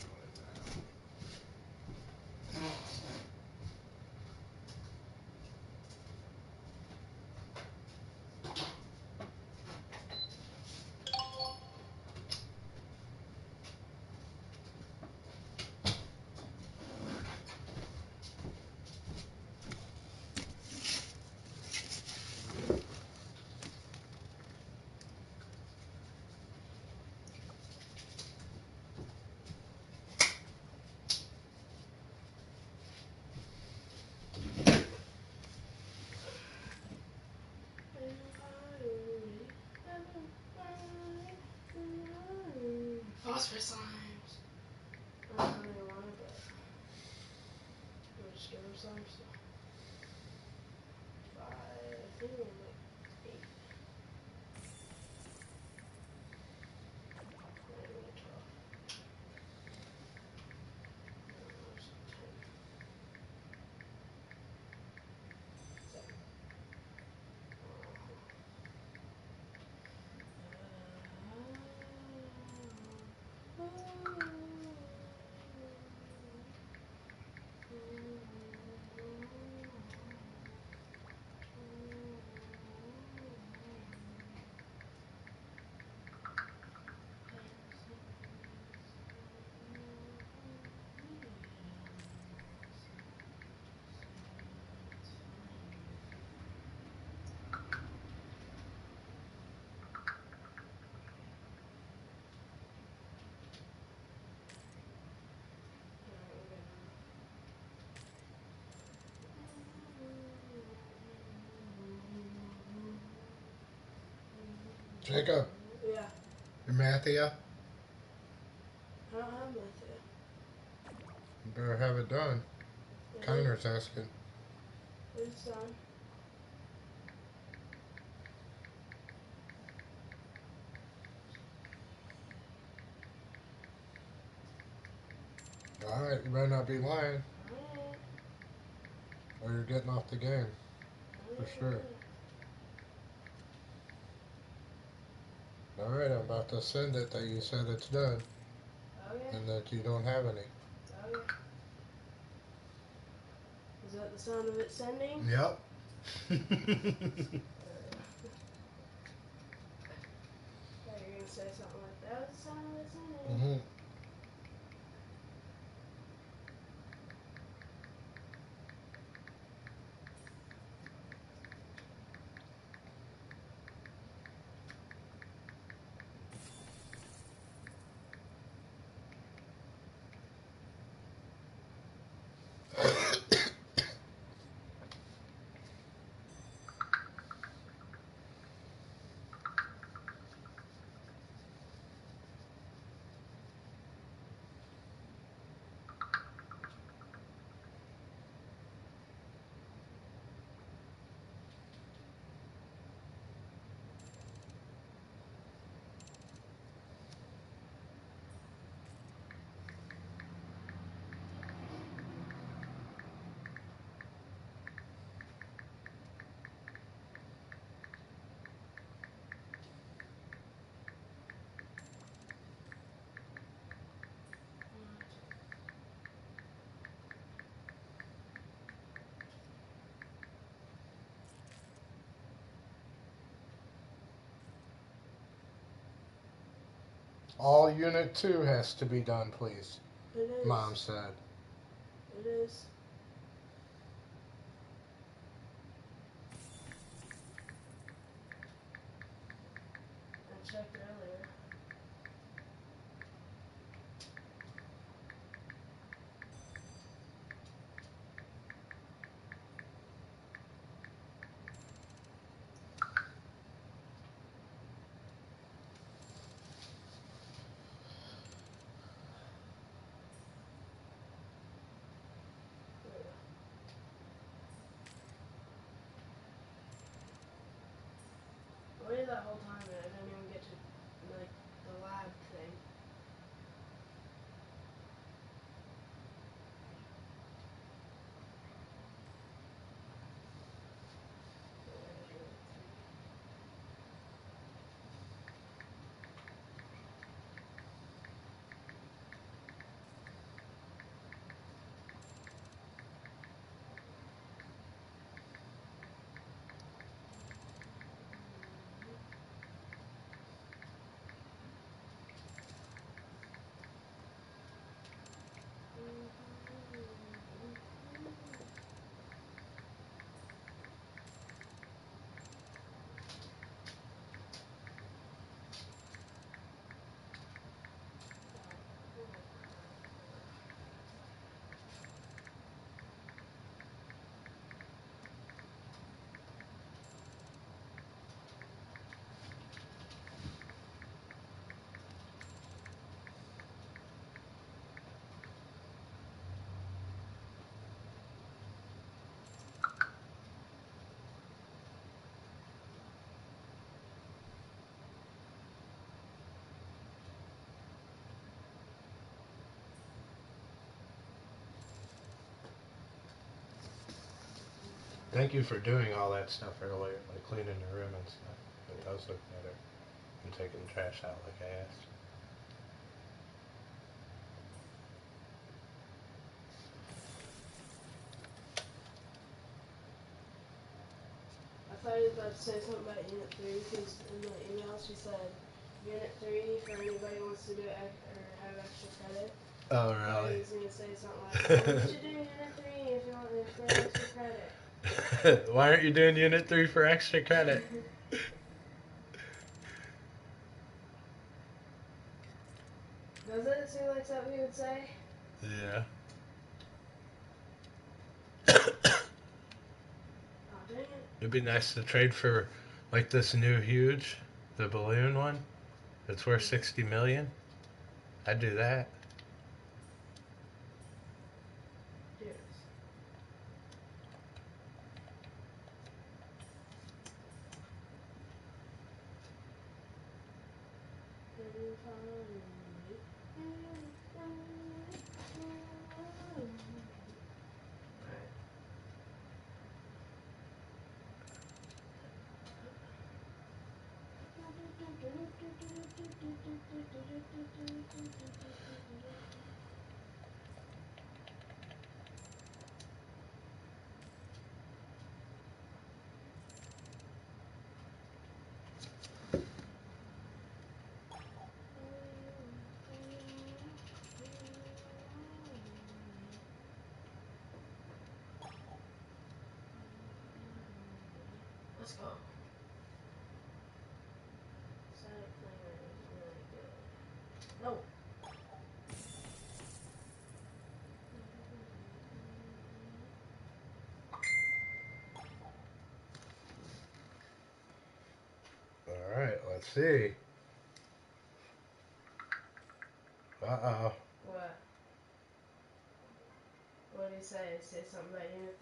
phosphor slimes. I don't really want it, but we'll just give them some. So 5, I think we like 8. Not even a 12. No, it's 10. 7. Jacob. Yeah. You Matthew? I don't have Matthew. You better have it done. Connor's asking. It's done. Alright, you better not be lying. Alright. Or you're getting off the game. For sure. Alright, I'm about to send it that you said it's done. Okay. And that you don't have any. Okay. Is that the sound of it sending? Yep. Oh, you're gonna say something like that was the sound of it sending. Mm-hmm. All Unit 2 has to be done, please. It is. Mom said. It is. I checked earlier. I waited that whole time and I didn't even get to, like, the lab thing. Thank you for doing all that stuff earlier, like cleaning the room and stuff. It does look better. And taking the trash out like I asked. I thought you were about to say something about Unit 3 because in the email she said Unit 3 for anybody who wants to do or have extra credit. Oh, I thought really? he was going to say something like, well, you should do Unit 3 if you want for extra credit. Why aren't you doing Unit 3 for extra credit? Does it seem like something he would say? Yeah. Oh, dang it. It'd be nice to trade for like this new huge, the balloon one. It's worth 60 million. I'd do that. Yes. Let's go. Static Flamer is really good. No. Alright, let's see. Uh-oh. What? What did he say? Say something about Unit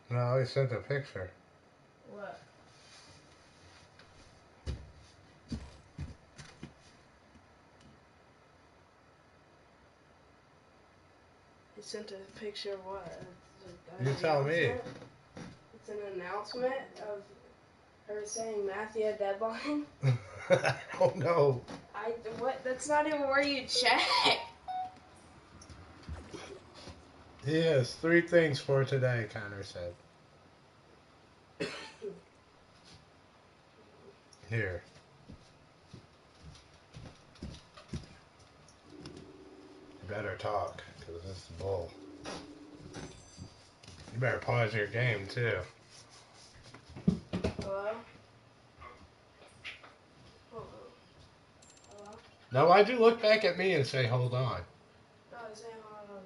3? No, he sent a picture. What? He sent a picture of what? You tell me. It's an announcement of her saying Matthew deadline. Oh no. What? That's not even where you check. He has 3 things for today, Connor said. Here. You better talk, because this is bull. You better pause your game, too. Hello? Hold on. Hello? Now, why'd you look back at me and say, hold on? No, I was saying hold on.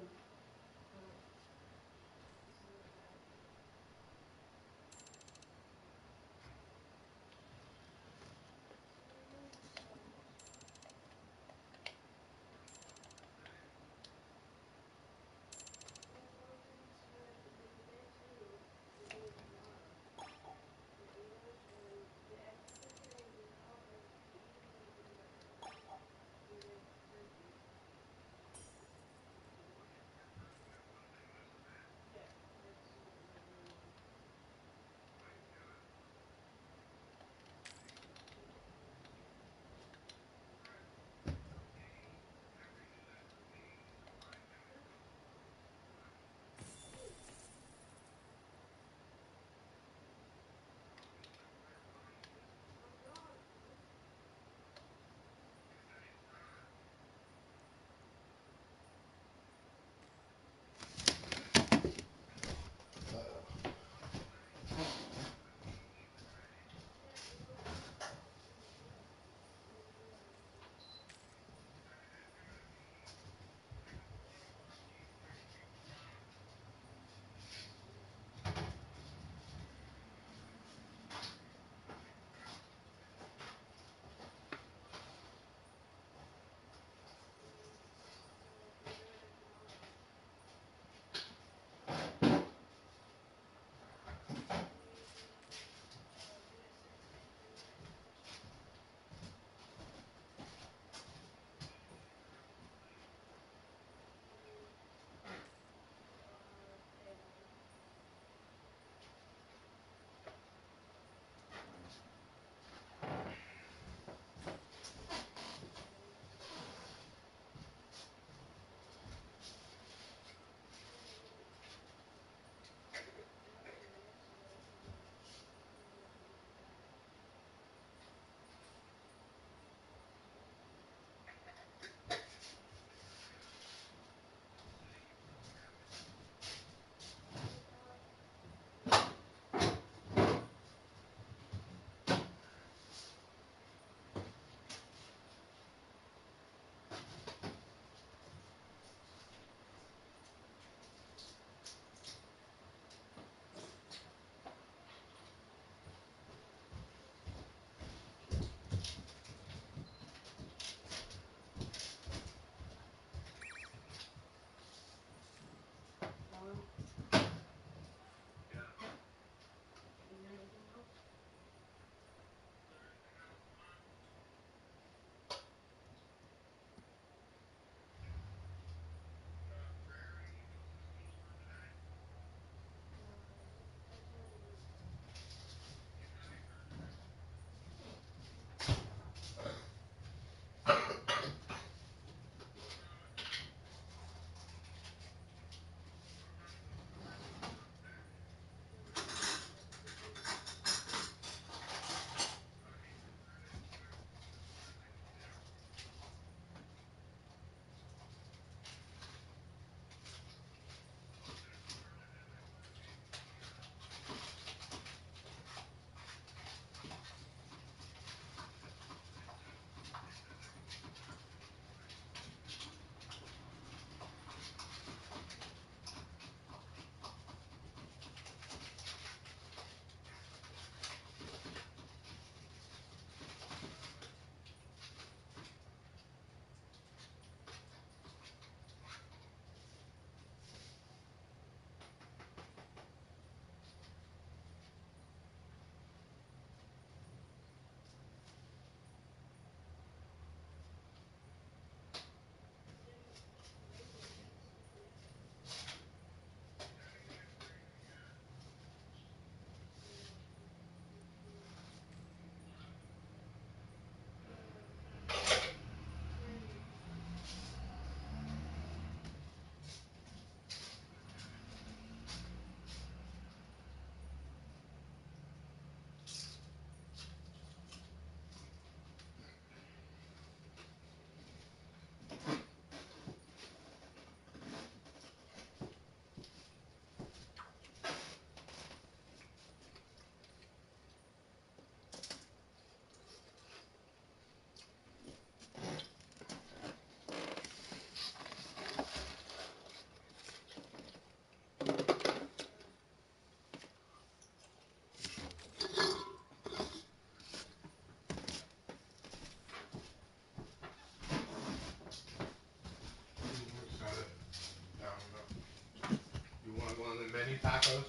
tacos?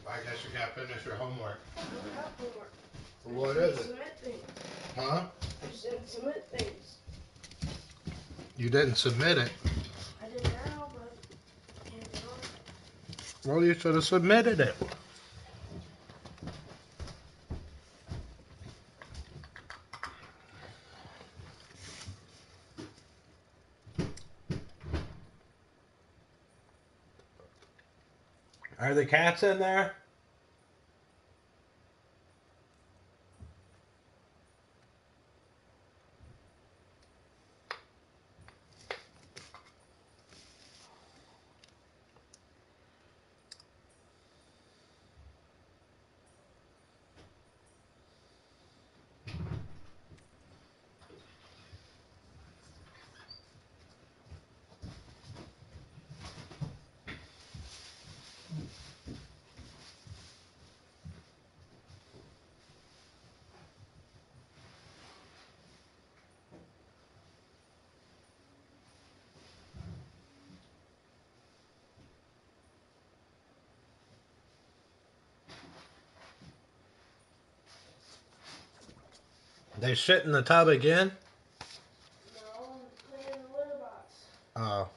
I guess you gotta finish your homework. I don't have homework. What I is just it? submit things. Huh? I just didn't submit things. You didn't submit it. I did now, but can't get on it. Well, you should have submitted it. Are the cats in there? They shit in the tub again? No, I'm cleaning the litter box. Oh.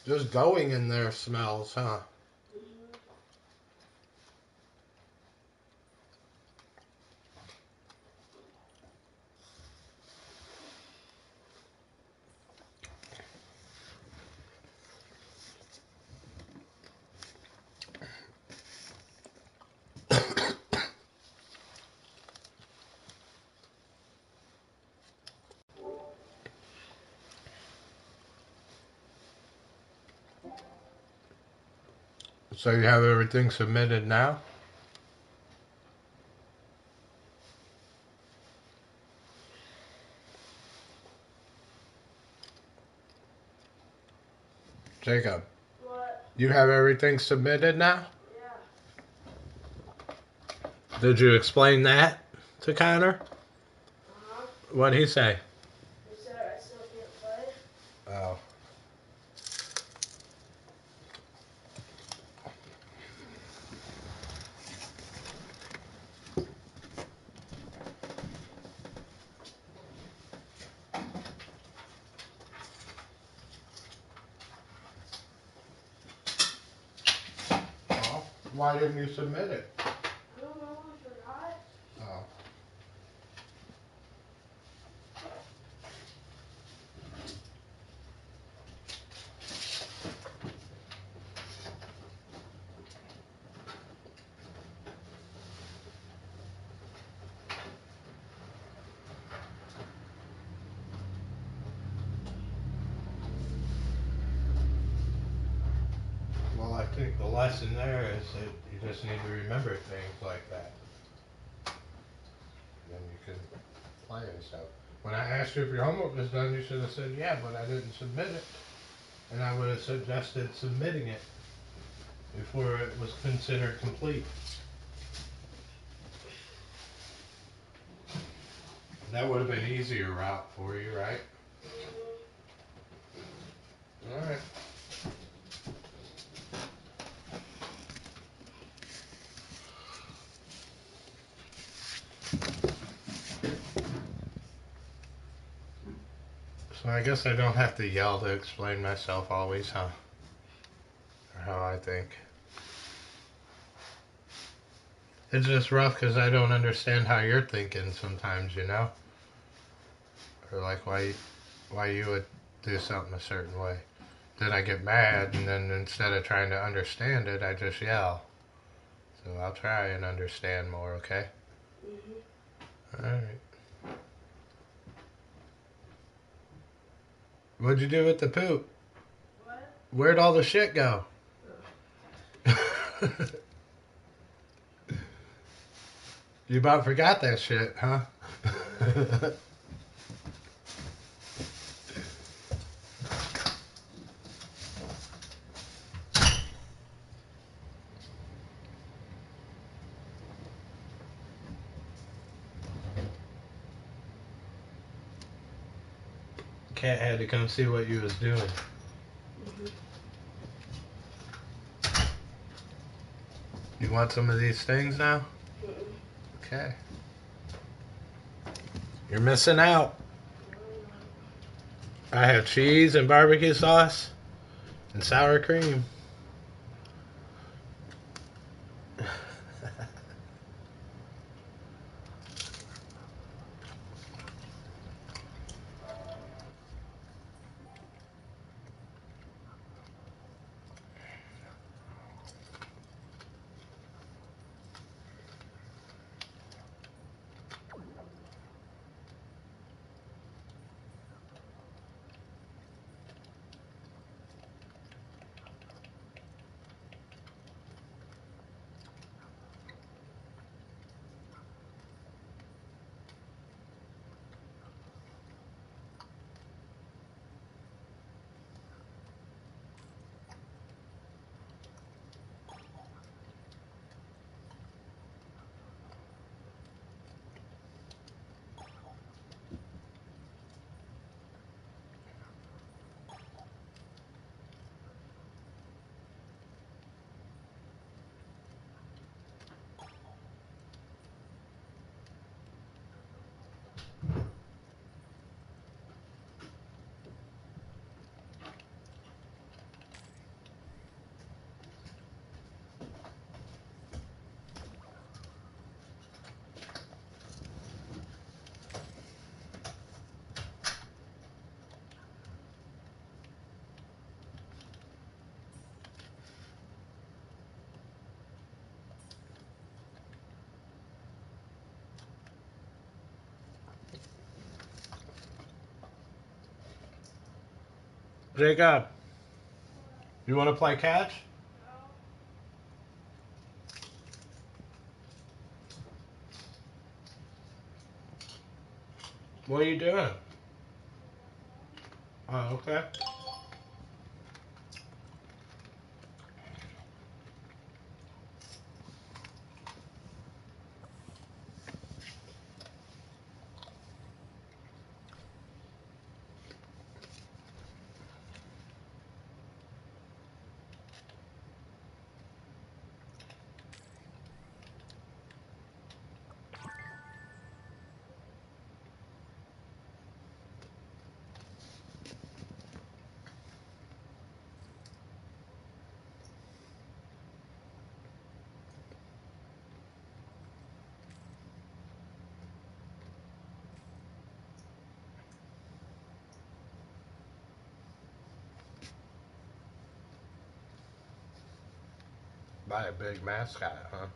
Just going in there smells, huh? So you have everything submitted now? Jacob. What? You have everything submitted now? Yeah. Did you explain that to Connor? Uh-huh. What'd he say? He said I still can't play. Oh. Well, why didn't you submit it? I don't know, I forgot. Oh. Well, I think the lesson there is that you just need to remember things like that. Then you can play and stuff. When I asked you if your homework was done, you should have said, yeah, but I didn't submit it. And I would have suggested submitting it before it was considered complete. That would have been an easier route for you, right? Alright. So I guess I don't have to yell to explain myself always, huh? Or how I think. It's just rough because I don't understand how you're thinking sometimes, you know? Or like why you would do something a certain way. Then I get mad, and then instead of trying to understand it, I just yell. So I'll try and understand more, okay? Alright. What'd you do with the poop? What? Where'd all the shit go? You about forgot that shit, huh? Cat had to come see what you was doing. You want some of these things now? Okay. You're missing out. I have cheese and barbecue sauce and sour cream. Jacob, you want to play catch? What are you doing? Oh, okay. Buy a big mascot, huh?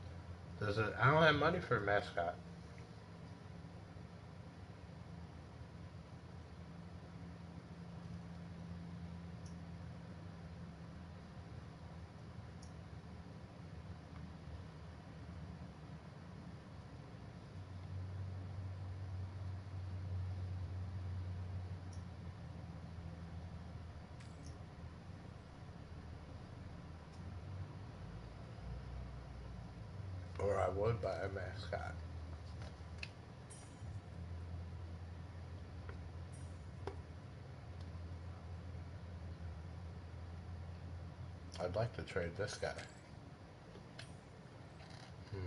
Does it? I don't have money for a mascot. Or I would buy a mascot. I'd like to trade this guy. Hmm.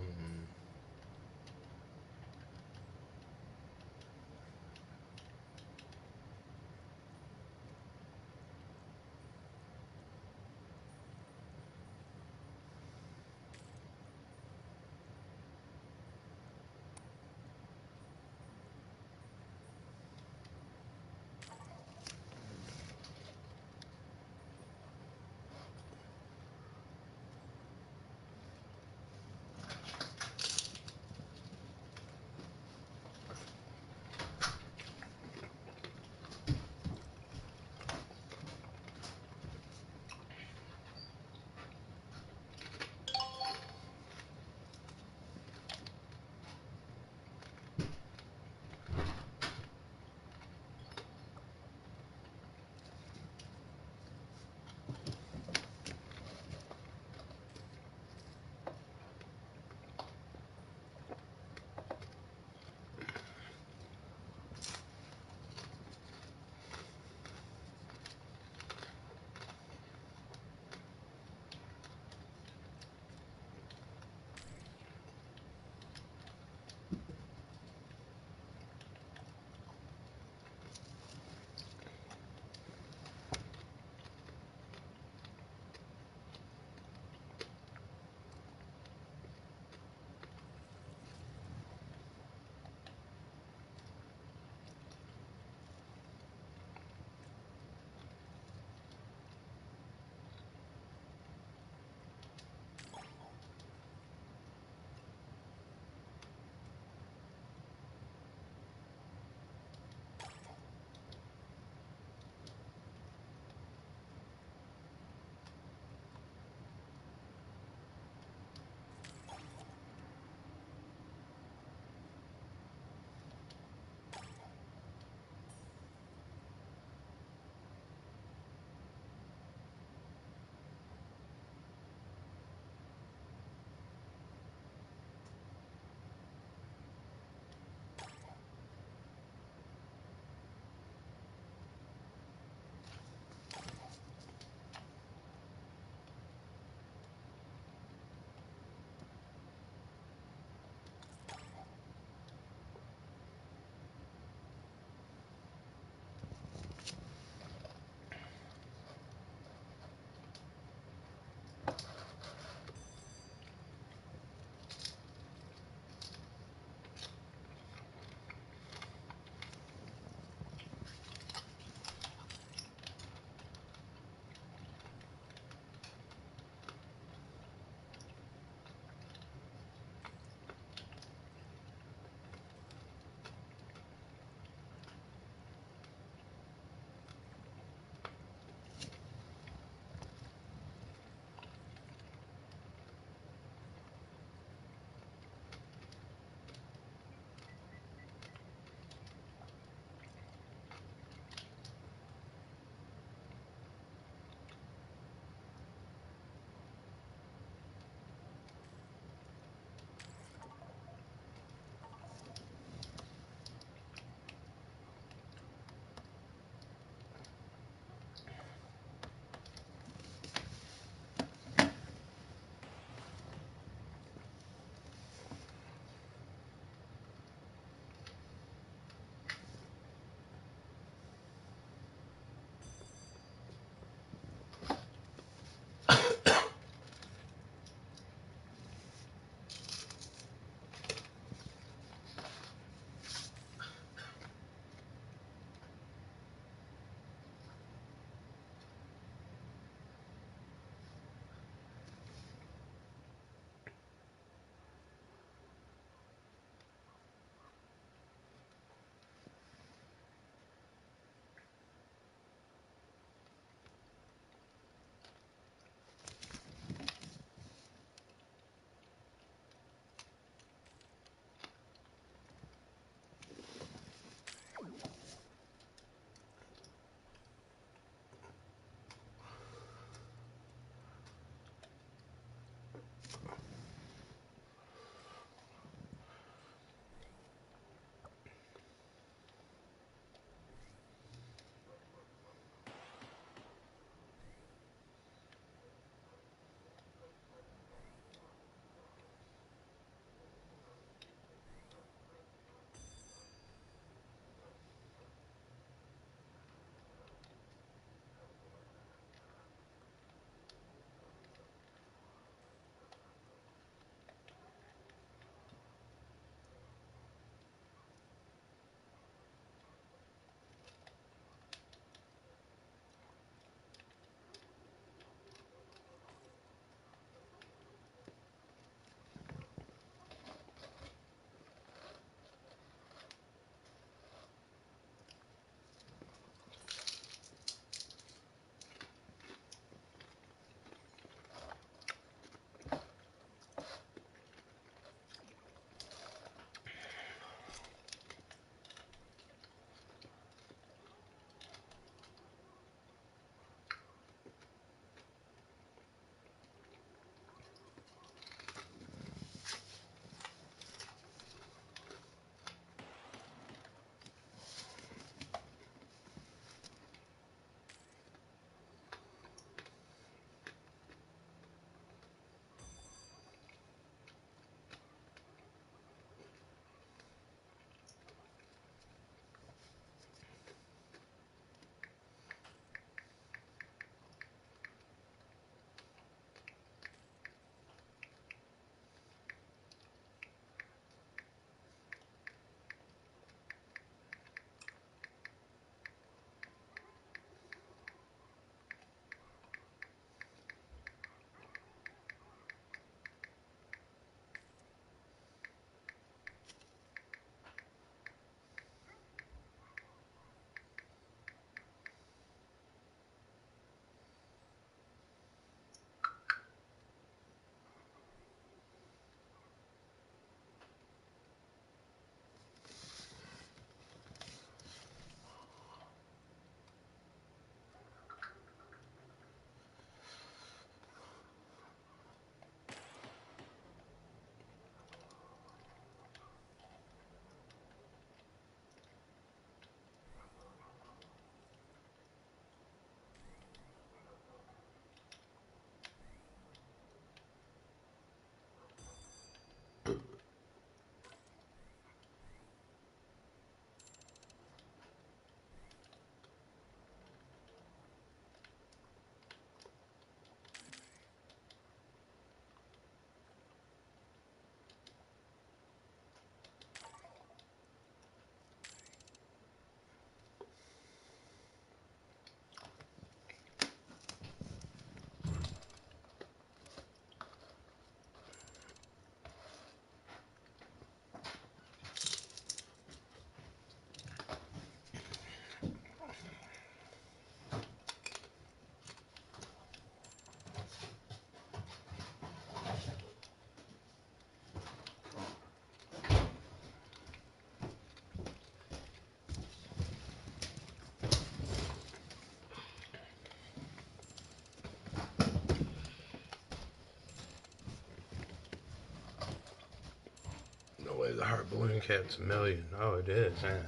way the heart balloon cat's a million. Oh, it is, ain't it?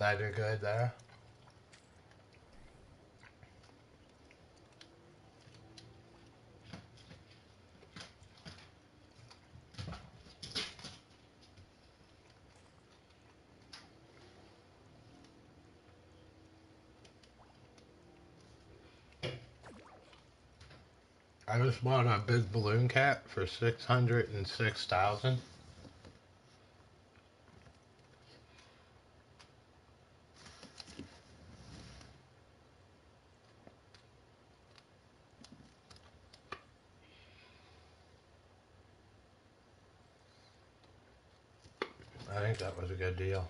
That are good there. I just bought a big balloon cat for $606,000. I think that was a good deal.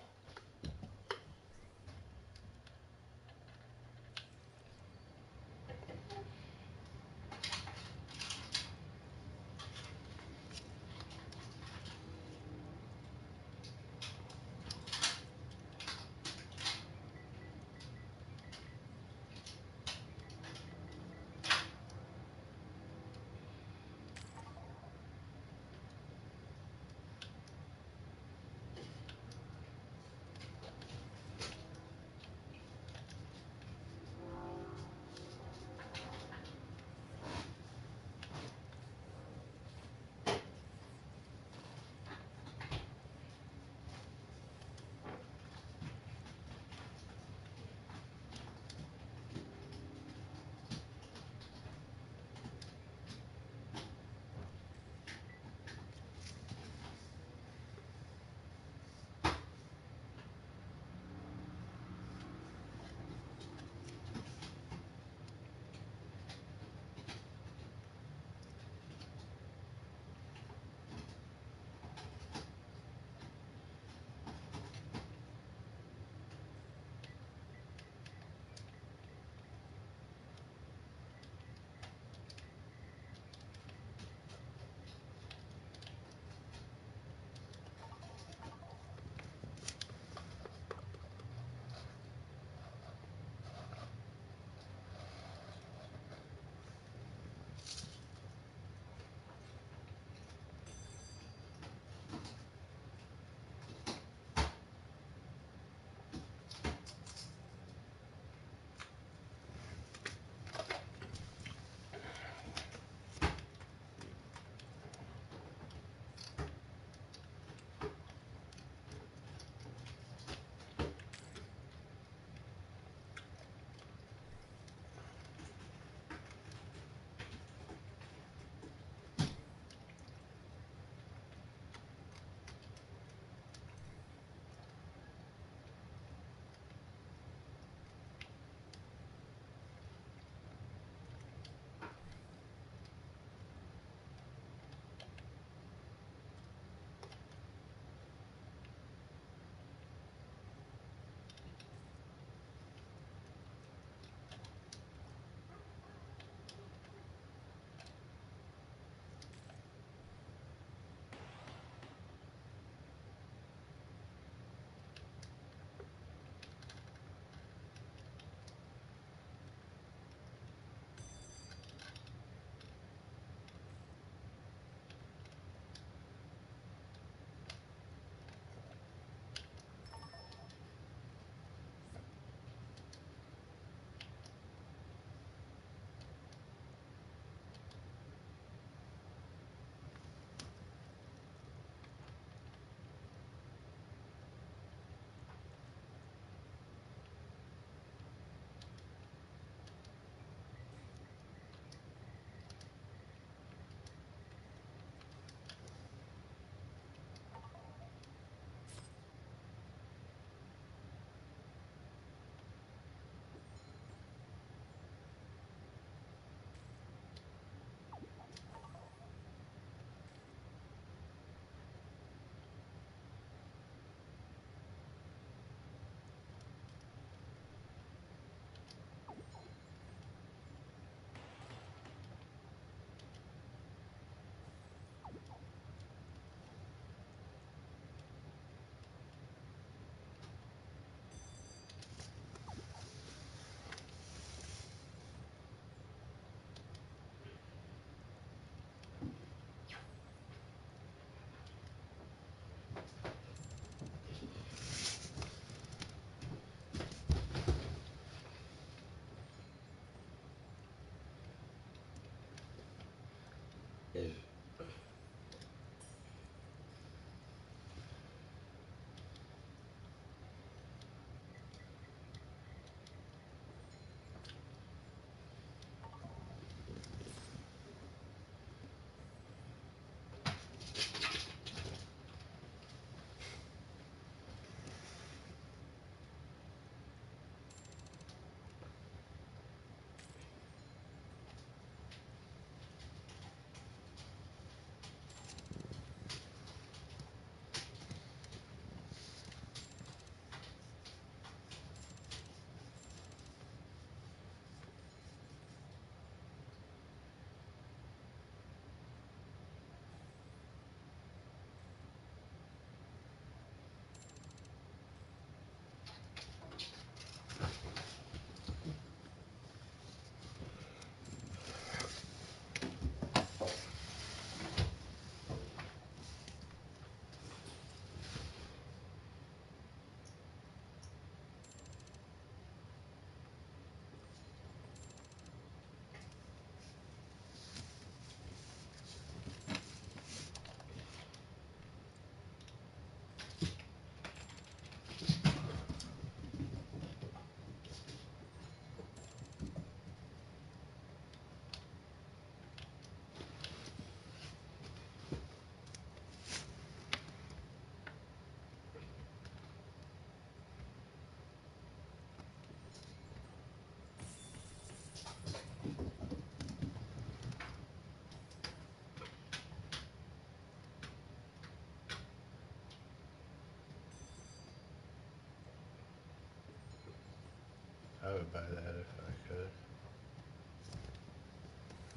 would buy that if I could.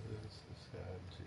This is got GTR.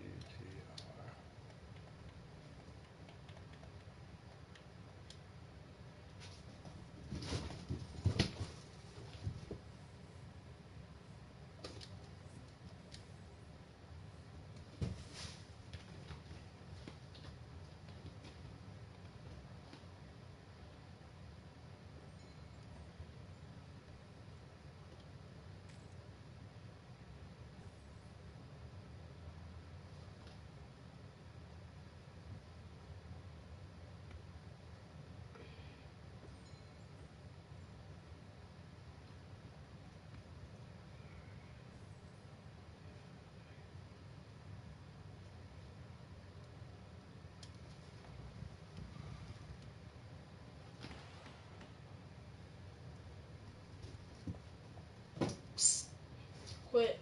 Psst. Quit.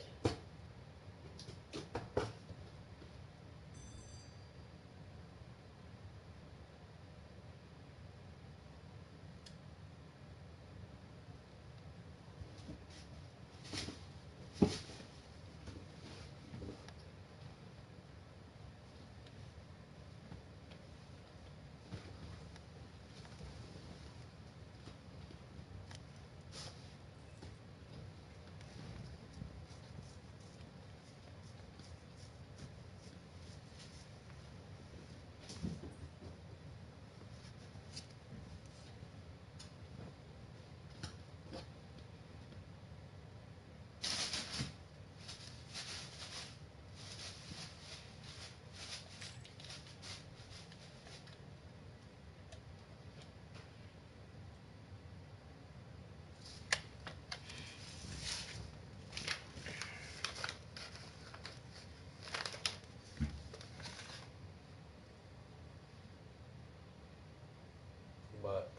What?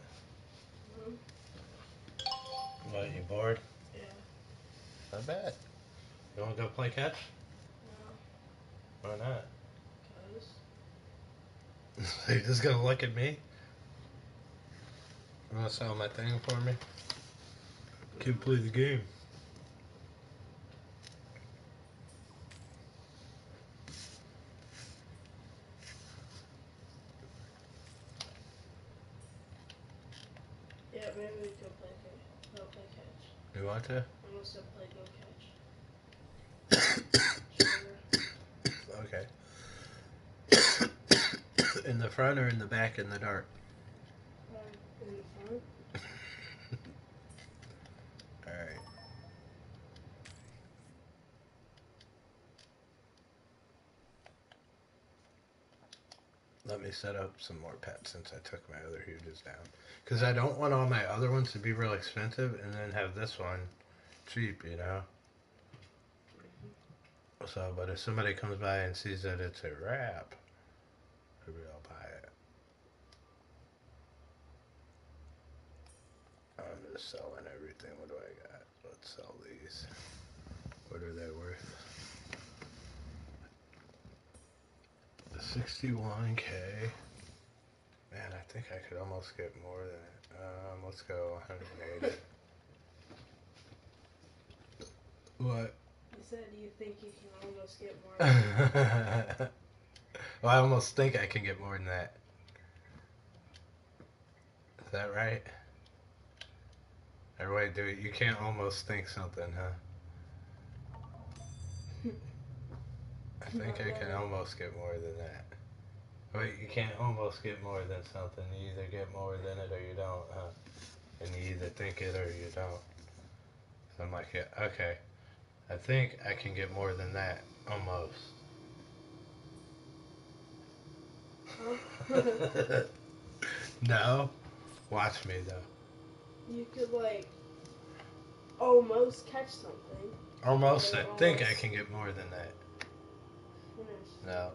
Hmm? What, you bored? Yeah. Not bad. You wanna go play catch? No. Why not? Cause. You're just gonna look at me? You wanna sell my thing for me? Can't play the game. Yeah, maybe we could play catch. Go play catch. You want to? I must have played go catch. Sure. Okay. In the front or in the back in the dark? In the front. Alright. Let me set up some more pets since I took my other huges down. Because I don't want all my other ones to be real expensive and then have this one cheap, you know? So, but if somebody comes by and sees that it's a wrap, maybe I'll buy it. I'm just selling everything. What do I got? Let's sell these. What are they worth? 61K. Man, I think I could almost get more than it. Let's go 180. What? You said you think you can almost get more. Well, I almost think I can get more than that. Is that right? Or wait, dude, you can't almost think something, huh? I think I can almost get more than that. Wait, you can't almost get more than something. You either get more than it or you don't, huh? And you either think it or you don't. So I'm like, yeah, okay. I think I can get more than that, almost. Huh? No? Watch me, though. You could, like, almost catch something. Almost, I think I can get more than that. Finish. No.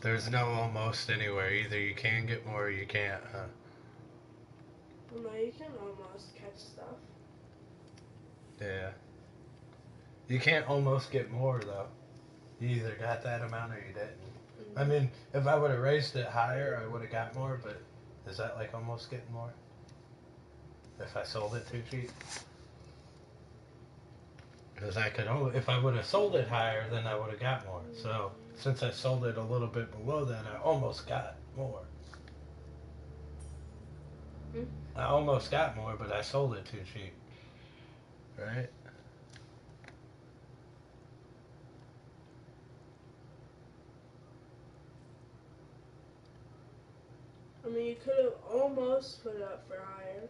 There's no almost anywhere. Either you can get more or you can't, huh? Well, no, you can almost catch stuff. Yeah. You can't almost get more, though. You either got that amount or you didn't. I mean, if I would have raised it higher, I would have got more, but is that like almost getting more? If I sold it too cheap? Because I could only, if I would have sold it higher, then I would have got more. So since I sold it a little bit below that, I almost got more. I almost got more, but I sold it too cheap. Right? I mean, you could have almost put it up for higher.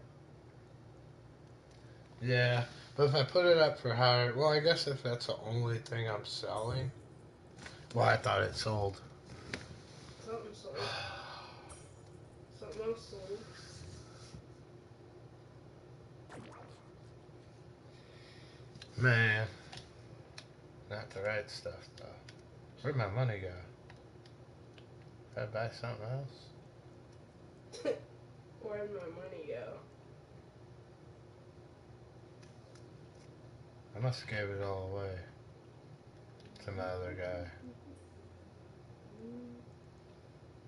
Yeah, but if I put it up for higher, well, I guess if that's the only thing I'm selling. Well, I thought it sold. Something sold. Something else sold. Man, not the right stuff though. Where'd my money go? Did I buy something else? Where'd my money go? I must have gave it all away to my other guy.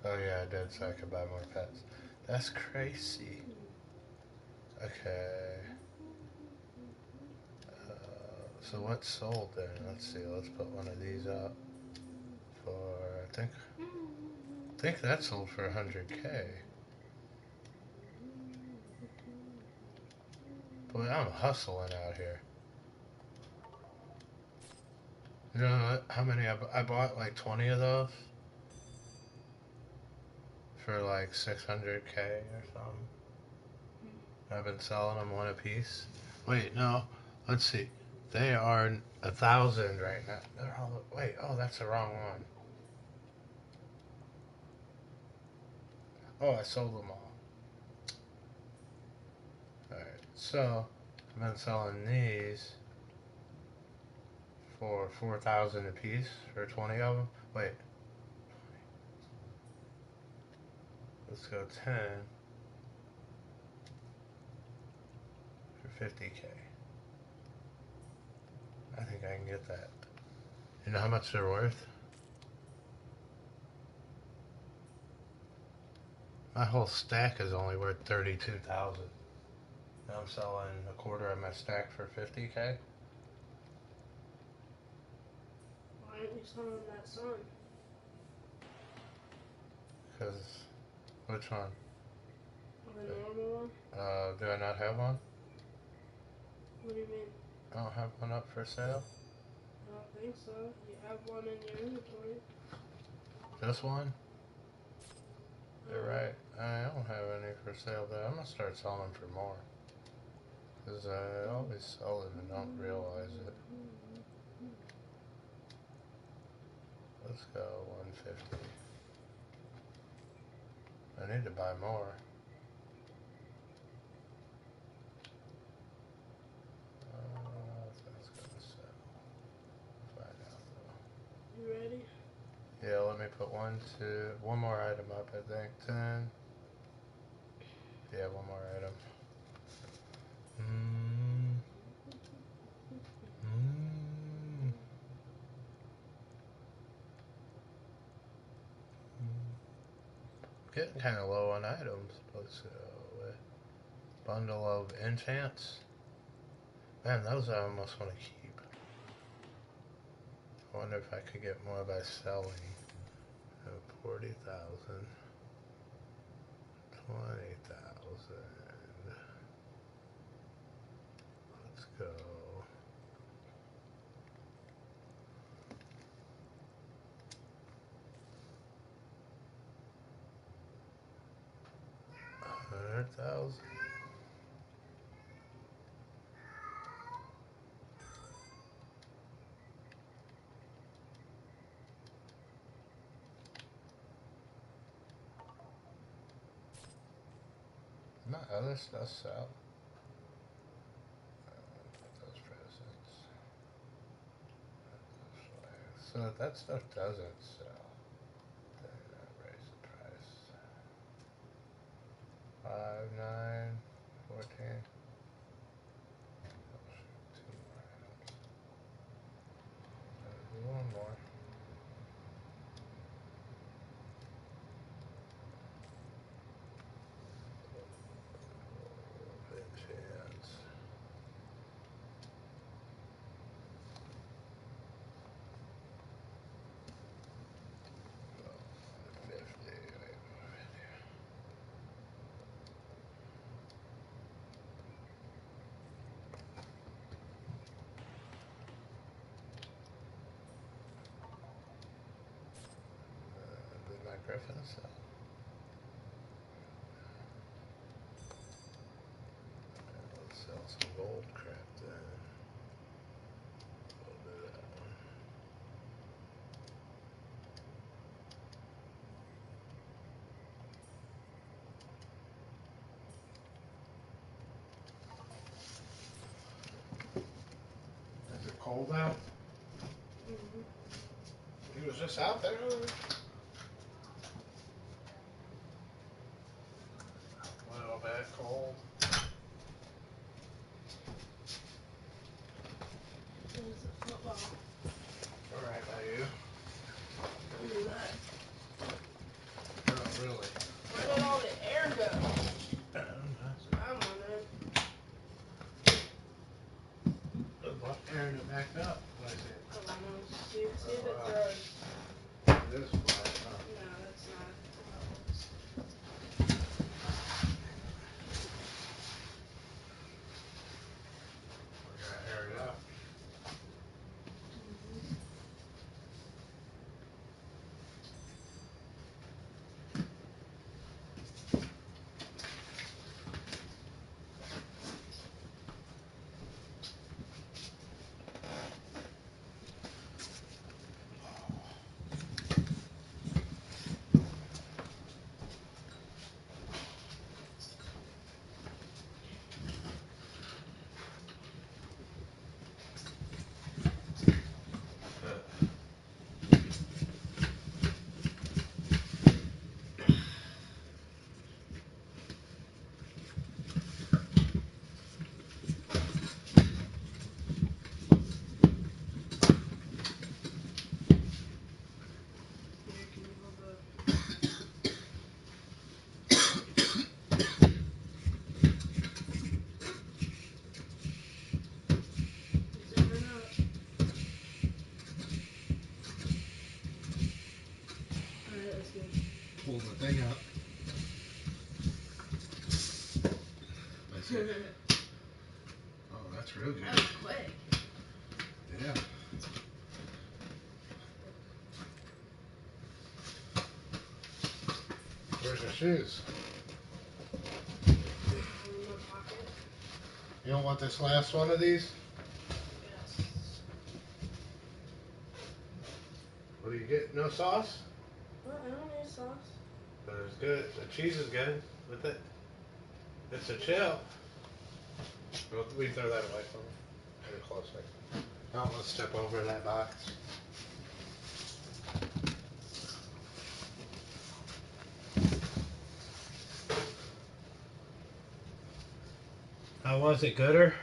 Oh yeah, I did, so I could buy more pets. That's crazy. Okay. So what sold then? Let's see. Let's put one of these up for I think that sold for 100K. Boy, I'm hustling out here. You know what? How many I bought like 20 of those for like 600K or something. I've been selling them one a piece. Wait, no. Let's see. They are 1,000 right now. They're all, wait, oh, that's the wrong one. Oh, I sold them all. Alright, so I've been selling these for 4,000 a piece for 20 of them. Wait. Let's go 10 for 50K. I think I can get that. You know how much they're worth? My whole stack is only worth 32,000. And I'm selling a quarter of my stack for 50K. Why aren't you selling that sun? Because, which one? The normal one? Do I not have one? What do you mean? I don't have one up for sale. I don't think so. You have one in your inventory. Just one? You're right. I don't have any for sale there. I'm gonna start selling them for more. Because I always sell them and don't realize it. Let's go 150. I need to buy more. That's gonna sell. Find out though. You ready? Yeah, let me put one more item up, I think. 10. Yeah, one more item. Getting kind of low on items. Let's go with bundle of enchants. Man, those I almost want to keep. I wonder if I could get more by selling. 40,000. 20,000. Let's go. $100,000. My other stuff sell. Those presents. So that stuff doesn't sell. Then I raise the price. 5, 9, 14. Oh shoot, 2 more items. Do one more. Chance. Griffin, so. Let's sell some gold crap then. We'll do that one. Is it cold out? Mm-hmm. He was just out there. A little bit cold. There's a football. Alright by you. Look at that. Oh, really? Where did all the air go? I'm wondering. What, airing it back up? What is it? I don't know. See if it wow. throws. It is flat, huh? No, it's not. It's how it looks. We gotta air it up. Mm-hmm. Here, can you hold the... Is it or not? Alright, that's good. Pull the thing up. That's it. Oh, that's real good. That was quick. Yeah. Where's your shoes? In my pocket. You don't want this last one of these? Yes. What do you get? No sauce? Well, I don't need sauce. But it's good. The cheese is good with it. It's a chill. Well, we throw that away from me. Very closely. Now let's step over that box. How was it? Gooder?